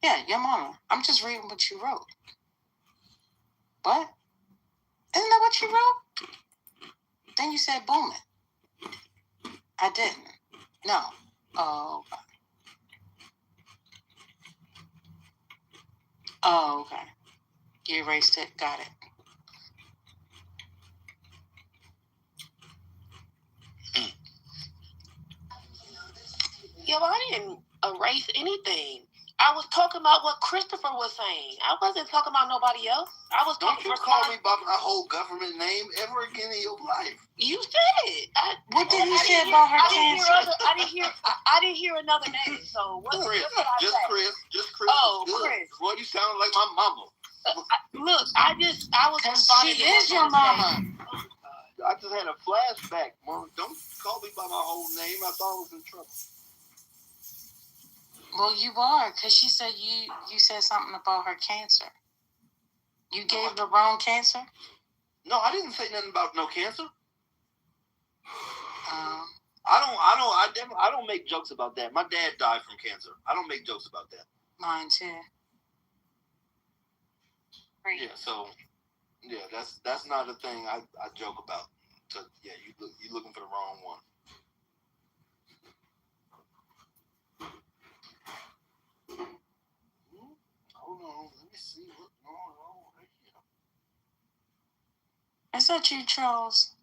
Yeah, your mama. I'm just reading what you wrote. What? Isn't that what you wrote? Then you said booming. I didn't. No. Oh, okay. Oh, okay. You erased it. Got it. Yo, I didn't erase anything. I was talking about what Christopher was saying. I wasn't talking about nobody else. I was Don't talking you call me by my whole government name ever again in your life. You said it. What did he say about her cancer? I didn't hear another name. So what? Chris, Just Chris. Oh, good. Chris. Boy, you sound like my mama. Look, I was. She is your mama. I just had a flashback, Mom. Don't call me by my whole name. I thought I was in trouble. Well, you are, because she said you said something about her cancer. You gave the wrong cancer? No, I didn't say nothing about no cancer. I don't make jokes about that. My dad died from cancer. I don't make jokes about that. Mine too. Yeah, so that's not a thing I joke about. So yeah, you looking for the wrong one. that you, Charles?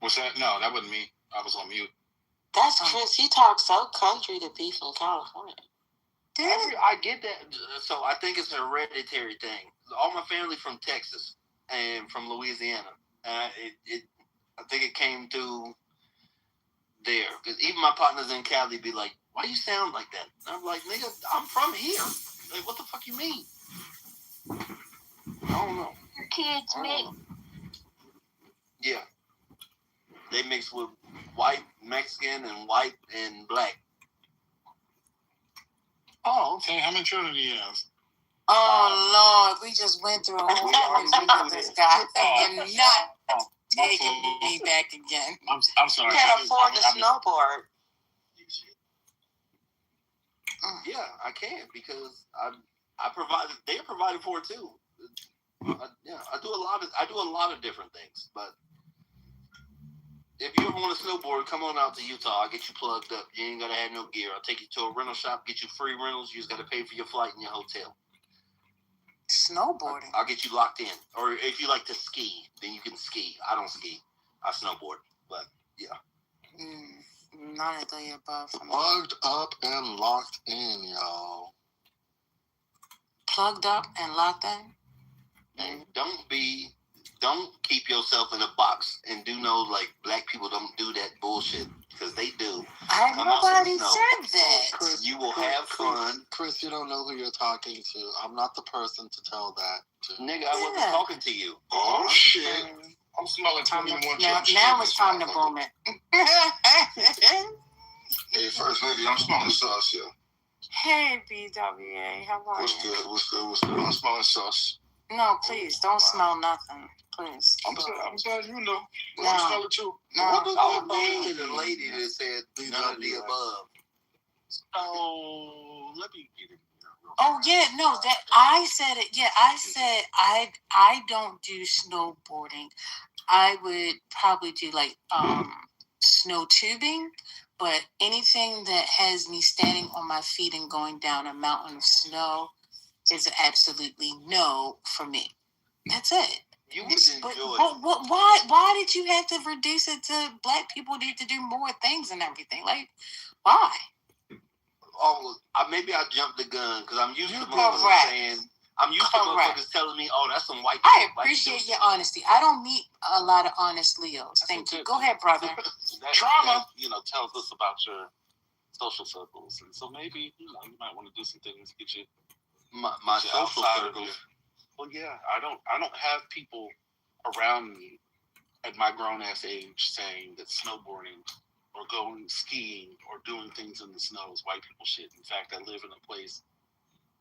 What's that? No, that wasn't me. I was on mute. That's Chris. He talks so country to be from California. I get that. So I think it's a hereditary thing. All my family from Texas and from Louisiana. I think it came through there. Because even my partners in Cali be like, why you sound like that? And I'm like, nigga, I'm from here. Like, what the fuck you mean? I don't know. Your kids mix. Yeah. They mix with white, Mexican, and white and black. Oh, okay. How many children do you have? Oh, Lord. We just went through a whole interview with this guy. And you're not taking me back again. I'm sorry. You can't afford to snowboard. Yeah, I can because I provided. They provided for it too. I do a lot of different things. But if you ever want to snowboard, come on out to Utah. I'll get you plugged up. You ain't gotta have no gear. I'll take you to a rental shop, get you free rentals. You just gotta pay for your flight and your hotel. Snowboarding. I'll get you locked in. Or if you like to ski, then you can ski. I don't ski. I snowboard. But yeah. None of the above. Plugged up and locked in, y'all. Plugged up and locked in? And don't keep yourself in a box and do no, like, black people don't do that bullshit. Because they do. Nobody said that. Chris, you will have fun. Chris, you don't know who you're talking to. I'm not the person to tell that to. Nigga, I wasn't talking to you. Oh, shit. I'm smelling 21 Now it's time to boom it. Hey, First Lady, I'm smelling sauce here. Hey, BWA, how are What's you? good? What's good? What's good? I'm smelling sauce. No, please, don't smell nothing. Please. I'm glad you know. No. I smell it too. No. I was talking to the lady that said none of the above. So, let me get it. Oh yeah, no, that I said it. Yeah, I said I don't do snowboarding. I would probably do like snow tubing, but anything that has me standing on my feet and going down a mountain of snow is absolutely no for me. That's it. You would enjoy But why did you have to reduce it to black people need to do more things and everything? Like, why? Oh, maybe I jumped the gun because I'm used to motherfuckers saying. I'm used to motherfuckers telling me, "Oh, that's some white." I appreciate your honesty. I don't meet a lot of honest Leos. Thank you. Go ahead, brother. Trauma, tells us about your social circles, and so maybe you might want to do some things to get you my social circles. Well, yeah, I don't have people around me at my grown ass age saying that snowboarding or going skiing or doing things in the snow is white people shit. In fact, I live in a place.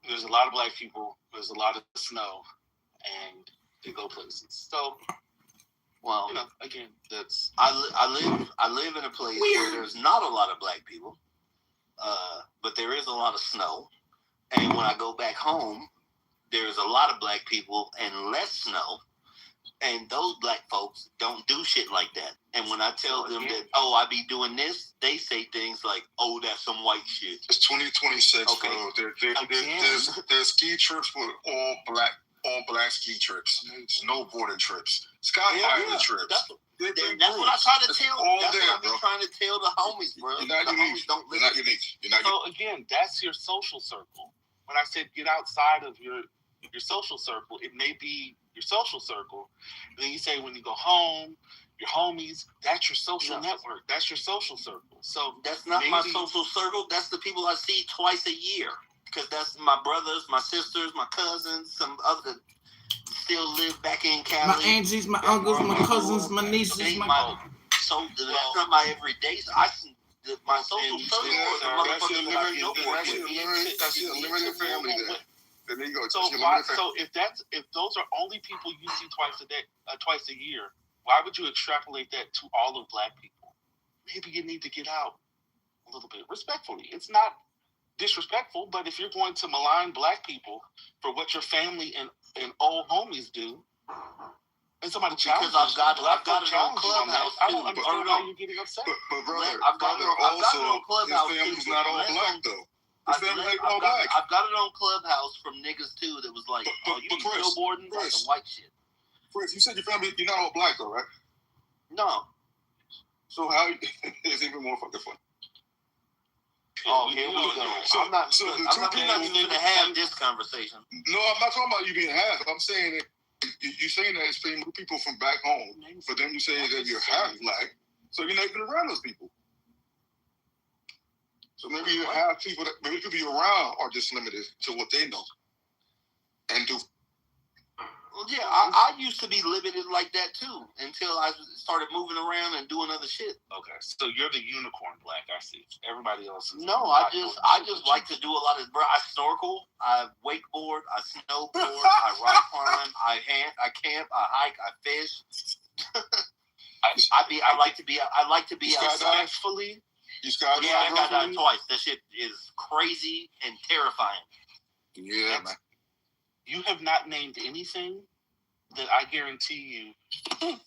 There's a lot of black people. There's a lot of snow, and they go places. So, well, again, that's I live in a place where there's not a lot of black people, but there is a lot of snow. And when I go back home, there's a lot of black people and less snow. And those black folks don't do shit like that. And when I tell them that, I be doing this, they say things like, "Oh, that's some white shit." It's 2026, okay. Bro. There's ski trips with all black ski trips, snowboarding trips, skydiving trips. That's what I try to tell. That's what I be trying to tell the homies, bro. You're not unique. You're not unique. So again, that's your social circle. When I said get outside of your social circle, it may be your social circle. Then you say when you go home, your homies, that's your social network. That's your social circle. So that's not my social circle. That's the people I see twice a year. Because that's my brothers, my sisters, my cousins, some other still live back in Cali. My aunties, my uncles, my cousins, my nieces, so that's not my everyday. My social circle is the motherfuckers that I know. That's your limited family there. And then you go. So if those are only people you see twice a year, why would you extrapolate that to all of black people? Maybe you need to get out a little bit respectfully. It's not disrespectful, but if you're going to malign black people for what your family and old homies do, and somebody challenges, I've got it on Clubhouse. I don't understand why you're getting upset. But brother, I've got it on Clubhouse. His family's not all black though. I've got it on Clubhouse from niggas too that was like, "Oh, you be snowboarding? That's some white shit." Chris, you said your family, you're not all black though, right? No. So how it's even more fucking funny. Oh, here we go. I'm not even going to have this conversation. No, I'm not talking about you being half. I'm saying that you're saying that it's people from back home, but then you say that you're half black, so you're not even around those people. So maybe you have people that maybe people you're around are just limited to what they know and do. Well, yeah, I used to be limited like that too until I started moving around and doing other shit. Okay, so you're the unicorn black. I see. Everybody else is no. I just like to do a lot of. Bro, I snorkel, I wakeboard, I snowboard, I rock climb, I camp, I hike, I fish. I like to be outside. You skydived? Yeah, I got that twice. That shit is crazy and terrifying. Yeah, man. You have not named anything that I guarantee you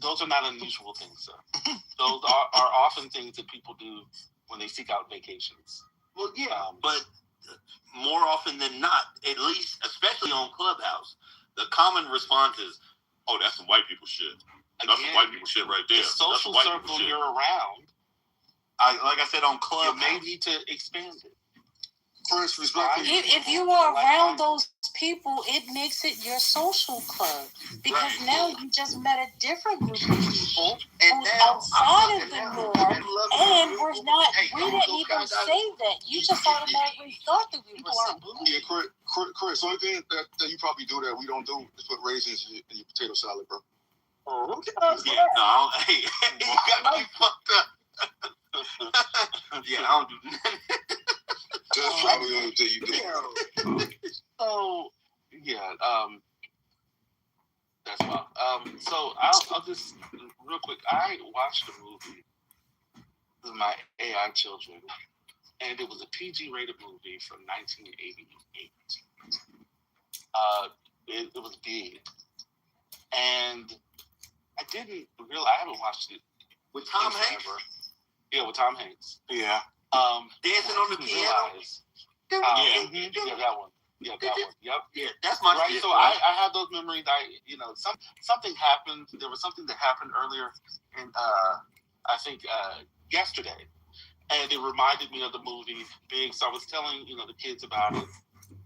those are not unusual things, sir. Those are often things that people do when they seek out vacations. Well, yeah, but more often than not, at least, especially on Clubhouse, the common response is, "Oh, that's some white people shit. That's some white people shit right there." The social circle you're around, like I said on Clubhouse, you may need to expand it. Chris, respectfully. If you are around those people, it makes it your social club because now you just met a different group of people who's outside of the norm, and we didn't even say that. You just automatically thought that we were something. Yeah, Chris, the only thing that you probably do that we don't do is put raisins in your potato salad, bro. Oh, okay. Yeah, no, hey, you got me fucked up. Yeah, I don't do that. That's probably the only thing you do. So, yeah, that's fine. So I'll just real quick. I watched a movie with my AI children, and it was a PG-rated movie from 1988. It was big, and I didn't realize I haven't watched it with Tom Hanks. Yeah, with Tom Hanks. Yeah. Dancing on the piano. Yeah, that one. Yeah, that one. Yep. Yeah, that's my right. shit, So right? I have those memories. Something happened. There was something that happened earlier, in I think yesterday, and it reminded me of the movie Big. So I was telling the kids about it.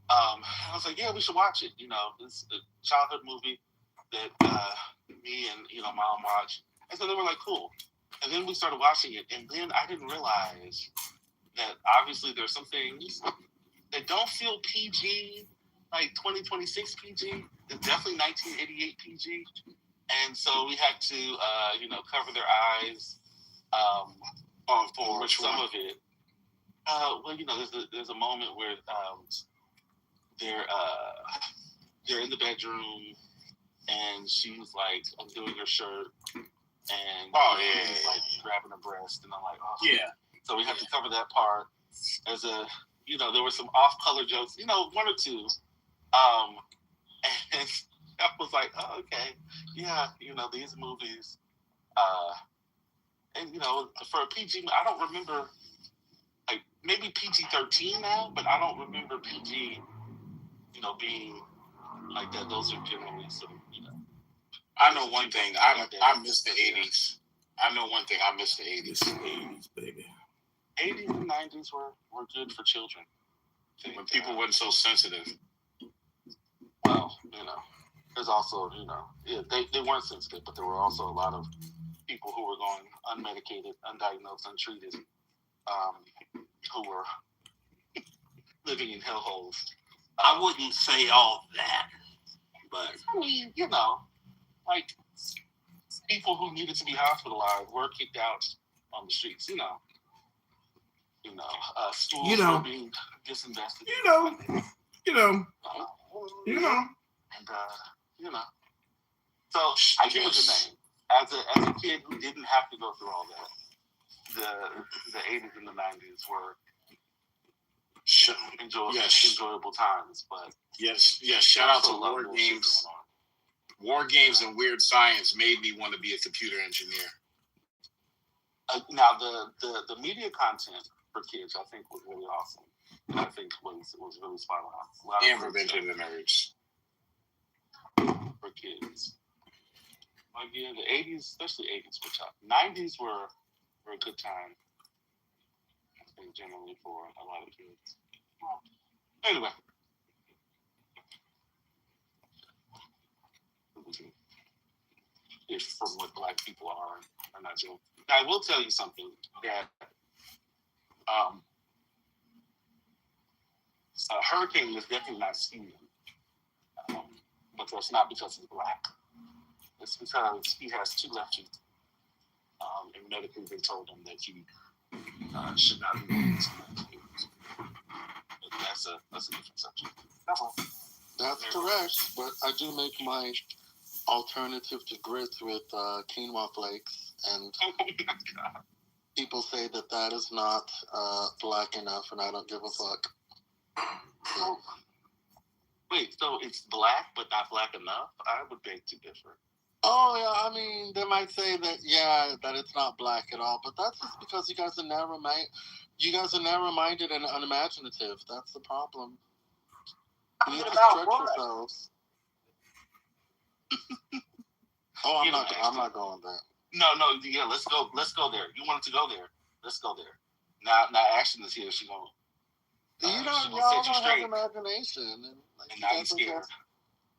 I was like, yeah, we should watch it. It's a childhood movie that me and mom watched, and so they were like, cool. And then we started watching it, and then I didn't realize that obviously there's some things that don't feel PG, like 2026 PG. It's definitely 1988 PG. And so we had to, cover their eyes for some of it. There's a moment where they're in the bedroom, and she's like undoing her shirt, and he's like grabbing her breast, and I'm like, oh yeah. So we had to cover that part. As there were some off-color jokes, one or two, and I was like, oh, okay, yeah, these movies, and for a PG, I don't remember, like maybe PG-13 now, but I don't remember PG, being like that. Those are generally some, I know one thing. I miss the 80s. I know one thing. I miss the 80s. 80s, baby. 80s and 90s were good for children. When people weren't so sensitive. Well, there's also, they weren't sensitive, but there were also a lot of people who were going unmedicated, undiagnosed, untreated, who were living in hellholes. I wouldn't say all that, but I mean, like people who needed to be hospitalized were kicked out on the streets. Schools were being disinvested. And So I get what you're saying. As a kid who didn't have to go through all that, the 80s and the 90s were enjoyable times. But yes. Shout out to War Games. War Games and Weird Science made me want to be a computer engineer. Now the media content for kids, I think, was really awesome. I think was really spot on. And Revenge of the Nerds. for kids. Like, yeah, the 80s, especially 80s were tough. 90s were a good time, I think, generally for a lot of kids. Anyway. If from what black people are not doing. Now, I will tell you something that a hurricane is definitely not stealing. But that's not because he's black. It's because he has two left feet. And medically they told him that he should not be doing this. But that's a different subject. That's all. That's correct, but I do make my alternative to grits with quinoa flakes, and people say that is not black enough, and I don't give a fuck. So. Wait, so it's black but not black enough? I would beg to differ. Oh yeah, I mean, they might say that that it's not black at all, but that's just because you guys are narrow-minded and unimaginative. That's the problem. You need to stretch yourselves. Oh, I'm not going there. No, yeah, let's go there. You wanted to go there. Let's go there. Now Ashton is here. She gonna y'all don't have imagination. And now you're scared.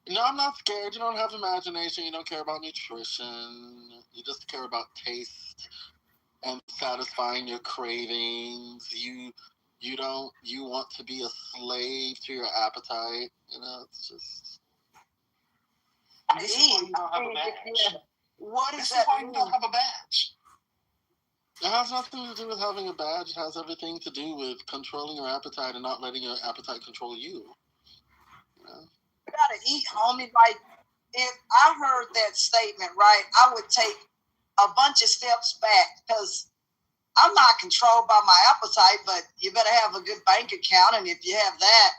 No, I'm not scared. You don't have imagination. You don't care about nutrition. You just care about taste and satisfying your cravings. You want to be a slave to your appetite. It's just. This is why you don't have a badge. What This is why you don't have a badge. It has nothing to do with having a badge. It has everything to do with controlling your appetite and not letting your appetite control you. You gotta eat, homie. Like, if I heard that statement right, I would take a bunch of steps back, because I'm not controlled by my appetite, but you better have a good bank account, and if you have that,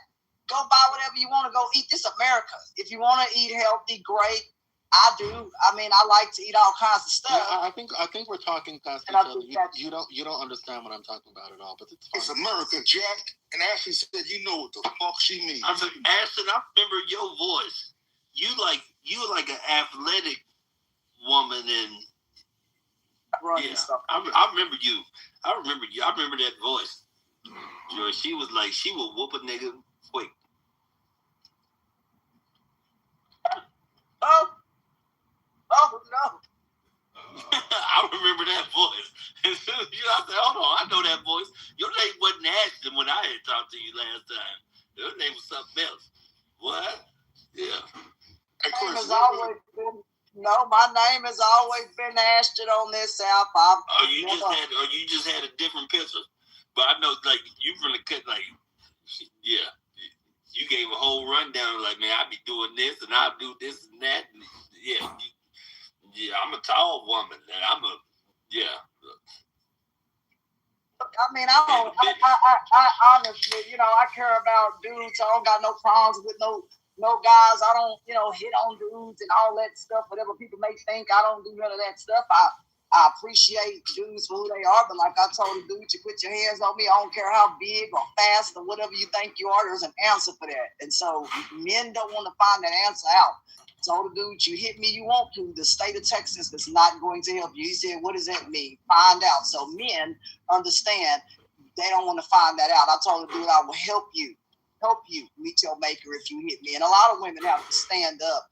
go buy whatever you want to go eat. This is America. If you want to eat healthy, great. I do. I mean, I like to eat all kinds of stuff. Yeah, I think we're talking past each other. You don't understand what I'm talking about at all. But it's fine. It's America, Jack. And Ashley said, "You know what the fuck she means." I said, Ashton, I remember your voice. You like an athletic woman, and I remember you. I remember that voice. Joy, she would whoop a nigga quick. Oh no. I remember that voice. As soon as I said, hold on, I know that voice. Your name wasn't Ashton when I had talked to you last time. Your name was something else. What? Yeah. My name has always been Ashton on this app. You just had a different picture. But I know, like, you from the cut, like, yeah. You gave a whole rundown, like, man, I be doing this and I do this and that. And yeah, I'm a tall woman, and I mean, I honestly, I care about dudes. I don't got no problems with no guys. I don't, hit on dudes and all that stuff. Whatever people may think, I don't do none of that stuff. I appreciate dudes for who they are, but like I told a dude, you put your hands on me, I don't care how big or fast or whatever you think you are, there's an answer for that. And so men don't want to find that answer out. Told the dude, you hit me, you want to. The state of Texas is not going to help you. He said, what does that mean? Find out. So men understand they don't want to find that out. I told the dude, I will help you meet your maker if you hit me. And a lot of women have to stand up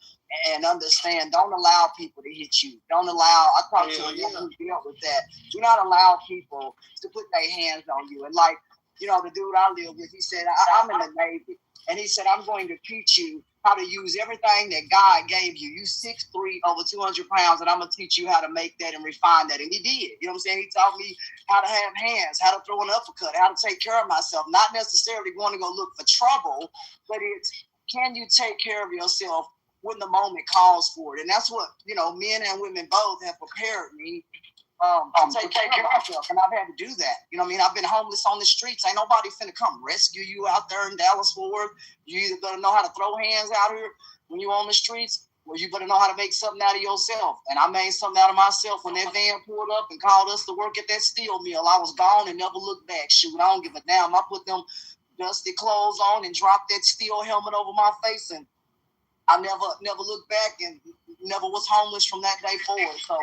and understand, don't allow people to hit you. Don't allow, I talked to a woman who dealt with that. Do not allow people to put their hands on you. And like, the dude I live with, he said, I'm in the Navy. And he said, I'm going to teach you how to use everything that God gave you. You 6'3", over 200 pounds, and I'm going to teach you how to make that and refine that. And he did. You know what I'm saying? He taught me how to have hands, how to throw an uppercut, how to take care of myself. Not necessarily going to go look for trouble, but it's, can you take care of yourself when the moment calls for it? And that's what, men and women both have prepared me to take care of myself, and I've had to do that. You know what I mean? I've been homeless on the streets. Ain't nobody finna come rescue you out there in Dallas Fort Worth. You either better know how to throw hands out here when you on the streets, or you better know how to make something out of yourself. And I made something out of myself when that van pulled up and called us to work at that steel mill. I was gone and never looked back. Shoot, I don't give a damn. I put them dusty clothes on and dropped that steel helmet over my face, and I never looked back and never was homeless from that day forward. So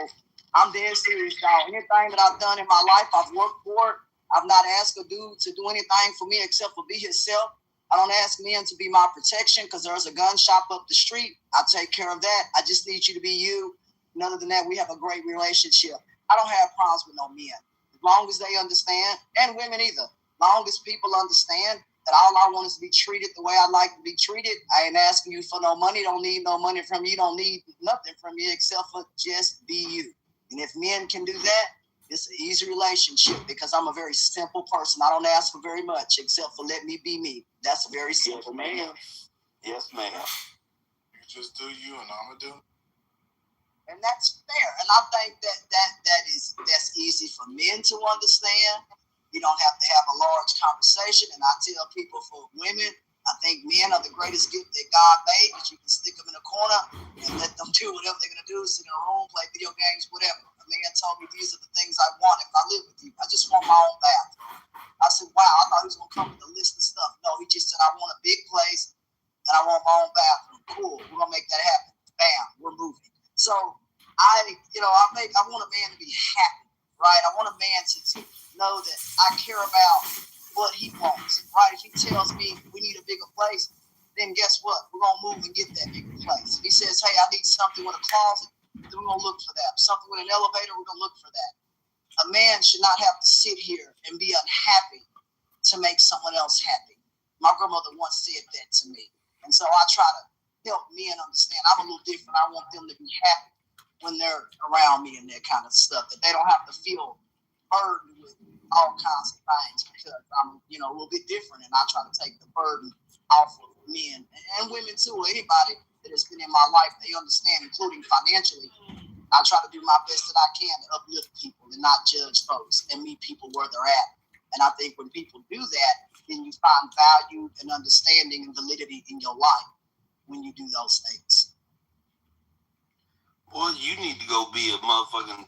I'm dead serious, y'all. Anything that I've done in my life, I've worked for it. I've not asked a dude to do anything for me except for be himself. I don't ask men to be my protection because there's a gun shop up the street. I take care of that. I just need you to be you. And other than that, we have a great relationship. I don't have problems with no men. As long as they understand, and women either. As long as people understand that all I want is to be treated the way I like to be treated. I ain't asking you for no money. Don't need no money from you. Don't need nothing from you except for just be you. And if men can do that, it's an easy relationship because I'm a very simple person. I don't ask for very much except for let me be me. That's very simple. Yes, ma'am. Yes, ma'am. You just do you and I'ma do. And that's fair. And I think that's easy for men to understand. You don't have to have a large conversation. And I tell people for women, I think men are the greatest gift that God made because you can stick them in a corner and let them do whatever they're going to do, sit in a room, play video games, whatever. A man told me these are the things I want if I live with you. I just want my own bathroom. I said, wow, I thought he was going to come with a list of stuff. No, he just said, I want a big place and I want my own bathroom. Cool, we're going to make that happen. Bam, we're moving. So I want a man to be happy, right? I want a man to know that I care about what he wants, right? If he tells me we need a bigger place, then guess what? We're going to move and get that bigger place. If he says, hey, I need something with a closet, then we're going to look for that. Something with an elevator, we're going to look for that. A man should not have to sit here and be unhappy to make someone else happy. My grandmother once said that to me. And so I try to help men understand. I'm a little different. I want them to be happy when they're around me and that kind of stuff, that they don't have to feel burdened with all kinds of things because I'm, a little bit different and I try to take the burden off of men and women too. Anybody that has been in my life, they understand, including financially. I try to do my best that I can to uplift people and not judge folks and meet people where they're at. And I think when people do that, then you find value and understanding and validity in your life when you do those things. Well, you need to go be a motherfucking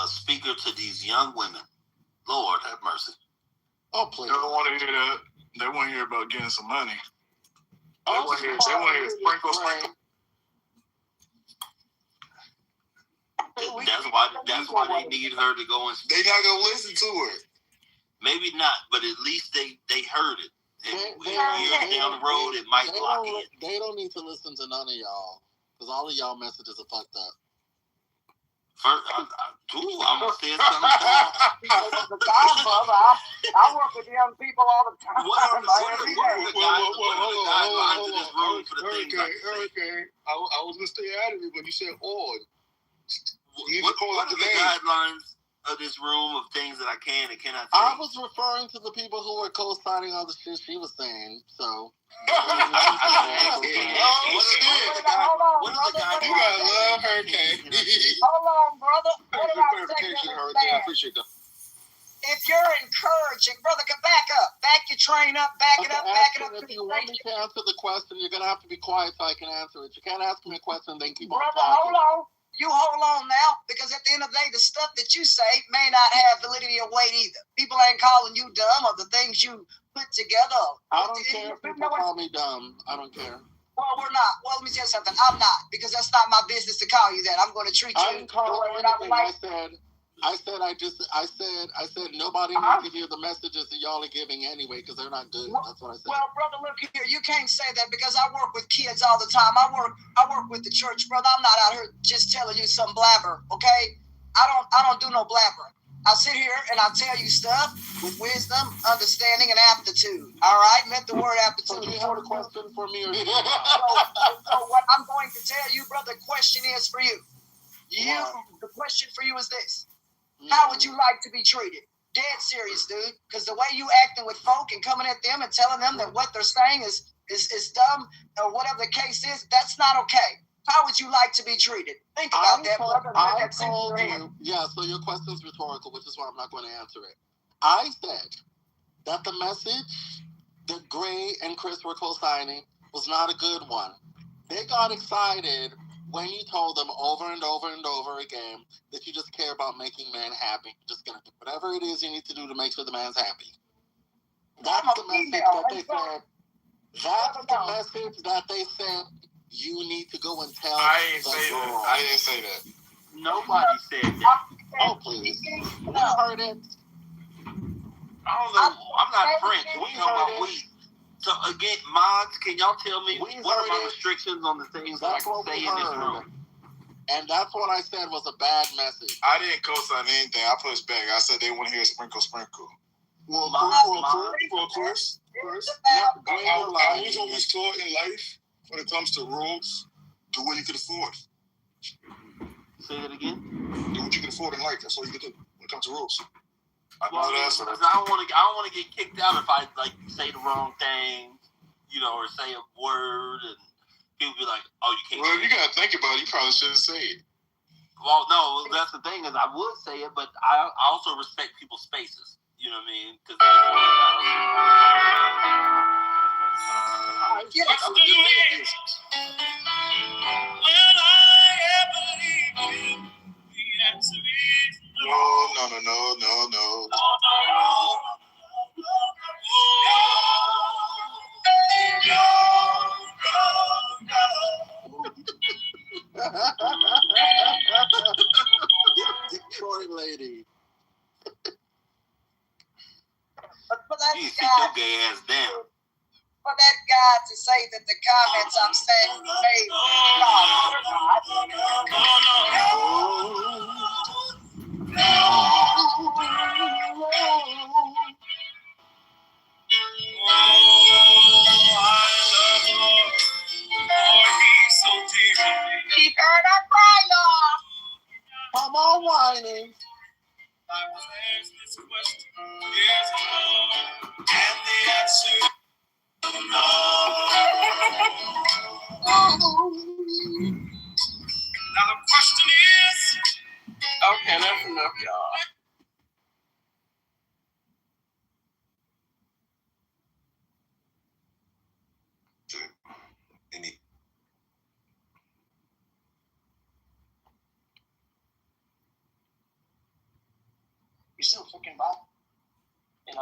speaker to these young women. Lord have mercy. Oh, please. They don't want to hear that. They want to hear about getting some money. They want to hear sprinkle. That's why they need her to go and speak. They not gonna listen to her. Maybe not, but at least they heard it. Years down the road, it might block in. They don't need to listen to none of y'all because all of y'all messages are fucked up. First, I'm gonna say something. I work with young people all the time. What are the guidelines in this room for the things I say? I was gonna stay out of it, but you said all. What are the guidelines of this room of things that I can and cannot say? I was referring to the people who were co-signing all the shit she was saying, so. Hold on, brother. You gotta love Hurricane. Hold on, brother. What about I appreciate that. If you're encouraging, brother, back up. Back your train up. Back it up. Back it up. If you want me to answer the question, you're going to have to be quiet so I can answer it. You can't ask me a question and then keep on talking. Brother, hold on. You hold on now, because at the end of the day, the stuff that you say may not have validity or weight either. People ain't calling you dumb or the things you put together. I don't care if people call me dumb. I don't care. Well, we're not. Well, let me tell you something. I'm not, because that's not my business to call you that. I'm going to treat you. I didn't call you anything. I said nobody needs to hear the messages that y'all are giving anyway because they're not good. That's what I said. Well, brother, look here. You can't say that because I work with kids all the time. I work with the church, brother. I'm not out here just telling you some blabber, okay? I don't do no blabber. I sit here and I tell you stuff with wisdom, understanding, and aptitude. All right? Let the word aptitude. So do you have a question for me? Or so what I'm going to tell you, brother, the question is for you. The question for you is this. How would you like to be treated? Dead serious, dude. Because the way you acting with folk and coming at them and telling them that what they're saying is dumb or whatever the case is, that's not okay. How would you like to be treated? Think about that, brother. I told you. Yeah, so your question's rhetorical, which is why I'm not going to answer it. I said that the message that Gray and Chris were co-signing was not a good one. They got excited when you told them over and over and over again that you just care about making men happy. You're just going to do whatever it is you need to do to make sure the man's happy. That's the message that they said. That's the message that they said you need to go and tell. I didn't say that. Nobody said that. Oh, please. We heard it. I don't know. I'm not French. We know about weed. So again, mods, can y'all tell me what are my restrictions on the things that I can say in this room? And that's what I said was a bad message. I didn't co-sign anything. I pushed back. I said they want to hear sprinkle. Well, of course. I was always taught in life, when it comes to rules, do what you can afford. Say that again? Do what you can afford in life. That's all you can do when it comes to rules. I don't want to get kicked out if I like say the wrong thing, or say a word, and people be like, "Oh, you can't." Well, if you gotta think about it, you probably shouldn't say it. Well, no, that's the thing is I would say it, but I also respect people's spaces. You know what I mean? Because No. Detroit lady. you sit your gay ass down. For that guy to say that the comments I'm saying made He heard our cry, y'all. Come on, whining. I was asked this question years ago, and the answer is no. Now the question is, Okay, that's enough, y'all. You're still freaking back, And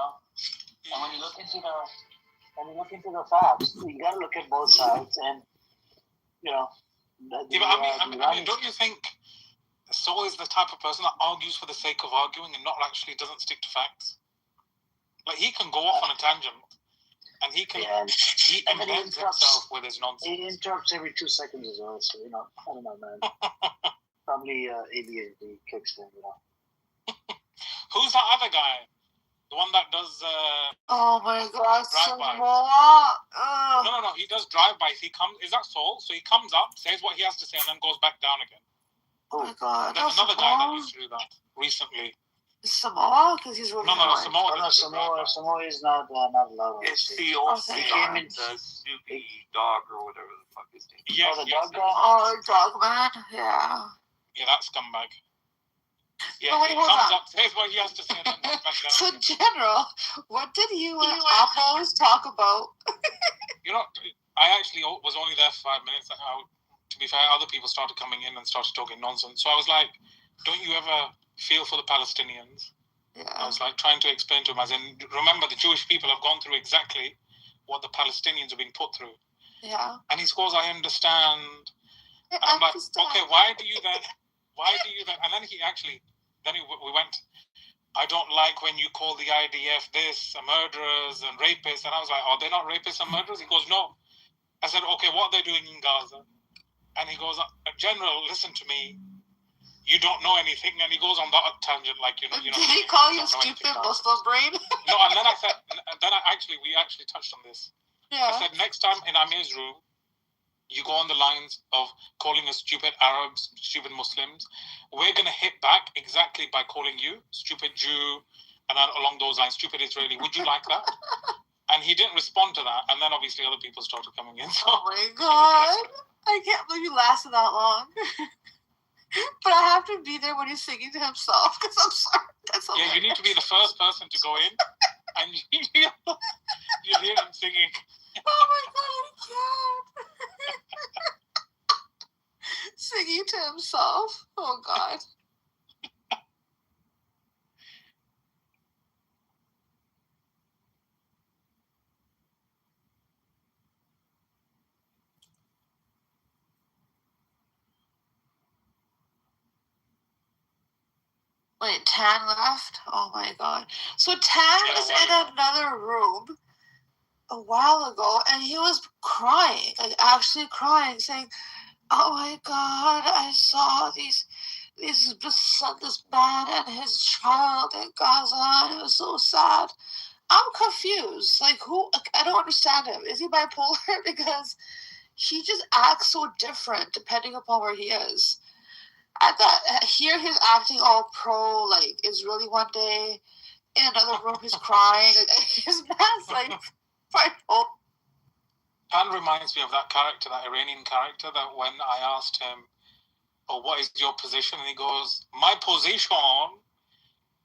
when you look into the facts, you gotta look at both sides, and don't you think Saul is the type of person that argues for the sake of arguing and not actually doesn't stick to facts? Like, he can go off on a tangent, and he embeds himself with his nonsense. He interrupts every 2 seconds as well, so I don't know, man. Probably ADHD kicks in, Who's that other guy? The one that does oh my god, drive-bys. No, he does drive-bys. Is that Saul? So he comes up, says what he has to say, and then goes back down again. Oh my god. There's another guy that used to do that recently. Samoa? Because he's really Samoa is not allowed. It's the old man, the Snoopy dog or whatever the fuck his name is. Yes, the dog guy? Oh, the dog man? Yeah. Yeah, that scumbag. Yeah, wait, he hold comes on. up, says what he has to say, and then goes back down. So, General, what did you and Apos talk about? I actually was only there for 5 minutes. To be fair, other people started coming in and started talking nonsense. So I was like, don't you ever feel for the Palestinians? Yeah. I was like trying to explain to him, as in, remember, the Jewish people have gone through exactly what the Palestinians have been put through. Yeah. And he goes, I understand. And I'm like, okay, why do you then? And then we went, I don't like when you call the IDF this, murderers and rapists. And I was like, are they not rapists and murderers? He goes, no. I said, okay, what are they doing in Gaza? And he goes, General, listen to me. You don't know anything. And he goes on that tangent, like, Did he call you stupid Muslim brain? No, and then I said, we actually touched on this. Yeah. I said, next time in Amir's room, you go on the lines of calling us stupid Arabs, stupid Muslims. We're going to hit back exactly by calling you stupid Jew, and then along those lines, stupid Israeli. Would you like that? And he didn't respond to that. And then obviously other people started coming in. So. Oh my god. I can't believe you lasted that long. But I have to be there when he's singing to himself, because I'm sorry. That's you need to be the first person to go in, and you hear him singing. Oh my god, I can't. Singing to himself. Oh god. Wait, Tan left? Oh my god. So Tan was in another room a while ago and he was crying, like actually crying, saying, "Oh my god, I saw this man and his child in Gaza and it was so sad." I'm confused. Like, who? I don't understand him. Is he bipolar? Because he just acts so different depending upon where he is. At that, here he's acting all pro, like Israeli one day. In another room, he's crying. His man's like bipolar. Pan reminds me of that character, that Iranian character, that when I asked him, "Oh, what is your position?" and he goes, "My position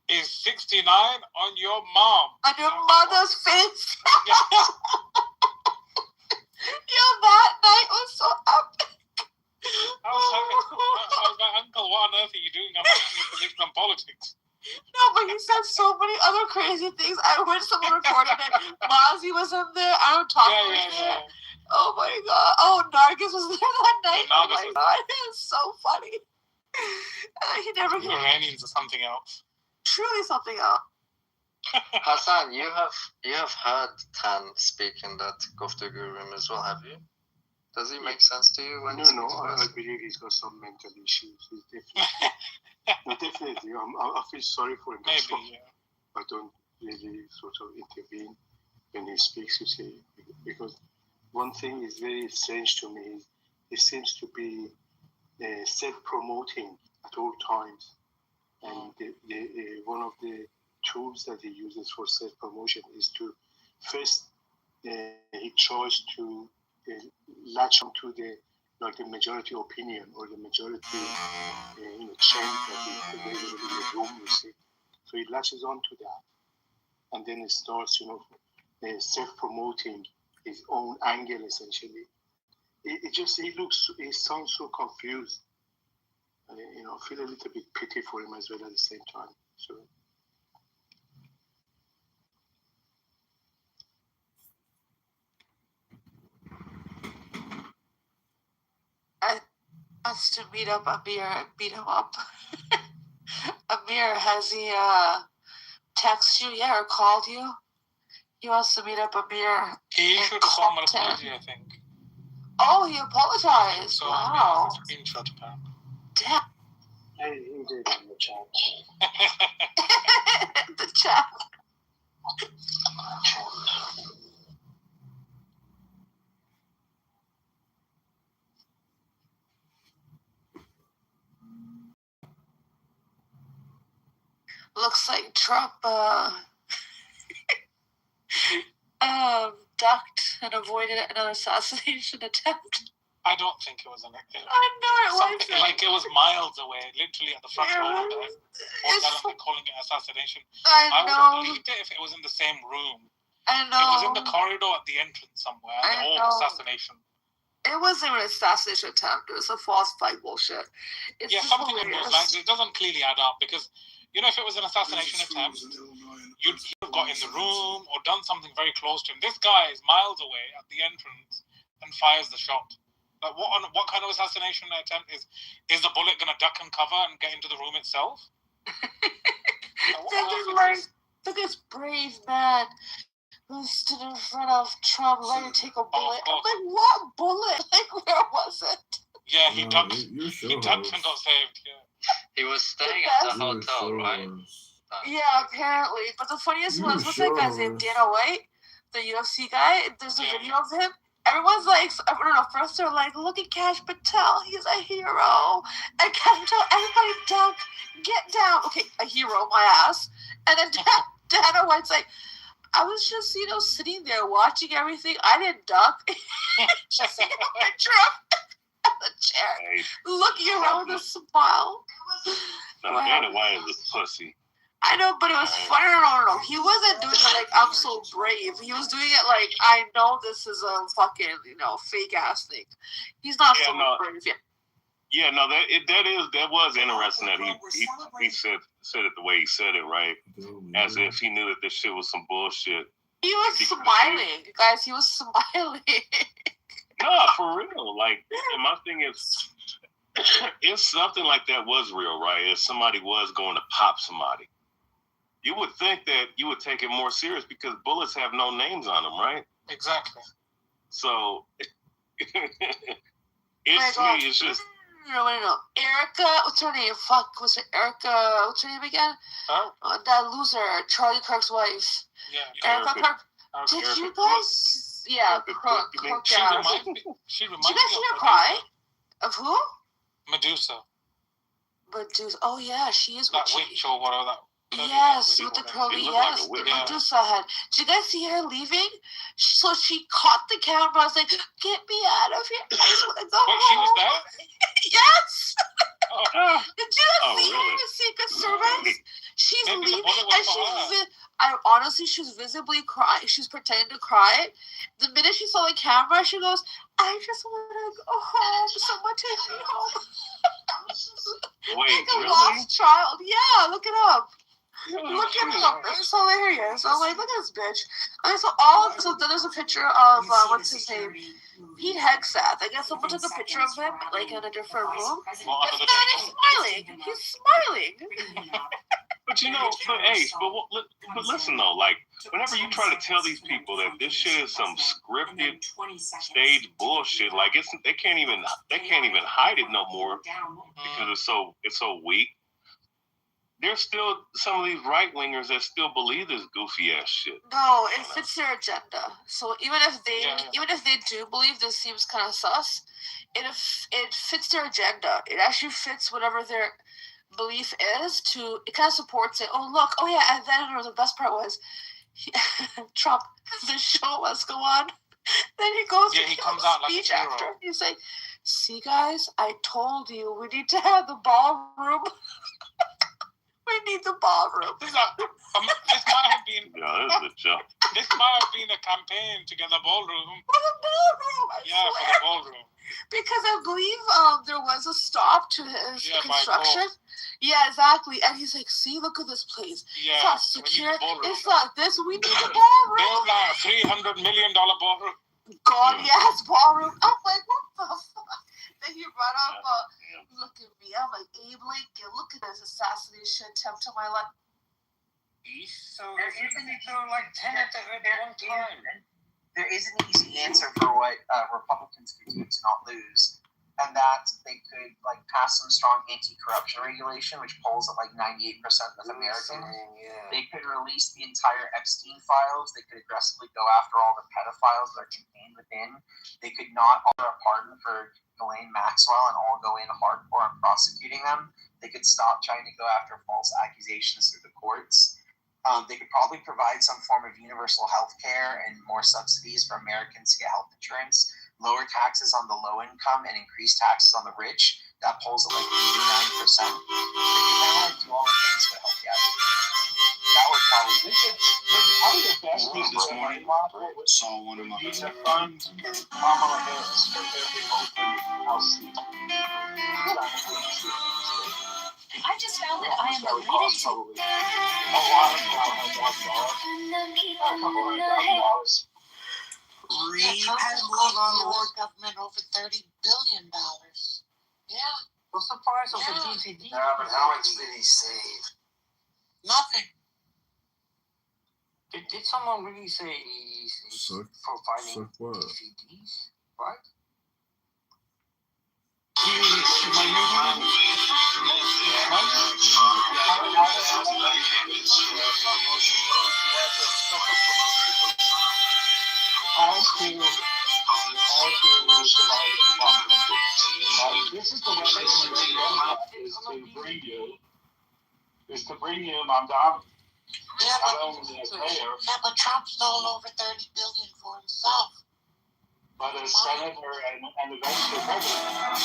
is 69 on your mom." On your mother's face. Yo, that night was so epic. I was like, "Uncle, what on earth are you doing? I'm asking your position on politics." No, but he said so many other crazy things. I wish someone recorded it. Mozzie was in there. I don't talk was there. Oh my god. Oh, Nargis was there that night. Oh my god. It's so funny. He never came. Iranians are something else. Truly something else. Hassan, you have heard Tan speak in that Goftagu room as well, have you? Does he make sense to you when he speaks? I believe he's got some mental issues. He's definitely. No, definitely. I feel sorry for him. Maybe, I don't really sort of intervene when he speaks, you see, because one thing is very strange to me is he seems to be self-promoting at all times, and one of the tools that he uses for self-promotion is to first he tries to latch onto the majority opinion or the majority trend that is available in the room, you see. So he latches onto that, and then he starts self-promoting his own angle essentially. He sounds so confused. I feel a little bit pity for him as well at the same time. So. Us to meet up Amir and beat him up. Amir, has he texted you yet or called you? He wants to meet up Amir. He issued a formal apology, I think. Oh, he apologized. So, wow. Screenshot apparently. Damn. Hey, he did in the chat. The chat. Looks like Trump ducked and avoided another assassination attempt. I don't think it was an attempt. I know it wasn't. Like it was miles away, literally at the front door of there. They're calling it assassination. I would have believed it if it was in the same room. I know. It was in the corridor at the entrance somewhere. Assassination. It wasn't even an assassination attempt. It was a false flag bullshit. It's something in those lines. It doesn't clearly add up because, if it was an assassination attempt, you'd have got in the room or done something very close to him. This guy is miles away at the entrance and fires the shot. Like, what kind of assassination attempt is the bullet going to duck and cover and get into the room itself? Look at this brave man who stood in front of Trump ready to take a bullet. I'm like, what bullet? Like, where was it? Yeah, he ducked. He ducked and got saved. Yeah. He was staying at the hotel, right? Yeah, apparently. But the funniest was, what's that guy's name? Dana White, the UFC guy. There's a video of him. Everyone's like, I don't know. First they're like, look at Cash Patel. He's a hero. And Cash Patel, everybody duck, get down. Okay, a hero, my ass. And then Dana White's like, I was just, sitting there watching everything. I didn't duck. Just seeing a picture of the chair, looking around with a smile. Dana White is a pussy. I know, but it was funny. No. He wasn't doing it like, I'm so brave. He was doing it like, I know this is a fucking, fake ass thing. He's not brave yet. Yeah, no, that was interesting that he said it the way he said it, right? As if he knew that this shit was some bullshit. He was smiling, guys. He was smiling. No, for real. Like, and my thing is, if something like that was real, right? If somebody was going to pop somebody, you would think that you would take it more serious because bullets have no names on them, right? Exactly. So it's just. No. Erica, what's her name? Was it Erica? What's her name again? Huh? That loser, Charlie Kirk's wife. Yeah. Erica Kirk. Did you guys? Yeah, Crook. She reminds me. Did you guys see her cry? Of who? Medusa. Medusa. Oh yeah, she is. That witch or whatever that. Yes, with the curly, yes, the Medusa head. Did you guys see her leaving? So she caught the camera. I was like, "Get me out of here! I just want to go home." She was there. Yes. Oh. Did you see her in the Secret Service? She's leaving, and she was visibly crying. She's pretending to cry. The minute she saw the camera, she goes, "I just want to go home. Someone take me home." Wait, like a really? lost child. Yeah, look it up. Look it up. It's hilarious. I'm like, look at this bitch. And so then there's a picture of what's his name? Pete Hegseth. I guess someone took a picture of him like in a different room. This man is smiling. He's smiling. But but listen though, like whenever you try to tell these people that this shit is some scripted stage bullshit, like they can't even hide it no more because it's so weak. There's still some of these right wingers that still believe this goofy ass shit. No, it fits their agenda. So even if they do believe this seems kind of sus, it fits their agenda. It actually fits whatever their belief is. It kind of supports it. Oh look, and then the best part was Trump. The show must go on. Then he goes. Yeah, he comes out like a hero. After. He's like, "See, guys, I told you we need to have the ballroom." We need the ballroom. This might have been. Yeah, this is a joke. This might have been a campaign to get the ballroom. For the ballroom. I swear. For the ballroom. Because I believe there was a stop to his construction. Yeah, exactly. And he's like, "See, look at this place. Yeah, it's not secure. It's not this. We need the ballroom." Build a $300 million ballroom. God, yes, ballroom. I'm like, what the fuck? Then he brought up, look at me. I'm like, Abe Lincoln, look at this assassination attempt on my life. So there isn't like 10 at one time. There is an easy answer for what Republicans could do to not lose, and that they could like pass some strong anti-corruption regulation, which polls at like 98% of Americans. They could release the entire Epstein files. They could aggressively go after all the pedophiles that are contained within. They could not offer a pardon for Ghislaine Maxwell and all go in hardcore on prosecuting them. They could stop trying to go after false accusations through the courts. They could probably provide some form of universal health care and more subsidies for Americans to get health insurance, lower taxes on the low income and increase taxes on the rich. That polls at like 89%. They could kind of do all the things to help you out. That would probably be it. Probably the best thing this morning, saw one of my friends. Kamala Harris for every open house seat. I just found that I am related to a lot of $1,000. Trump has moved on the government over $30 billion. Yeah. What's the price of the DCD? Yeah, but how much did he save? Nothing. Did someone really say he's providing DCDs? Right? This is the way is to bring you Mamdani. But Trump stole over $30 billion for himself. But a senator and eventually president,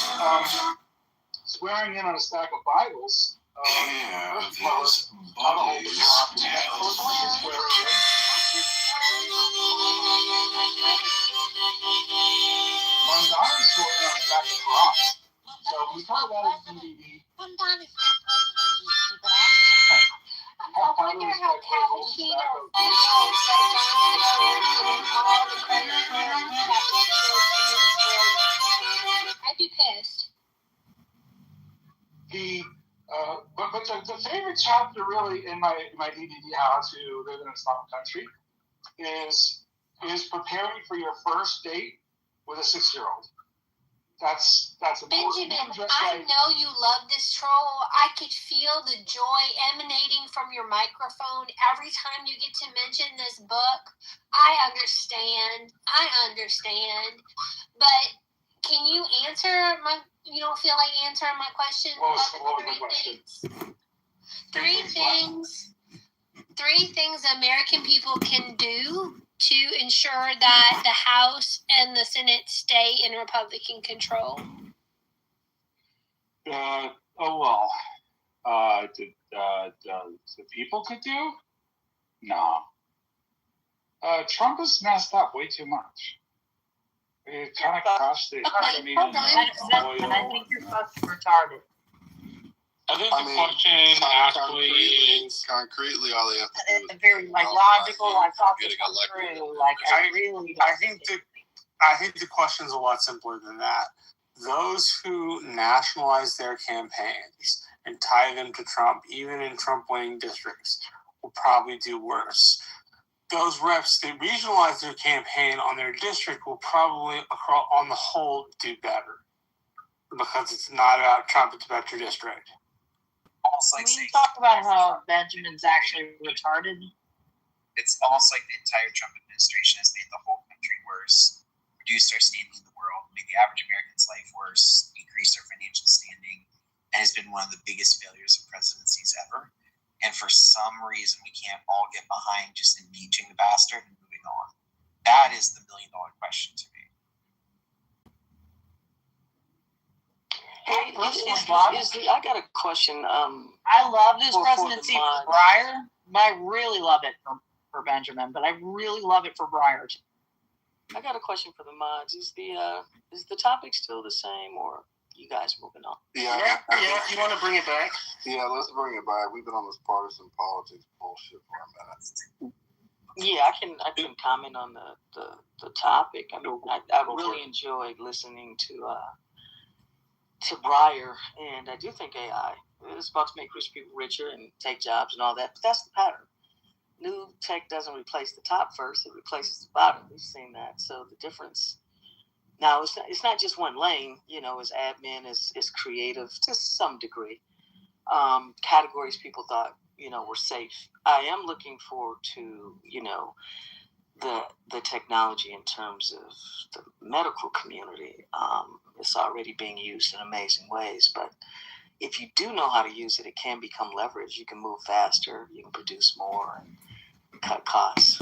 swearing in on a stack of Bibles. First of all, not a whole Mamdani swore in on a stack of Quran. So we talk about his DVD. Mamdani's not president, but I wonder how Cappuccino I'd be pissed. But the favorite chapter really in my DVD, How to Live in an Islamic Country, is preparing for your first date with a 6-year-old. That's important. Benjamin, I know you love this troll. I could feel the joy emanating from your microphone every time you get to mention this book. I understand. But can you answer my? You don't feel like answering my question? What was the question? Three things American people can do to ensure that the House and the Senate stay in Republican control. The people could do? No. Trump has messed up way too much. It kind of cost the economy and oil. I think you're fucking retarded. I think the question actually is concretely all they have to do is very logical, thought this through. I think the question's a lot simpler than that. Those who nationalize their campaigns and tie them to Trump, even in Trump-winning districts, will probably do worse. Those reps that regionalize their campaign on their district will probably, on the whole, do better. Because it's not about Trump, it's about your district. Like we talk about how Benjamin's actually retarded. It's almost like the entire Trump administration has made the whole country worse, reduced our standing in the world, made the average American's life worse, decreased our financial standing, and has been one of the biggest failures of presidencies ever. And for some reason, we can't all get behind just impeaching the bastard and moving on. That is the $1 million question to me. Hey, I got a question. I love this presidency for Breyer, but I really love it for Benjamin. But I really love it for Breyer. I got a question for the mods. Is the topic still the same, or you guys moving on? Yeah. You want to bring it back? Yeah, let's bring it back. We've been on this partisan politics bullshit for a minute. Yeah, I can comment on the topic. I mean, I really enjoyed listening to Breyer, and I do think AI is about to make rich people richer and take jobs and all that, but that's the pattern. New tech doesn't replace the top first, it replaces the bottom. We've seen that. So the difference now, it's not just one lane, as admin, is creative to some degree. Categories people thought, were safe. I am looking forward to, the technology in terms of the medical community. It's already being used in amazing ways, but if you do know how to use it, it can become leverage. You can move faster, you can produce more, and cut costs.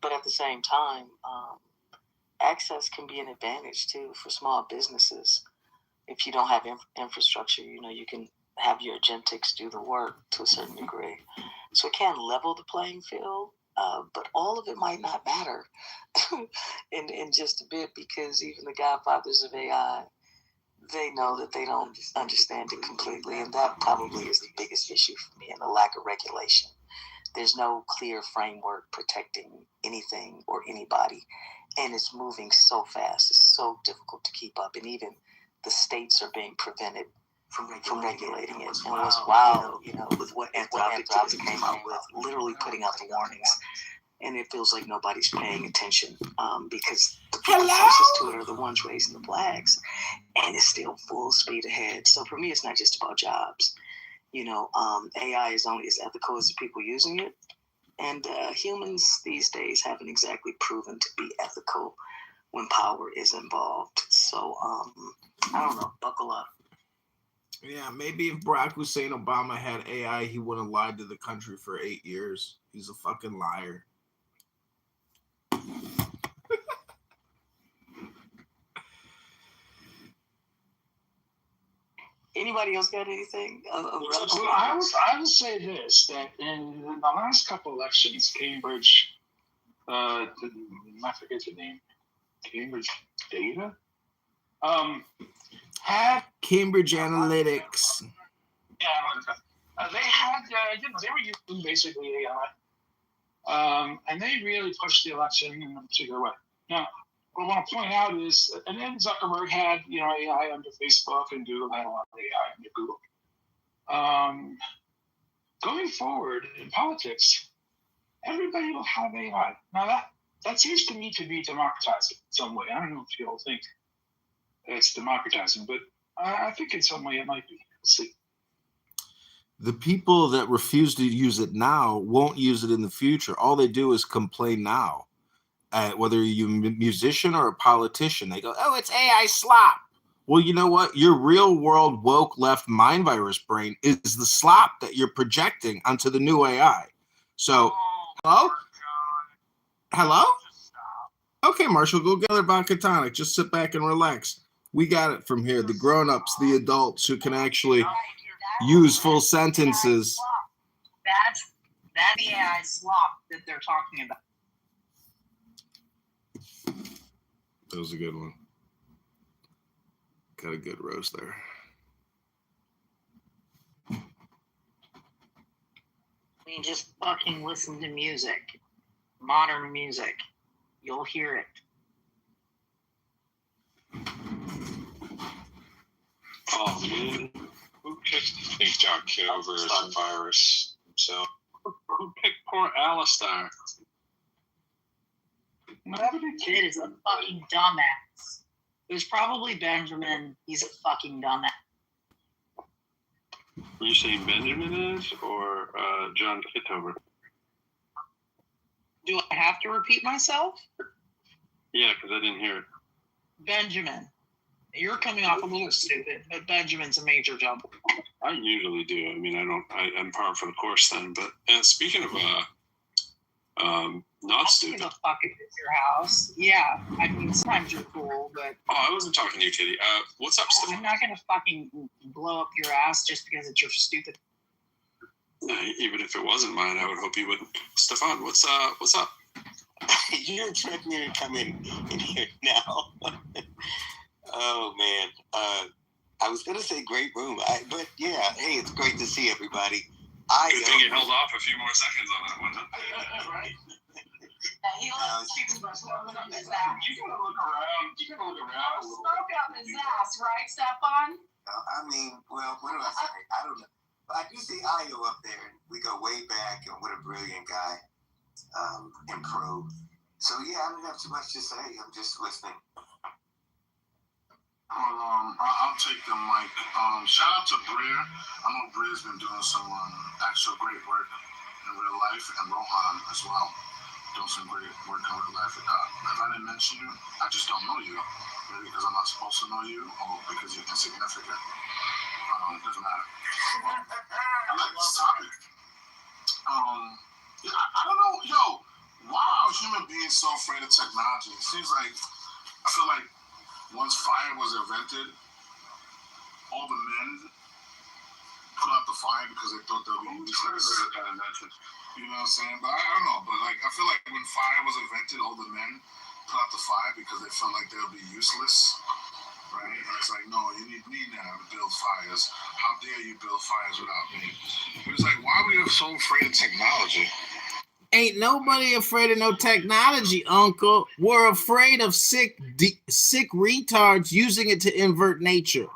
But at the same time, access can be an advantage too for small businesses. If you don't have infrastructure, you can have your agentics do the work to a certain degree. So it can level the playing field. But all of it might not matter in just a bit, because even the godfathers of AI, they know that they don't understand it completely, and that probably is the biggest issue for me, and the lack of regulation. There's no clear framework protecting anything or anybody, and it's moving so fast. It's so difficult to keep up, and even the states are being prevented from regulating it. And what's wild, with what Anthropic came out with, literally putting out the warnings, and it feels like nobody's paying attention because the people closest to it are the ones raising the flags, and it's still full speed ahead. So for me, it's not just about jobs. AI is only as ethical as the people using it, and humans these days haven't exactly proven to be ethical when power is involved. So I don't know, buckle up. Yeah, maybe if Barack Hussein Obama had AI, he wouldn't have lied to the country for 8 years. He's a fucking liar. Anybody else got anything? I would say this, that in the last couple elections, Cambridge, I forget the name, Cambridge Data, had Cambridge Analytics. Yeah, they had, they were using basically AI, and they really pushed the election in a particular way. Now, what I want to point out is, and then Zuckerberg had, AI under Facebook, and Google had a lot of AI under Google. Going forward in politics, everybody will have AI. Now that seems to me to be democratizing in some way. I don't know if you all think it's democratizing, but I think in some way it might be. We'll see. The people that refuse to use it now won't use it in the future. All they do is complain now. Whether you're a musician or a politician, they go, "Oh, it's AI slop." Well, you know what? Your real world woke left mind virus brain is the slop that you're projecting onto the new AI. So, hello? Okay, Marshall, go get a vodka tonic. Just sit back and relax. We got it from here. The grown-ups, the adults who can actually use full sentences. That's the AI slop that they're talking about. That was a good one. Got a good roast there. I mean, just fucking listen to music. Modern music. You'll hear it. Oh, man. Who picked Kitover as a virus himself? Who picked poor Alistar? Whoever the kid is a fucking dumbass. It was probably Benjamin. He's a fucking dumbass. Were you saying Benjamin is or John Kitover? Do I have to repeat myself? Yeah, because I didn't hear it. Benjamin. You're coming off a little stupid, but Benjamin's a major jump. I usually do. I mean, I'm par for the course then. But speaking of not stupid. I'll give a fuck if it's your house. Yeah, I mean, sometimes you're cool, but... Oh, I wasn't talking to you, Kitty. What's up, Stefan? I'm not going to fucking blow up your ass just because it's your stupid... Even if it wasn't mine, I would hope you wouldn't. Stefan, what's up? You're expecting me to come in here now. Oh, man. I was going to say great room, but yeah, hey, it's great to see everybody. Good thing you held off a few more seconds on that one. Right? He loves people smoking up his ass. You gotta look around. Smoke up his ass, right, Stefan? I mean, well, what do I say? I don't know. But I do see Ayo up there, and we go way back, and what a brilliant guy, improved. So yeah, I don't have too much to say. I'm just listening. Well, I'll take the mic. Shout out to Brer. I know Brer's been doing some actual great work in real life, and Rohan as well, doing some great work in real life. If I didn't mention you, I just don't know you, maybe because I'm not supposed to know you, or because you're insignificant. It doesn't matter. I like this topic. Yeah, I don't know, yo. Why are human beings so afraid of technology? It seems like I feel like once fire was invented, all the men put out the fire because they thought that would be useless. You know what I'm saying? But I don't know. But like, I feel like when fire was invented, all the men put out the fire because they felt like they would be useless, right? And it's like, no, you need me now to build fires. How dare you build fires without me? But it's like, why are we so afraid of technology? Ain't nobody afraid of no technology, Uncle. We're afraid of sick retards using it to invert nature.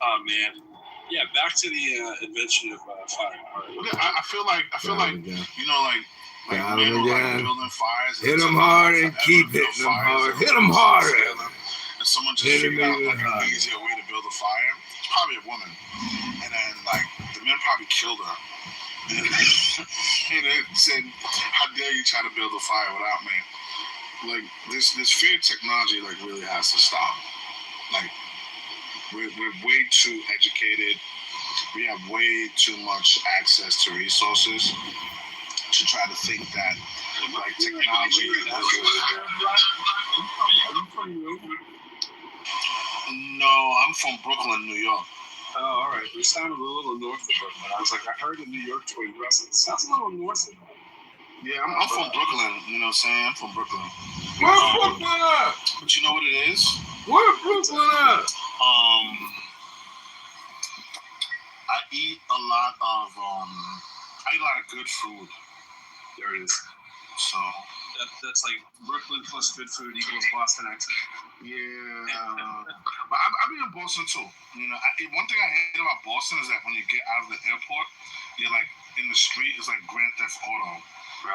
Oh man, yeah. Back to the invention of fire. I feel like you know, like men were like building fires. Hit them hard and keep hitting them hard. Hit them harder. And someone just figured out like an easier way to build a fire. It's probably a woman, and then like the men probably killed her. And it said, "How dare you try to build a fire without me?" Like this fear of technology like really has to stop. Like we're way too educated. We have way too much access to resources to try to think that like technology is. No, I'm from Brooklyn, New York. Oh, all right. We sounded a little north of Brooklyn. I was like, I heard a New York twin dress. It sounds a little north of that. Yeah, I'm from Brooklyn. You know what I'm saying? I'm from Brooklyn. Where's Brooklyn at? But you know what it is? Where's Brooklyn at? I eat a lot of good food. There it is. So That's like Brooklyn plus good food equals Boston accent. Yeah. But I've been in Boston too. You know, one thing I hate about Boston is that when you get out of the airport, you're like in the street. It's like Grand Theft Auto. To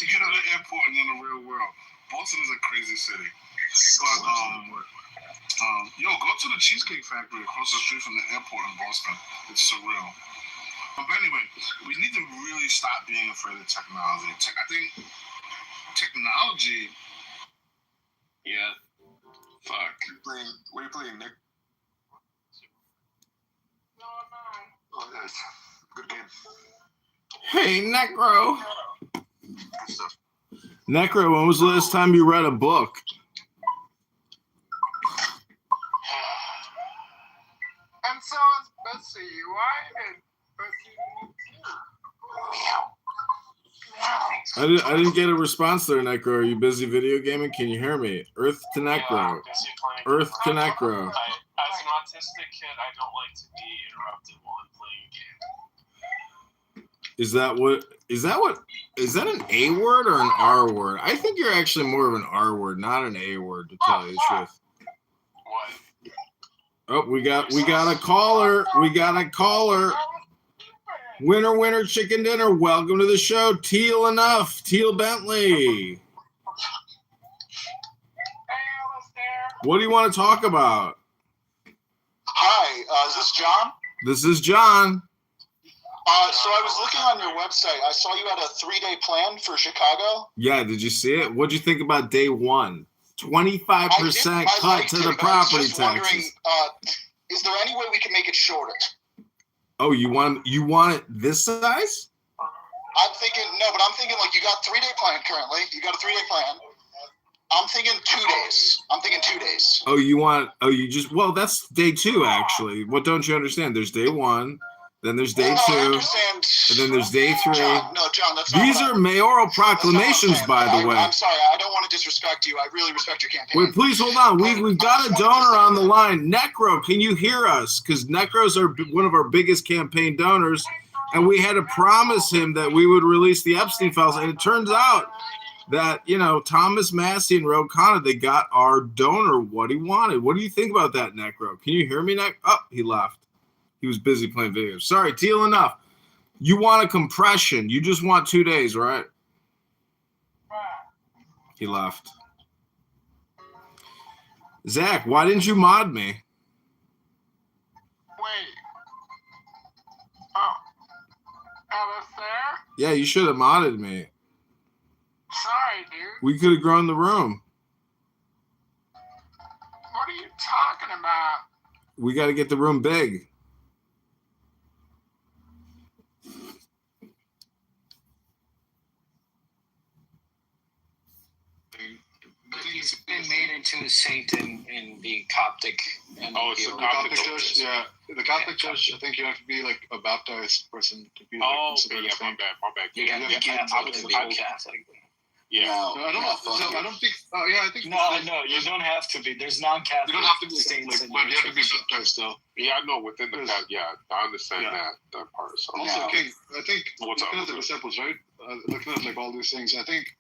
get out of the airport and in the real world, Boston is a crazy city. But yo, go to the Cheesecake Factory across the street from the airport in Boston. It's surreal. But anyway, we need to really stop being afraid of technology. I think technology. Yeah. Fuck. What are you playing, Nick? Oh, nice. Good game. Hey, Necro. Good stuff. Necro, when was the last time you read a book? And so is Bessie. Why did I didn't get a response there, Necro. Are you busy video gaming? Can you hear me? Earth to Necro. Yeah, I'm busy playing. Earth to Necro. As an autistic kid, I don't like to be interrupted while I'm playing a game. Is that an A word or an R word? I think you're actually more of an R word, not an A word, to tell you the truth. What? Oh, we got a caller. We got a caller. Winner, winner, chicken dinner. Welcome to the show. Teal enough. Teal Bentley. What do you want to talk about? Hi, is this John? This is John. So I was looking on your website. I saw you had a 3-day plan for Chicago. Yeah, did you see it? What'd you think about day one? 25% cut to the property taxes. Is there any way we can make it shorter? Oh, you want it this size? I'm thinking like you got 3-day plan currently. You got a 3-day plan. I'm thinking 2 days. Well, that's day 2 actually. What don't you understand? There's day 1, then there's day 2, and then there's day 3. John, that's These are mayoral proclamations, by the way. I'm sorry, I don't want to disrespect you. I really respect your campaign. Wait, please hold on. We've got a donor on the line. Necro, can you hear us? Because Necro's one of our biggest campaign donors, and we had to promise him that we would release the Epstein files, and it turns out that, Thomas Massey and Ro Khanna, they got our donor what he wanted. What do you think about that, Necro? Can you hear me, Necro? Oh, he left. He was busy playing videos. Sorry, Teal enough. You want a compression. You just want 2 days, right? He left. Zach, why didn't you mod me? Wait. Oh. Alice there? Yeah, you should have modded me. Sorry, dude. We could have grown the room. What are you talking about? We got to get the room big. He's been made into a saint in the Coptic. And it's the Catholic Church. Yeah, the Catholic Church. I think you have to be like a baptized person to be. My bad. You got to be Catholic. Yeah. I don't think. I think. No, you don't have to be. There's non-Catholic. You don't have to be saints, but you have to be baptized though. Yeah, I know within the past. Yeah, I understand that part. So. Also, King, I think looking at the disciples, right? Looking at like all these things, I think.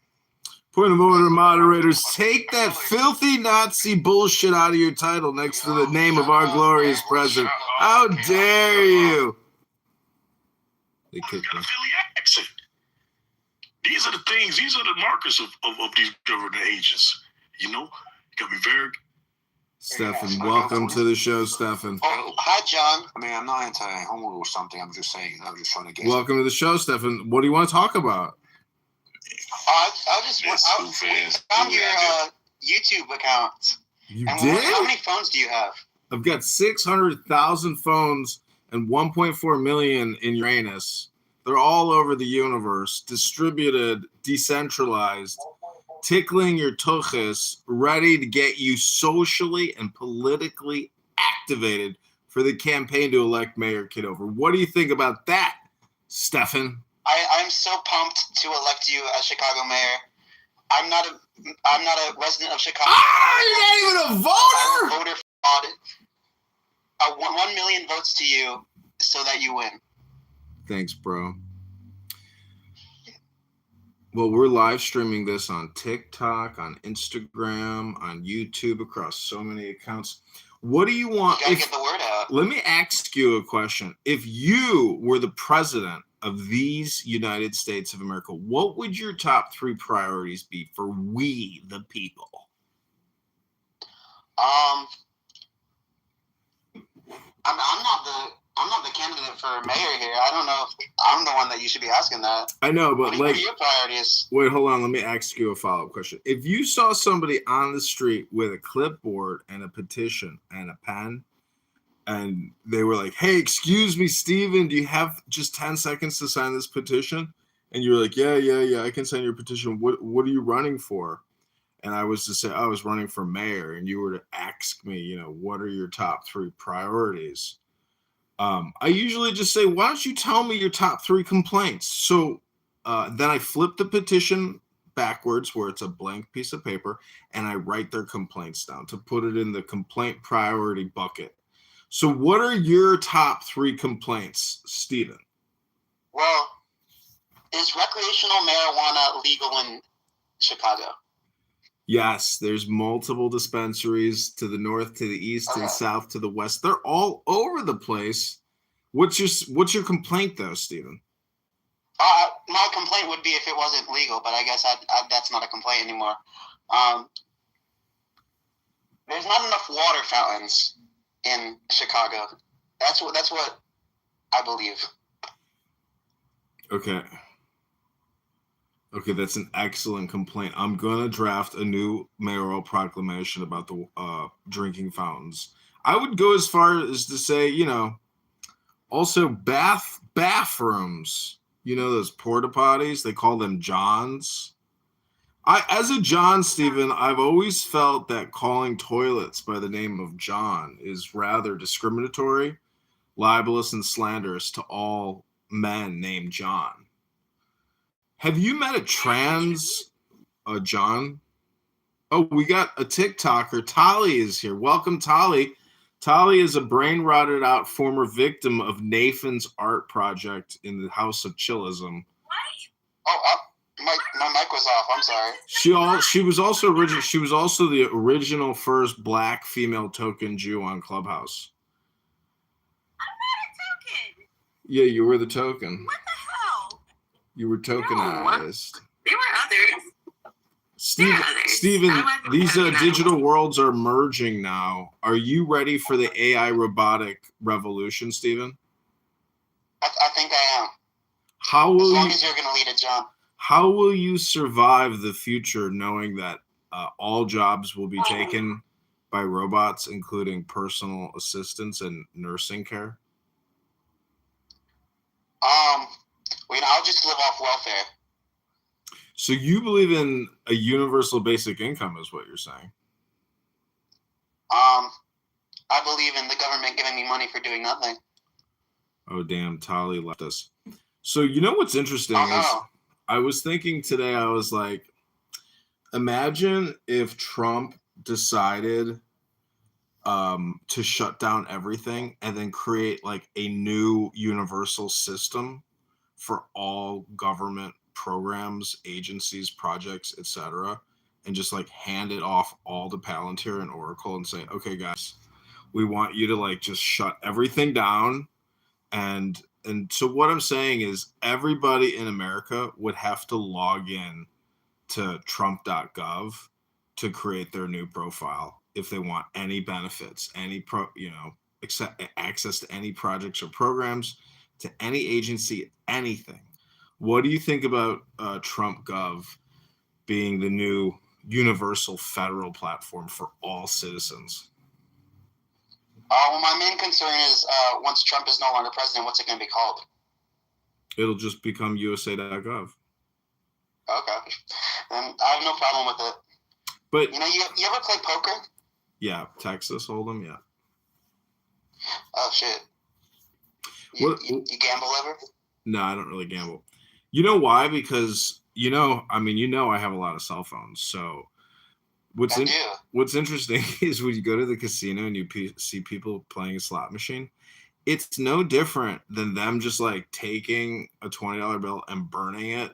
Point of order, moderators. Take that filthy Nazi bullshit out of your title next to the name of our glorious president. How dare you? They kicked me. These are the things, these are the markers of these government agents. You gotta be very. Stefan, welcome to the show, Stefan. Oh, hi, John. I mean, I'm not anti-homo or something. I'm just saying. I'm just trying to get. Welcome to the show, Stefan. What do you want to talk about? I found your YouTube account. You and did? How many phones do you have? I've got 600,000 phones and 1.4 million in Uranus. They're all over the universe, distributed, decentralized, tickling your tuchus, ready to get you socially and politically activated for the campaign to elect Mayor Kitover. What do you think about that, Stefan? I'm so pumped to elect you as Chicago mayor. I'm not a resident of Chicago. You're not even a voter? I'm a voter for audit. 1 million votes to you so that you win. Thanks, bro. Well, we're live streaming this on TikTok, on Instagram, on YouTube, across so many accounts. What do you want? You gotta get the word out. Let me ask you a question. If you were the president of these United States of America, what would your top 3 priorities be for we, the people? I'm not the candidate for mayor here. I don't know if I'm the one that you should be asking that. I know, but What are your priorities? wait, hold on. Let me ask you a follow-up question. If you saw somebody on the street with a clipboard and a petition and a pen, and they were like, "Hey, excuse me, Steven, do you have just 10 seconds to sign this petition?" And you're like, yeah, I can sign your petition. What are you running for? And I was to say, I was running for mayor, and you were to ask me, what are your top 3 priorities? I usually just say, why don't you tell me your top 3 complaints? So then I flip the petition backwards where it's a blank piece of paper, and I write their complaints down to put it in the complaint priority bucket. So what are your top 3 complaints, Steven? Well, is recreational marijuana legal in Chicago? Yes, there's multiple dispensaries to the north, to the east, to the south, to the west. They're all over the place. What's your complaint, though, Steven? My complaint would be if it wasn't legal, but I guess that's not a complaint anymore. There's not enough water fountains in Chicago. That's what I believe. Okay, that's an excellent complaint. I'm going to draft a new mayoral proclamation about the drinking fountains. I would go as far as to say, also bathrooms. Those porta potties, they call them Johns. As a John, Stephen, I've always felt that calling toilets by the name of John is rather discriminatory, libelous, and slanderous to all men named John. Have you met a trans John? Oh, we got a TikToker. Tali is here. Welcome, Tali. Tali is a brain-rotted out former victim of Nathan's art project in the House of Chillism. Oh, my mic was off. I'm sorry. She was also the original first black female token Jew on Clubhouse. I'm not a token. Yeah, you were the token. What the hell? You were tokenized. There were others. Steven, these digital worlds are merging now. Are you ready for the AI robotic revolution, Steven? I think I am. As long as you're going to lead it, John. How will you survive the future knowing that all jobs will be taken by robots, including personal assistants and nursing care? I'll just live off welfare. So you believe in a universal basic income is what you're saying? I believe in the government giving me money for doing nothing. Oh, damn, Tali left us. So what's interesting is I was thinking today, I was like, imagine if Trump decided to shut down everything and then create like a new universal system for all government programs, agencies, projects, etc., and just like hand it off all to Palantir and Oracle and say, okay, guys, we want you to like just shut everything down. And so what I'm saying is everybody in America would have to log in to Trump.gov to create their new profile if they want any benefits, access to any projects or programs, to any agency, anything. What do you think about Trump Gov being the new universal federal platform for all citizens? Well, my main concern is once Trump is no longer president, what's it going to be called? It'll just become USA.gov. Okay. And I have no problem with it. But you ever play poker? Yeah, Texas Hold'em, yeah. Oh, shit. You gamble ever? No, I don't really gamble. You know why? Because, I have a lot of cell phones. So what's interesting is when you go to the casino and you see people playing a slot machine, it's no different than them just like taking a $20 bill and burning it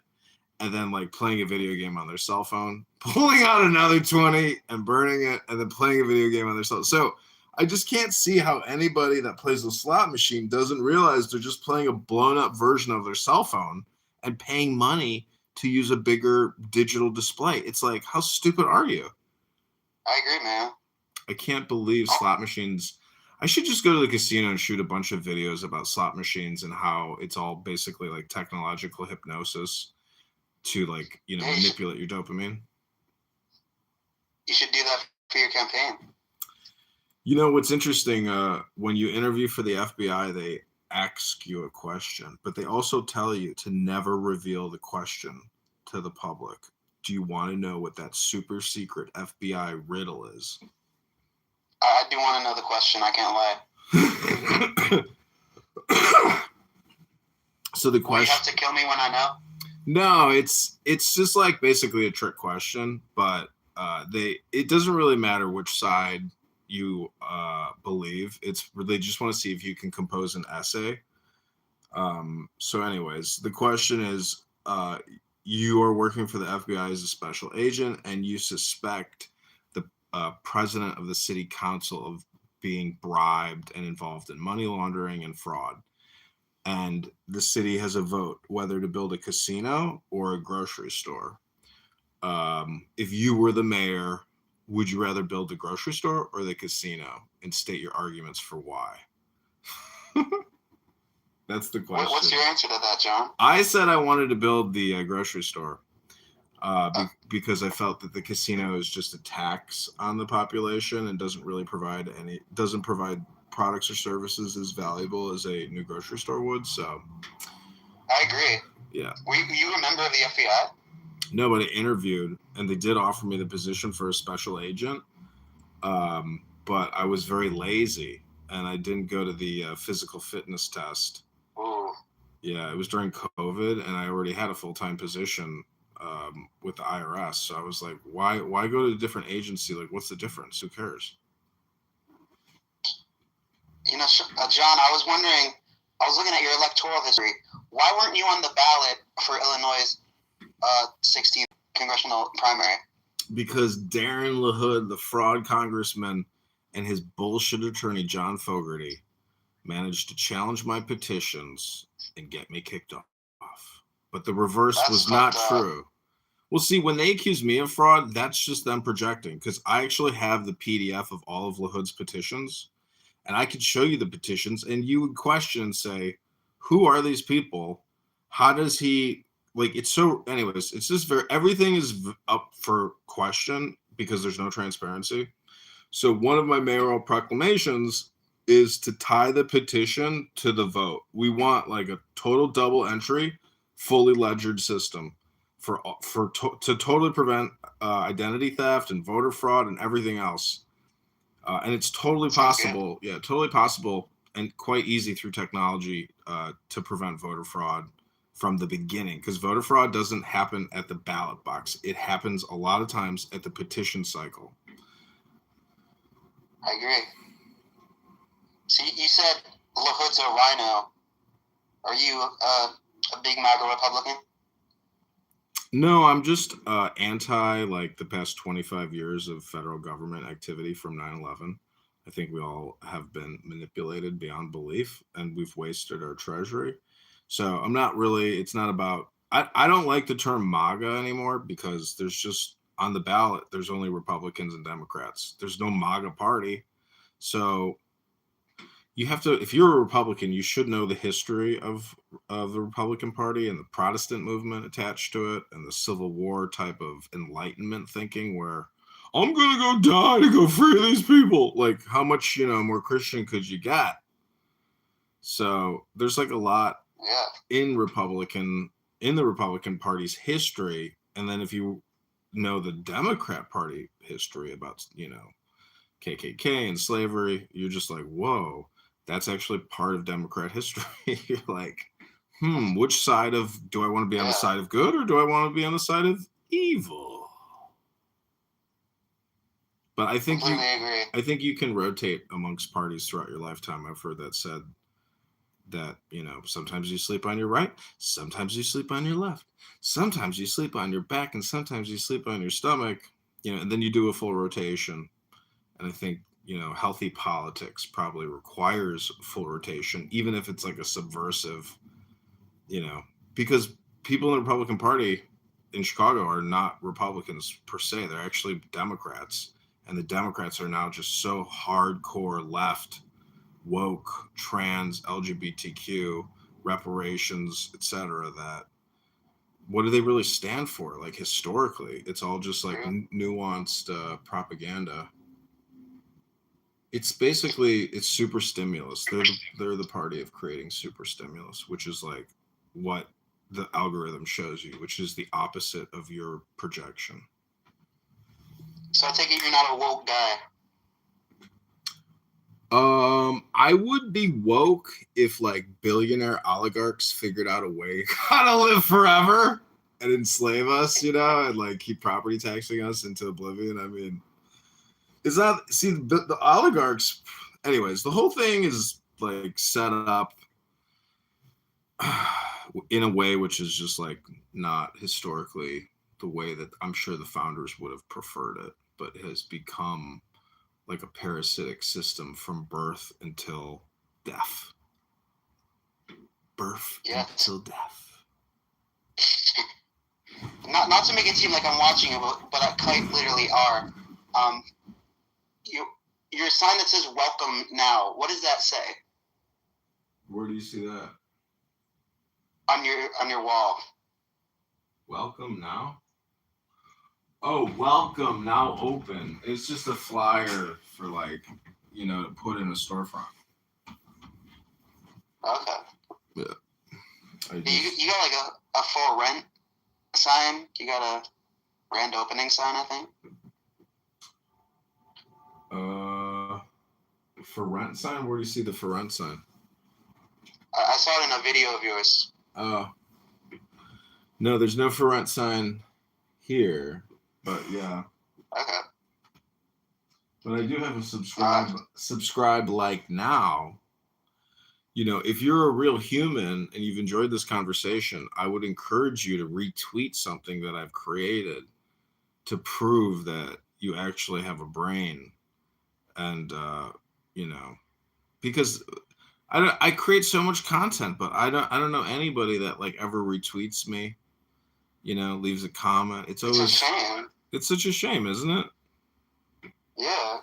and then like playing a video game on their cell phone, pulling out another 20 and burning it, and then playing a video game on their cell phone. So I just can't see how anybody that plays a slot machine doesn't realize they're just playing a blown up version of their cell phone and paying money to use a bigger digital display. It's like, how stupid are you? I agree, man. I can't believe slot machines. I should just go to the casino and shoot a bunch of videos about slot machines and how it's all basically like technological hypnosis to like, you know, manipulate your dopamine. You should do that for your campaign. You know, what's interesting, when you interview for the FBI, they ask you a question, but they also tell you to never reveal the question to the public. Do you want to know what that super secret FBI riddle is? I do want to know the question. I can't lie. So the question. Will you have to kill me when I know? No, it's just like basically a trick question, but it doesn't really matter which side you believe. They just want to see if you can compose an essay. So anyways, the question is, you are working for the FBI as a special agent, and you suspect the president of the city council of being bribed and involved in money laundering and fraud. And the city has a vote whether to build a casino or a grocery store. If you were the mayor, would you rather build the grocery store or the casino? And state your arguments for why. That's the question. What's your answer to that, John? I said I wanted to build the grocery store because I felt that the casino is just a tax on the population and doesn't provide products or services as valuable as a new grocery store would. So I agree. Yeah. Were you a member of the FBI? No, but I interviewed, and they did offer me the position for a special agent. But I was very lazy, and I didn't go to the physical fitness test. Ooh. Yeah, it was during COVID, and I already had a full-time position with the IRS. So I was like, why go to a different agency? Like, what's the difference? Who cares? You know, John, I was wondering, I was looking at your electoral history. Why weren't you on the ballot for Illinois' 16th congressional primary? Because Darren LaHood, the fraud congressman, and his bullshit attorney, John Fogerty, managed to challenge my petitions and get me kicked off. But the reverse was not true. Well, see, when they accuse me of fraud, that's just them projecting, because I actually have the PDF of all of LaHood's petitions, and I could show you the petitions, and you would question and say, who are these people? How does he, like, it's so, anyways, it's just everything is up for question because there's no transparency. So one of my mayoral proclamations is to tie the petition to the vote. We want like a total double entry, fully ledgered system to totally prevent identity theft and voter fraud and everything else. And it's totally possible. Yeah, totally possible and quite easy through technology to prevent voter fraud from the beginning, because voter fraud doesn't happen at the ballot box. It happens a lot of times at the petition cycle. I agree. So you said LaHood's a rhino. Are you a big MAGA Republican? No, I'm just anti like the past 25 years of federal government activity from 9/11. I think we all have been manipulated beyond belief, and we've wasted our treasury. So I'm not really, it's not about, I don't like the term MAGA anymore, because there's just, on the ballot, there's only Republicans and Democrats. There's no MAGA party. So you have to, if you're a Republican, you should know the history of the Republican Party and the Protestant movement attached to it and the Civil War type of Enlightenment thinking where I'm going to go die to go free these people. Like, how much, more Christian could you get? So there's like a lot in the Republican Party's history. And then if you know the Democrat Party history about, KKK and slavery, you're just like, whoa, that's actually part of Democrat history. You're like, which side do I want to be on the side of good, or do I want to be on the side of evil? But I think you can rotate amongst parties throughout your lifetime. I've heard that said that, you know, sometimes you sleep on your right, sometimes you sleep on your left, sometimes you sleep on your back, and sometimes you sleep on your stomach, you know, and then you do a full rotation. And I think, you know, healthy politics probably requires full rotation, even if it's like a subversive, you know, because people in the Republican Party in Chicago are not Republicans per se. They're actually Democrats. And the Democrats are now just so hardcore left, woke, trans, LGBTQ, reparations, etc., that what do they really stand for? Like historically, it's all just like nuanced propaganda. It's basically, it's super stimulus. They're the party of creating super stimulus, which is like what the algorithm shows you, which is the opposite of your projection. So I take it you're not a woke guy. I would be woke if like billionaire oligarchs figured out a way how to live forever and enslave us, you know, and like keep property taxing us into oblivion. I mean, it's not, see, the oligarchs, anyways, the whole thing is like set up in a way which is just like not historically the way that I'm sure the founders would have preferred it, but has become like a parasitic system from birth until death. Birth until death. Not to make it seem like I'm watching it, but I quite literally are. Your sign that says "Welcome Now." What does that say? Where do you see that? On your wall. Welcome now. Oh, welcome now open. It's just a flyer for like, you know, to put in a storefront. Okay. Yeah. You got like a for rent sign. You got a grand opening sign, I think. For rent sign? Where do you see the for rent sign? I saw it in a video of yours. Oh. No, there's no for rent sign here, but yeah. Okay. But I do have a subscribe like now. You know, if you're a real human and you've enjoyed this conversation, I would encourage you to retweet something that I've created to prove that you actually have a brain. And, you know, because I create so much content, but I don't know anybody that like ever retweets me, you know, leaves a comment. It's always, it's a shame. It's such a shame, isn't it? Yeah.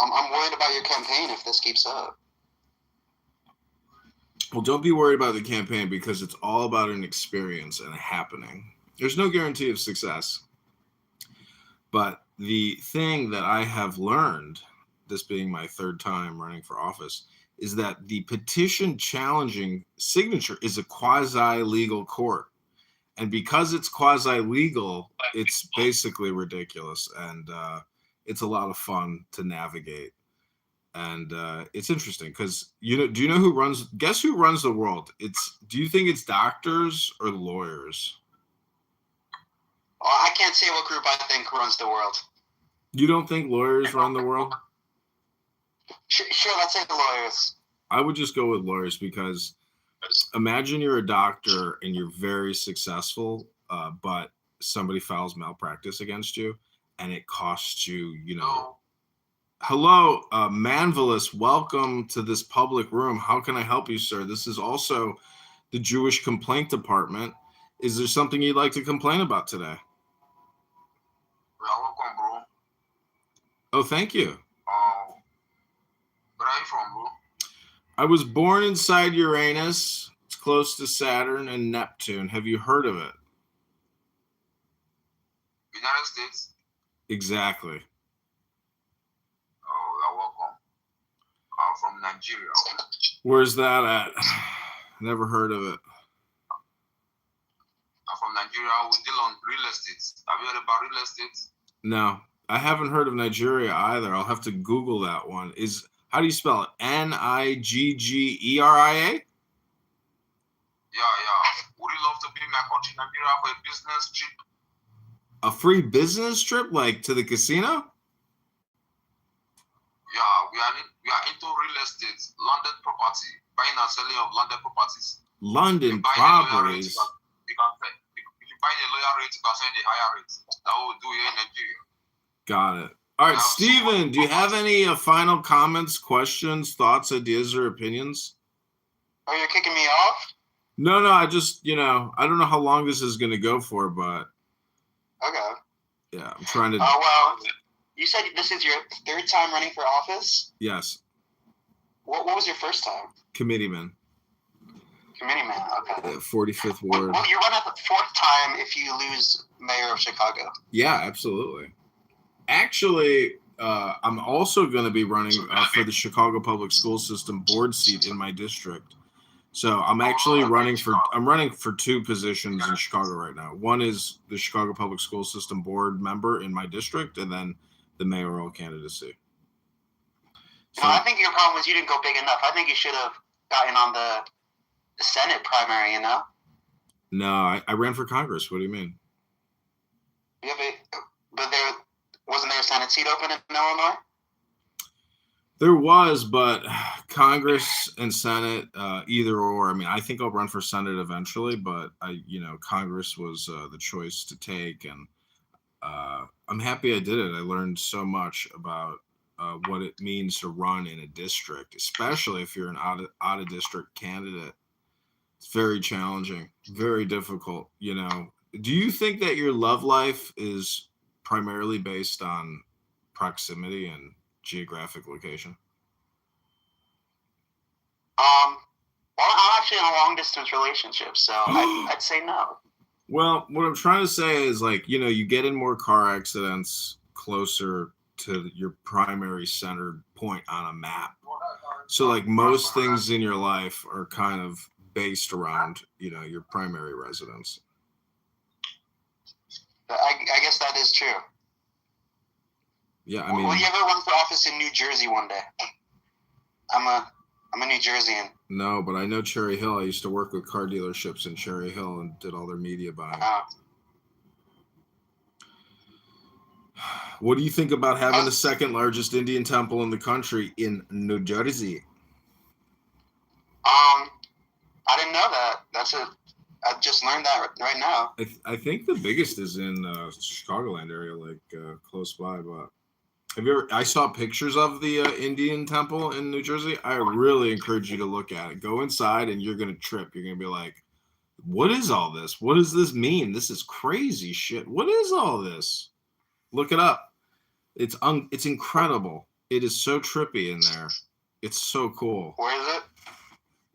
I'm worried about your campaign if this keeps up. Well, don't be worried about the campaign because it's all about an experience and a happening. There's no guarantee of success. But the thing that I have learned, this being my third time running for office, is that the petition challenging signature is a quasi-legal court. And because it's quasi-legal, it's basically ridiculous. And it's a lot of fun to navigate. And it's interesting because, you know, do you know guess who runs the world? Do you think it's doctors or lawyers? Well, I can't say what group I think runs the world. You don't think lawyers run the world? Sure, let's say the lawyers. I would just go with lawyers because imagine you're a doctor and you're very successful, but somebody files malpractice against you and it costs you, you know. Hello, Manvelis, welcome to this public room. How can I help you, sir? This is also the Jewish Complaint Department. Is there something you'd like to complain about today? Welcome, bro. Oh, thank you. Where are you from, bro? I was born inside Uranus. It's close to Saturn and Neptune. Have you heard of it? United States? Exactly. Oh, you're welcome. I'm from Nigeria. Where's that at? Never heard of it. I'm from Nigeria. We deal on real estate. Have you heard about real estate? No, I haven't heard of Nigeria either. I'll have to Google that one. How do you spell it? Niggeria? Yeah. Would you love to be in my country, Nigeria, for a business trip? A free business trip, like to the casino? Yeah, we are into real estate, landed property. property, buying and selling of landed properties. London Buying a lower rate, properties. if you buy a lower rate, you can send a higher rate. That will do here in Nigeria. Got it. All right, Steven, do you have any final comments, questions, thoughts, ideas, or opinions? Oh, you're kicking me off? No, I just, I don't know how long this is going to go for, but Okay. yeah, I'm trying to. Oh, well, you said this is your third time running for office? Yes, What was your first time? committeeman, Committeeman, okay. 45th Ward. Well, you're running the fourth time if you lose mayor of Chicago. Yeah, absolutely. Actually, I'm also going to be running for the Chicago Public School System board seat in my district. So I'm actually running for two positions in Chicago right now. One is the Chicago Public School System board member in my district, and then the mayoral candidacy. So, I think your problem was you didn't go big enough. I think you should have gotten on the Senate primary, no, I ran for Congress. What do you mean? Yeah, but wasn't there a Senate seat open in Illinois? There was, but Congress and Senate, either or. I mean, I think I'll run for Senate eventually, but Congress was the choice to take, and I'm happy I did it. I learned so much about what it means to run in a district, especially if you're an out of district candidate. It's very challenging, very difficult. Do you think that your love life is primarily based on proximity and geographic location? Well, I'm actually in a long distance relationship, so I'd say no. Well, what I'm trying to say is, you get in more car accidents closer to your primary center point on a map. So, most things in your life are kind of based around, your primary residence. I guess that is true. Yeah, I mean. Will you ever run for office in New Jersey one day? I'm a New Jerseyan. No, but I know Cherry Hill. I used to work with car dealerships in Cherry Hill and did all their media buying. What do you think about having the second largest Indian temple in the country in New Jersey? I didn't know that. I just learned that right now. I think the biggest is in Chicagoland area, close by. But I saw pictures of the Indian temple in New Jersey. I really encourage you to look at it. Go inside and you're going to trip. You're going to be like, what is all this? What does this mean? This is crazy shit. What is all this? Look it up. It's incredible. It is so trippy in there. It's so cool. Where is it?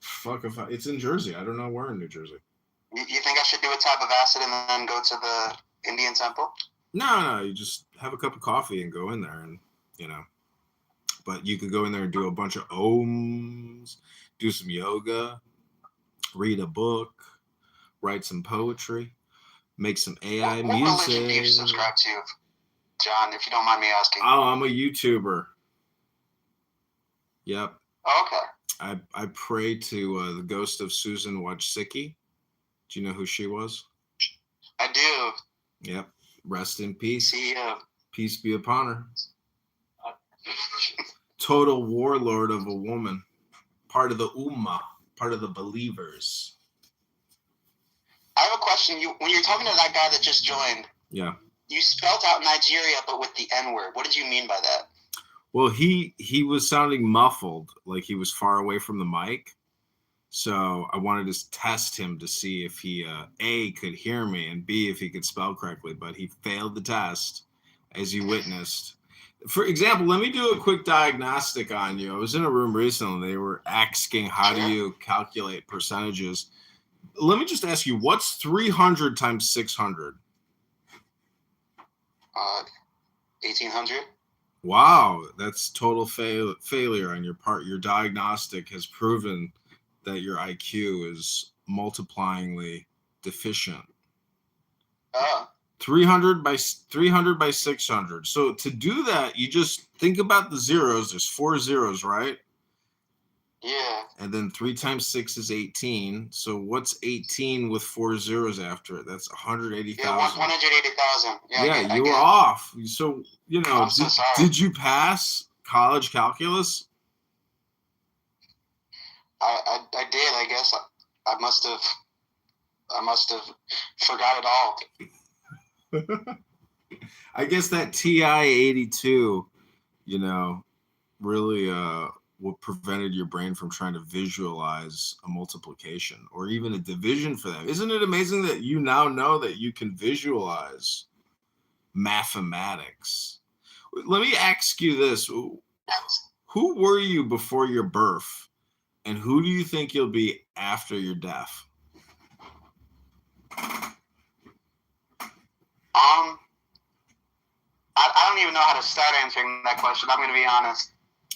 Fuck if it's in Jersey. I don't know where in New Jersey. You think I should do a tap of acid and then go to the Indian temple? No. You just have a cup of coffee and go in there, and But you could go in there and do a bunch of ohms, do some yoga, read a book, write some poetry, make some AI what music. What religion do you subscribe to, John? If you don't mind me asking. Oh, I'm a YouTuber. Yep. Oh, okay. I pray to the ghost of Susan Wojcicki. Do you know who she was? I do. Yep. Rest in peace. See ya. Peace be upon her. Total warlord of a woman. Part of the Ummah. Part of the believers. I have a question. When you're talking to that guy that just joined, yeah, you spelled out Nigeria, but with the N-word. What did you mean by that? Well, he was sounding muffled, like he was far away from the mic. So I wanted to test him to see if he, A, could hear me, and B, if he could spell correctly. But he failed the test, as you witnessed. For example, let me do a quick diagnostic on you. I was in a room recently. They were asking, how do you calculate percentages? Let me just ask you, what's 300 times 600? 1800. Wow, that's total failure on your part. Your diagnostic has proven that your IQ is multiplyingly deficient. 300 by 600. So to do that, you just think about the zeros. There's 4 zeros, right? Yeah. And then 3 times 6 is 18. So what's 18 with 4 zeros after it? That's 180,000. Yeah, 180,000. Yeah, you were off. So, did you pass college calculus? I did. I guess I must have forgot it all. I guess that TI-82, really what prevented your brain from trying to visualize a multiplication or even a division for them. Isn't it amazing that you now know that you can visualize mathematics? Let me ask you this. Who were you before your birth, and who do you think you'll be after your death? I don't even know how to start answering that question. I'm going to be honest.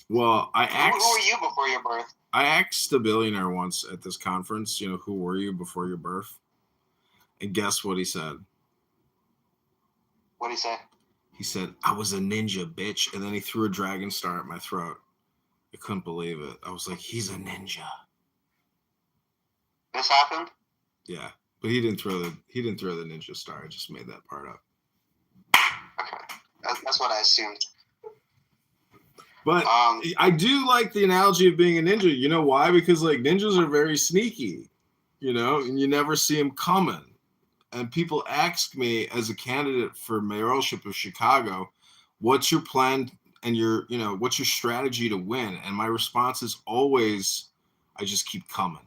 Well, Who were you before your birth? I asked a billionaire once at this conference, who were you before your birth? And guess what he said? What'd he say? He said, I was a ninja, bitch. And then he threw a dragon star at my throat. I couldn't believe it. I was like, he's a ninja. This happened? Yeah. But he didn't throw the ninja star. I just made that part up. Okay. That's what I assumed. But I do like the analogy of being a ninja. You know why? Because ninjas are very sneaky, and you never see them coming. And people ask me as a candidate for mayoralship of Chicago, what's your plan and what's your strategy to win? And my response is always, I just keep coming.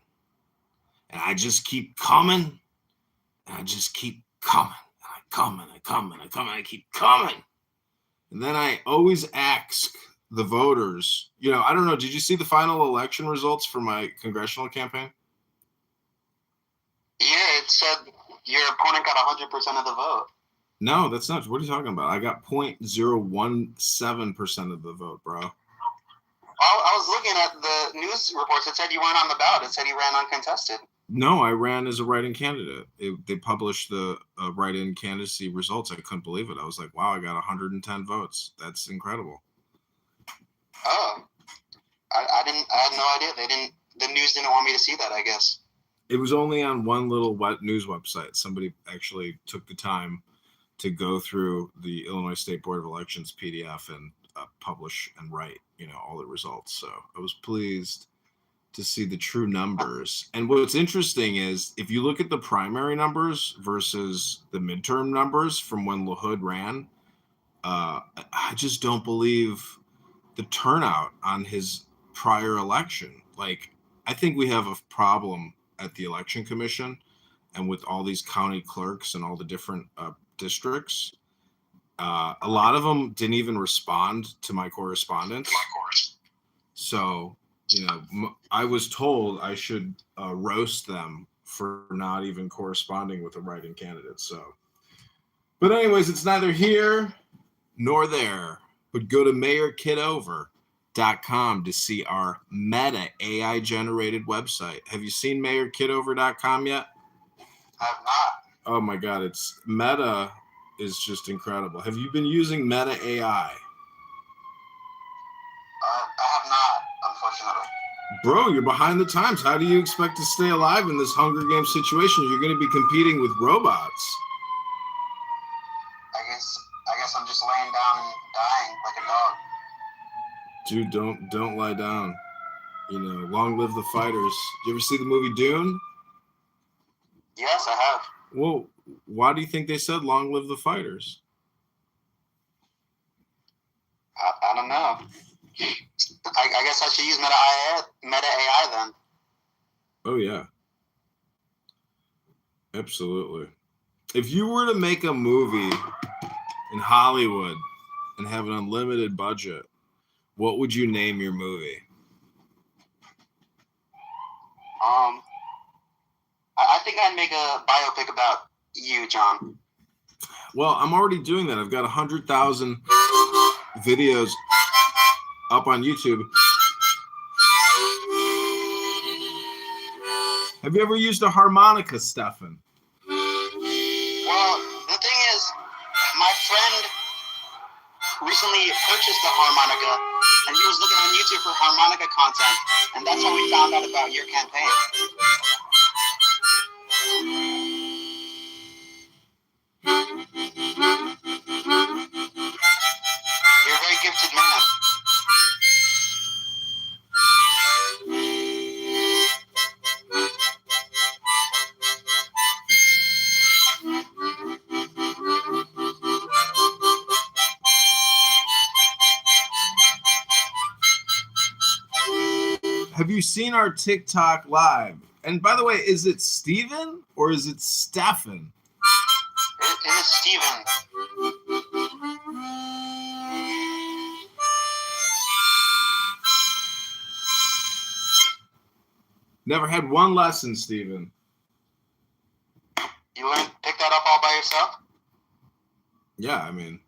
And I just keep coming. And I just keep coming. And I come and I come and I come and I keep coming. And then I always ask the voters, I don't know, did you see the final election results for my congressional campaign? Yeah, it said your opponent got 100% of the vote. No, that's not. What are you talking about? I got 0.017% of the vote, bro. I was looking at the news reports. It said you weren't on the ballot. It said you ran uncontested. No, I ran as a write-in candidate. They published the write-in candidacy results. I couldn't believe it. I was like, wow, I got 110 votes. That's incredible. Oh, I had no idea. The news didn't want me to see that, I guess. It was only on one little news website. Somebody actually took the time to go through the Illinois State Board of Elections PDF and publish and write, all the results. So I was pleased to see the true numbers. And what's interesting is if you look at the primary numbers versus the midterm numbers from when LaHood ran, I just don't believe the turnout on his prior election. I think we have a problem at the election commission and with all these county clerks and all the different districts. A lot of them didn't even respond to my correspondence. So, I was told I should roast them for not even corresponding with a write-in candidate. So, but anyways, it's neither here nor there, but go to mayorkitover.com to see our Meta AI generated website. Have you seen mayorkitover.com yet? I have not. Oh my God, it's Meta is just incredible. Have you been using Meta AI? I have not, unfortunately. Bro, you're behind the times. How do you expect to stay alive in this Hunger Games situation? You're going to be competing with robots. I guess I'm just laying down and dying like a dog. Dude, don't lie down. Long live the fighters. Did you ever see the movie Dune? Yes, I have. Well, why do you think they said long live the fighters? I don't know. I guess I should use Meta AI then. Oh, yeah. Absolutely. If you were to make a movie in Hollywood and have an unlimited budget, what would you name your movie? I think I'd make a biopic about you, John. Well, I'm already doing that. I've got 100,000 videos up on YouTube. Have you ever used a harmonica, Stefan? Well, the thing is, my friend recently purchased a harmonica, and he was looking on YouTube for harmonica content, and that's how we found out about your campaign. You're a very gifted man. have you seen our TikTok live? And by the way, is it Steven or is it Stefan? It is Steven. Never had one lesson, Steven. You pick that up all by yourself? Yeah, I mean,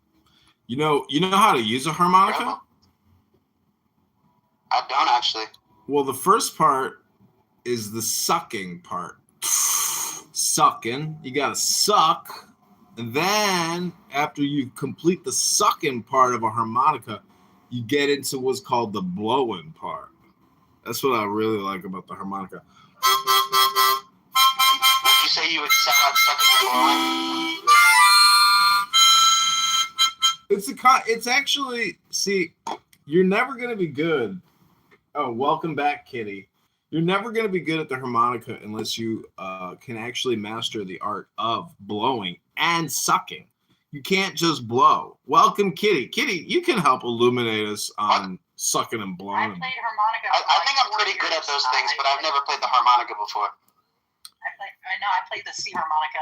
you know how to use a harmonica? I don't actually. Well, the first part is the sucking part. Sucking. You gotta suck. And then after you complete the sucking part of a harmonica, you get into what's called the blowing part. That's what I really like about the harmonica. Would you say you would excel at sucking and blowing? It's actually, see, you're never going to be good. Oh, welcome back, Kitty. You're never going to be good at the harmonica unless you can actually master the art of blowing and sucking. You can't just blow. Welcome, Kitty. Kitty, you can help illuminate us on sucking and blowing. I played harmonica. I think I'm pretty good at those things, but I've never played the harmonica before. I played the C harmonica.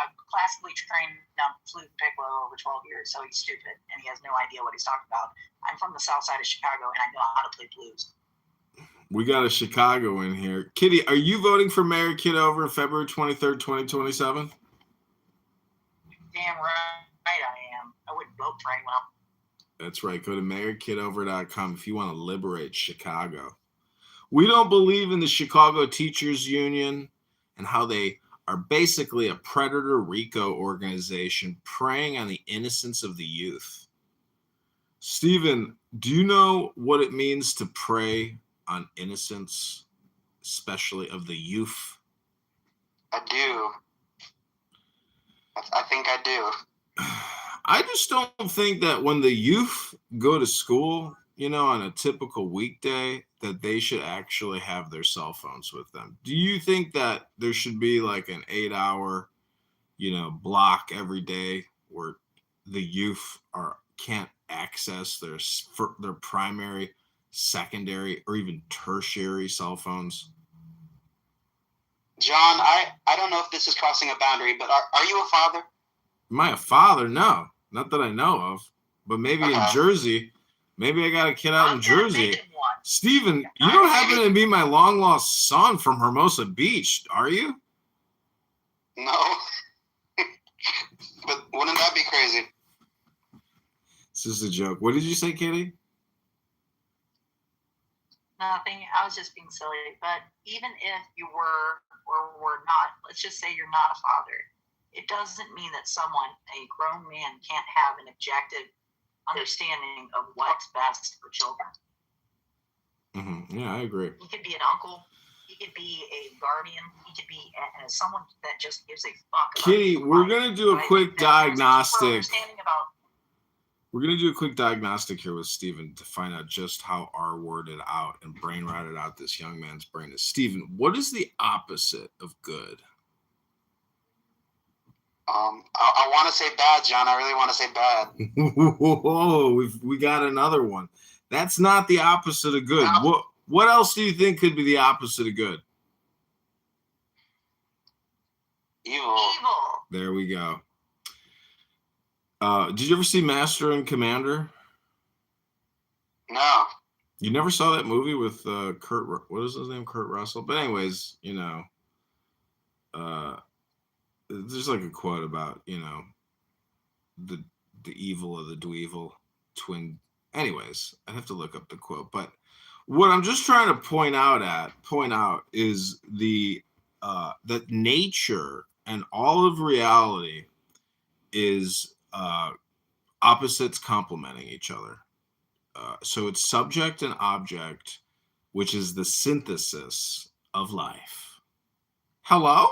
I'm classically trained on flute and piccolo over 12 years, so he's stupid and he has no idea what he's talking about. I'm from the south side of Chicago and I know how to play blues. We got a Chicago in here. Kitty, are you voting for Mayor Kitover February 23rd, 2027? Damn right I am. I wouldn't vote for anyone else. That's right. Go to mayorkitover.com if you want to liberate Chicago. We don't believe in the Chicago Teachers Union and how they are basically a predator RICO organization preying on the innocence of the youth. Stephen, do you know what it means to prey on innocence, especially of the youth? I do. I think I do. I just don't think that when the youth go to school, on a typical weekday, that they should actually have their cell phones with them. Do you think that there should be like an 8-hour, block every day where the youth can't access their primary, secondary, or even tertiary cell phones? John, I don't know if this is crossing a boundary, but are you a father? Am I a father? No, not that I know of. But maybe in Jersey, maybe I got a kid out in Jersey. Steven, you don't happen to be my long-lost son from Hermosa Beach, are you? No. But wouldn't that be crazy? This is a joke. What did you say, Kitty? Nothing. I was just being silly. But even if you were or were not, let's just say you're not a father, it doesn't mean that someone, a grown man, can't have an objective understanding of what's best for children. Mm-hmm. Yeah, I agree. He could be an uncle. He could be a guardian. He could be someone that just gives a fuck about Kitty, we're going to do a quick diagnostic. We're going to do a quick diagnostic here with Steven to find out just how R-worded out and brain rotted out this young man's brain is. Steven, what is the opposite of good? I want to say bad, John. I really want to say bad. Whoa, we got another one. That's not the opposite of good. What else do you think could be the opposite of good? Evil. There we go. Did you ever see Master and Commander? No. You never saw that movie with what is his name? Kurt Russell. But anyways, there's like a quote about, the evil of the dweevil twin. Anyways, I have to look up the quote. But what I'm just trying to point out is that nature and all of reality is opposites complementing each other. So it's subject and object, which is the synthesis of life. Hello?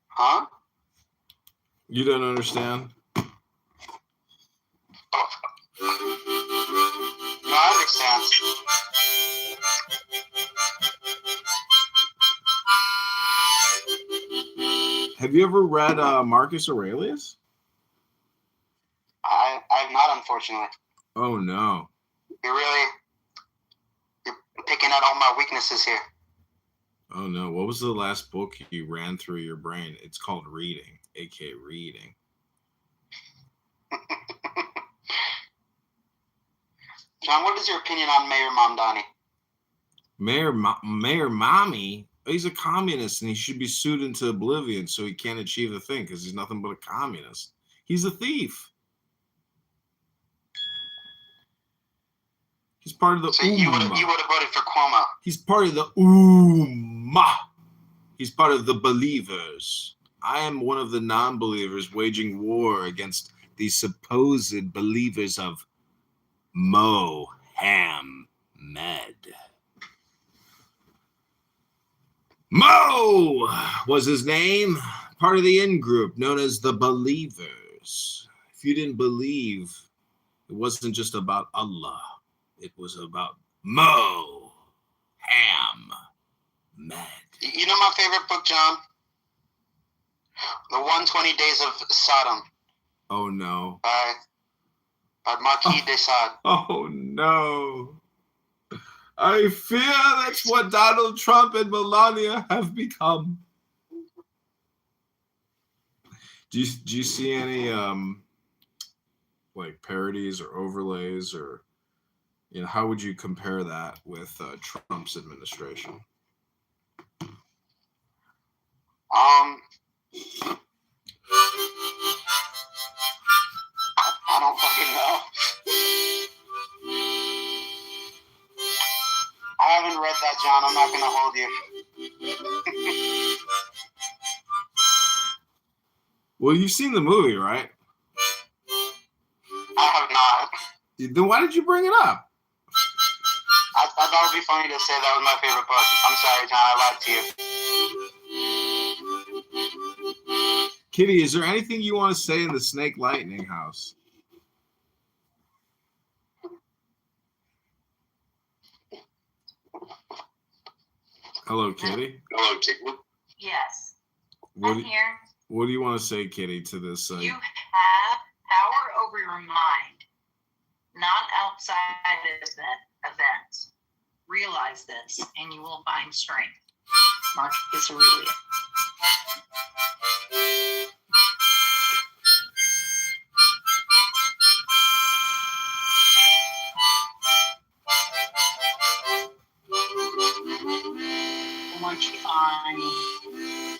Huh? You don't understand? No, I understand. Have you ever read Marcus Aurelius? I have not, unfortunately. Oh no. You're picking out all my weaknesses here. Oh no. What was the last book you ran through your brain? It's called reading, aka reading. John, what is your opinion on Mayor Mamdani? Mayor Mommy? He's a communist and he should be sued into oblivion so he can't achieve a thing because he's nothing but a communist. He's a thief. He's part of the So you would have voted for Cuomo. He's part of the Ummah. He's part of the believers. I am one of the non-believers waging war against the supposed believers of Mohammed. Mo was his name, part of the in-group known as the Believers. If you didn't believe, it wasn't just about Allah. It was about Mohammed. You know my favorite book, John? The 120 Days of Sodom. Oh no. By Marquis de Sade. Oh no. I fear that's what Donald Trump and Melania have become. Do you see any like parodies or overlays, or how would you compare that with Trump's administration? I don't fucking know. I haven't read that, John. I'm not gonna hold you. Well, you've seen the movie, right? I have not. Then why did you bring it up? I thought it would be funny to say that was my favorite book. I'm sorry, John. I lied to you. Kitty, is there anything you want to say in the Snake Lightning house? Hello, Kitty. Hello, Kitty. Yes. What I'm here. What do you want to say, Kitty, to this? You have power over your mind, not outside events. Realize this, and you will find strength. Marcus Aurelius. Once you find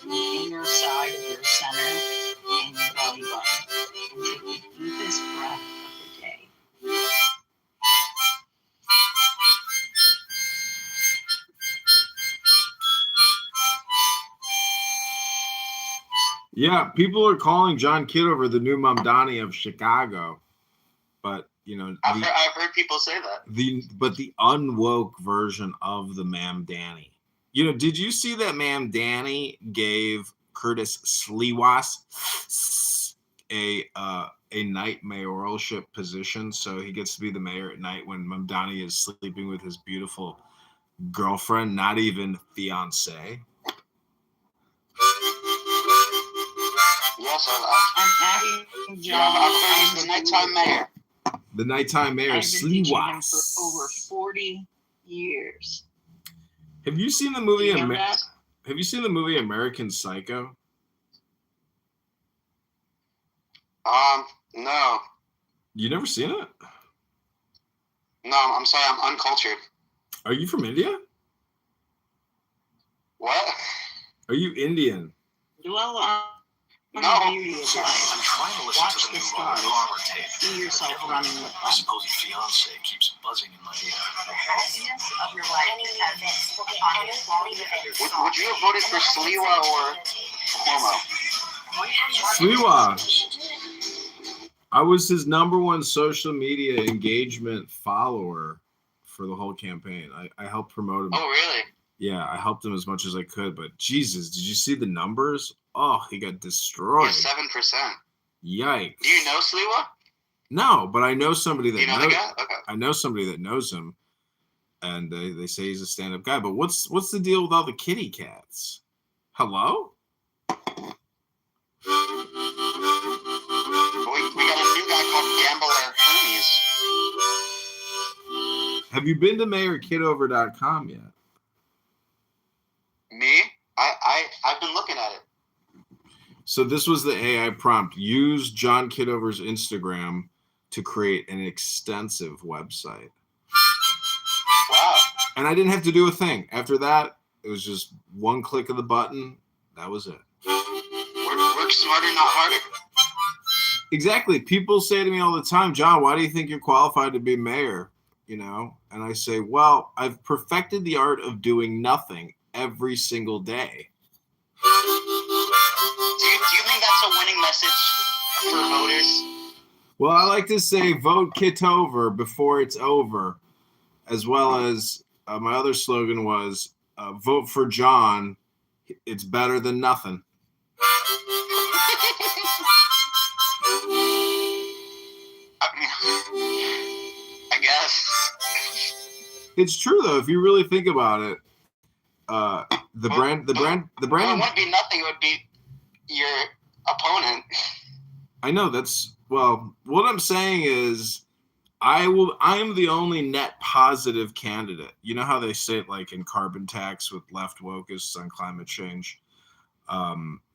the inner side of your center and your belly button, and take the deepest breath of the day. Yeah, people are calling John Kitover the new Mamdani of Chicago, but I've heard people say that. the unwoke version of the Mamdani. Did you see that Mamdani gave Curtis Sliwas a night mayoralship position, so he gets to be the mayor at night when Mamdani is sleeping with his beautiful girlfriend, not even fiance. Yes, I'm happy. I've heard he's the nighttime mayor. The nighttime mayor, I've been teaching him Sliwas. for over 40 years. Have you seen the movie? You know that? Have you seen the movie American Psycho? No. You never seen it? No, I'm sorry. I'm uncultured. Are you from India? What? Are you Indian? Dwell on No. the beauty of life. I'm trying to listen Watch to the the new stars. Palmer tape. See yourself running the My fun. supposed fiance keeps buzzing in my ear. The happiness of your life depends upon the quality of your Would you have voted for Sliwa or Cuomo? Sliwa. I was his #1 social media engagement follower for the whole campaign. I helped promote him. Oh, really? Yeah, I helped him as much as I could, but Jesus, did you see the numbers? Oh, he got destroyed. 7%. Yikes. Do you know Sliwa? No, but I know somebody that You know the knows. guy? Okay. I know somebody that knows him, and they say he's a stand-up guy. But what's the deal with all the kitty cats? Hello? We got a new guy called Gambler. Have you been to mayorkitover.com yet? Me? I've been looking at it. So this was the AI prompt. Use John Kitover's Instagram to create an extensive website. Wow. And I didn't have to do a thing. After that, it was just one click of the button. That was it. Work smarter, not harder. Exactly. People say to me all the time, John, why do you think you're qualified to be mayor? You know, and I say, well, I've perfected the art of doing nothing every single day. Do you think that's a winning message for voters? Well, I like to say vote Kitover before it's over, as well as my other slogan was vote for John. It's better than nothing. I guess. It's true though. If you really think about it, the brand. It wouldn't be nothing. It would be your opponent. I know that's well. What I'm saying is, I am the only net positive candidate. You know how they say it like in carbon tax with left wokeists on climate change.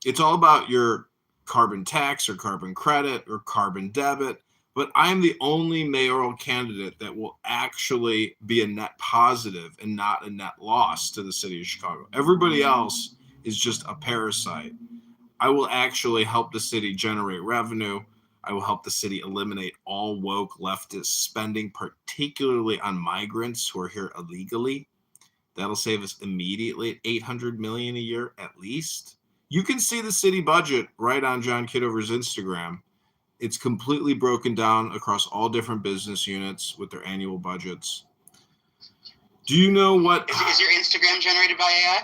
It's all about your carbon tax or carbon credit or carbon debit. But I'm the only mayoral candidate that will actually be a net positive and not a net loss to the city of Chicago. Everybody else is just a parasite. I will actually help the city generate revenue. I will help the city eliminate all woke leftist spending, particularly on migrants who are here illegally. That'll save us immediately at $800 million a year at least. You can see the city budget right on John Kitover's Instagram. It's completely broken down across all different business units with their annual budgets. Do you know what? Is your Instagram generated by AI?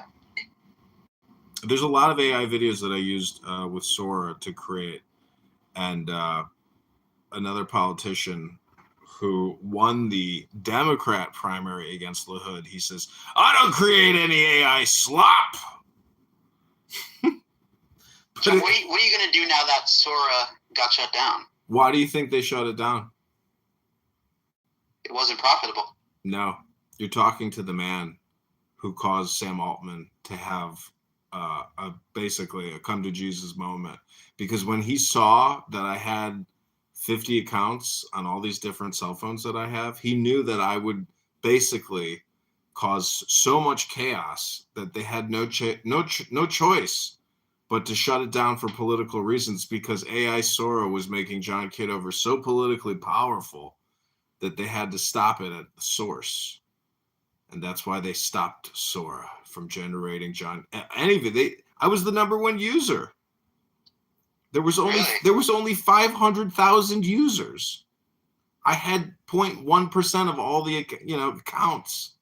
There's a lot of AI videos that I used with Sora to create. And another politician who won the Democrat primary against LaHood, he says, I don't create any AI slop. So what are you going to do now that Sora got shut down? Why do you think they shut it down? It wasn't profitable. No, you're talking to the man who caused Sam Altman to have basically a come to Jesus moment. Because when he saw that I had 50 accounts on all these different cell phones that I have, he knew that I would basically cause so much chaos that they had no choice but to shut it down for political reasons, because AI Sora was making John Kitover so politically powerful that they had to stop it at the source. And that's why they stopped Sora from generating I was the #1 user. There was only 500,000 users. I had 0.1% of all the accounts.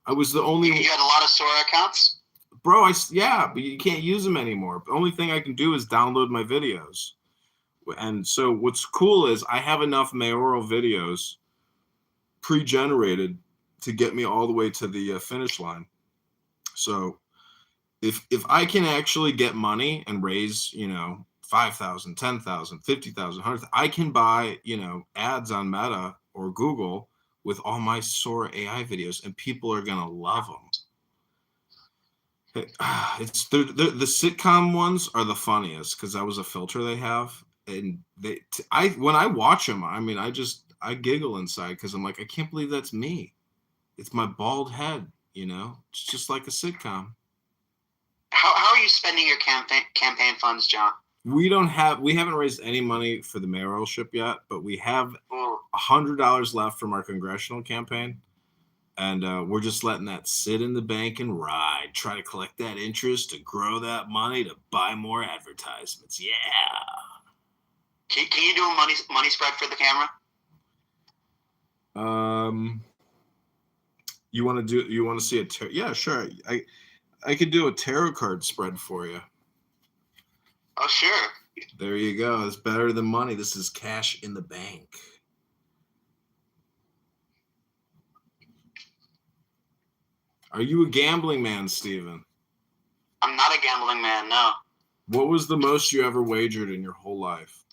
I was the only. You had a lot of Sora accounts? Bro, yeah, but you can't use them anymore. The only thing I can do is download my videos. And so what's cool is I have enough mayoral videos pre-generated to get me all the way to the finish line. So if I can actually get money and raise, 5,000, 10,000, 50,000, 100,000, I can buy, ads on Meta or Google with all my Sora AI videos, and people are going to love them. It's the sitcom ones are the funniest because that was a filter they have, and when I watch them, I mean, I giggle inside because I'm like, I can't believe that's me. It's my bald head, It's just like a sitcom. How are you spending your campaign funds, John? We haven't raised any money for the mayoralship yet, but we have $100 left from our congressional campaign. And we're just letting that sit in the bank and ride. Try to collect that interest to grow that money to buy more advertisements. Yeah. Can you do a money spread for the camera? You want to see a yeah, sure. I could do a tarot card spread for you. Oh, sure. There you go. It's better than money. This is cash in the bank. Are you a gambling man, Steven? I'm not a gambling man, no. What was the most you ever wagered in your whole life?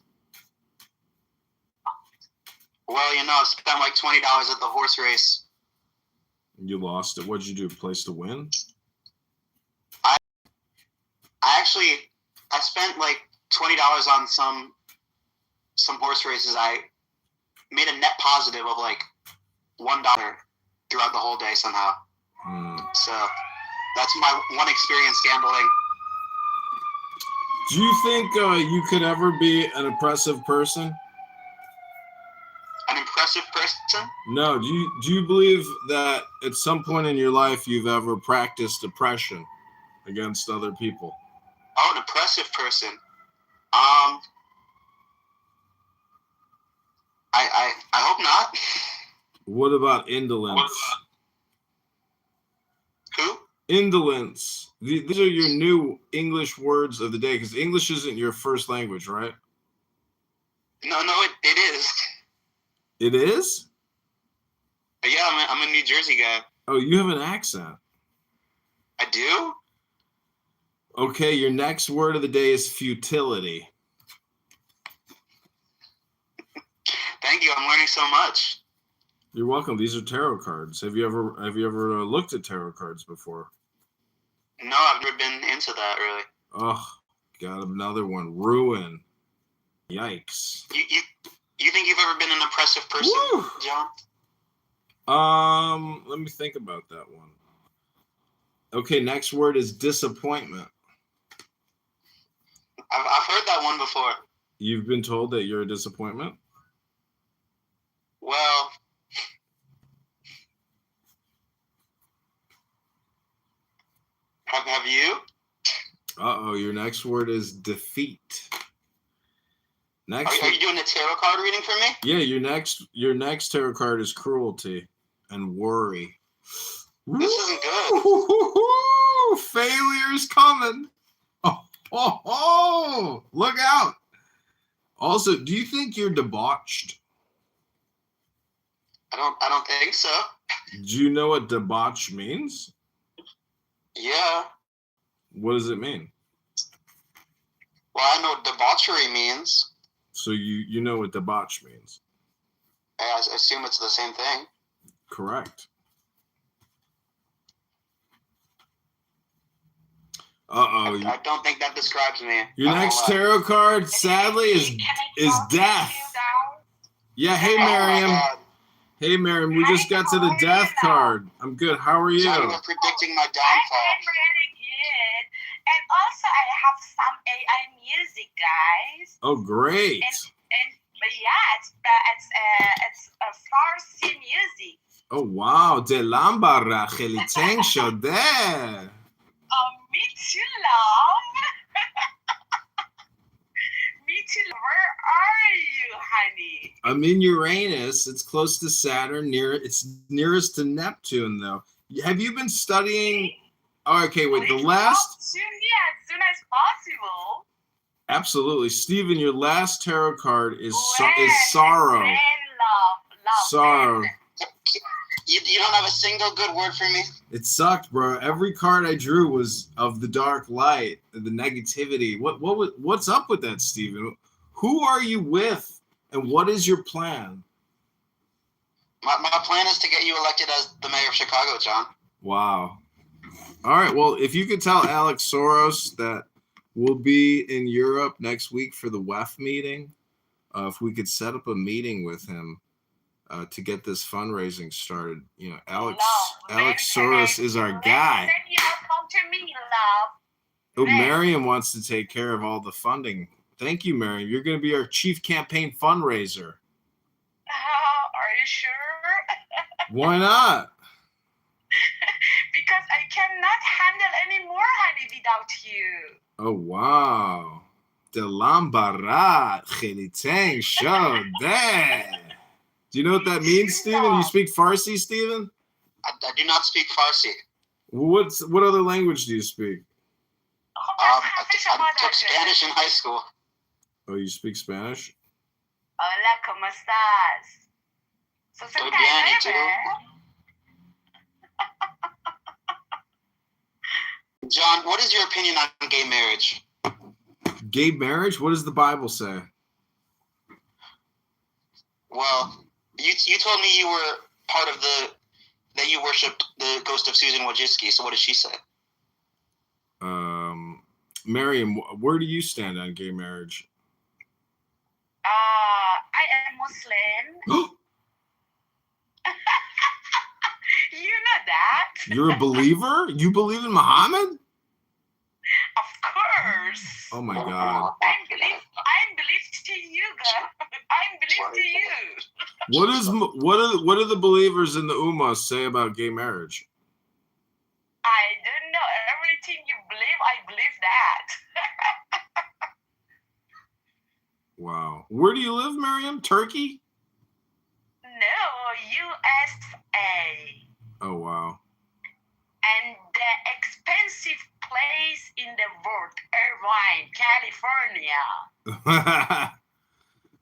Well, you know, I spent like $20 at the horse race. You lost it. What'd you do? Place to win? I spent like $20 on some horse races. I made a net positive of like $1 throughout the whole day somehow. So that's my one experience gambling. Do you think you could ever be an oppressive person? An impressive person? No. Do you believe that at some point in your life you've ever practiced oppression against other people? Oh, an oppressive person. I hope not. What about indolence? Who? Indolence. These are your new English words of the day, because English isn't your first language, right? No, it is. It is? Yeah, I'm a New Jersey guy. Oh, you have an accent. I do? Okay, your next word of the day is futility. Thank you. I'm learning so much. You're welcome. These are tarot cards. Have you ever looked at tarot cards before? No, I've never been into that really. Oh, got another one. Ruin. Yikes. You think you've ever been an oppressive person, Woo! John? Let me think about that one. Okay, next word is disappointment. I've heard that one before. You've been told that you're a disappointment? Well, have you? Uh-oh, your next word is defeat. Are you doing a tarot card reading for me? Yeah, your next tarot card is cruelty and worry. This isn't good. Failure's coming. Oh, look out. Also, do you think you're debauched? I don't think so. Do you know what debauch means? Yeah. What does it mean? Well, I know what debauchery means. So you know what debauch means? I assume it's the same thing. Correct. Uh-oh. I don't think that describes me. Your next tarot card, sadly, is death. Yeah, hey, Miriam. Oh Hey, Miriam, we just got to the death card. I'm good. How are you? So you were predicting my downfall. I'm really good. And also, I have some AI music, guys. Oh, great. And yeah, it's a Farsi music. Oh, wow. De Lambara, Cheliteng Shodeh. Me too, love. Me too. Where are you, honey? I'm in Uranus. It's close to Saturn. It's nearest to Neptune, though. Have you been studying? Oh, okay, wait. The last. Yeah, as soon as possible. Absolutely, Stephen. Your last tarot card is sorrow. Love. Sorrow. You don't have a single good word for me? It sucked, bro. Every card I drew was of the dark light, the negativity. What's up with that, Stephen? Who are you with, and what is your plan? My plan is to get you elected as the mayor of Chicago, John. Wow. All right. Well, if you could tell Alex Soros that we'll be in Europe next week for the WEF meeting, if we could set up a meeting with him to get this fundraising started. You know, Alex Soros is our guy. Then you come to me, love. Oh, Miriam wants to take care of all the funding. Thank you, Miriam. You're going to be our chief campaign fundraiser. Are you sure? Why not? Because I cannot handle any more, honey, without you. Oh, wow. De Lambarat, Cheliteng Shodeh. Do you know what that means, Stephen? You speak Farsi, Stephen? I do not speak Farsi. What other language do you speak? I took Spanish in high school. Oh, you speak Spanish? Hola, ¿cómo estás? Estoy bien, ¿y tú? John, what is your opinion on gay marriage? Gay marriage? What does the Bible say? Well, You told me you were part of that you worshipped the ghost of Susan Wojcicki. So what did she say? Miriam, where do you stand on gay marriage? I am Muslim. You know that. You're a believer? You believe in Muhammad? Of course. Oh my God. I believe to you, girl. I believe to you. What do the believers in the Ummah say about gay marriage? I don't know. Everything you believe, I believe that. Wow. Where do you live, Miriam? Turkey? No, USA. Oh, wow. And the expensive place in the world, Irvine, California.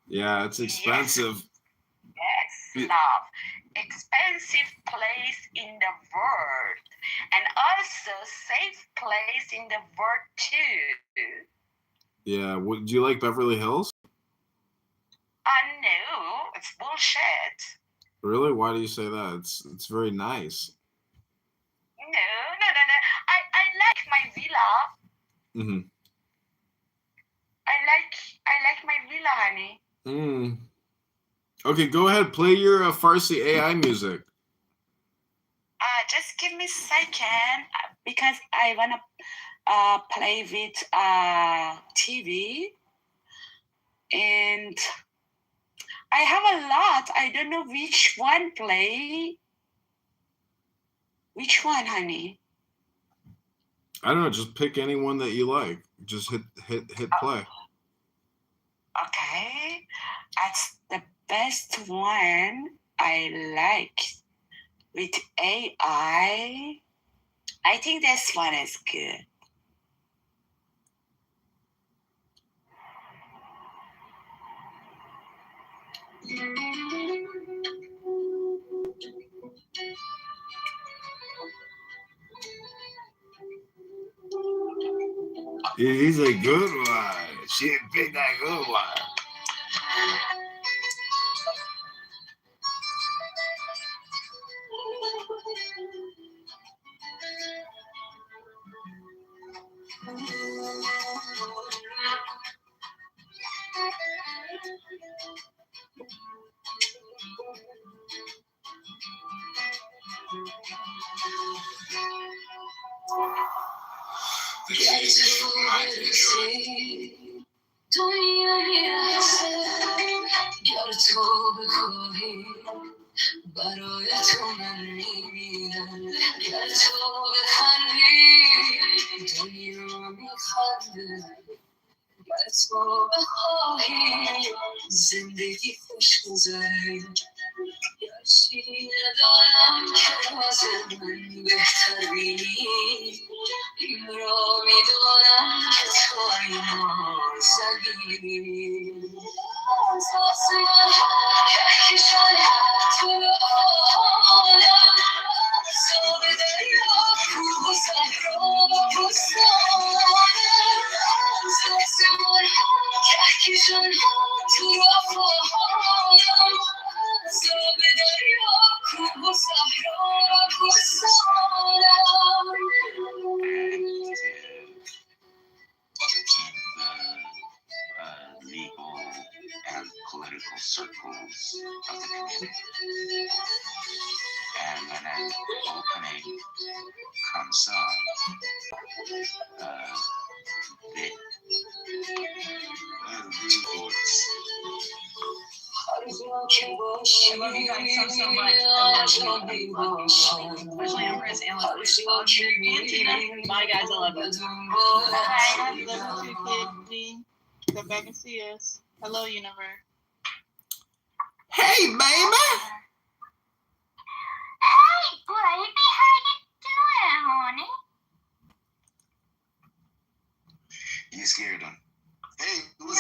Yeah, it's expensive. Yes, love. Expensive place in the world. And also safe place in the world too. Yeah. Do you like Beverly Hills? No, it's bullshit. Really? Why do you say that? It's very nice. No. I like my villa. Mm-hmm. I like my villa, honey. Okay, go ahead. Play your Farsi AI music. Just give me a second because I wanna play with TV, and I have a lot. I don't know which one play. Which one, honey? I don't know. Just pick any one that you like. Just hit play. Okay, that's the best one I like with AI. I think this one is good. He's a good one. She picked that good one. زندگی خوش گذره گرچه ندارم که واسه من بهتر بینی این را میدانم که تو اینو زدی از آسمان ها کهکشان ها تو رو آدم ساب دریا کوه و صحرا و بستانم از آسمان ها کهکشان ها تو رو آدم ساب دریا کوه و صحرا و بستانم legal and political circles of the community. And when an opening comes up, I love you guys so much. I love you. Especially Empress and Tina. Bye guys, I love you. Bye. I love you too, kid. Come back and see us. Hello, Universe. Hey, baby. Hey, baby, how you doing, honey? You scared him. Hey, who's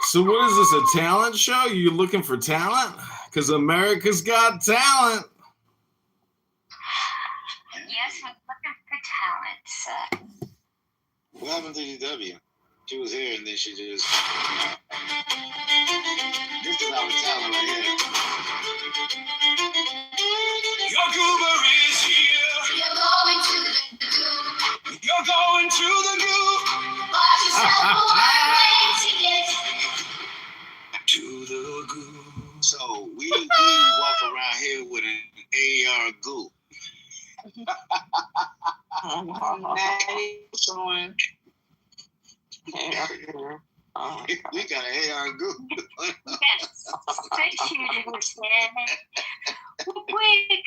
So what is this, a talent show? You looking for talent? Because America's Got Talent. Yes, we're looking for talent, sir. What happened to DW? She was here and then she just. This is our talent right here. Your goober is here. You're going to the goo. You're going to the goo. Watch yourself a while to get to the goo. So we walk around here with an AR goo. We got an AR goo. Yes, straight shooting, quick.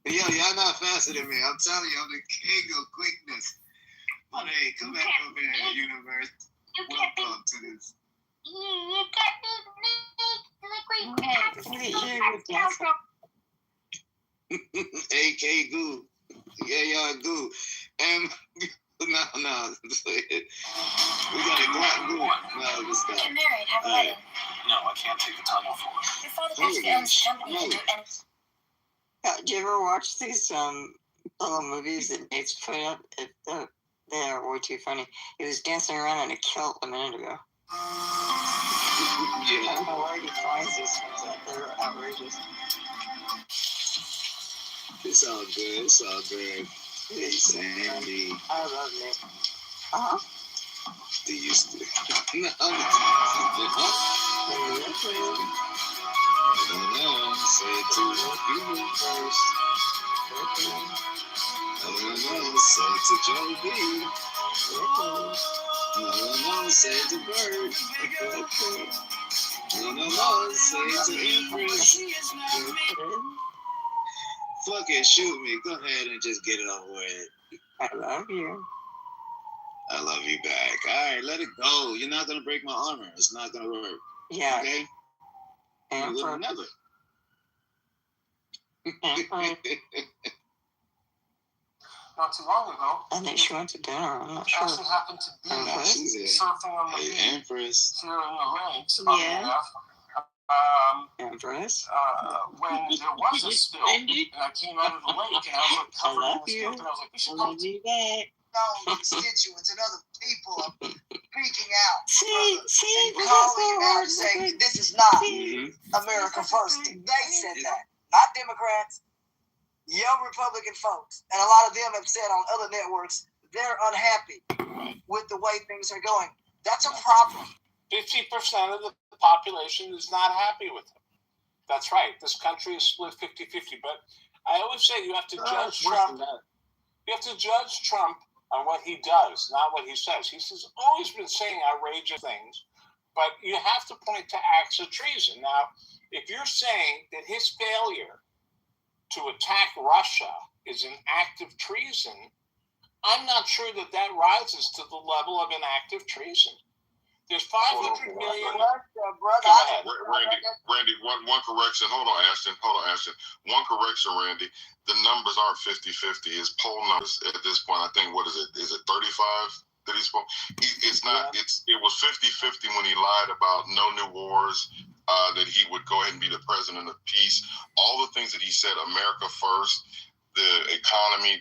Yo, y'all not faster than me. I'm telling you, I'm the king of quickness. But hey, come back over here, universe. Welcome to this. You can't AK goo. Yeah, y'all goo. And no. We got a Glock goo. No, this guy. Get married, have a wedding. No, I can't take the tunnel for it. Your father actually owns a company to do anything. Do you ever watch these little movies that Nate's put up? They are way too funny. He was dancing around in a kilt a minute ago. I don't know where he finds these things out. They're outrageous. It's all good. It's all good. Hey, Sandy. I love Nate. Uh-huh. They used to. No, say it to you first. Say it to Joe B. No, say it to Bird. No, say it to Empress. Fuck it, shoot me. Go ahead and just get it over with. I love you. I love you back. All right, let it go. You're not gonna break my armor. It's not gonna work. Yeah. Okay. And you will never. Not too long ago. I think she went to dinner. I'm not sure. Actually happened to be surfing on the beach Empress. here in the lakes. Yeah. Empress. When there was a spill, and I came out of the lake, and I was like covered in the spill, and I was like, we should go to Constituents and other people are freaking out. See, and calling you out and saying this is not America first. They said that, not Democrats. Young Republican folks, and a lot of them have said on other networks they're unhappy with the way things are going. That's a problem. 50% of the population is not happy with him. That's right. This country is split 50-50. But I always say you have to judge Trump. You have to judge Trump on what he does, not what he says. He's always been saying outrageous things, but you have to point to acts of treason. Now, if you're saying that his failure to attack Russia is an act of treason, I'm not sure that rises to the level of an act of treason. There's 500 million. Randy, one correction. Hold on, Ashton. One correction, Randy. The numbers aren't 50-50. His poll numbers at this point, I think, what is it? Is it 35 that he spoke? It's not. It was 50-50 when he lied about no new wars, that he would go ahead and be the president of peace. All the things that he said, America first, the economy,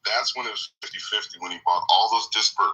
that's when it was 50-50 when he bought all those disparate